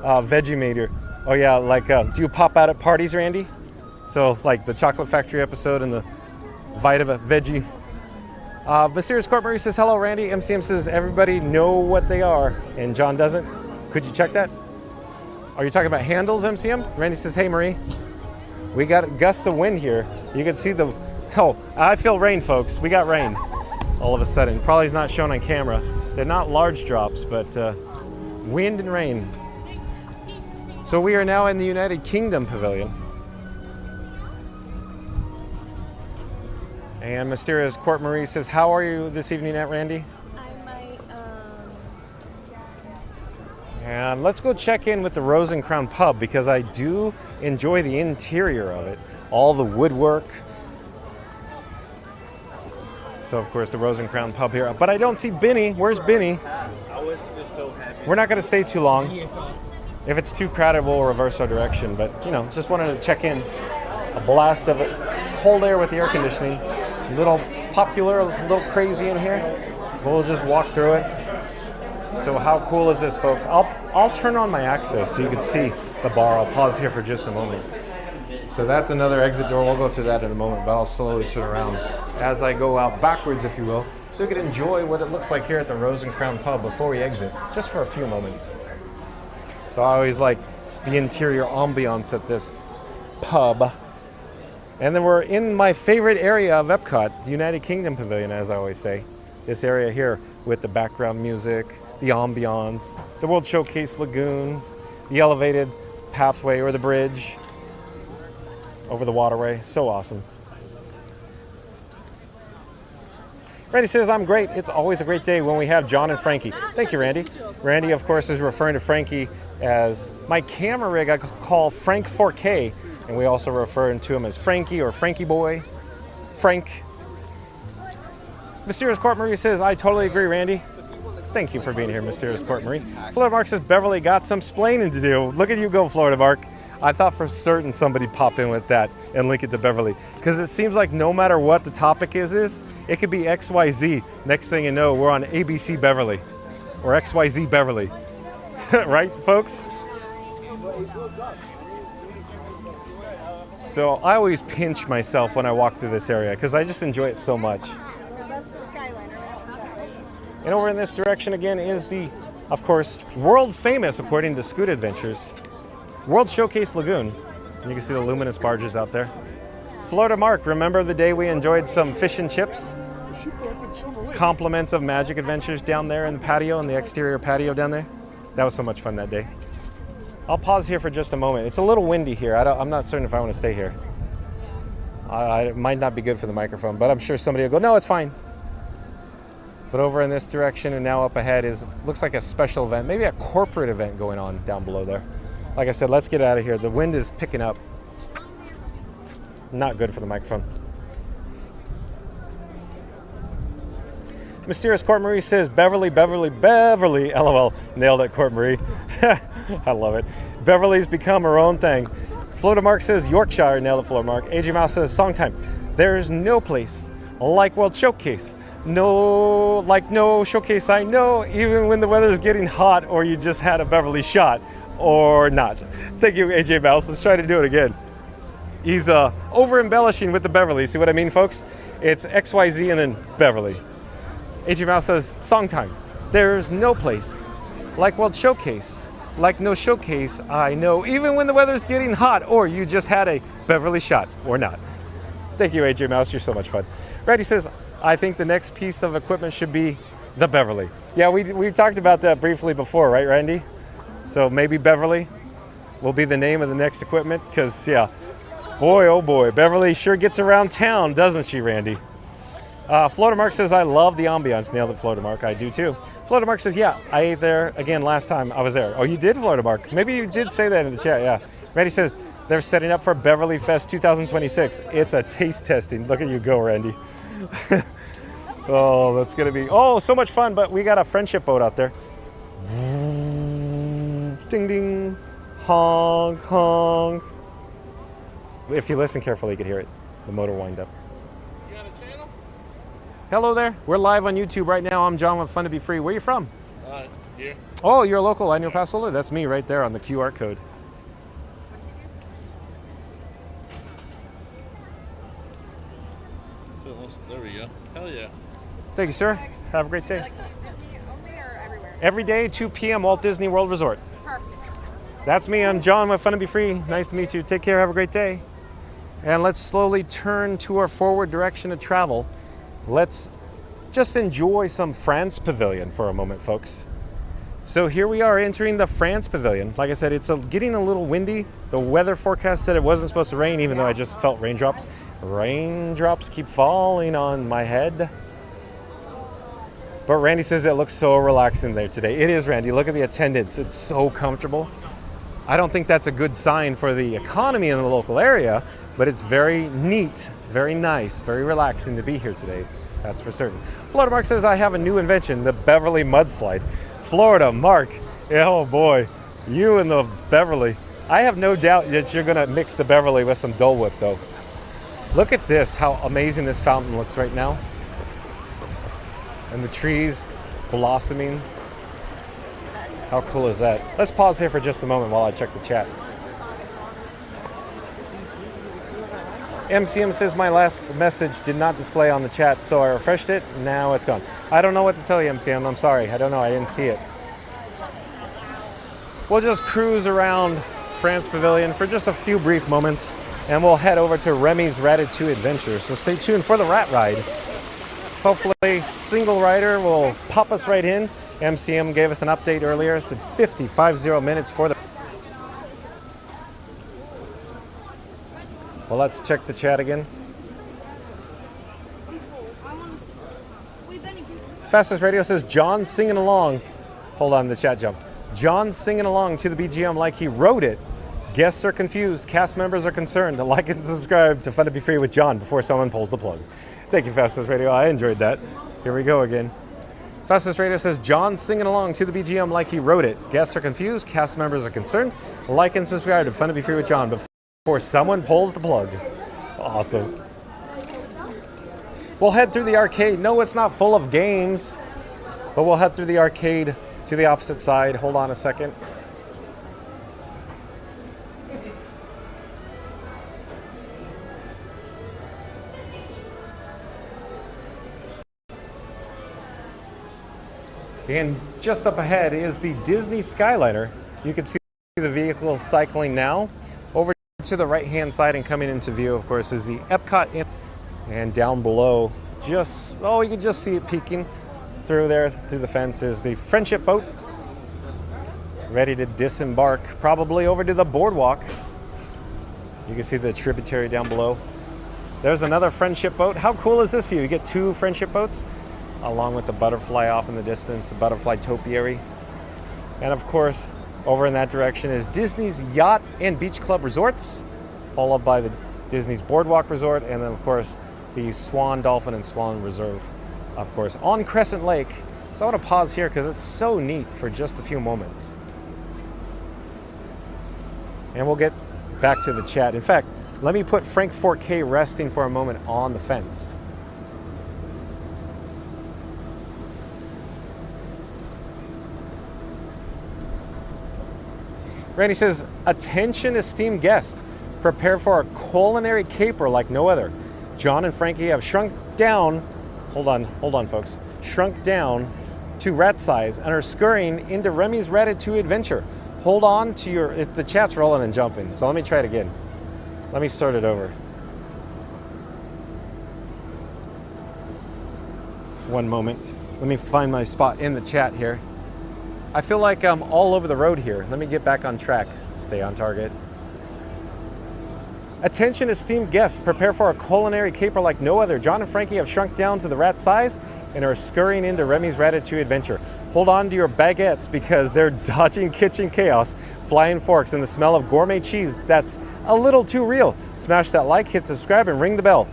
Vegemiter. Oh yeah, like, do you pop out at parties, Randy? So like the Chocolate Factory episode and the Vita Veggie. Mysterious Court Marie says, hello, Randy. MCM says, everybody know what they are. And John doesn't. Could you check that? Are you talking about handles, MCM? Randy says, hey, Marie. We got gusts of wind here. You can see the, oh, I feel rain, folks. We got rain all of a sudden. Probably is not shown on camera. They're not large drops, but wind and rain. So we are now in the United Kingdom Pavilion. And Mysterious Court Marie says, how are you this evening, Aunt Randy? And let's go check in with the Rose and Crown Pub, because I do enjoy the interior of it. All the woodwork. So, of course, the Rose and Crown Pub here. But I don't see Benny. Where's Benny? I was just so happy. We're not going to stay too long. If it's too crowded, we'll reverse our direction. But, you know, just wanted to check in. A blast of it. Cold air with the air conditioning. A little popular, a little crazy in here. We'll just walk through it. So how cool is this, folks? I'll turn on my access so you can see the bar. I'll pause here for just a moment. So that's another exit door. We'll go through that in a moment, but I'll slowly turn around as I go out backwards, if you will, so you can enjoy what it looks like here at the Rose and Crown Pub before we exit, just for a few moments. So I always like the interior ambiance at this pub. And then we're in my favorite area of EPCOT, the United Kingdom Pavilion, as I always say. This area here with the background music, the ambiance, the World Showcase Lagoon, the elevated pathway or the bridge over the waterway. So awesome. Randy says, I'm great. It's always a great day when we have John and Frankie. Thank you, Randy. Randy, of course, is referring to Frankie as my camera rig I call Frank 4K. And we also refer to him as Frankie or Frankie Boy. Frank. Mysterious Court Marie says, I totally agree, Randy. Thank you for being here, Mysterious Court Marie. Florida Mark says, Beverly got some splaining to do. Look at you go, Florida Mark. I thought for certain somebody'd pop in with that and link it to Beverly. Because it seems like no matter what the topic is, it could be XYZ. Next thing you know, we're on ABC Beverly. Or XYZ Beverly. Right, folks? So I always pinch myself when I walk through this area because I just enjoy it so much. And over in this direction again is the, of course, world famous, according to Scoot Adventures, World Showcase Lagoon. And you can see the luminous barges out there. Florida Mark, remember the day we enjoyed some fish and chips? Compliments of Magic Adventures down there in the patio, in the exterior patio down there. That was so much fun that day. I'll pause here for just a moment. It's a little windy here. I'm not certain if I want to stay here. It might not be good for the microphone, but I'm sure somebody will go, no, it's fine. But over in this direction and now up ahead looks like a special event, maybe a corporate event going on down below there. Like I said, let's get out of here. The wind is picking up. Not good for the microphone. Mysterious Court Marie says, Beverly, LOL. Nailed it, Court Marie. I love it. Beverly's become her own thing. Florida Mark says, Yorkshire. Nailed it, Florida Mark. AJ Mouse says, song time. There's no place like World Showcase. No showcase I know, even when the weather's getting hot or you just had a Beverly shot or not. Thank you, AJ Mouse. Let's try to do it again. He's over embellishing with the Beverly. See what I mean, folks? It's XYZ and then Beverly. AJ Mouse says, song time. There's no place like World Showcase. Like no showcase I know, even when the weather's getting hot or you just had a Beverly shot or not. Thank you, AJ Mouse. You're so much fun. Randy says, I think the next piece of equipment should be the Beverly. Yeah, we talked about that briefly before, right, Randy? So maybe Beverly will be the name of the next equipment, because, yeah, boy, oh boy, Beverly sure gets around town, doesn't she, Randy? Floater Mark says, I love the ambiance. Nailed it, Floater Mark. I do too. Floater Mark says, yeah, I ate there again last time I was there. Oh, you did, Floater Mark? Maybe you did say that in the chat, yeah. Randy says, they're setting up for Beverly Fest 2026. It's a taste testing. Look at you go, Randy. Oh, that's going to be, oh, so much fun, but we got a friendship boat out there. Ding, ding, honk, honk. If you listen carefully, you can hear it, the motor wind up. You got a channel? Hello there. We're live on YouTube right now. I'm John with Fun to Be Free. Where are you from? Here. Oh, you're local. I know Paso Holder. That's me right there on the QR code. There we go. Hell yeah. Thank you, sir. Have a great day. Every day, 2 p.m., Walt Disney World Resort. That's me. I'm John with Fun to Be Free. Nice to meet you. Take care. Have a great day. And let's slowly turn to our forward direction of travel. Let's just enjoy some France Pavilion for a moment, folks. So here we are entering the France Pavilion. Like I said, it's getting a little windy. The weather forecast said it wasn't supposed to rain, even though I just felt raindrops. Raindrops keep falling on my head. But Randy says it looks so relaxing there today. It is, Randy. Look at the attendance. It's so comfortable. I don't think that's a good sign for the economy in the local area, but it's very neat, very nice, very relaxing to be here today. That's for certain. Florida Mark says, I have a new invention, the Beverly Mudslide. Florida Mark, oh boy, you and the Beverly. I have no doubt that you're going to mix the Beverly with some Dole Whip, though. Look at this, how amazing this fountain looks right now. And the trees blossoming. How cool is that? Let's pause here for just a moment while I check the chat. MCM says my last message did not display on the chat, so I refreshed it. Now it's gone. I don't know what to tell you, MCM. I'm sorry. I don't know. I didn't see it. We'll just cruise around France Pavilion for just a few brief moments, and we'll head over to Remy's Ratatouille Adventure. So stay tuned for the rat ride. Hopefully, single rider will pop us right in. MCM gave us an update earlier. Said 50 minutes for the... Well, let's check the chat again. Fastest Radio says, John singing along. Hold on, the chat jumped. John singing along to the BGM like he wrote it. Guests are confused. Cast members are concerned. Like and subscribe to Fun to Be Free with John before someone pulls the plug. Thank you, Fastest Radio. I enjoyed that. Here we go again. Fastest Radio says, John singing along to the BGM like he wrote it. Guests are confused. Cast members are concerned. Like and subscribe to Fun to Be Free with John before someone pulls the plug. Awesome. We'll head through the arcade. No, it's not full of games, but we'll head through the arcade to the opposite side. Hold on a second. And just up ahead is the Disney Skyliner. You can see the vehicle cycling now. Over to the right-hand side and coming into view, of course, is the EPCOT. And down below, you can just see it peeking through there, through the fence, is the Friendship boat. Ready to disembark, probably over to the boardwalk. You can see the tributary down below. There's another Friendship boat. How cool is this view? You get 2 Friendship boats, along with the butterfly off in the distance, the butterfly topiary. And of course, over in that direction is Disney's Yacht and Beach Club Resorts, followed by the Disney's Boardwalk Resort, and then of course, the Swan, Dolphin, and Swan Reserve, of course, on Crescent Lake. So I want to pause here because it's so neat for just a few moments. And we'll get back to the chat. In fact, let me put Frank 4K resting for a moment on the fence. Randy says, attention esteemed guest, prepare for a culinary caper like no other. John and Frankie have shrunk down, hold on folks, shrunk down to rat size and are scurrying into Remy's Ratatouille Adventure. Hold on to the chat's rolling and jumping, so let me try it again. Let me start it over. one moment. Let me find my spot in the chat here. I feel like I'm all over the road here. Let me get back on track. Stay on target. Attention esteemed guests, prepare for a culinary caper like no other. John and Frankie have shrunk down to the rat size and are scurrying into Remy's Ratatouille adventure. Hold on to your baguettes because they're dodging kitchen chaos, flying forks, and the smell of gourmet cheese that's a little too real. Smash that like, hit subscribe, and ring the bell.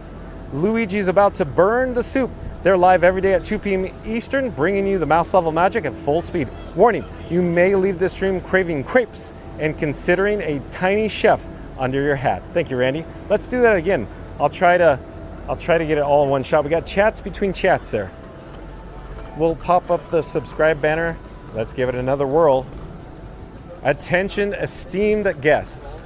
Luigi's about to burn the soup. They're live every day at 2 p.m. Eastern, bringing you the mouse level magic at full speed. Warning, you may leave this stream craving crepes and considering a tiny chef under your hat. Thank you, Randy. Let's do that again. I'll try to get it all in one shot. We got chats between chats there. We'll pop up the subscribe banner. Let's give it another whirl. Attention, esteemed guests.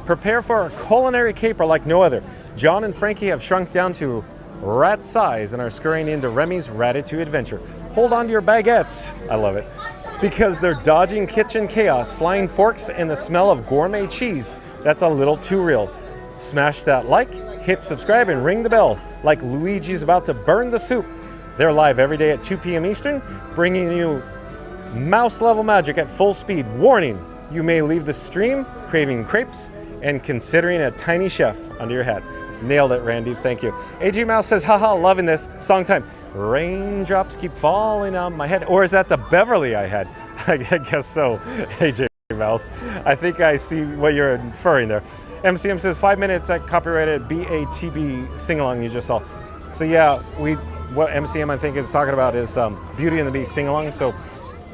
Prepare for a culinary caper like no other. John and Frankie have shrunk down to rat size and are scurrying into Remy's Ratatouille adventure. Hold on to your baguettes. I love it. Because they're dodging kitchen chaos, flying forks, and the smell of gourmet cheese that's a little too real. Smash that like, hit subscribe, and ring the bell. Like Luigi's about to burn the soup. They're live every day at 2 p.m. Eastern, bringing you mouse level magic at full speed. Warning, you may leave the stream craving crepes and considering a tiny chef under your hat. Nailed it, Randy. Thank you. AG Mouse says, haha, loving this. Song time. Raindrops keep falling on my head. Or is that the Beverly I had? I guess so, AJ Mouse. I think I see what you're inferring there. MCM says 5 minutes at copyrighted BATB sing-along you just saw. So yeah, what MCM I think is talking about is Beauty and the Beast sing-along. So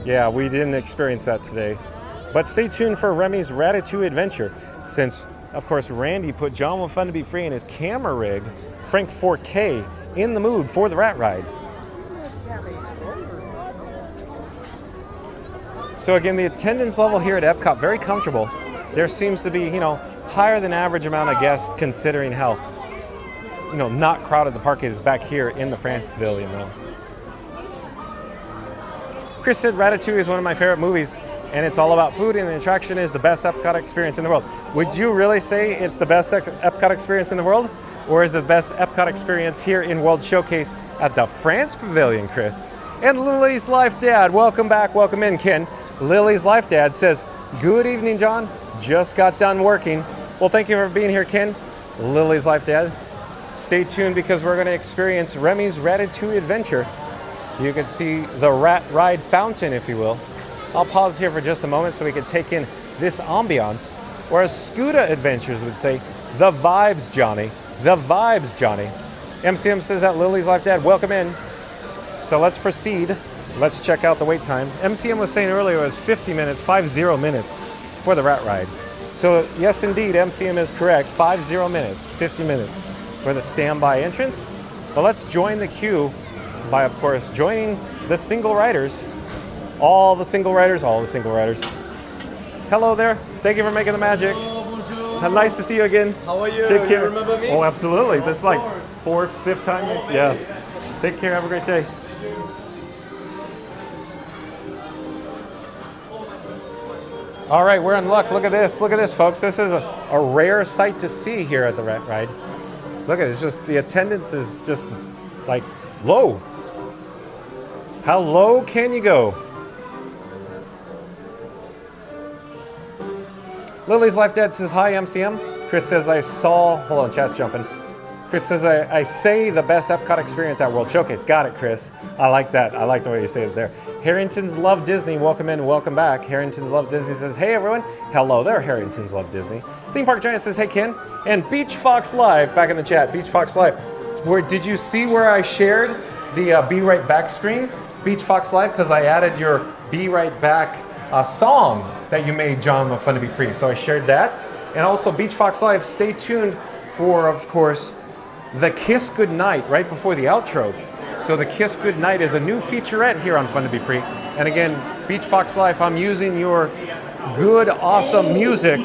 yeah, we didn't experience that today. But stay tuned for Remy's Ratatouille adventure, since of course Randy put John with Fun to Be Free in his camera rig, Frank 4K, in the mood for the rat ride. So again, the attendance level here at Epcot, very comfortable. There seems to be, higher than average amount of guests considering how, not crowded the park is back here in the France Pavilion though. Chris said Ratatouille is one of my favorite movies and it's all about food and the attraction is the best Epcot experience in the world. Would you really say it's the best Epcot experience in the world? Or is it the best Epcot experience here in World Showcase at the France Pavilion, Chris? And Lily's Life Dad, welcome back, welcome in, Ken. Lily's Life Dad says, good evening, John. Just got done working. Well, thank you for being here, Ken. Lily's Life Dad. Stay tuned because we're going to experience Remy's Ratatouille adventure. You can see the rat ride fountain, if you will. I'll pause here for just a moment so we can take in this ambiance, or as Scuda Adventures would say, the vibes, Johnny. The vibes, Johnny. MCM says that Lily's Life Dad, welcome in. So let's proceed. Let's check out the wait time. MCM was saying earlier it was 50 minutes for the rat ride. So yes, indeed, MCM is correct. 50 minutes, 50 minutes for the standby entrance. But let's join the queue by, of course, joining the single riders. All the single riders. Hello there. Thank you for making the magic. Nice to see you again. How are you? Take care. You remember me? Oh, absolutely. This is like fourth, fifth time. Yeah. Take care. Have a great day. All right, we're in luck. Look at this. Look at this, folks. This is a rare sight to see here at the rat ride. Look at it. It's just the attendance is just like low. How low can you go? Lily's Life Dad says, hi, MCM. Chris says, I saw, hold on, chat's jumping. Chris says, I say the best Epcot experience at World Showcase. Got it, Chris. I like that. I like the way you say it there. Harrington's Love Disney, welcome in, welcome back. Harrington's Love Disney says, hey, everyone. Hello there, Harrington's Love Disney. Theme Park Giant says, hey, Ken. And Beach Fox Live, back in the chat, Beach Fox Live. Did you see where I shared the Be Right Back screen? Beach Fox Live, because I added your Be Right Back song that you made, John, with Fun to Be Free. So I shared that. And also Beach Fox Live, stay tuned for, of course, the Kiss Goodnight right before the outro. So the Kiss Goodnight is a new featurette here on Fun to Be Free. And again, Beach Fox Live, I'm using your good, awesome music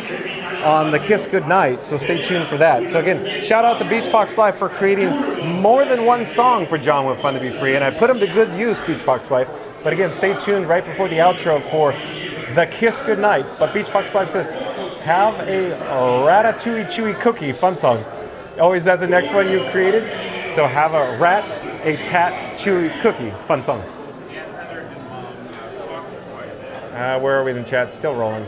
on the Kiss Goodnight. So stay tuned for that. So again, shout out to Beach Fox Live for creating more than one song for John with Fun to Be Free. And I put them to good use, Beach Fox Live. But again, stay tuned right before the outro for the Kiss Goodnight. But Beach Fox Live says, have a Ratatouille Chewy Cookie fun song. Oh, is that the next one you've created? So have a rat a Tat Chewy Cookie. Fun song. Where are we in the chat? Still rolling.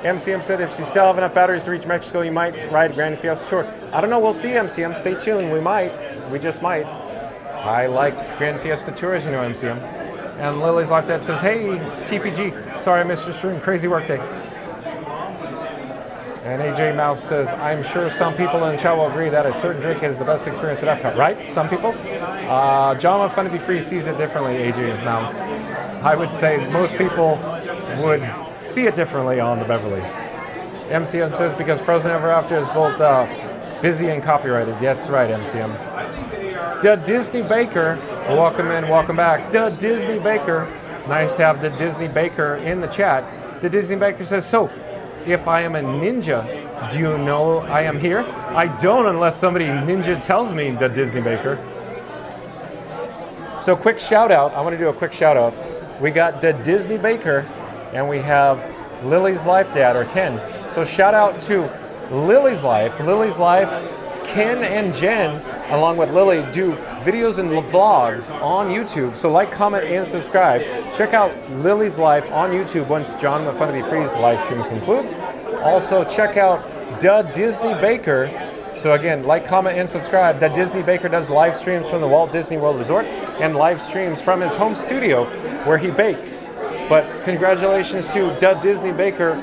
MCM said if you still have enough batteries to reach Mexico, you might ride Grand Fiesta Tour. I don't know. We'll see, MCM. Stay tuned. We might. We just might. I like Grand Fiesta Tour, as you know, MCM. And Lily's Life Dad says, hey, TPG. Sorry I missed your stream. Crazy work day. And AJ Mouse says, I'm sure some people in the chat will agree that a certain drink is the best experience at Epcot, right? Some people? John with Fun to Be Free sees it differently, AJ Mouse. I would say most people would see it differently on the Beverly. MCM says, because Frozen Ever After is both busy and copyrighted. Yeah, that's right, MCM. The Disney Baker, welcome in, welcome back. The Disney Baker, nice to have the Disney Baker in the chat. The Disney Baker says, so, if I am a ninja, do you know I am here? I don't unless somebody ninja tells me, the Disney Baker. So quick shout out, I want to do a quick shout out. We got the Disney Baker and we have Lily's Life Dad, or Ken. So shout out to Lily's Life. Lily's Life, Ken and Jen, along with Lily, do videos and vlogs on YouTube. So like, comment, and subscribe. Check out Lily's Life on YouTube once John with Fun to Be Free's live stream concludes. Also check out The Disney Baker. So again, like, comment, and subscribe. The Disney Baker does live streams from the Walt Disney World Resort and live streams from his home studio where he bakes. But congratulations to The Disney Baker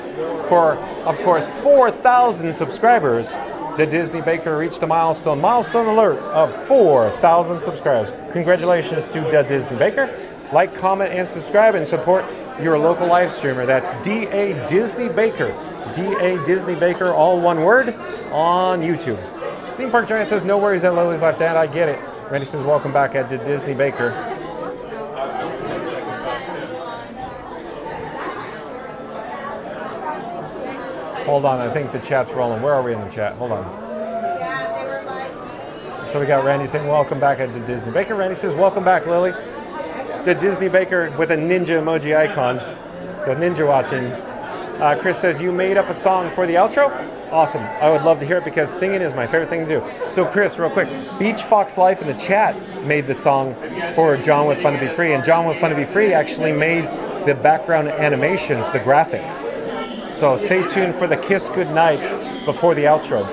for, of course, 4,000 subscribers. The Disney Baker reached the milestone alert of 4,000 subscribers. Congratulations to The Disney Baker. Like, comment, and subscribe, and support your local live streamer. That's D.A. Disney Baker. D.A. Disney Baker, all one word, on YouTube. Theme Park Giant says, no worries at Lily's Life, Dad. I get it. Randy says, welcome back at The Disney Baker. Hold on, I think the chat's rolling. Where are we in the chat? Hold on. So we got Randy saying, welcome back at the Disney Baker. Randy says, welcome back, Lily. The Disney Baker with a ninja emoji icon. So ninja watching. Chris says, you made up a song for the outro? Awesome. I would love to hear it because singing is my favorite thing to do. So Chris, real quick, Beach Fox Life in the chat made the song for John with Fun to Be Free. And John with Fun to Be Free actually made the background animations, the graphics. So stay tuned for the Kiss Goodnight before the outro.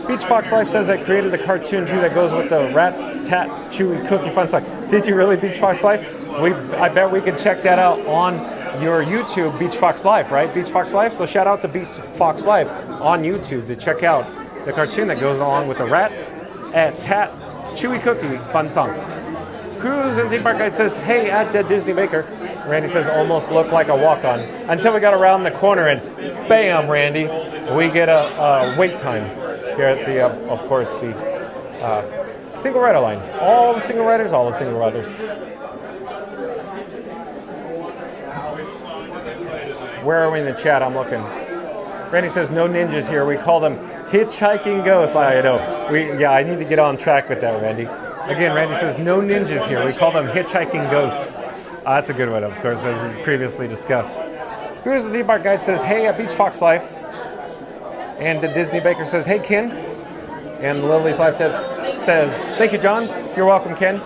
Beach Fox Life says I created the cartoon too that goes with the Rat Tat Chewy Cookie Fun Stuff. Did you really, Beach Fox Life? I bet we could check that out on your YouTube, Beach Fox Life, right? Beach Fox Life. So shout out to Beach Fox Life on YouTube to check out the cartoon that goes along with the Rat Tat Chewy Cookie Fun Song. Cruise and Theme Park Guide says, hey, at the Disney Baker. Randy says, almost looked like a walk-on. Until we got around the corner and bam, Randy, we get a wait time here at the, of course, the single rider line. All the single riders. Where are we in the chat? I'm looking. Randy says, no ninjas here. We call them hitchhiking ghosts. I know. I need to get on track with that, Randy. Again, Randy says, no ninjas here. We call them hitchhiking ghosts. That's a good one, of course, as we previously discussed. Here's the Theme Park Guide says, hey, at Beach Fox Life. And the Disney Baker says, hey, Ken. And Lily's Life Dad says, thank you, John. You're welcome, Ken.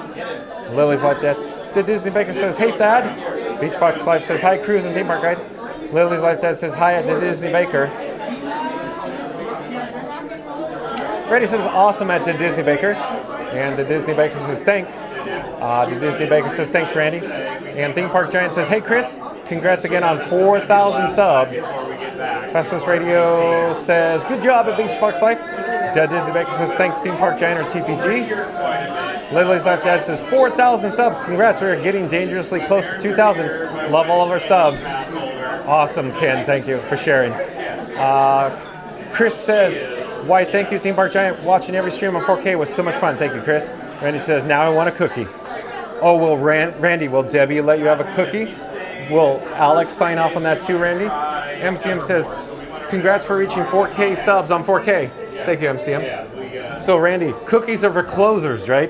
Lily's Life Dad. The Disney Baker says, hey, Thad. Beach Fox Life says, hi, Cruise and Theme Park Guide. Lily's Life Dad says, hi, at the Disney Baker. Randy says, awesome at the Disney Baker. And the Disney Baker says, thanks. The Disney Baker says, thanks, Randy. And Theme Park Giant says, hey, Chris, congrats again on 4,000 subs. Fastest Radio says, good job at Beach Fox Life. The Disney Baker says, thanks, Theme Park Giant or TPG. Lily's Life Dad says, 4,000 subs. Congrats, we are getting dangerously close to 2,000. Love all of our subs. Awesome, Ken. Thank you for sharing. Chris says, why, thank you, Theme Park Giant. Watching every stream on 4K was so much fun. Thank you, Chris. Randy says, now I want a cookie. Oh, will Randy, will Debbie let you have a cookie? Will Alex sign off on that too, Randy? MCM says, congrats for reaching 4K subs on 4K. Thank you, MCM. So, Randy, cookies are for closers, right?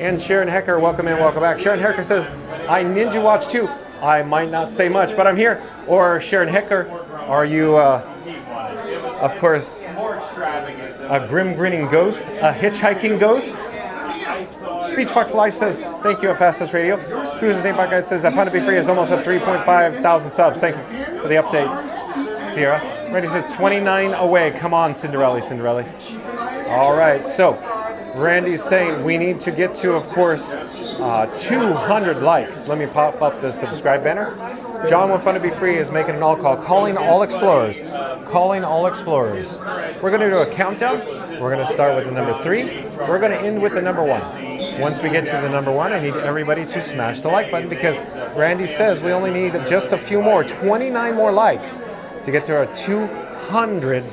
And Sharon Hecker, welcome in, welcome back. Sharon Hecker says, I ninja watch too. I might not say much, but I'm here. Or Sharon Hecker, are you, of course, a grim grinning ghost, a hitchhiking ghost? Beach Fox Fly says, thank you at Fastest Radio. Who's the name guy says, I found it be free is almost at 3.5 thousand subs. Thank you for the update, Sierra. Randy says, 29 away. Come on, Cinderella. All right, so Randy's saying we need to get to, of course, 200 likes. Let me pop up the subscribe banner. John with Fun to Be Free is making an all call, calling all explorers. We're going to do a countdown. We're going to start with the number 3. We're going to end with the number 1. Once we get to the number 1, I need everybody to smash the like button because Randy says we only need just a few more, 29 more likes to get to our 200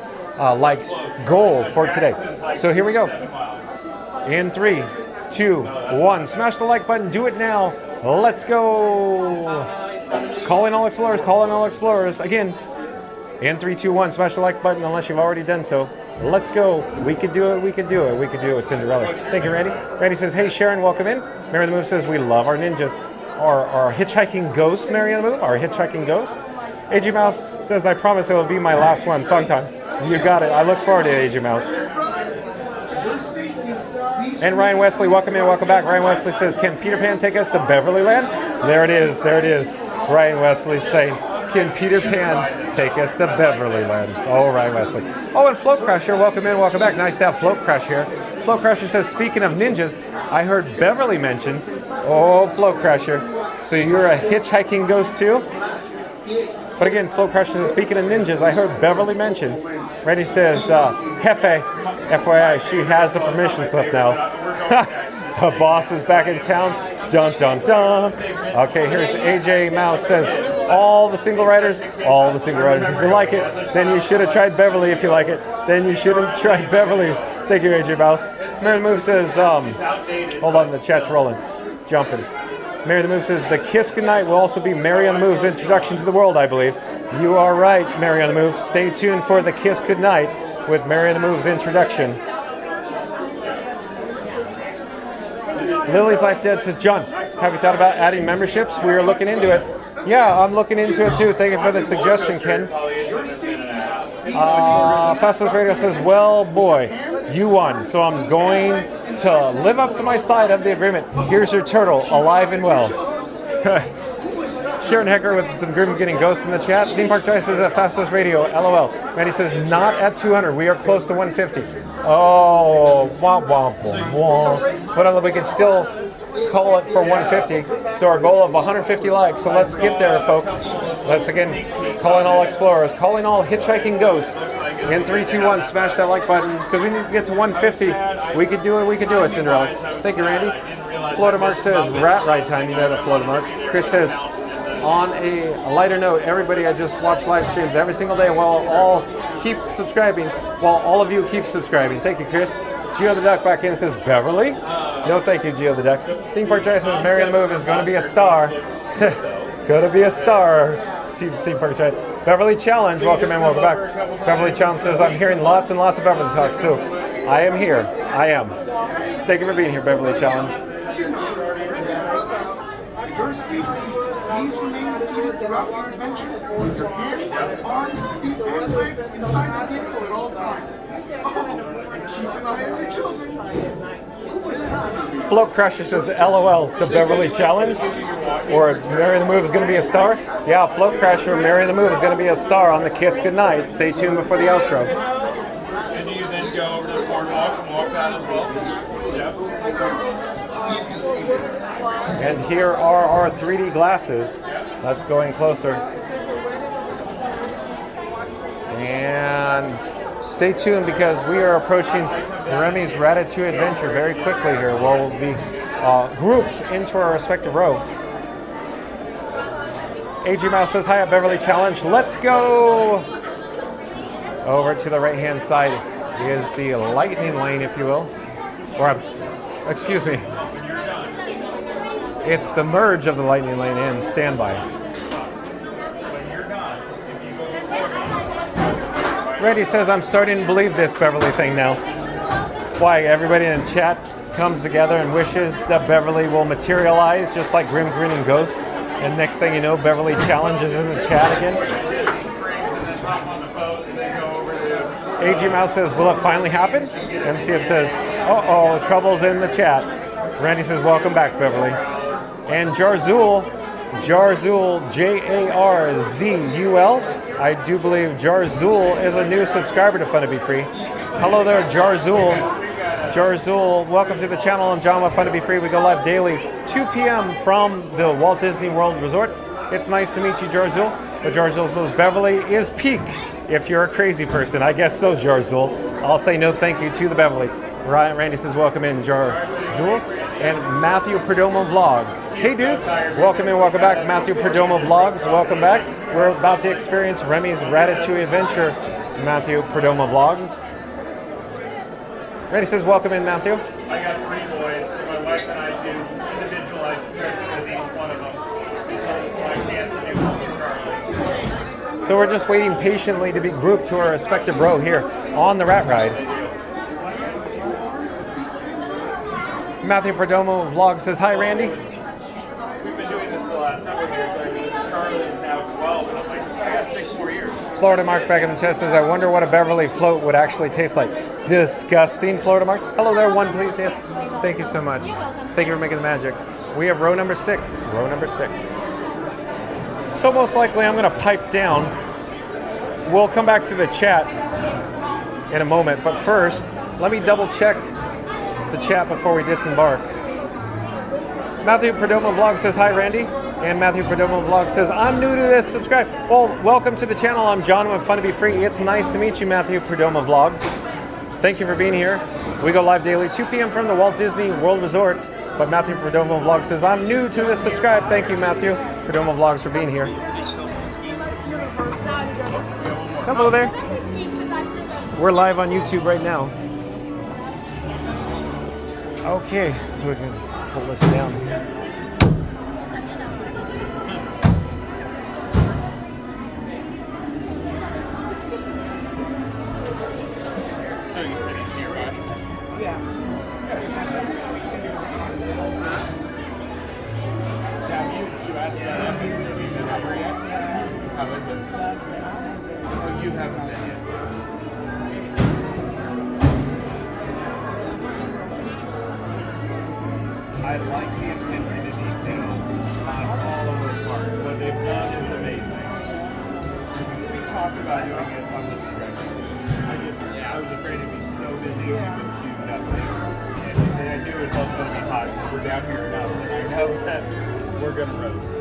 likes goal for today. So here we go. In 3, 2, 1. Smash the like button. Do it now. Let's go. Calling all explorers. Again, in 3, 2, 1. Smash the like button unless you've already done so. Let's go. We could do it with Cinderella. Thank you, Randy. Randy says, hey, Sharon, welcome in. Mary the Move says, we love our ninjas. Our hitchhiking ghost, Mary the Move. Our hitchhiking ghost. AG Mouse says, I promise it will be my last one. Song time. You got it. I look forward to it, AG Mouse. And Ryan Wesley, welcome in, welcome back. Ryan Wesley says, can Peter Pan take us to Beverly Land? There it is. Ryan Wesley saying, can Peter Pan take us to Beverly Land? Oh, Ryan Wesley. Oh, and Float Crasher, welcome in, welcome back. Nice to have Float Crash here. Float Crasher says, speaking of ninjas, I heard Beverly mentioned. Oh, Float Crasher. So you're a hitchhiking ghost too? But again, Float Crasher says, speaking of ninjas, I heard Beverly mentioned. Randy says, Hefe, FYI, she has the permission slip now. The boss is back in town. Dun, dun, dun. Okay, here's AJ Mouse says, all the single riders. If you like it, then you should have tried Beverly. If you like it, then you should have tried Beverly. Thank you, AJ Mouse. Mary the Move says, hold on, the chat's rolling. Jumping. Mary the Move says, the Kiss Goodnight will also be Mary on the Move's introduction to the world, I believe. You are right, Mary on the Move. Stay tuned for the Kiss Goodnight with Mary on the Move's introduction. Lily's Life Dead says, John, have you thought about adding memberships? We are looking into it. Yeah, I'm looking into it too. Thank you for the suggestion, Ken. Fastest Radio says, well, boy, you won. So I'm going to live up to my side of the agreement. Here's your turtle, alive and well. Sharon Hecker with some Grim Getting Ghosts in the chat. Theme Park Joy says at Fastest Radio, LOL. Randy says, not at 200. We are close to 150. Oh, womp, womp, womp, womp. But we can still call it for 150. So our goal of 150 likes. So let's get there, folks. Let's again, calling all explorers, calling all hitchhiking ghosts. In 3, 2, 1, smash that like button because we need to get to 150. We could do it, Cinderella. Thank you, Randy. Florida Mark says, rat ride time. You know that, Florida Mark. Chris says, on a lighter note, everybody, I just watch live streams every single day while all of you keep subscribing. Thank you, Chris. Geo the Duck back in says, Beverly? No, thank you, Geo the Duck. Theme Park Jay says, Mary on the Move is going to be a star. Going to be a star. Theme Park Jay. Beverly Challenge, welcome in, welcome back. Beverly Challenge says, I'm hearing lots and lots of Beverly talk, so I am here. I am. Thank you for being here, Beverly Challenge. Your safety. Please remain seated throughout your adventure with your hands, arms, feet, and legs inside the vehicle at all times. Oh, and keep an eye on your children. Float Crusher says LOL to Beverly Challenge. Or Mary the Move is going to be a star. Yeah, Float Crusher, Mary the Move is going to be a star on the Kiss Goodnight. Stay tuned before the outro. And do you then go over to the boardwalk and walk out as well? And here are our 3D glasses. Let's go in closer. And stay tuned because we are approaching Remy's Ratatouille adventure very quickly here, where we'll be grouped into our respective row. AG Mouse says, hi at Beverly Challenge. Let's go! Over to the right-hand side is the lightning lane, if you will. Or, excuse me. It's the merge of the lightning lane and standby. Reddy says, I'm starting to believe this Beverly thing now. Why, everybody in chat comes together and wishes that Beverly will materialize just like Grim Grinning Ghost. And next thing you know, Beverly challenges in the chat again. AG Mouse says, will it finally happen? MCF says, uh-oh, trouble's in the chat. Randy says, welcome back, Beverly. And Jarzul, Jarzul, I do believe Jarzul is a new subscriber to Fun to Be Free. Hello there, Jarzul. Jarzul, welcome to the channel. I'm John with Fun to Be Free. We go live daily, 2 p.m. from the Walt Disney World Resort. It's nice to meet you, Jarzul. But Jarzul says Beverly is peak if you're a crazy person. I guess so, Jarzul. I'll say no thank you to the Beverly. Randy says welcome in, Jarzul. And Matthew Perdomo Vlogs. Hey, dude. Welcome in, welcome back. Matthew Perdomo Vlogs, welcome back. We're about to experience Remy's Ratatouille adventure. Matthew Perdomo Vlogs. Randy says welcome in, Matthew. I got 3 boys. My wife and I do individualized trips with each one of them. So I can't do one with Charlie. So we're just waiting patiently to be grouped to our respective row here on the rat ride. Matthew Perdomo Vlog says, hi, Randy. We've been doing this for the last several years. I mean, Charlie is now 12, and I'm like, I got 6 more years. Florida Mark back in the chest says, I wonder what a Beverly float would actually taste like. Disgusting, Florida Mark. Hello there, one, please. Yes. Thank you so much. Thank you for making the magic. We have row number 6. Row number 6. So most likely I'm going to pipe down. We'll come back to the chat in a moment. But first, let me double check the chat before we disembark. Matthew Perdomo Vlog says, hi, Randy. And Matthew Perdomo Vlog says, I'm new to this, subscribe. Well, welcome to the channel. I'm John with Fun to Be Free. It's nice to meet you, Matthew Perdomo Vlogs. Thank you for being here. We go live daily, 2 p.m. from the Walt Disney World Resort. But Matthew Perdomo Vlog says, I'm new to this, subscribe. Thank you, Matthew Perdomo Vlogs, for being here. Hello there. We're live on YouTube right now. Okay, so we can pull this down here. So you said he's here, right? Yeah. You asked about him. Have you been over yet? How is it? Oh, you haven't been yet. I like the attention to detail all over the park. What they've done is amazing. We talked about doing it on this trip. I was afraid it'd be so busy we would do nothing. And I knew it's also going to be hot because we're down here enough. And I know that we're going to roast.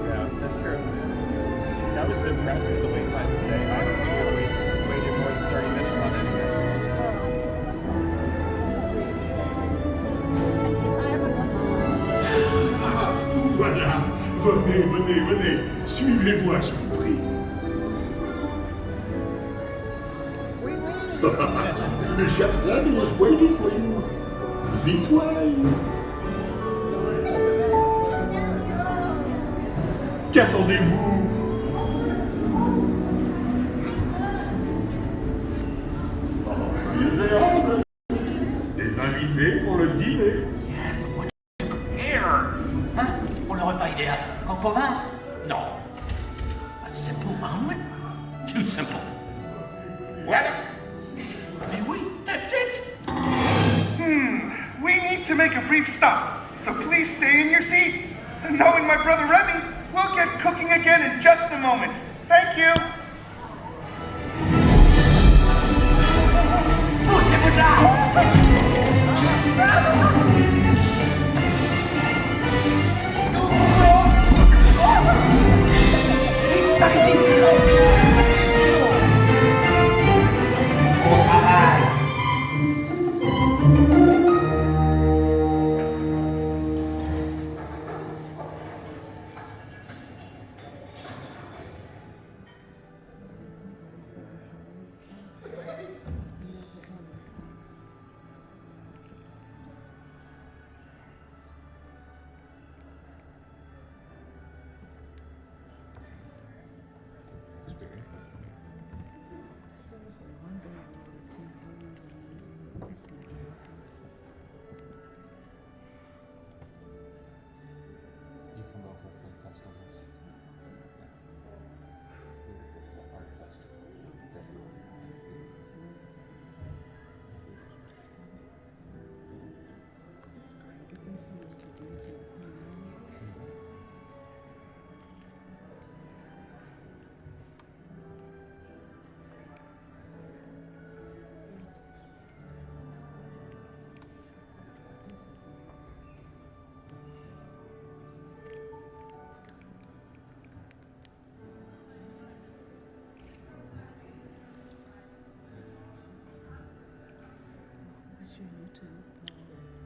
Yeah, that's true. That was just impressed with the wait times today. I don't think I waited more than 30 minutes on anything. Voilà, venez, suivez-moi, je vous prie. The chef Randy is waiting for you. This way. Qu'attendez-vous? Des invités pour le dîner. Yes, but what to prepare? Hein? Pour le repas idéal. Coq au vin? No. A simple omelet? Too simple. Voilà. Mais oui, that's it. We need to make a brief stop, so please stay in your seats. And knowing my brother Remy, we'll get cooking again in just a moment. Thank you. Poussez-vous de là! Vite, par ici! Bon travail! Experience.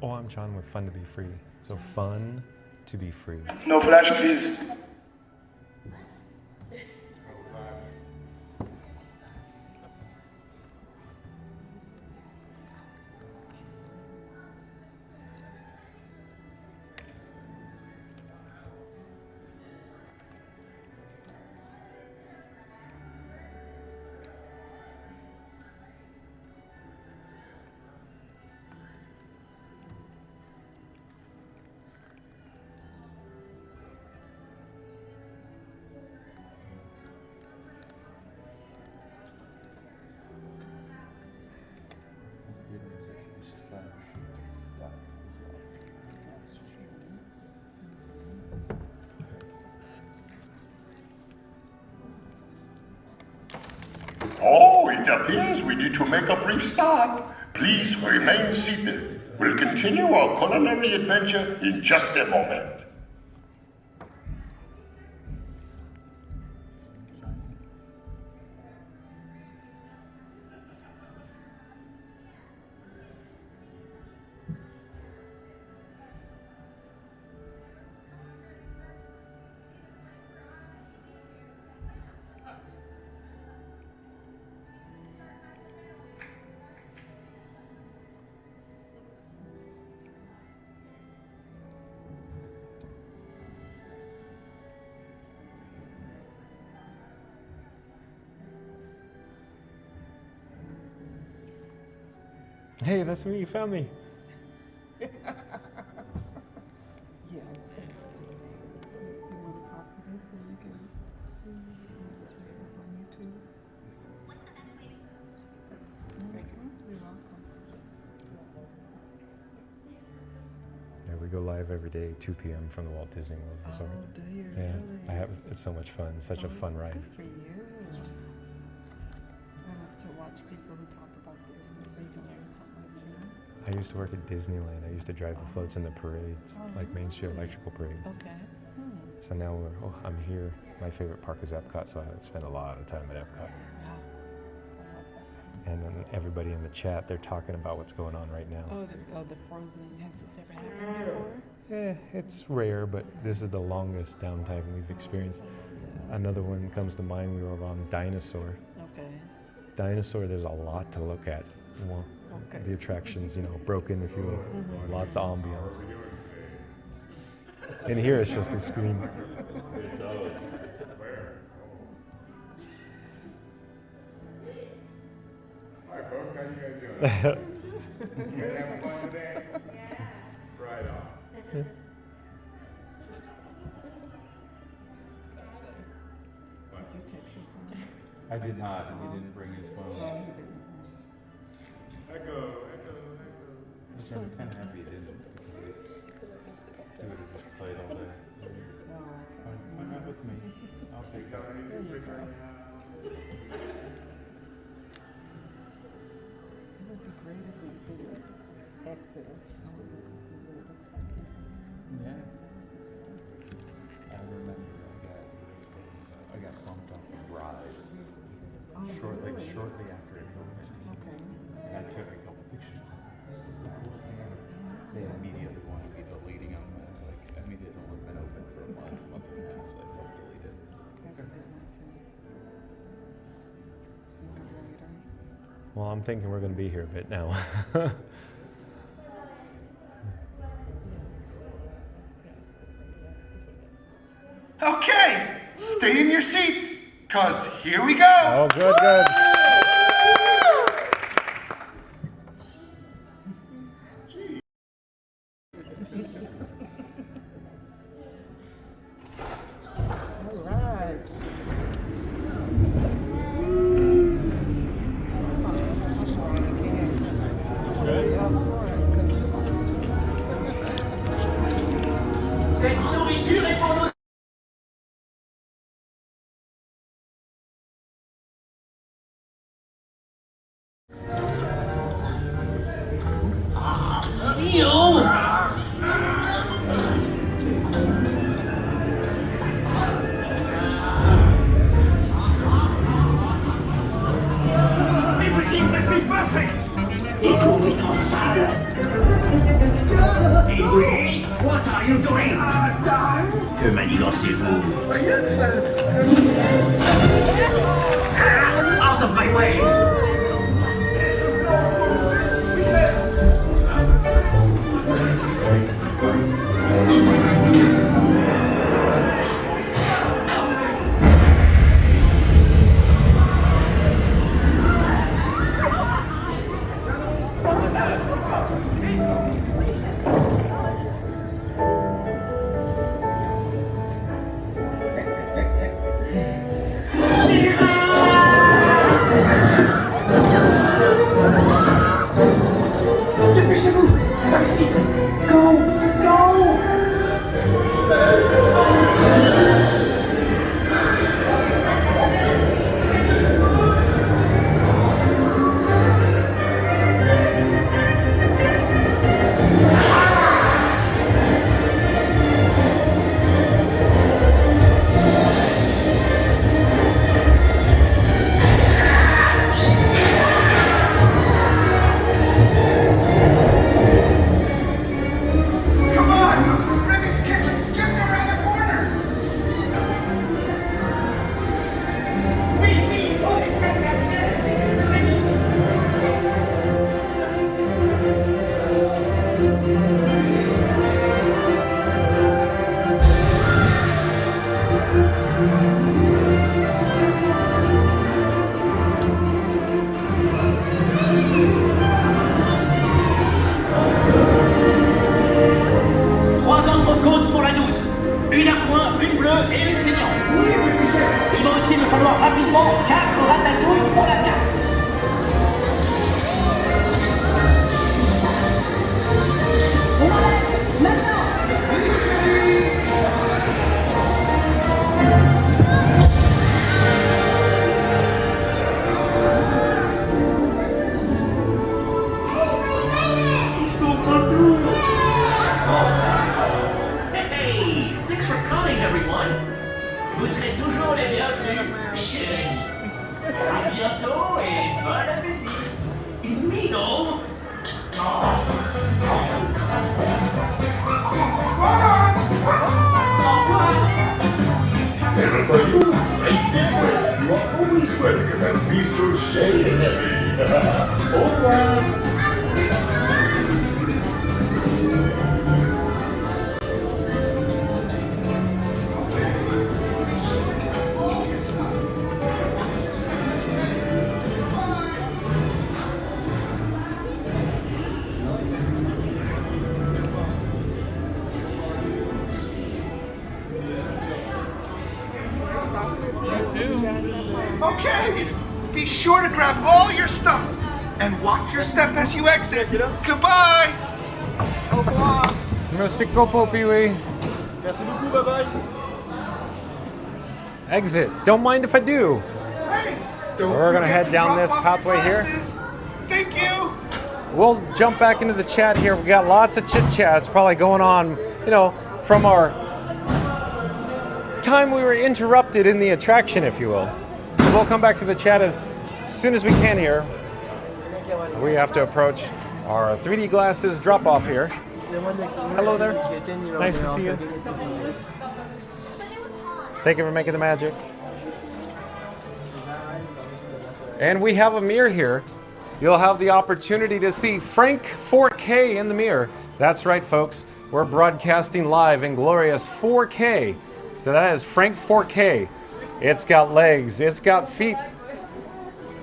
Oh, I'm John with Fun to Be Free. So fun to be free. No flash, please. Oh, it appears we need to make a brief stop. Please remain seated. We'll continue our culinary adventure in just a moment. Hey, that's me. You found me. Yeah. Yeah, we go live every day, 2 p.m. from the Walt Disney World Resort. Oh, do you Yeah, really? it's so much fun. It's such a fun ride. Good for you. I love to watch people who talk about Disney so you can learn so much, you know? I used to work at Disneyland. I used to drive the floats in the parade, like Main Street Electrical Parade. Okay. So now I'm here. My favorite park is EPCOT, so I spend a lot of time at EPCOT. And then everybody in the chat, they're talking about what's going on right now. Oh, the frozen. Has this ever happened before? Yeah, it's rare, but this is the longest downtime we've experienced. Another one comes to mind. We were on Dinosaur. Okay. Dinosaur, there's a lot to look at. Well, the attractions, broken, if you will. Lots of ambiance. And here it's just a screen. Hi folks, how you guys doing? You guys having fun today? Yeah. Right on. I did not. He didn't bring his phone. Echo. I'm kind of happy he didn't. He would have just played all day. Why not with me? I'll take it. It would be great if we did Exodus. I would love to see what it looks like. Yeah. I remember I got bumped off of Rise shortly after it opened. Okay. And I took a couple pictures. This is the coolest thing ever. They immediately wanted me deleting them. I was like, I mean, it'll have been open for a month and a half, so I don't delete it. That's a good one too. Simulator. Well, I'm thinking we're going to be here a bit now. Okay, stay in your seats, cause here we go. Oh, good, good. All right. Cette nourriture est pour nous. Everything must be perfect! It will be to Oui, what are you doing? Que manigancez-vous? Out of my way! Dépêchez-vous! Par ici! Go! Go! Come on! Remy's kitchen's just around the corner! Trois entrecôtes pour la 12. Une à point, une bleue et une saignante. Il va aussi me falloir rapidement 4 ratatouilles pour la 4. Hey, thanks for coming, everyone. Vous serez toujours les bienvenus, chérie. À bientôt et bon appétit. Une middle? And for you, ladies, you are always welcome at Bistro Chez Heavy. Au revoir. Okay, be sure to grab all your stuff and watch your step as you exit. Goodbye. Merci beaucoup, Pee-wee. Merci beaucoup, bye-bye. Exit. Don't mind if I do. Hey, We're gonna head down this pathway here. Thank you. We'll jump back into the chat here. We got lots of chit chats probably going on, you know, from our time we were interrupted in the attraction, if you will. We'll come back to the chat as soon as we can here. We have to approach our 3D glasses drop off here. Hello there. Nice to see you. Thank you for making the magic. And we have a mirror here. You'll have the opportunity to see Frank 4K in the mirror. That's right, folks. We're broadcasting live in glorious 4K. So that is Frank 4K. It's got legs, it's got feet,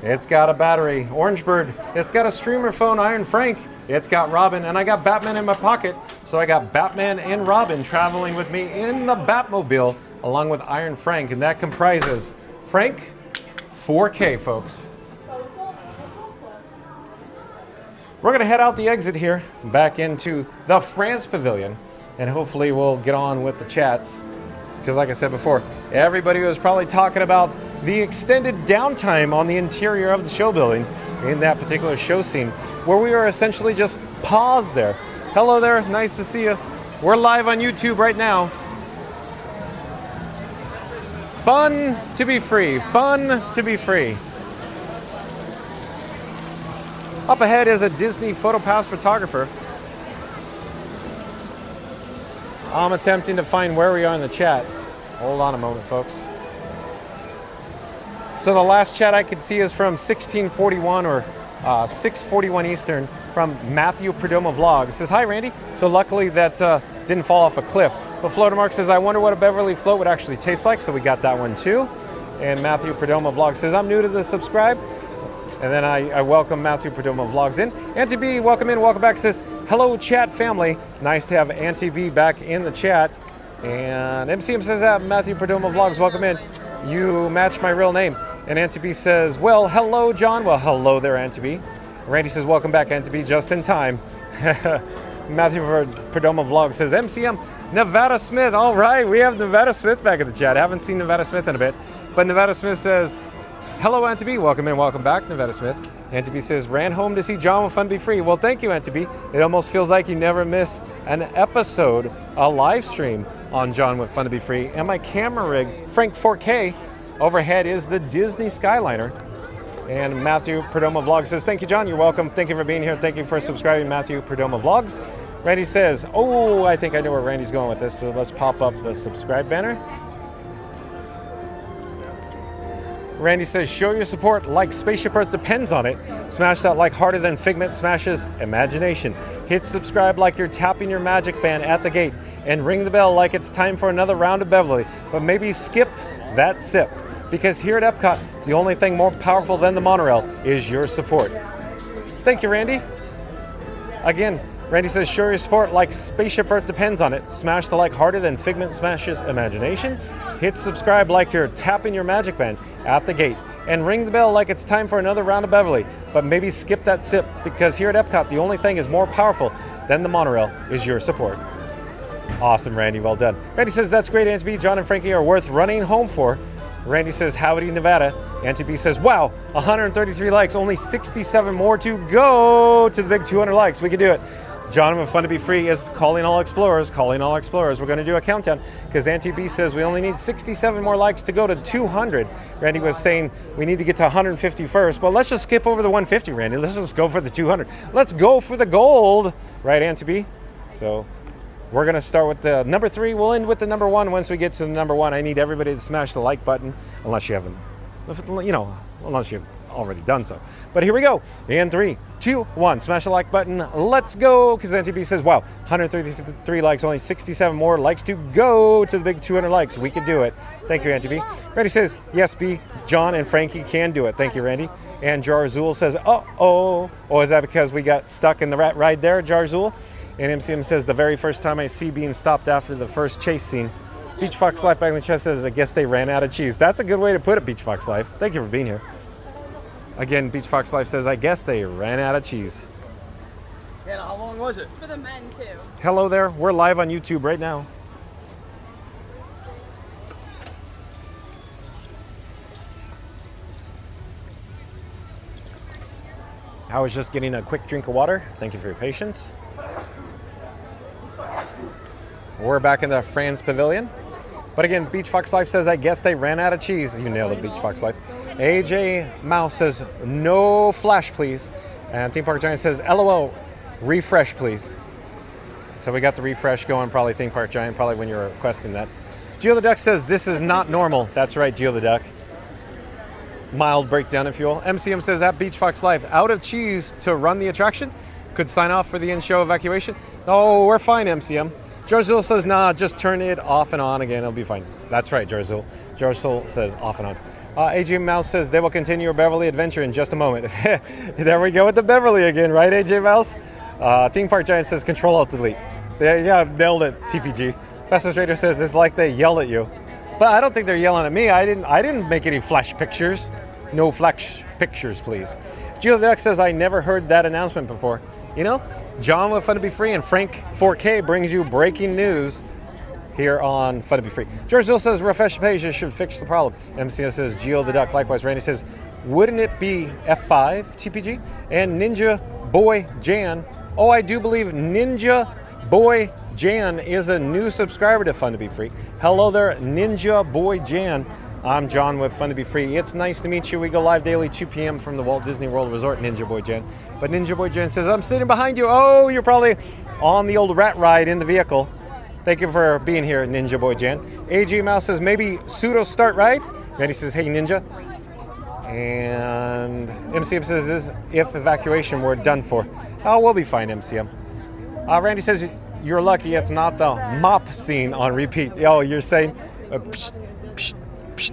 it's got a battery, Orangebird, it's got a streamer phone, Iron Frank, it's got Robin, and I got Batman in my pocket. So I got Batman and Robin traveling with me in the Batmobile along with Iron Frank, and that comprises Frank 4K, folks. We're gonna head out the exit here, back into the France Pavilion, and hopefully we'll get on with the chats. Because like I said before, everybody was probably talking about the extended downtime on the interior of the show building in that particular show scene, where we are essentially just paused there. Hello there, nice to see you. We're live on YouTube right now. Fun to be free, fun to be free. Up ahead is a Disney PhotoPass photographer. I'm attempting to find where we are in the chat. Hold on a moment, folks. So the last chat I could see is from 1641 or 6:41 Eastern from Matthew Perdomo Vlog. It says, hi, Randy. So luckily that didn't fall off a cliff. But Floater Mark says, I wonder what a Beverly float would actually taste like. So we got that one too. And Matthew Perdomo Vlog says, I'm new to the subscribe. And then I welcome Matthew Perdomo Vlogs in. Auntie B, welcome in, welcome back. Says, hello, chat family. Nice to have Auntie B back in the chat. And MCM says, Matthew Perdomo Vlogs, welcome in. You match my real name. And Auntie B says, well, hello, John. Well, hello there, Auntie B. Randy says, welcome back, Auntie B, just in time. Matthew Perdomo Vlog says, MCM, Nevada Smith. All right, we have Nevada Smith back in the chat. I haven't seen Nevada Smith in a bit. But Nevada Smith says, hello, Auntie B. Welcome in, welcome back, Nevada Smith. Auntie B says, ran home to see John with Fun Be Free. Well, thank you, Auntie B. It almost feels like you never miss an episode, a live stream on John with Fun to Be Free. And my camera rig, Frank 4K, overhead is the Disney Skyliner. And Matthew Perdomo Vlog says, thank you, John. You're welcome. Thank you for being here. Thank you for subscribing, Matthew Perdomo Vlogs. Randy says, oh, I think I know where Randy's going with this. So let's pop up the subscribe banner. Randy says, show your support like Spaceship Earth depends on it. Smash that like harder than Figment smashes imagination. Hit subscribe like you're tapping your magic band at the gate. And ring the bell like it's time for another round of Beverly. But maybe skip that sip. Because here at EPCOT, the only thing more powerful than the monorail is your support. Thank you, Randy. Again, Randy says, show your support like Spaceship Earth depends on it. Smash the like harder than Figment smashes imagination. Hit subscribe like you're tapping your magic band at the gate. And ring the bell like it's time for another round of Beverly. But maybe skip that sip, because here at EPCOT, the only thing is more powerful than the monorail is your support. Awesome, Randy. Well done. Randy says, that's great, Auntie B. John and Frankie are worth running home for. Randy says, howdy, Nevada. Auntie B says, wow, 133 likes, only 67 more to go to the big 200 likes. We can do it. John with Fun to Be Free is calling all explorers, calling all explorers. We're going to do a countdown because Auntie B says we only need 67 more likes to go to 200. Randy was saying we need to get to 150 first. Well, let's just skip over the 150, Randy. Let's just go for the 200. Let's go for the gold. Right, Auntie B? So we're going to start with the number 3. We'll end with the number 1 once we get to the number 1. I need everybody to smash the like button, unless you haven't, unless you've already done so. But here we go. In 3, 2, 1. Smash the like button. Let's go. Because Auntie B says, wow, 133 likes, only 67 more likes to go to the big 200 likes. We can do it. Thank you, Auntie B. Randy says, yes, B. John and Frankie can do it. Thank you, Randy. And Jarzul says, uh-oh. Oh, is that because we got stuck in the rat ride there, Jarzul? And MCM says, the very first time I see being stopped after the first chase scene. Beach Fox Life back in the chest says, I guess they ran out of cheese. That's a good way to put it, Beach Fox Life. Thank you for being here. Again, Beach Fox Life says, I guess they ran out of cheese. Yeah, how long was it? For the men, too. Hello there. We're live on YouTube right now. I was just getting a quick drink of water. Thank you for your patience. We're back in the France Pavilion. But again, Beach Fox Life says, I guess they ran out of cheese. You nailed it, Beach Fox Life. AJ Mouse says, no flash, please. And Theme Park Giant says, LOL, refresh, please. So we got the refresh going, probably Theme Park Giant, probably when you were requesting that. Geo the Duck says, this is not normal. That's right, Geo the Duck. Mild breakdown, if you will. MCM says, at Beach Fox Life, out of cheese to run the attraction. Could sign off for the in-show evacuation. Oh, we're fine, MCM. Jarzul says, nah, just turn it off and on again. It'll be fine. That's right, Jarzul. Jarzul says off and on. AJ Mouse says, they will continue your Beverly adventure in just a moment. There we go with the Beverly again, right, AJ Mouse? Theme Park Giant says, Control-Alt-Delete. Yeah, nailed it, TPG. Fastest Trader says, it's like they yell at you. But I don't think they're yelling at me. I didn't make any flash pictures. No flash pictures, please. Geo the Duck says, I never heard that announcement before. You know, John with Fun to Be Free and Frank 4K brings you breaking news here on Fun to Be Free. George Zill says, refresh the page, this should fix the problem. MCS says, Geo the Duck. Likewise, Randy says, wouldn't it be F5 TPG? And Ninja Boy Jan. Oh, I do believe Ninja Boy Jan is a new subscriber to Fun to Be Free. Hello there, Ninja Boy Jan. I'm John with Fun to Be Free. It's nice to meet you. We go live daily 2 p.m. from the Walt Disney World Resort, Ninja Boy Jen. But Ninja Boy Jen says, I'm sitting behind you. Oh, you're probably on the old rat ride in the vehicle. Thank you for being here, Ninja Boy Jen. AG Mouse says, maybe pseudo start ride. Randy says, hey, Ninja. And MCM says, if evacuation were done for. Oh, we'll be fine, MCM. Randy says, you're lucky it's not the mop scene on repeat. Oh, you're saying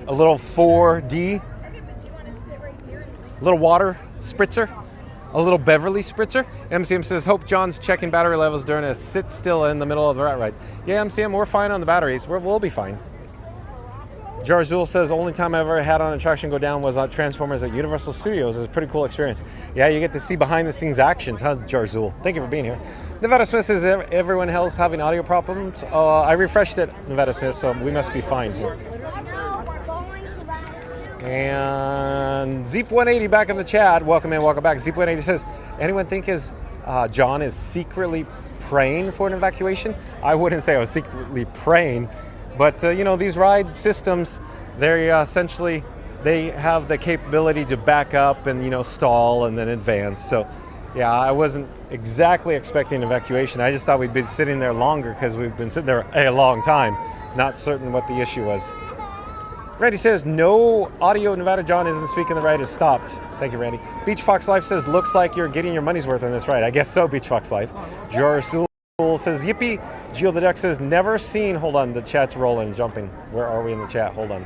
a little 4D, a little water spritzer, a little Beverly spritzer. MCM says, hope John's checking battery levels during a sit still in the middle of the rat ride. Yeah, MCM, we're fine on the batteries. We'll be fine. Jarzul says, only time I ever had on attraction go down was on Transformers at Universal Studios. It was a pretty cool experience. Yeah, you get to see behind the scenes actions, huh, Jarzul? Thank you for being here. Nevada Smith says, everyone else having audio problems? I refreshed it, Nevada Smith, so we must be fine here. And Zeep180 back in the chat. Welcome in, welcome back. Zeep180 says, anyone think John is secretly praying for an evacuation? I wouldn't say I was secretly praying. But, these ride systems, they essentially, they have the capability to back up and, stall and then advance. So, yeah, I wasn't exactly expecting evacuation. I just thought we'd be sitting there longer because we've been sitting there a long time, not certain what the issue was. Randy says, no audio, Nevada John isn't speaking, the ride is stopped. Thank you, Randy. Beach Fox Life says, looks like you're getting your money's worth on this ride. I guess so, Beach Fox Life. Jorsul says, yippee. Geo the Duck says, never seen, hold on, the chat's rolling, jumping. Where are we in the chat? Hold on.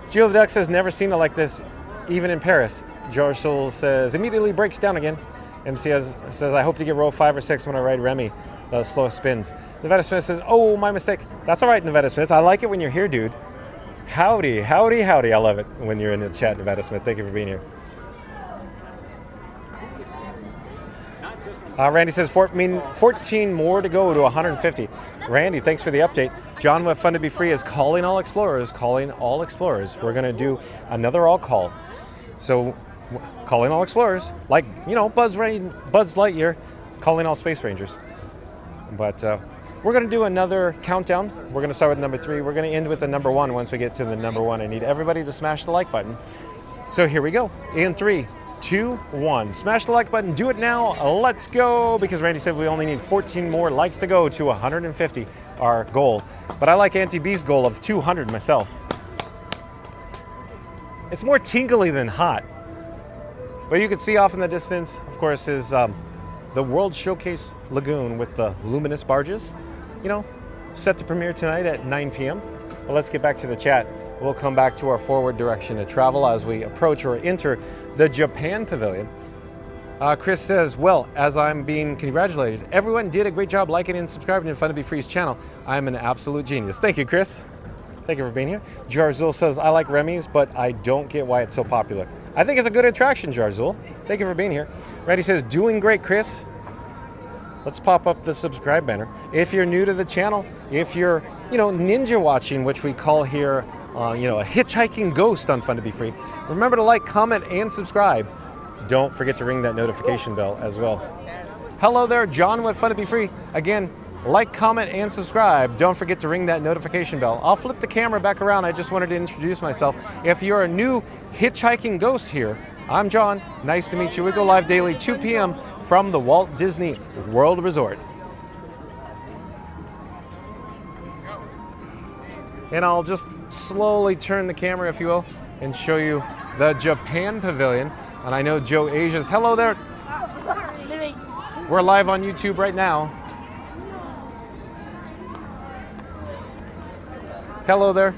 Geo the Duck says, never seen it like this, even in Paris. George Soul says, immediately breaks down again. MCS says, I hope to get row 5 or 6 when I ride Remy, the slow spins. Nevada Smith says, oh, my mistake. That's all right, Nevada Smith. I like it when you're here, dude. Howdy, howdy, howdy. I love it when you're in the chat, Nevada Smith. Thank you for being here. Randy says 14 more to go to 150. Randy, thanks for the update. John with Fun to Be Free is calling all explorers, We're going to do another all call. So, calling all explorers, like, Buzz Lightyear, calling all space rangers. But we're going to do another countdown. We're going to start with number 3. We're going to end with the number 1 once we get to the number 1. I need everybody to smash the like button. So here we go. In 3, 2, 1. Smash the like button. Do it now. Let's go. Because Randy said we only need 14 more likes to go to 150, our goal. But I like Auntie B's goal of 200 myself. It's more tingly than hot. But you can see off in the distance, of course, is the World Showcase Lagoon with the luminous barges. Set to premiere tonight at 9 p.m. But let's get back to the chat. We'll come back to our forward direction of travel as we approach or enter the Japan Pavilion. Chris says, well, as I'm being congratulated, everyone did a great job liking and subscribing to Fun to Be Free's channel. I'm an absolute genius. Thank you, Chris. Thank you for being here. Jarzul says, I like Remy's, but I don't get why it's so popular. I think it's a good attraction, Jarzul. Thank you for being here. Randy says, doing great, Chris. Let's pop up the subscribe banner. If you're new to the channel, if you're, ninja watching, which we call here, a hitchhiking ghost on Fun to Be Free, remember to like, comment, and subscribe. Don't forget to ring that notification bell as well. Hello there, John with Fun to Be Free. Again, like, comment, and subscribe. Don't forget to ring that notification bell. I'll flip the camera back around. I just wanted to introduce myself. If you're a new hitchhiking ghost here, I'm John. Nice to meet you. We go live daily 2 p.m. from the Walt Disney World Resort. And I'll just slowly turn the camera, if you will, and show you the Japan Pavilion. And I know Joe Asia's, hello there. We're live on YouTube right now. Hello there.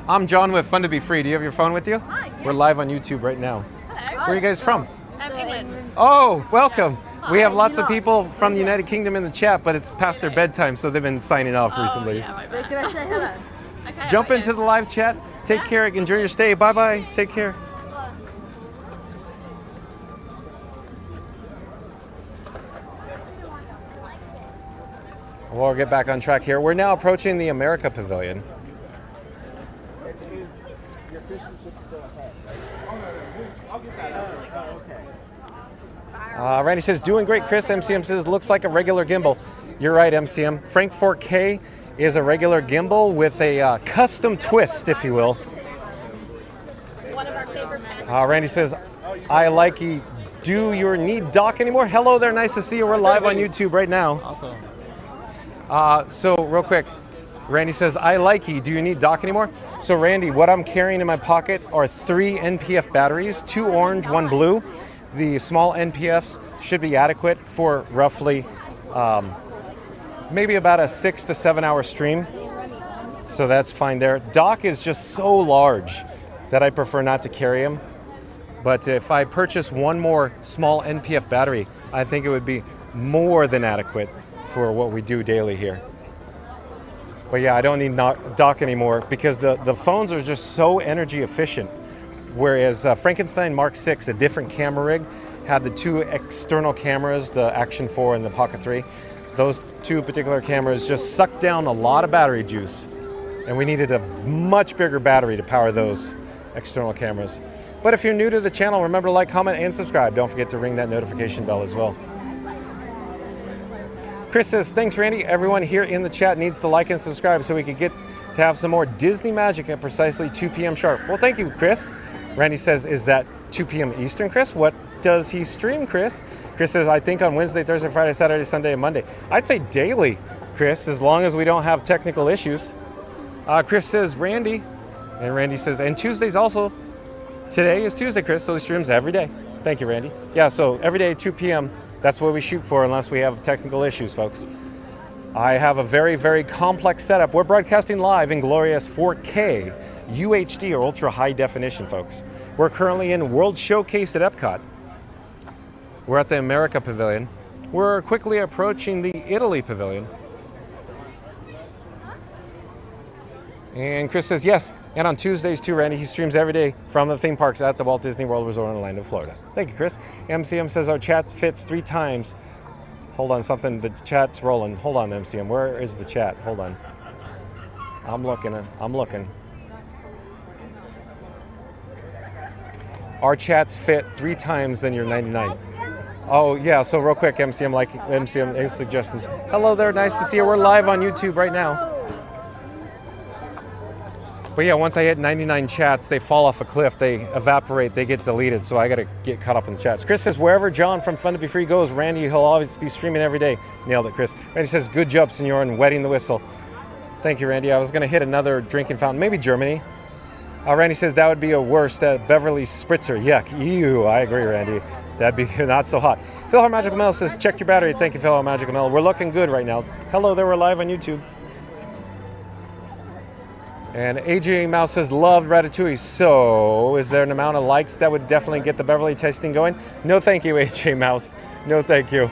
I'm John with Fun to Be Free. Do you have your phone with you? Hi. We're live on YouTube right now. Hello. Where are you guys from? England. Oh, welcome. We have lots of people from the United Kingdom in the chat, but it's past their bedtime, so they've been signing off recently. Wait, can I say hello? Okay, jump into the live chat. Take care. Enjoy your stay. Bye-bye. Take care. We'll get back on track here. We're now approaching the America Pavilion. Randy says, doing great, Chris. MCM says, looks like a regular gimbal. You're right, MCM. Frank 4K is a regular gimbal with a custom twist, if you will. Randy says, I like you. Do you need dock anymore? Hello there, nice to see you. We're live on YouTube right now. Awesome. So real quick, Randy says, I like you. Do you need dock anymore? So Randy, what I'm carrying in my pocket are 3 NPF batteries, 2 orange, 1 blue. The small NPFs should be adequate for roughly maybe about a 6 to 7 hour stream. So that's fine there. Dock is just so large that I prefer not to carry them. But if I purchase 1 more small NPF battery, I think it would be more than adequate for what we do daily here. But yeah, I don't need dock anymore because the phones are just so energy efficient. Whereas Frankenstein Mark 6, a different camera rig, had the 2 external cameras, the Action 4 and the Pocket 3. Those 2 particular cameras just sucked down a lot of battery juice. And we needed a much bigger battery to power those external cameras. But if you're new to the channel, remember to like, comment, and subscribe. Don't forget to ring that notification bell as well. Chris says, thanks, Randy. Everyone here in the chat needs to like and subscribe so we can get to have some more Disney magic at precisely 2 p.m. sharp. Well, thank you, Chris. Randy says, is that 2 p.m. Eastern, Chris? What does he stream, Chris? Chris says, I think on Wednesday, Thursday, Friday, Saturday, Sunday, and Monday. I'd say daily, Chris, as long as we don't have technical issues. Chris says, Randy. And Randy says, and Tuesdays also. Today is Tuesday, Chris, so he streams every day. Thank you, Randy. Yeah, so every day, 2 p.m., that's what we shoot for unless we have technical issues, folks. I have a very, very complex setup. We're broadcasting live in glorious 4K, UHD, or ultra high definition, folks. We're currently in World Showcase at EPCOT. We're at the America Pavilion. We're quickly approaching the Italy Pavilion. And Chris says, yes, and on Tuesdays too, Randy, he streams every day from the theme parks at the Walt Disney World Resort in Orlando, Florida. Thank you, Chris. MCM says our chat fits 3 times. Hold on, the chat's rolling. Hold on, MCM, where is the chat? Hold on. I'm looking. Our chats fit 3 times than your 99. Oh yeah, so real quick, MCM is suggesting. Hello there, nice to see you. We're live on YouTube right now. But yeah, once I hit 99 chats, they fall off a cliff, they evaporate, they get deleted, so I gotta get caught up in the chats. Chris says, wherever John from Fun to Be Free goes, Randy, he'll always be streaming every day. Nailed it, Chris. Randy says, good job, senor, and wetting the whistle. Thank you, Randy. I was gonna hit another drinking fountain, maybe Germany. Randy says, that would be a worst at Beverly Spritzer. Yuck, ew, I agree, Randy. That'd be not so hot. Philhar Magical Mel says, check your battery. Thank you, Philhar Magical Mel. We're looking good right now. Hello there, we're live on YouTube. And AJ Mouse says, love Ratatouille. So, is there an amount of likes that would definitely get the Beverly testing going? No, thank you, AJ Mouse. No, thank you.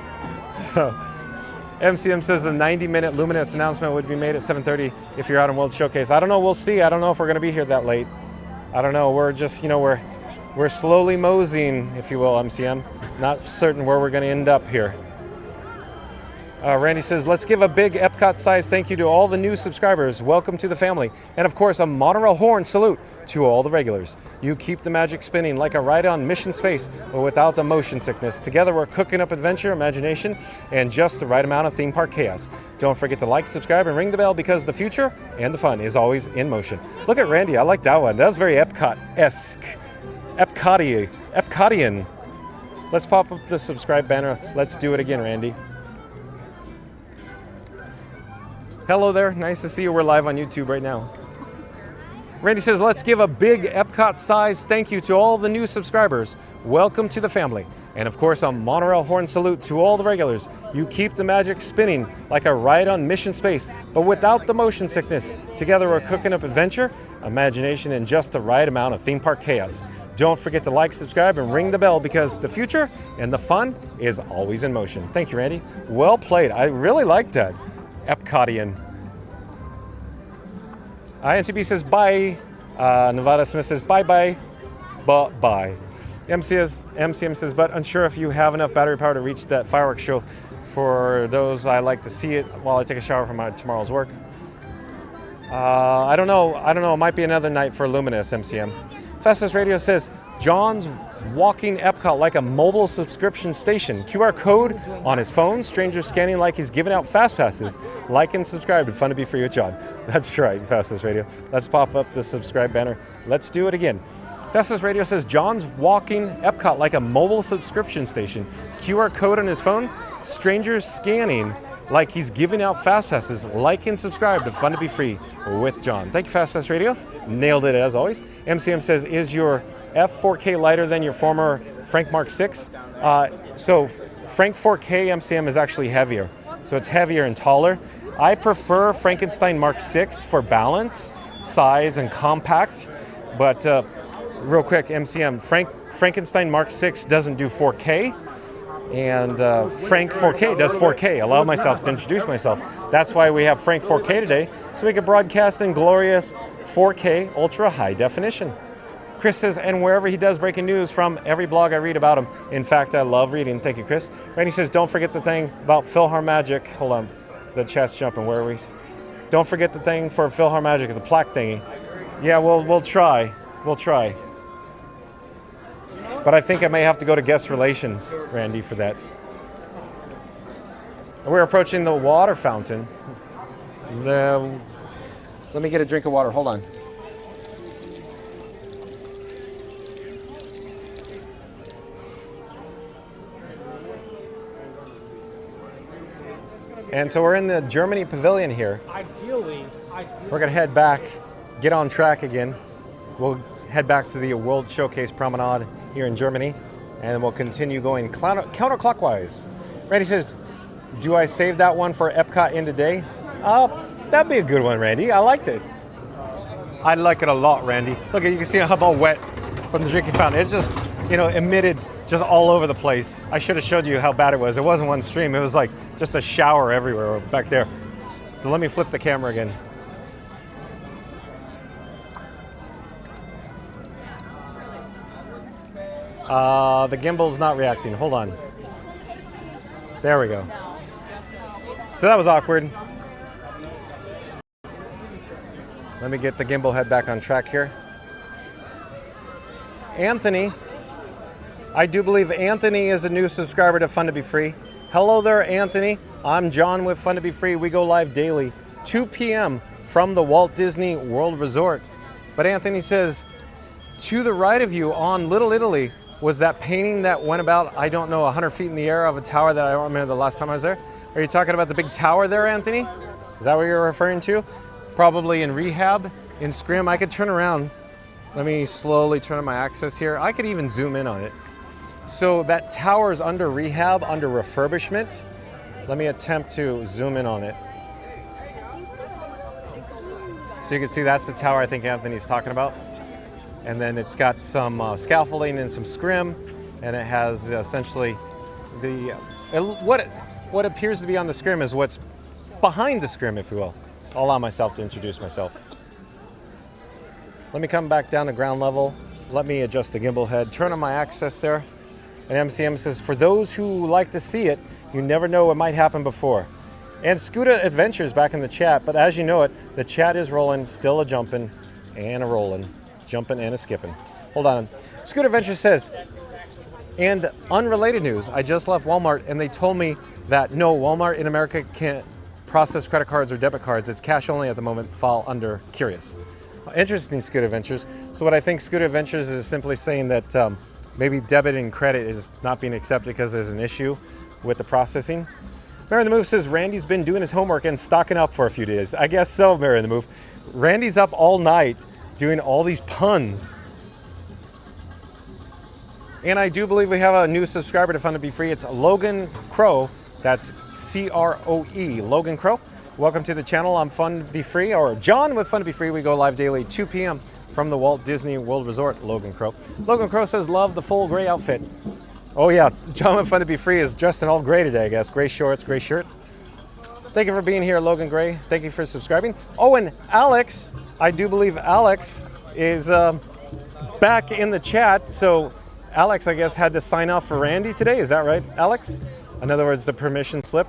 MCM says the 90-minute Luminous announcement would be made at 7:30 if you're out on World Showcase. I don't know. We'll see. I don't know if we're going to be here that late. I don't know. We're just, we're slowly moseying, if you will, MCM. Not certain where we're going to end up here. Randy says, let's give a big EPCOT size thank you to all the new subscribers. Welcome to the family. And of course, a monorail horn salute to all the regulars. You keep the magic spinning like a ride on Mission Space, but without the motion sickness. Together, we're cooking up adventure, imagination, and just the right amount of theme park chaos. Don't forget to like, subscribe, and ring the bell because the future and the fun is always in motion. Look at Randy. I like that one. That was very EPCOT-esque. Epcotian. Let's pop up the subscribe banner. Let's do it again, Randy. Hello there, nice to see you. We're live on YouTube right now. Randy says, let's give a big EPCOT size thank you to all the new subscribers. Welcome to the family. And of course, a monorail horn salute to all the regulars. You keep the magic spinning like a ride on Mission Space, but without the motion sickness. Together we're cooking up adventure, imagination, and just the right amount of theme park chaos. Don't forget to like, subscribe, and ring the bell because the future and the fun is always in motion. Thank you, Randy. Well played. I really like that. Epcotian. INCB says bye. Nevada Smith says bye. MCM says, but unsure if you have enough battery power to reach that fireworks show. For those, I like to see it while I take a shower from my tomorrow's work. I don't know. It might be another night for Luminous, MCM. Festus Radio says, John's walking Epcot like a mobile subscription station. QR code on his phone. Strangers scanning like he's giving out fast passes. Like and subscribe to Fun to Be Free with John. That's right, Fastest Radio. Let's pop up the subscribe banner. Let's do it again. Fastest Radio says John's walking Epcot like a mobile subscription station. QR code on his phone. Strangers scanning like he's giving out fast passes. Like and subscribe to Fun to Be Free with John. Thank you, Fast Radio. Nailed it as always. MCM says, is your F4K lighter than your former Frank Mark 6? So Frank 4K MCM is actually heavier. So it's heavier and taller. I prefer Frankenstein Mark 6 for balance, size, and compact. But real quick, MCM, Frankenstein Mark 6 doesn't do 4K. And Frank 4K does 4K. Allow myself to introduce myself. That's why we have Frank 4K today, so we can broadcast in glorious 4K ultra high definition. Chris says, and wherever he does breaking news from, every blog I read about him. In fact, I love reading. Thank you, Chris. Randy says, don't forget the thing about Philhar Magic. Hold on, the chat's jumping. Where are we? Don't forget the thing for Philhar Magic, the plaque thingy. Yeah, we'll try. We'll try. But I think I may have to go to guest relations, Randy, for that. We're approaching the water fountain. Let me get a drink of water. Hold on. And so we're in the Germany Pavilion here. Ideally. We're going to head back, get on track again. We'll head back to the World Showcase Promenade here in Germany, and we'll continue going counterclockwise. Randy says, do I save that one for Epcot in today? That'd be a good one, Randy. I liked it. I like it a lot, Randy. Look, you can see how about wet from the drinking fountain. It's just, emitted just all over the place. I should have showed you how bad it was. It wasn't one stream. It was like just a shower everywhere back there. So let me flip the camera again. The gimbal's not reacting. Hold on. There we go. So that was awkward. Let me get the gimbal head back on track here. Anthony. I do believe Anthony is a new subscriber to Fun to Be Free. Hello there, Anthony. I'm John with Fun to Be Free. We go live daily, 2 p.m. from the Walt Disney World Resort. But Anthony says, to the right of you on Little Italy was that painting that went about, I don't know, 100 feet in the air of a tower that I don't remember the last time I was there. Are you talking about the big tower there, Anthony? Is that what you're referring to? Probably in rehab, in Scrim. I could turn around. Let me slowly turn on my access here. I could even zoom in on it. So that tower is under rehab, under refurbishment. Let me attempt to zoom in on it. So you can see that's the tower I think Anthony's talking about. And then it's got some scaffolding and some scrim, and it has essentially what appears to be on the scrim is what's behind the scrim, if you will. I'll allow myself to introduce myself. Let me come back down to ground level. Let me adjust the gimbal head, turn on my access there. And MCM says, for those who like to see it, you never know what might happen before. And Scuda Adventures back in the chat, but as you know it, the chat is rolling, still a jumping and a rolling, jumping and a skipping. Hold on. Scuda Adventures says, and unrelated news, I just left Walmart and they told me that no, Walmart in America can't process credit cards or debit cards. It's cash only at the moment. Fall under curious. Interesting, Scuda Adventures. So what I think Scuda Adventures is simply saying that maybe debit and credit is not being accepted because there's an issue with the processing. Mary in the Move says Randy's been doing his homework and stocking up for a few days. I guess so, Mary in the Move. Randy's up all night doing all these puns. And I do believe we have a new subscriber to Fun to Be Free. It's Logan Crow. That's C-R-O-E, Logan Crow. Welcome to the channel. I'm Fun to Be Free, or John with Fun to Be Free. We go live daily, 2 p.m. from the Walt Disney World Resort, Logan Crow. Logan Crow says, love the full gray outfit. Oh yeah, John with Fun to Be Free is dressed in all gray today, I guess. Gray shorts, gray shirt. Thank you for being here, Logan Gray. Thank you for subscribing. Oh, and Alex, I do believe Alex is back in the chat. So Alex, I guess, had to sign off for Randy today. Is that right, Alex? In other words, the permission slip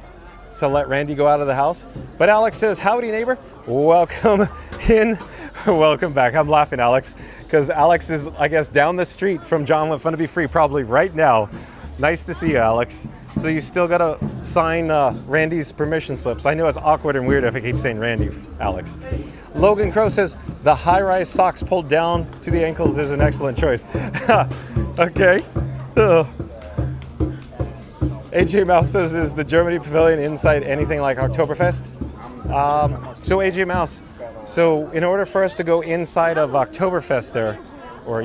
to let Randy go out of the house. But Alex says, howdy neighbor, welcome in Welcome back. I'm laughing, Alex, because Alex is, I guess, down the street from John with Fun to Be Free probably right now. Nice to see you, Alex. So you still gotta sign Randy's permission slips. I know it's awkward and weird if I keep saying Randy, Alex. Logan Crow says, the high-rise socks pulled down to the ankles is an excellent choice. Okay. AJ Mouse says, is the Germany Pavilion inside anything like Oktoberfest? So AJ Mouse, so in order for us to go inside of Oktoberfest there, or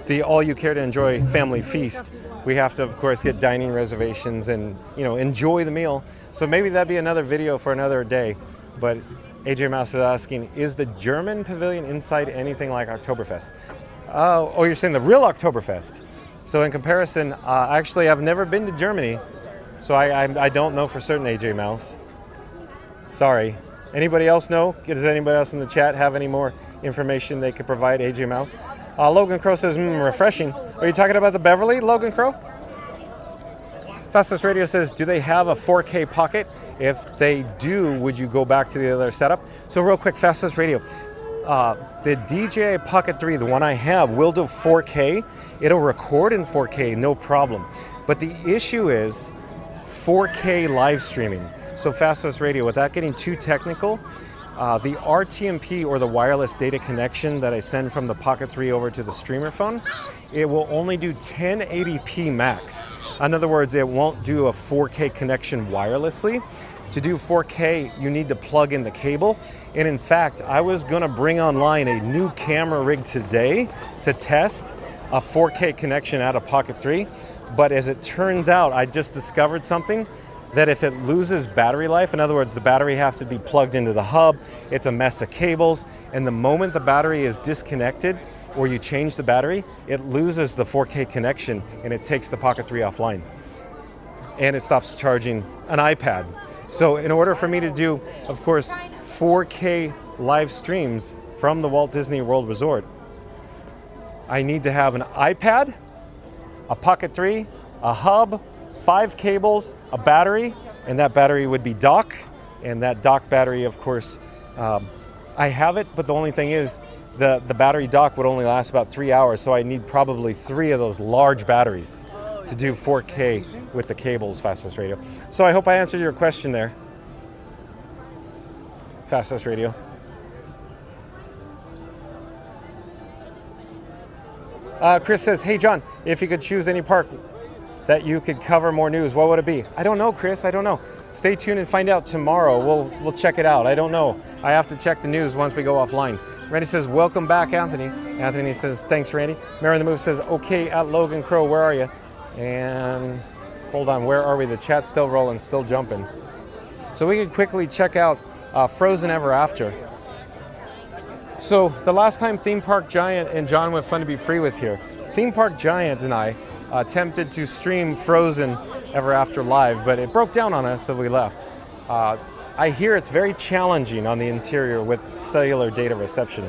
the all you care to enjoy family feast, we have to of course get dining reservations and enjoy the meal. So maybe that'd be another video for another day. But AJ Mouse is asking, is the German Pavilion inside anything like Oktoberfest? Oh, you're saying the real Oktoberfest. So in comparison, actually I've never been to Germany, so I don't know for certain, AJ Mouse. Sorry. Anybody else know? Does anybody else in the chat have any more information they could provide, AJ Mouse? Logan Crow says, refreshing. Are you talking about the Beverly, Logan Crow? Fastest Radio says, do they have a 4K pocket? If they do, would you go back to the other setup? So real quick, Fastest Radio. The DJI Pocket 3, the one I have, will do 4K. It'll record in 4K, no problem. But the issue is 4K live streaming. So Fastest Radio, without getting too technical, the RTMP or the wireless data connection that I send from the Pocket 3 over to the streamer phone, it will only do 1080p max. In other words, it won't do a 4K connection wirelessly. To do 4K, you need to plug in the cable. And in fact, I was gonna bring online a new camera rig today to test a 4K connection out of Pocket 3. But as it turns out, I just discovered something that if it loses battery life, in other words, the battery has to be plugged into the hub, it's a mess of cables, and the moment the battery is disconnected or you change the battery, it loses the 4K connection and it takes the Pocket 3 offline. And it stops charging an iPad. So in order for me to do, of course, 4K live streams from the Walt Disney World Resort, I need to have an iPad, a Pocket 3, a hub, 5 cables, a battery, and that battery would be dock. And that dock battery, of course, I have it, but the only thing is the battery dock would only last about 3 hours, so I need probably 3 of those large batteries to do 4K with the cables, Fastest Radio. So I hope I answered your question there, Fastest Radio. Chris says, hey John, if you could choose any park that you could cover more news, what would it be? I don't know, Chris, I don't know. Stay tuned and find out tomorrow. We'll check it out. I don't know. I have to check the news once we go offline. Randy says, welcome back, Anthony. Anthony says, thanks, Randy. Mary the Move says, okay, at Logan Crow, where are you? And hold on, where are we? The chat's still rolling, still jumping. So we can quickly check out Frozen Ever After. So the last time Theme Park Giant and John with Fun to Be Free was here, Theme Park Giant and I attempted to stream Frozen Ever After live, but it broke down on us, so we left. I hear it's very challenging on the interior with cellular data reception.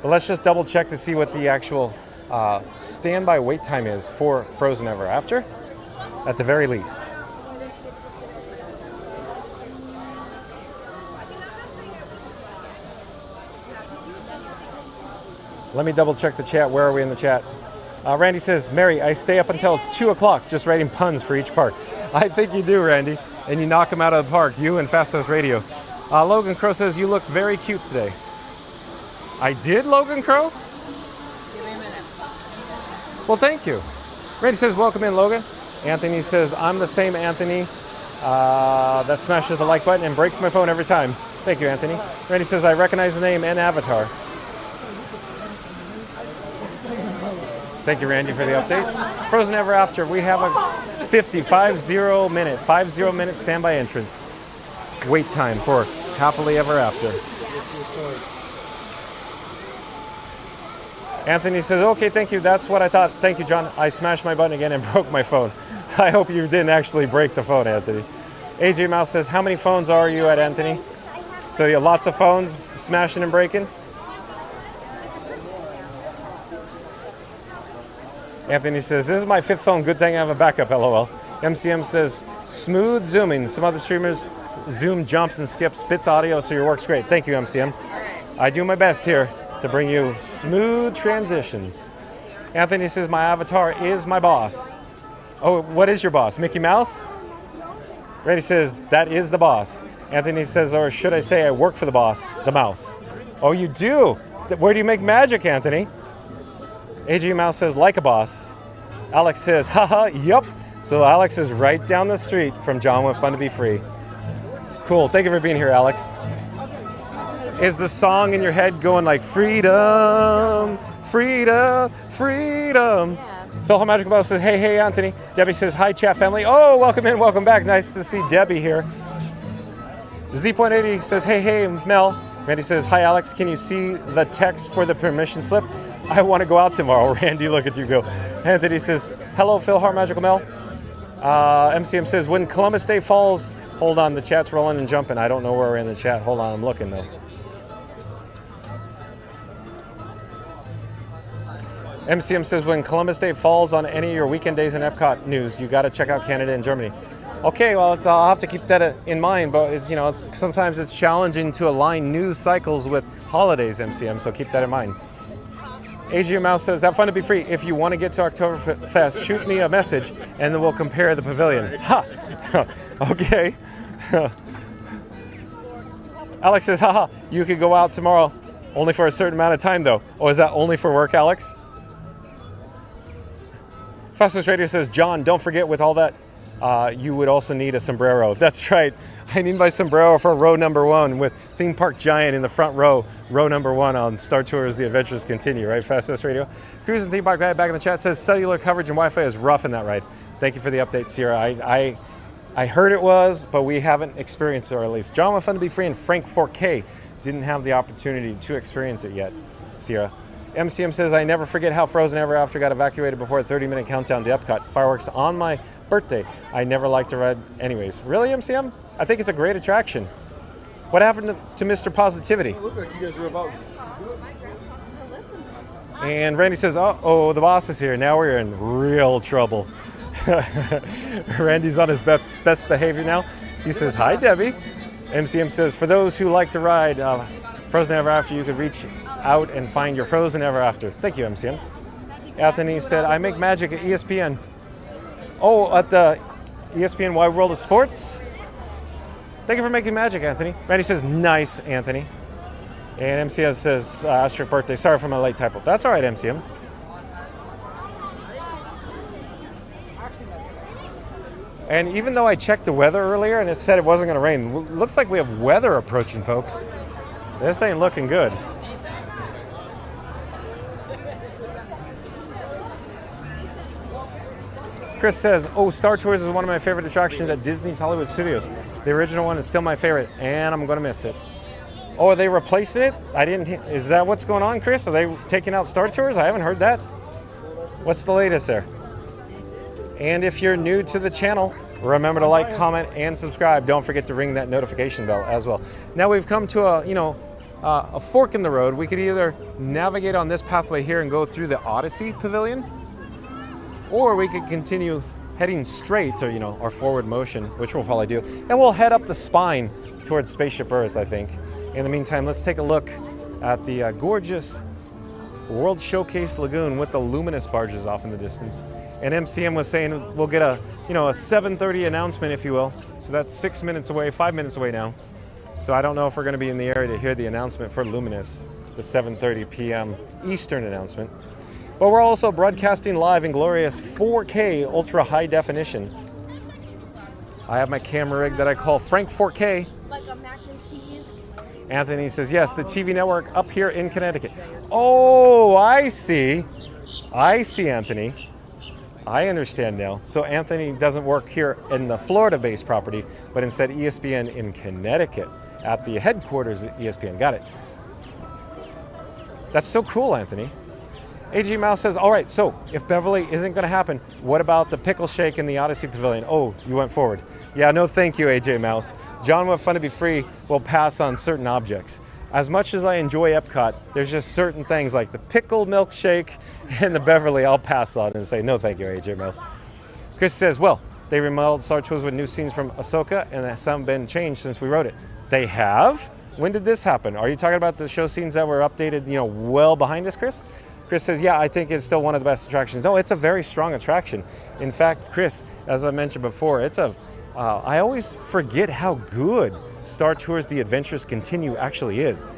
But let's just double check to see what the actual standby wait time is for Frozen Ever After, at the very least. Let me double check the chat. Where are we in the chat? Randy says, Mary, I stay up until 2 o'clock just writing puns for each park. I think you do, Randy. And you knock them out of the park, you and Fastos Radio. Logan Crow says, you look very cute today. I did, Logan Crow? Give me a minute. Well, thank you. Randy says, welcome in, Logan. Anthony says, I'm the same Anthony that smashes the like button and breaks my phone every time. Thank you, Anthony. Randy says, I recognize the name and avatar. Thank you, Randy, for the update. Frozen Ever After, we have a 50 minute standby entrance wait time for Happily Ever After. Anthony says, okay, thank you. That's what I thought. Thank you, John. I smashed my button again and broke my phone. I hope you didn't actually break the phone, Anthony. AJ Mouse says, how many phones are you at, Anthony? So you have lots of phones smashing and breaking? Anthony says, this is my 5th phone. Good thing I have a backup, LOL. MCM says, smooth zooming. Some other streamers Zoom jumps and skips, bits audio, so your work's great. Thank you, MCM. I do my best here to bring you smooth transitions. Anthony says, my avatar is my boss. Oh, what is your boss? Mickey Mouse? Randy says, that is the boss. Anthony says, or should I say I work for the boss, the mouse. Oh, you do? Where do you make magic, Anthony? AG Mouse says, like a boss. Alex says, haha, yup. So Alex is right down the street from John with Fun to Be Free. Cool, thank you for being here, Alex. Is the song in your head going like freedom, freedom, freedom? Yeah. Phil Magical Bell says, hey, Anthony. Debbie says, hi, chat family. Oh, welcome in, welcome back. Nice to see Debbie here. Z.80 says, hey, Mel. Randy says, hi, Alex. Can you see the text for the permission slip? I want to go out tomorrow. Randy, look at you go. Anthony says, hello, Phil Magical Mel. MCM says, when Columbus Day falls, hold on, the chat's rolling and jumping. I don't know where we're in the chat. Hold on, I'm looking though. MCM says, when Columbus Day falls on any of your weekend days in Epcot news, you got to check out Canada and Germany. Okay, well, I'll have to keep that in mind, but sometimes it's challenging to align news cycles with holidays, MCM, so keep that in mind. AG Mouse says, have fun to be free. If you want to get to Oktoberfest, shoot me a message, and then we'll compare the pavilion. Ha! Okay. Alex says, haha, you could go out tomorrow, only for a certain amount of time, though. Oh, is that only for work, Alex? Fastest Radio says, John, don't forget with all that, you would also need a sombrero. That's right. I need my sombrero for row number 1 with Theme Park Giant in the front row number 1 on Star Tours The Adventures Continue, right? Fastest Radio. Cruise and Theme Park Guide back in the chat says, cellular coverage and Wi-Fi is rough in that ride. Thank you for the update, Sierra. I heard it was, but we haven't experienced it, or at least John with Fun to Be Free and Frank 4K didn't have the opportunity to experience it yet, Sierra. MCM says, I never forget how Frozen Ever After got evacuated before a 30-minute countdown to Epcot. Fireworks on my birthday. I never liked to ride anyways. Really, MCM? I think it's a great attraction. What happened to Mr. Positivity? It looked like you guys were about. And Randy says, oh, the boss is here. Now we're in real trouble. Randy's on his best behavior now. He says, hi, Debbie. MCM says, for those who like to ride Frozen Ever After, you could reach out and find your Frozen Ever After. Thank you, MCM. Anthony said, I make magic at ESPN. Oh, at the ESPN Wide World of Sports? Thank you for making magic, Anthony. Randy says, nice, Anthony. And MCS says, asterisk birthday. Sorry for my late typo. That's all right, MCM. And even though I checked the weather earlier and it said it wasn't going to rain, looks like we have weather approaching, folks. This ain't looking good. Chris says, oh, Star Tours is one of my favorite attractions at Disney's Hollywood Studios. The original one is still my favorite, and I'm going to miss it. Oh, are they replacing it? Is that what's going on, Chris? Are they taking out Star Tours? I haven't heard that. What's the latest there? And if you're new to the channel, remember to like, comment, and subscribe. Don't forget to ring that notification bell as well. Now we've come to a fork in the road. We could either navigate on this pathway here and go through the Odyssey Pavilion, or we could continue heading straight to, our forward motion, which we'll probably do. And we'll head up the spine towards Spaceship Earth, I think. In the meantime, let's take a look at the gorgeous World Showcase Lagoon with the luminous barges off in the distance. And MCM was saying we'll get a 7:30 announcement, if you will. So that's 6 minutes away, 5 minutes away now. So I don't know if we're going to be in the area to hear the announcement for Luminous, the 7:30 p.m. Eastern announcement. But we're also broadcasting live in glorious 4K ultra high definition. I have my camera rig that I call Frank 4K. Like a mac and cheese. Anthony says, yes, the TV network up here in Connecticut. Oh, I see. I see, Anthony. I understand now. So Anthony doesn't work here in the Florida-based property, but instead ESPN in Connecticut at the headquarters of ESPN. Got it. That's so cool, Anthony. AG Mouse says, all right, so if Beverly isn't going to happen, what about the pickle shake in the Odyssey Pavilion? Oh, you went forward. Yeah, no thank you, AJ Mouse. John with Fun to Be Free will pass on certain objects. As much as I enjoy Epcot, there's just certain things like the pickled milkshake and the Beverly I'll pass on and say, no thank you, AJ Mouse. Chris says, well, they remodeled Star Tours with new scenes from Ahsoka, and some have been changed since we wrote it. They have? When did this happen? Are you talking about the show scenes that were updated, well behind us, Chris? Chris says, yeah, I think it's still one of the best attractions. No, it's a very strong attraction. In fact, Chris, as I mentioned before, I always forget how good Star Tours The Adventures Continue actually is.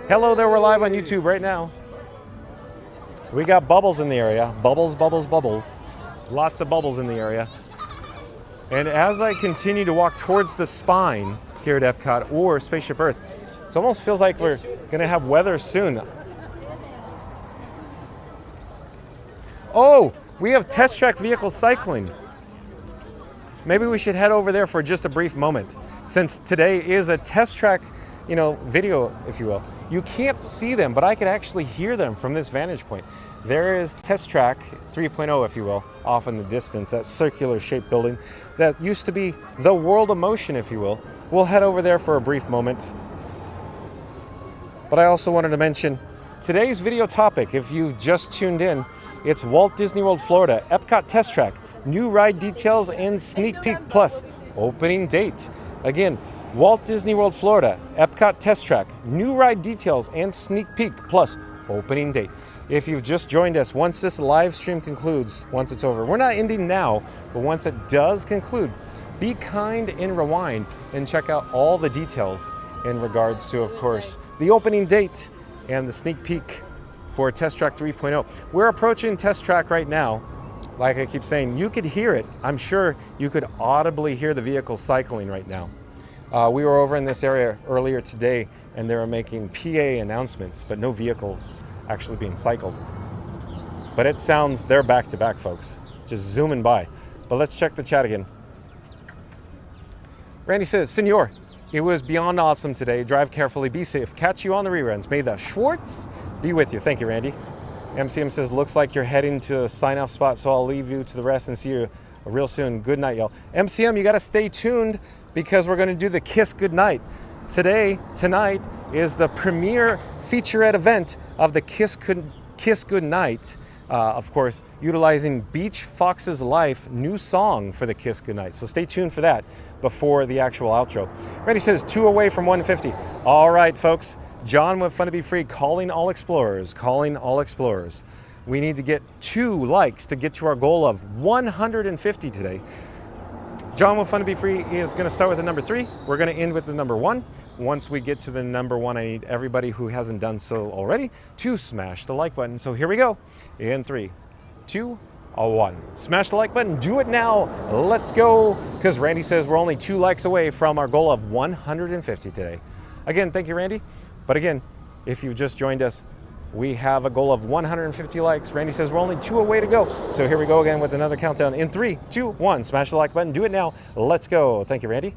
Hello there, we're live on YouTube right now. We got bubbles in the area. Bubbles, bubbles, bubbles. Lots of bubbles in the area. And as I continue to walk towards the spine here at EPCOT or Spaceship Earth, it almost feels like we're going to have weather soon. Oh, we have test track vehicle cycling. Maybe we should head over there for just a brief moment. Since today is a test track, video, if you will. You can't see them, but I can actually hear them from this vantage point. There is Test Track 3.0, if you will, off in the distance, that circular shaped building that used to be the World of Motion, if you will. We'll head over there for a brief moment. But I also wanted to mention today's video topic, if you've just tuned in, it's Walt Disney World, Florida, EPCOT Test Track, new ride details and sneak peek plus opening date. Again, Walt Disney World, Florida, EPCOT Test Track, new ride details and sneak peek plus opening date. If you've just joined us, once this live stream concludes, once it's over, we're not ending now, but once it does conclude, be kind and rewind and check out all the details in regards to, of course, the opening date and the sneak peek for Test Track 3.0. We're approaching Test Track right now. Like I keep saying, you could hear it. I'm sure you could audibly hear the vehicle cycling right now. We were over in this area earlier today and they were making PA announcements, but no vehicles actually being cycled. But it sounds, they're back to back, folks. Just zooming by. But let's check the chat again. Randy says, Senor, it was beyond awesome today. Drive carefully, be safe. Catch you on the reruns. May the Schwartz be with you. Thank you, Randy. MCM says, looks like you're heading to a sign-off spot, so I'll leave you to the rest and see you real soon. Good night, y'all. MCM, you got to stay tuned because we're going to do the Kiss Goodnight. Tonight is the premiere featurette event of the Kiss Goodnight. Of course, utilizing Beach Fox's Life, new song for the Kiss Goodnight. So stay tuned for that before the actual outro. Randy says 2 away from 150. All right, folks. John with Fun to Be Free calling all explorers, calling all explorers. We need to get 2 likes to get to our goal of 150 today. John with Fun to Be Free is going to start with the number 3. We're going to end with the number 1. Once we get to the number 1, I need everybody who hasn't done so already to smash the like button. So here we go. In 3, 2, 1. Smash the like button. Do it now. Let's go. Because Randy says we're only 2 likes away from our goal of 150 today. Again, thank you, Randy. But again, if you've just joined us, we have a goal of 150 likes. Randy says we're only 2 away to go. So here we go again with another countdown. In 3, 2, 1. Smash the like button. Do it now. Let's go. Thank you, Randy.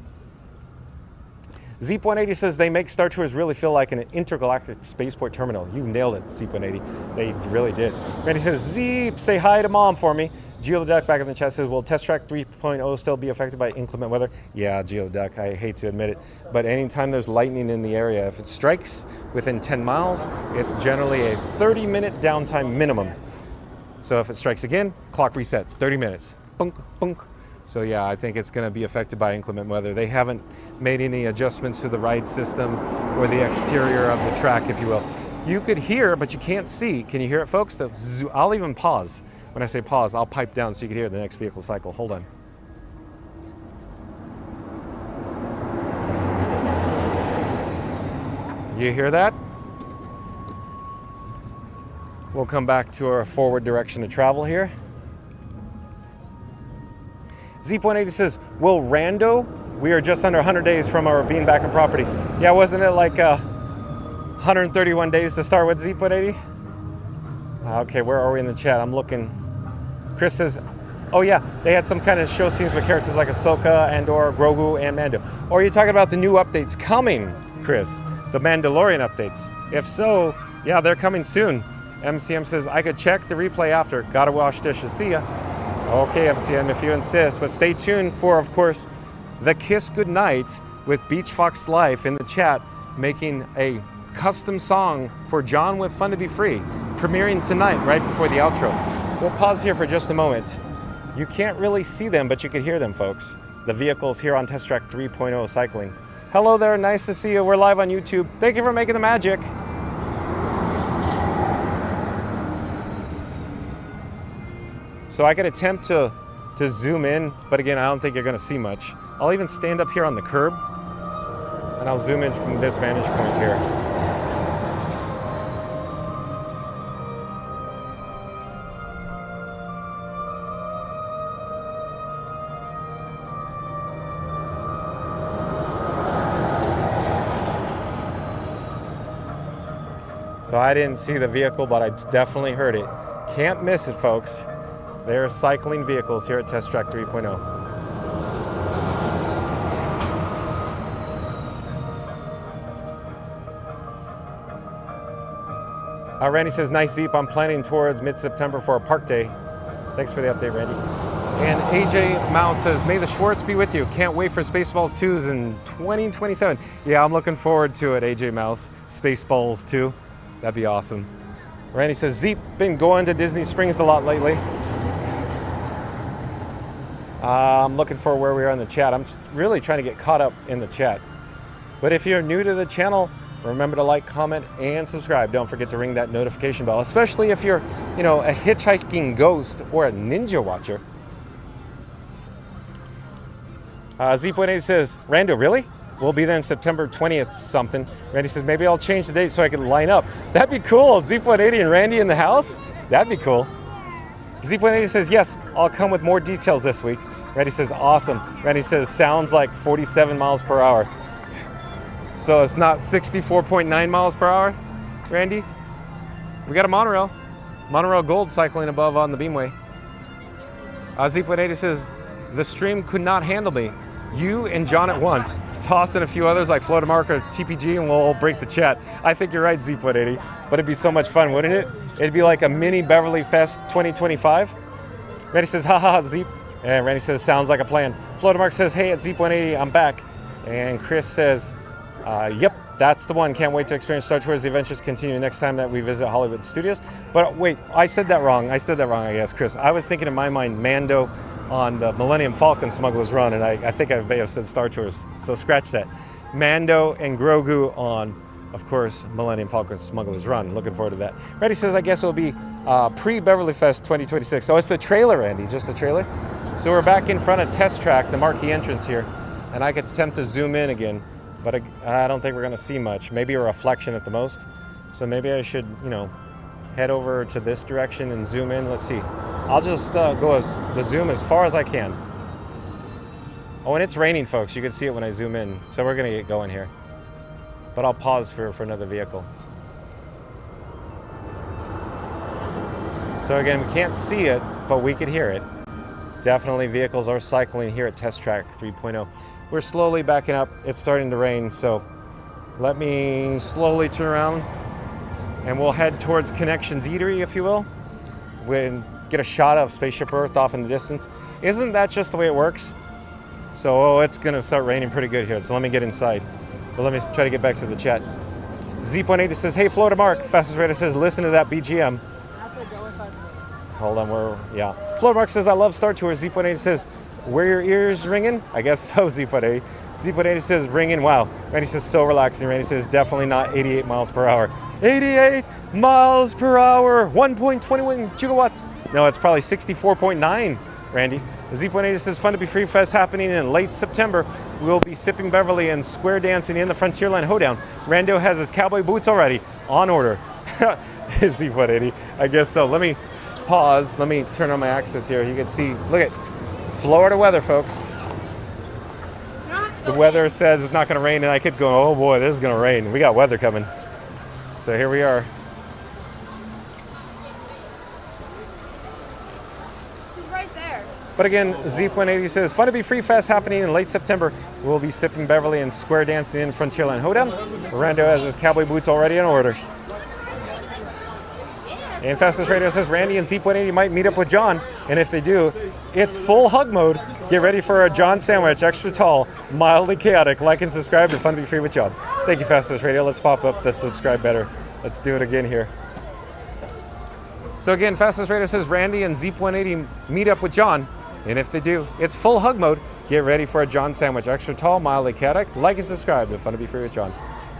Zeep180 says they make Star Tours really feel like an intergalactic spaceport terminal. You nailed it, Zeep180. They really did. Randy says, Zeep, say hi to Mom for me. Geo the Duck back in the chat says, will Test Track 3.0 still be affected by inclement weather? Yeah, Geo the Duck, I hate to admit it. But anytime there's lightning in the area, if it strikes within 10 miles, it's generally a 30-minute downtime minimum. So if it strikes again, clock resets, 30 minutes. Bunk, bunk. So yeah, I think it's going to be affected by inclement weather. They haven't made any adjustments to the ride system or the exterior of the track, if you will. You could hear, but you can't see. Can you hear it, folks? I'll even pause. When I say pause, I'll pipe down so you can hear the next vehicle cycle. Hold on. You hear that? We'll come back to our forward direction of travel here. Z.80 says, will Rando? We are just under 100 days from our being back on property. Yeah, wasn't it like 131 days to start with Z.80? Okay, where are we in the chat? I'm looking. Chris says, oh yeah, they had some kind of show scenes with characters like Ahsoka, Andor, Grogu, and Mando. Or are you talking about the new updates coming, Chris? The Mandalorian updates? If so, yeah, they're coming soon. MCM says, I could check the replay after. Gotta wash dishes. See ya. Okay, MCM, if you insist. But stay tuned for, of course, the Kiss Goodnight with Beach Fox Life in the chat, making a custom song for John with Fun to Be Free, premiering tonight right before the outro. We'll pause here for just a moment. You can't really see them, but you can hear them, folks. The vehicles here on Test Track 3.0 cycling. Hello there, nice to see you. We're live on YouTube. Thank you for making the magic. So I could attempt to zoom in, but again, I don't think you're gonna see much. I'll even stand up here on the curb and I'll zoom in from this vantage point here. So I didn't see the vehicle, but I definitely heard it. Can't miss it, folks. There are cycling vehicles here at Test Track 3.0. Randy says, nice Zeep. I'm planning towards mid-September for a park day. Thanks for the update, Randy. And AJ Mouse says, may the Schwartz be with you. Can't wait for Spaceballs 2s in 2027. Yeah, I'm looking forward to it, AJ Mouse. Spaceballs 2. That'd be awesome. Randy says, Zeep, been going to Disney Springs a lot lately. I'm looking for where we are in the chat. I'm just really trying to get caught up in the chat. But if you're new to the channel, remember to like, comment, and subscribe. Don't forget to ring that notification bell, especially if you're, you know, a hitchhiking ghost or a ninja watcher. Zeep180 says, Rando, really? We'll be there in September 20th something. Randy says, maybe I'll change the date so I can line up. That'd be cool. Zeep180 and Randy in the house? That'd be cool. Zeep180 says, yes, I'll come with more details this week. Randy says, awesome. Randy says, sounds like 47 miles per hour. So it's not 64.9 miles per hour, Randy? We got a monorail. Monorail Gold cycling above on the Beamway. Zeep180 says, the stream could not handle me. You and John at once. Toss in a few others like Flotamark or TPG and we'll all break the chat. I think you're right, Zeep180. But it'd be so much fun, wouldn't it? It'd be like a mini Beverly Fest 2025. Randy says, haha, Zeep. And Randy says, sounds like a plan. Flotamark says, hey, at Zeep180, I'm back. And Chris says, yep, that's the one. Can't wait to experience Star Tours. The adventures continue next time that we visit Hollywood Studios. But wait, I said that wrong, I guess, Chris. I was thinking in my mind, Mando on the Millennium Falcon Smuggler's Run, and I think I may have said Star Tours, so scratch that. Mando and Grogu on, of course, Millennium Falcon Smuggler's Run. Looking forward to that. Randy says, I guess it'll be pre-Beverly Fest 2026. So it's the trailer, Andy, just the trailer. So we're back in front of Test Track, the marquee entrance here, and I could attempt to zoom in again, but I don't think we're gonna see much. Maybe a reflection at the most. So maybe I should, you know, head over to this direction and zoom in. Let's see. I'll just go the zoom as far as I can. Oh, and it's raining, folks. You can see it when I zoom in. So we're gonna get going here. But I'll pause for another vehicle. So again, we can't see it, but we can hear it. Definitely vehicles are cycling here at Test Track 3.0. We're slowly backing up. It's starting to rain, so let me slowly turn around and we'll head towards Connections Eatery, if you will. We'll get a shot of Spaceship Earth off in the distance. Isn't that just the way it works? So it's gonna start raining pretty good here, so let me get inside. But let me try to get back to the chat. Zeep180 says, hey, Florida Mark. Fastest Raider says, listen to that BGM. Hold on, yeah. Florida Mark says, I love Star Tours. Zeep180 says, were your ears ringing? I guess so, Zeep180. Zeep180 says, ringing, wow. Randy says, so relaxing. Randy says, definitely not 88 miles per hour. 88 miles per hour, 1.21 gigawatts. No, it's probably 64.9, Randy. Zeep180 says, fun to be Free Fest happening in late September. We'll be sipping Beverly and square dancing in the Frontierland Hoedown. Rando has his cowboy boots already, on order. Zeep180, I guess so. Let me pause. Let me turn on my axis here. You can see, look at Florida weather, folks. The weather says it's not going to rain, and I could go, oh boy, this is going to rain. We got weather coming. So here we are. He's right there. But again, Zeep180 says, fun to be Free Fest happening in late September. We'll be sipping Beverly and square dancing in Frontierland Hoedown. Rando has his cowboy boots already in order. And Fastest Radio says Randy and Zeep180 might meet up with John. And if they do, it's full hug mode. Get ready for a John sandwich, extra tall, mildly chaotic. Like and subscribe to Fun to be Free with John. Thank you, Fastest Radio. Let's pop up the subscribe better. Let's do it again here. So again, Fastest Radio says Randy and Zeep180 meet up with John. And if they do, it's full hug mode. Get ready for a John sandwich. Extra tall, mildly chaotic. Like and subscribe to Fun to Be Free with John.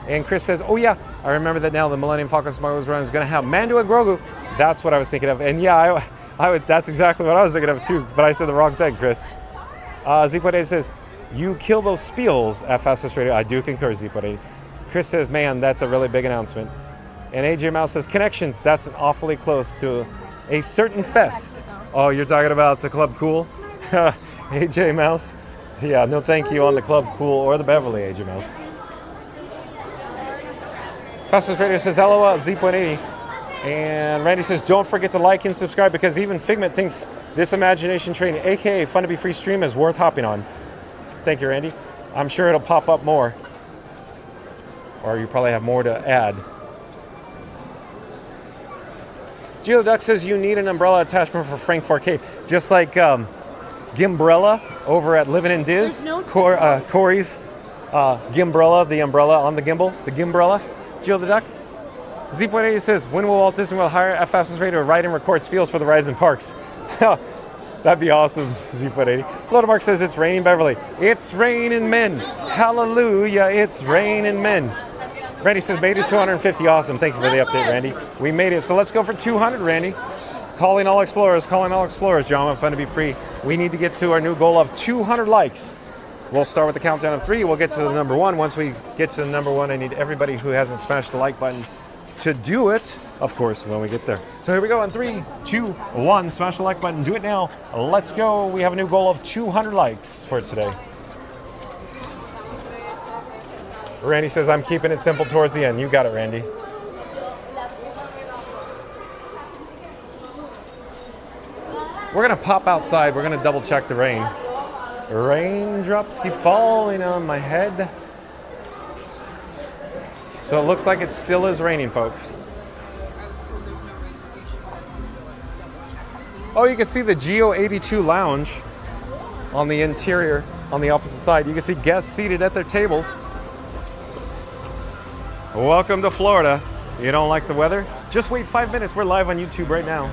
And Chris says, oh yeah, I remember that now. The Millennium Falcon Smugglers Run is going to have Mando and Grogu. That's what I was thinking of. And yeah, I would. That's exactly what I was thinking of too. But I said the wrong thing, Chris. Zipode says, you kill those spiels at Fastest Radio. I do concur, Zipode. Chris says, man, that's a really big announcement. And AJ Mouse says, connections. That's awfully close to a certain fest. Oh, you're talking about the Club Cool? AJ Mouse? Yeah, no thank you on the Club Cool or the Beverly, AJ Mouse. Fastest Radio says, LOL, Z.80. And Randy says, don't forget to like and subscribe because even Figment thinks this Imagination Train, aka Fun to Be Free stream, is worth hopping on. Thank you, Randy. I'm sure it'll pop up more. Or you probably have more to add. Geoduck says you need an umbrella attachment for Frank 4K, just like Gimbrella over at Living in Diz. Corey's Gimbrella, the umbrella on the gimbal, the Gimbrella. Geoduck. Z.80 says, when will Walt Disney World hire Fastest Radio to write and record spiels for the rides and parks? That'd be awesome, Z.80. Flotamark says it's raining Beverly. It's raining men. Hallelujah, it's raining men. Randy says, made it 250. Awesome. Thank you for the update, Randy. We made it. So let's go for 200, Randy. Calling all explorers, John. Fun to Be Free. We need to get to our new goal of 200 likes. We'll start with the countdown of 3. We'll get to the number 1. Once we get to the number 1, I need everybody who hasn't smashed the like button to do it, of course, when we get there. So here we go on 3, 2, 1. Smash the like button. Do it now. Let's go. We have a new goal of 200 likes for today. Randy says, I'm keeping it simple towards the end. You got it, Randy. We're going to pop outside. We're going to double check the rain. Raindrops keep falling on my head. So it looks like it still is raining, folks. Oh, you can see the Geo 82 lounge on the interior, on the opposite side. You can see guests seated at their tables. Welcome to Florida. You don't like the weather? Just wait 5 minutes. We're live on YouTube right now.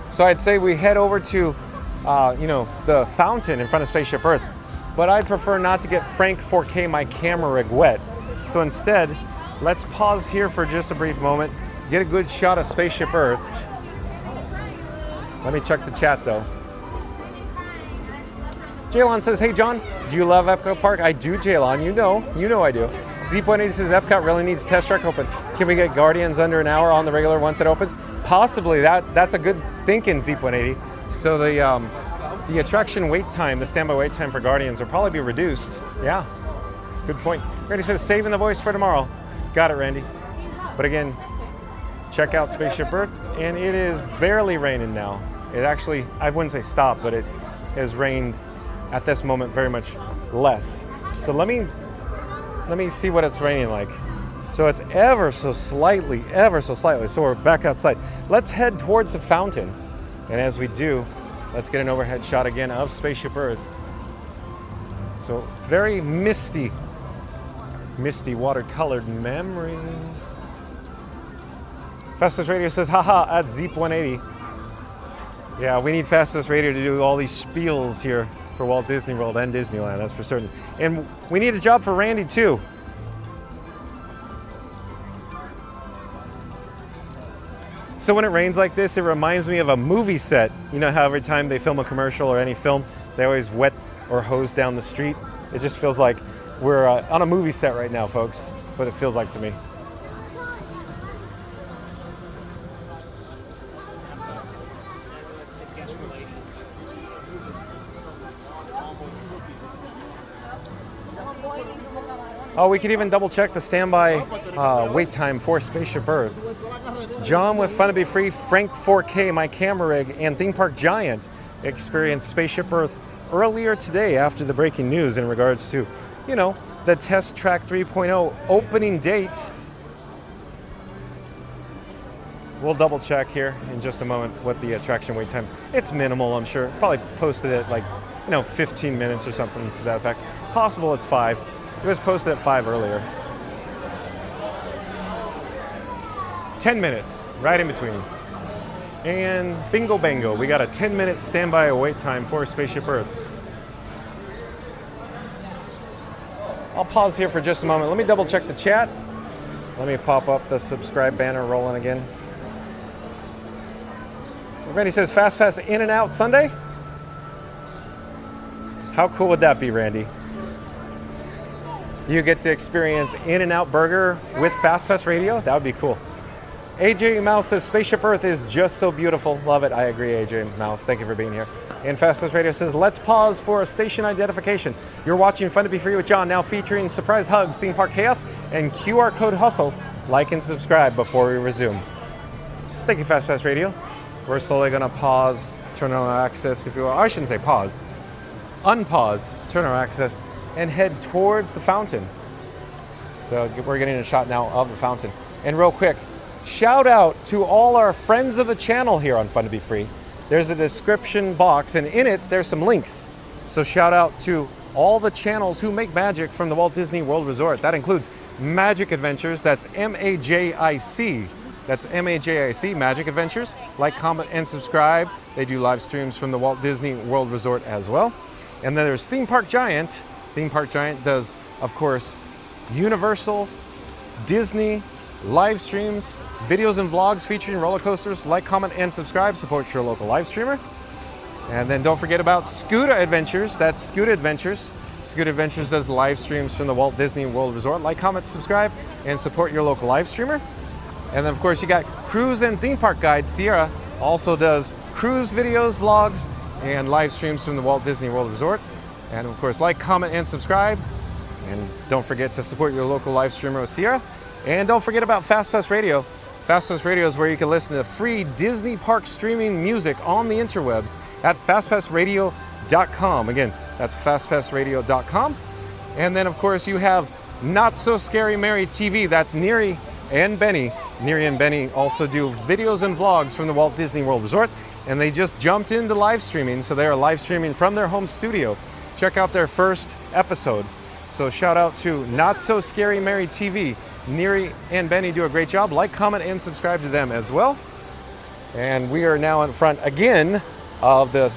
So I'd say we head over to, the fountain in front of Spaceship Earth. But I'd prefer not to get Frank 4K my camera rig wet. So instead, let's pause here for just a brief moment. Get a good shot of Spaceship Earth. Let me check the chat though. Jaylon says, hey John, do you love EPCOT Park? I do, Jaylon. You know I do. Z.80 says Epcot really needs Test Track open. Can we get Guardians under an hour on the regular once it opens? Possibly. That's a good thinking, Z.80. So the attraction wait time, the standby wait time for Guardians will probably be reduced. Yeah, good point. Randy says saving the voice for tomorrow. Got it, Randy. But again, check out Spaceship Earth, and it is barely raining now. It actually, I wouldn't say stop, but it has rained at this moment very much less. So let me see what it's raining like. So it's ever so slightly. So we're back outside. Let's head towards the fountain. And as we do, let's get an overhead shot again of Spaceship Earth. So very misty watercolored memories. Fastest Radio says, haha, at Zeep180. Yeah, we need Fastest Radio to do all these spiels here for Walt Disney World and Disneyland, that's for certain. And we need a job for Randy too. So when it rains like this, it reminds me of a movie set. You know how every time they film a commercial or any film, they always wet or hose down the street? It just feels like we're on a movie set right now, folks. That's what it feels like to me. Oh, we could even double check the standby wait time for Spaceship Earth. John with Fun to Be Free, Frank 4K, my camera rig, and Theme Park Giant experienced Spaceship Earth earlier today after the breaking news in regards to, the Test Track 3.0 opening date. We'll double check here in just a moment what the attraction wait time. It's minimal, I'm sure. Probably posted at 15 minutes or something to that effect. Possible it's 5. It was posted at 5 earlier. 10 minutes, right in between. And bingo bango, we got a 10-minute standby wait time for Spaceship Earth. I'll pause here for just a moment. Let me double check the chat. Let me pop up the subscribe banner rolling again. Randy says Fast Pass in and out Sunday. How cool would that be, Randy? You get to experience In-N-Out Burger with Fast Pass Radio? That would be cool. AJ Mouse says Spaceship Earth is just so beautiful. Love it. I agree, AJ Mouse. Thank you for being here. And Fast Pass Radio says, let's pause for a station identification. You're watching Fun to Be Free with John, now featuring surprise hugs, theme park chaos, and QR code hustle. Like and subscribe before we resume. Thank you, Fast Pass Radio. We're slowly going to pause, turn on access, if you will. I shouldn't say pause. Unpause, turn on access, and head towards the fountain. So we're getting a shot now of the fountain. And real quick, shout out to all our friends of the channel here on Fun to Be Free. There's a description box, and in it, there's some links. So shout out to all the channels who make magic from the Walt Disney World Resort. That includes Magic Adventures, that's MAJIC. That's MAJIC, Magic Adventures. Like, comment, and subscribe. They do live streams from the Walt Disney World Resort as well. And then there's Theme Park Giant. Theme Park Giant does, of course, Universal, Disney, live streams, videos and vlogs featuring roller coasters. Like, comment, and subscribe. Support your local live streamer. And then don't forget about Scooter Adventures. That's Scooter Adventures. Scooter Adventures does live streams from the Walt Disney World Resort. Like, comment, subscribe, and support your local live streamer. And then, of course, you got Cruise and Theme Park Guide. Sierra also does cruise videos, vlogs, and live streams from the Walt Disney World Resort. And, of course, like, comment, and subscribe. And don't forget to support your local live streamer with Sierra. And don't forget about Fast Pass Radio. Fast Pass Radio is where you can listen to free Disney Park streaming music on the interwebs at fastpassradio.com. Again, that's fastpassradio.com. And then, of course, you have Not So Scary Mary TV. That's Neri and Benny. Neri and Benny also do videos and vlogs from the Walt Disney World Resort. And they just jumped into live streaming, so they are live streaming from their home studio. Check out their first episode. So shout out to Not So Scary Mary TV. Neri and Benny do a great job. Like, comment, and subscribe to them as well. And we are now in front again of the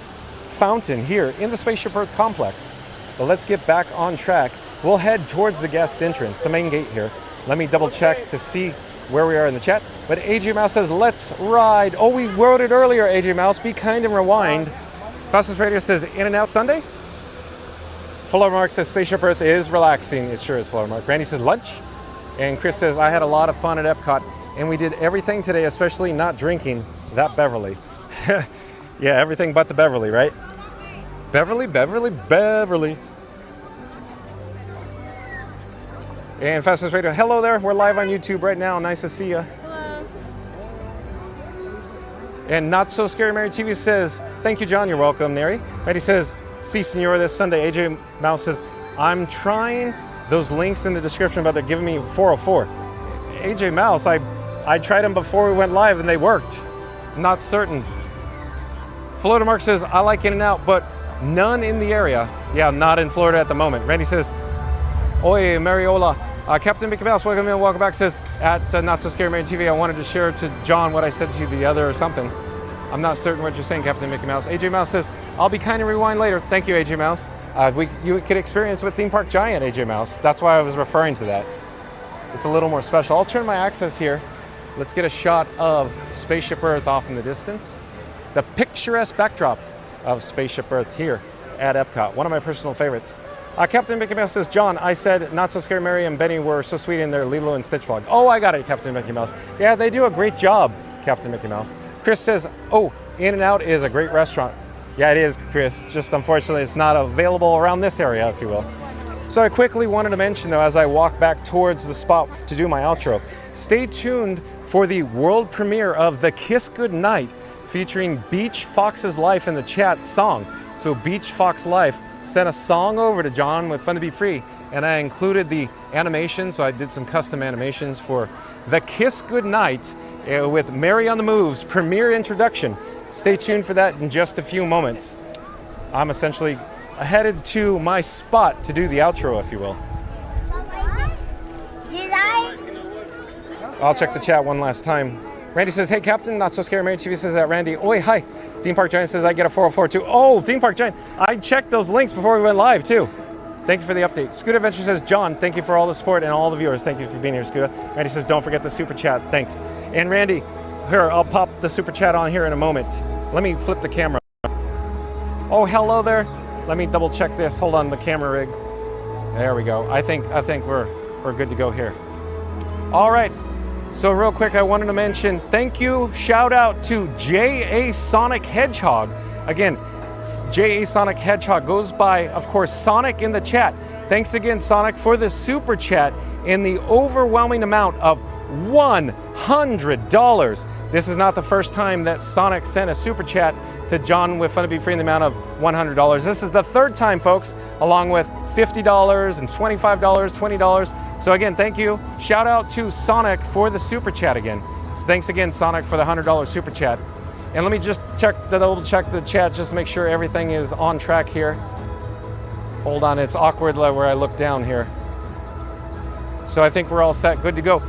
fountain here in the Spaceship Earth complex. But let's get back on track. We'll head towards the guest entrance, the main gate here. Let me double check to see where we are in the chat. But AJ Mouse says, let's ride. Oh, we wrote it earlier, AJ Mouse. Be kind and rewind. Fastest Radio says, in and out Sunday. Fuller Mark says, Spaceship Earth is relaxing. It sure is, Fuller Mark. Randy says, lunch. And Chris says, I had a lot of fun at EPCOT, and we did everything today, especially not drinking that Beverly. Yeah, everything but the Beverly, right? Beverly, Beverly, Beverly. And Fastest Radio, hello there. We're live on YouTube right now. Nice to see you. Hello. And Not So Scary Mary TV says, thank you, John. You're welcome, Neri. Betty says, see, senor, this Sunday. AJ Mouse says, I'm trying those links in the description, but they're giving me 404. AJ Mouse, I tried them before we went live and they worked. Not certain. Florida Mark says, I like In-N-Out, but none in the area. Yeah, not in Florida at the moment. Randy says, Oye, Mariola. Captain Mickey Mouse, welcome in, welcome back, says, at Not So Scary Mary TV, I wanted to share to John what I said to the other or something. I'm not certain what you're saying, Captain Mickey Mouse. AJ Mouse says, I'll be kind and rewind later. Thank you, AJ Mouse. You could experience with Theme Park Giant, AJ Mouse. That's why I was referring to that. It's a little more special. I'll turn my access here. Let's get a shot of Spaceship Earth off in the distance. The picturesque backdrop of Spaceship Earth here at EPCOT. One of my personal favorites. Captain Mickey Mouse says, John, I said Not So Scary Mary and Benny were so sweet in their Lilo and Stitch vlog. Oh, I got it, Captain Mickey Mouse. Yeah, they do a great job, Captain Mickey Mouse. Chris says, oh, In-N-Out is a great restaurant. Yeah, it is, Chris. Just unfortunately, it's not available around this area, if you will. So I quickly wanted to mention, though, as I walk back towards the spot to do my outro, stay tuned for the world premiere of The Kiss Goodnight, featuring Beach Fox's Life in the chat song. So Beach Fox Life sent a song over to John with Fun to Be Free, and I included the animation, so I did some custom animations for The Kiss Goodnight with Mary on the Move's premiere introduction. Stay tuned for that in just a few moments. I'm essentially headed to my spot to do the outro, if you will. I'll check the chat one last time. Randy says, hey, Captain, not so scared. Mary TV says that. Randy, oi, hi. Theme Park Giant says, I get a 404 too. Oh, Theme Park Giant. I checked those links before we went live, too. Thank you for the update. Scooter Adventure says, John, thank you for all the support and all the viewers. Thank you for being here, Scooter. Randy says, don't forget the super chat. Thanks. And Randy, here, I'll pop the super chat on here in a moment. Let me flip the camera. Oh, hello there. Let me double check this. Hold on, the camera rig. There we go. I think we're good to go here. All right. So real quick, I wanted to mention thank you, shout out to J.A. Sonic Hedgehog. Again, J.A. Sonic Hedgehog goes by, of course, Sonic in the chat. Thanks again, Sonic, for the super chat in the overwhelming amount of $100. This is not the first time that Sonic sent a super chat to John with Fun to Be Free in the amount of $100. This is the third time, folks, along with $50 and $25, $20. So again, thank you. Shout out to Sonic for the super chat again. So thanks again, Sonic, for the $100 super chat. And let me just double check the chat just to make sure everything is on track here. Hold on, it's awkward where I look down here. So I think we're all set, good to go.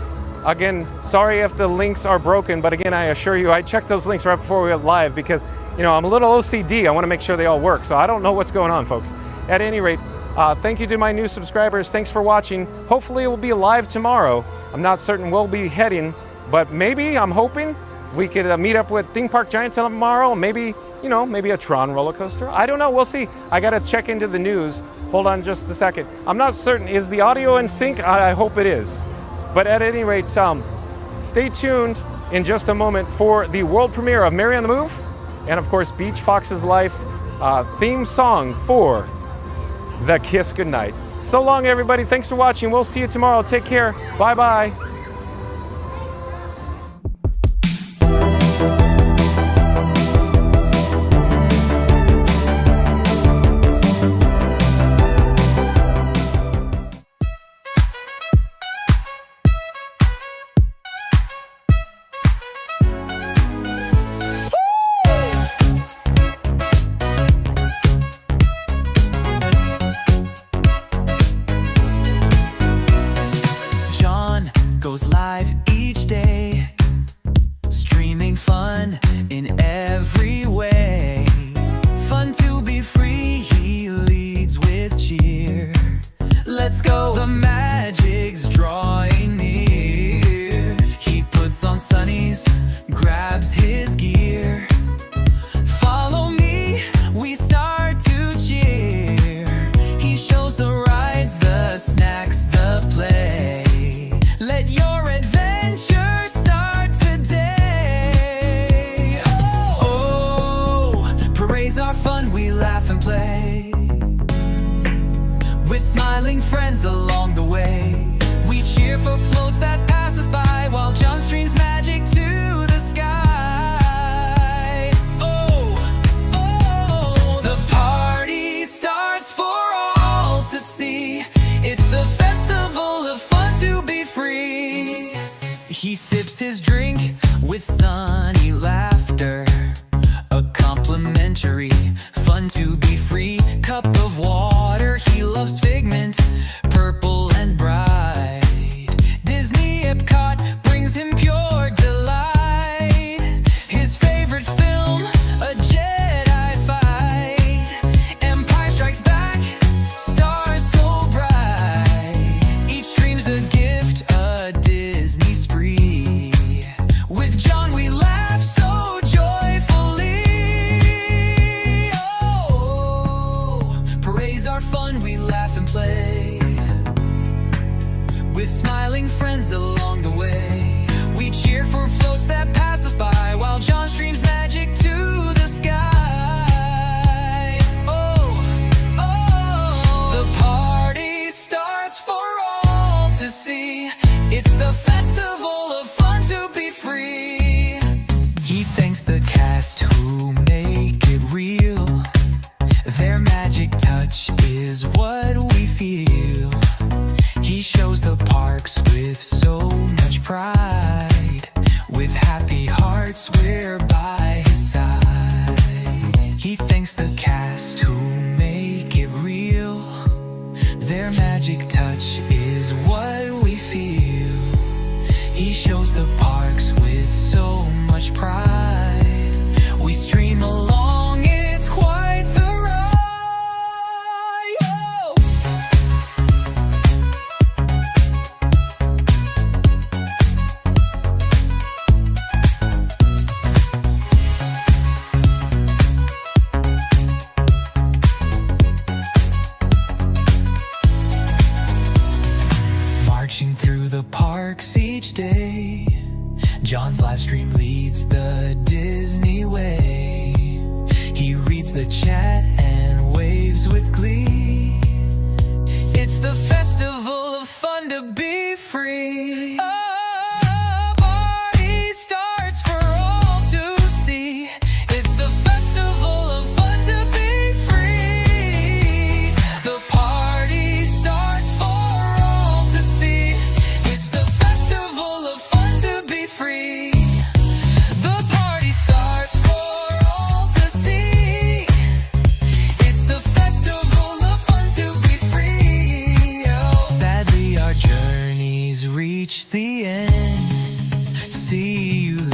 Again, sorry if the links are broken, but again, I assure you, I checked those links right before we went live because, you know, I'm a little OCD. I want to make sure they all work. So I don't know what's going on, folks. At any rate, thank you to my new subscribers. Thanks for watching. Hopefully it will be live tomorrow. I'm not certain we'll be heading, but maybe, I'm hoping, we could meet up with Theme Park Giant tomorrow. Maybe, you know, maybe a Tron roller coaster. I don't know, we'll see. I gotta check into the news. Hold on just a second. I'm not certain, is the audio in sync? I hope it is. But at any rate, stay tuned in just a moment for the world premiere of Mary on the Move, and of course, Beach Fox's Life theme song for The Kiss Goodnight. So long, everybody. Thanks for watching. We'll see you tomorrow. Take care. Bye-bye. He sips his drink with sunny laughter, a complimentary, fun to be free cup of water. He loves Figment, purple and bright. Disney EPCOT brings him pure delight. His favorite film, a Jedi fight. Empire Strikes Back, stars so bright. Each dream's a gift, a Disney spree. With John we laugh so joyfully. Oh, parades are fun, we laugh and play. With smiling friends along the way, we cheer for floats that pass us by, while John streams magic to the sky. Oh, oh, the party starts for all to see. It's the festival of fun to be free. He thanks the cast who make it real. Their magic touch is what we feel. He shows the parks with so He shows the parks with so much pride. We stream along, it's quite the ride. Oh! Marching through the parks each day, John's live stream leads the Disney way. He reads the chat and waves with glee. It's the festival of fun to be free. A party starts for all to see. It's the festival of fun to be free. The party starts for all to see. It's the festival of fun to be free. The party starts for all to see. It's the festival of fun to be free. Oh. Sadly, our journeys reach the end. See you later.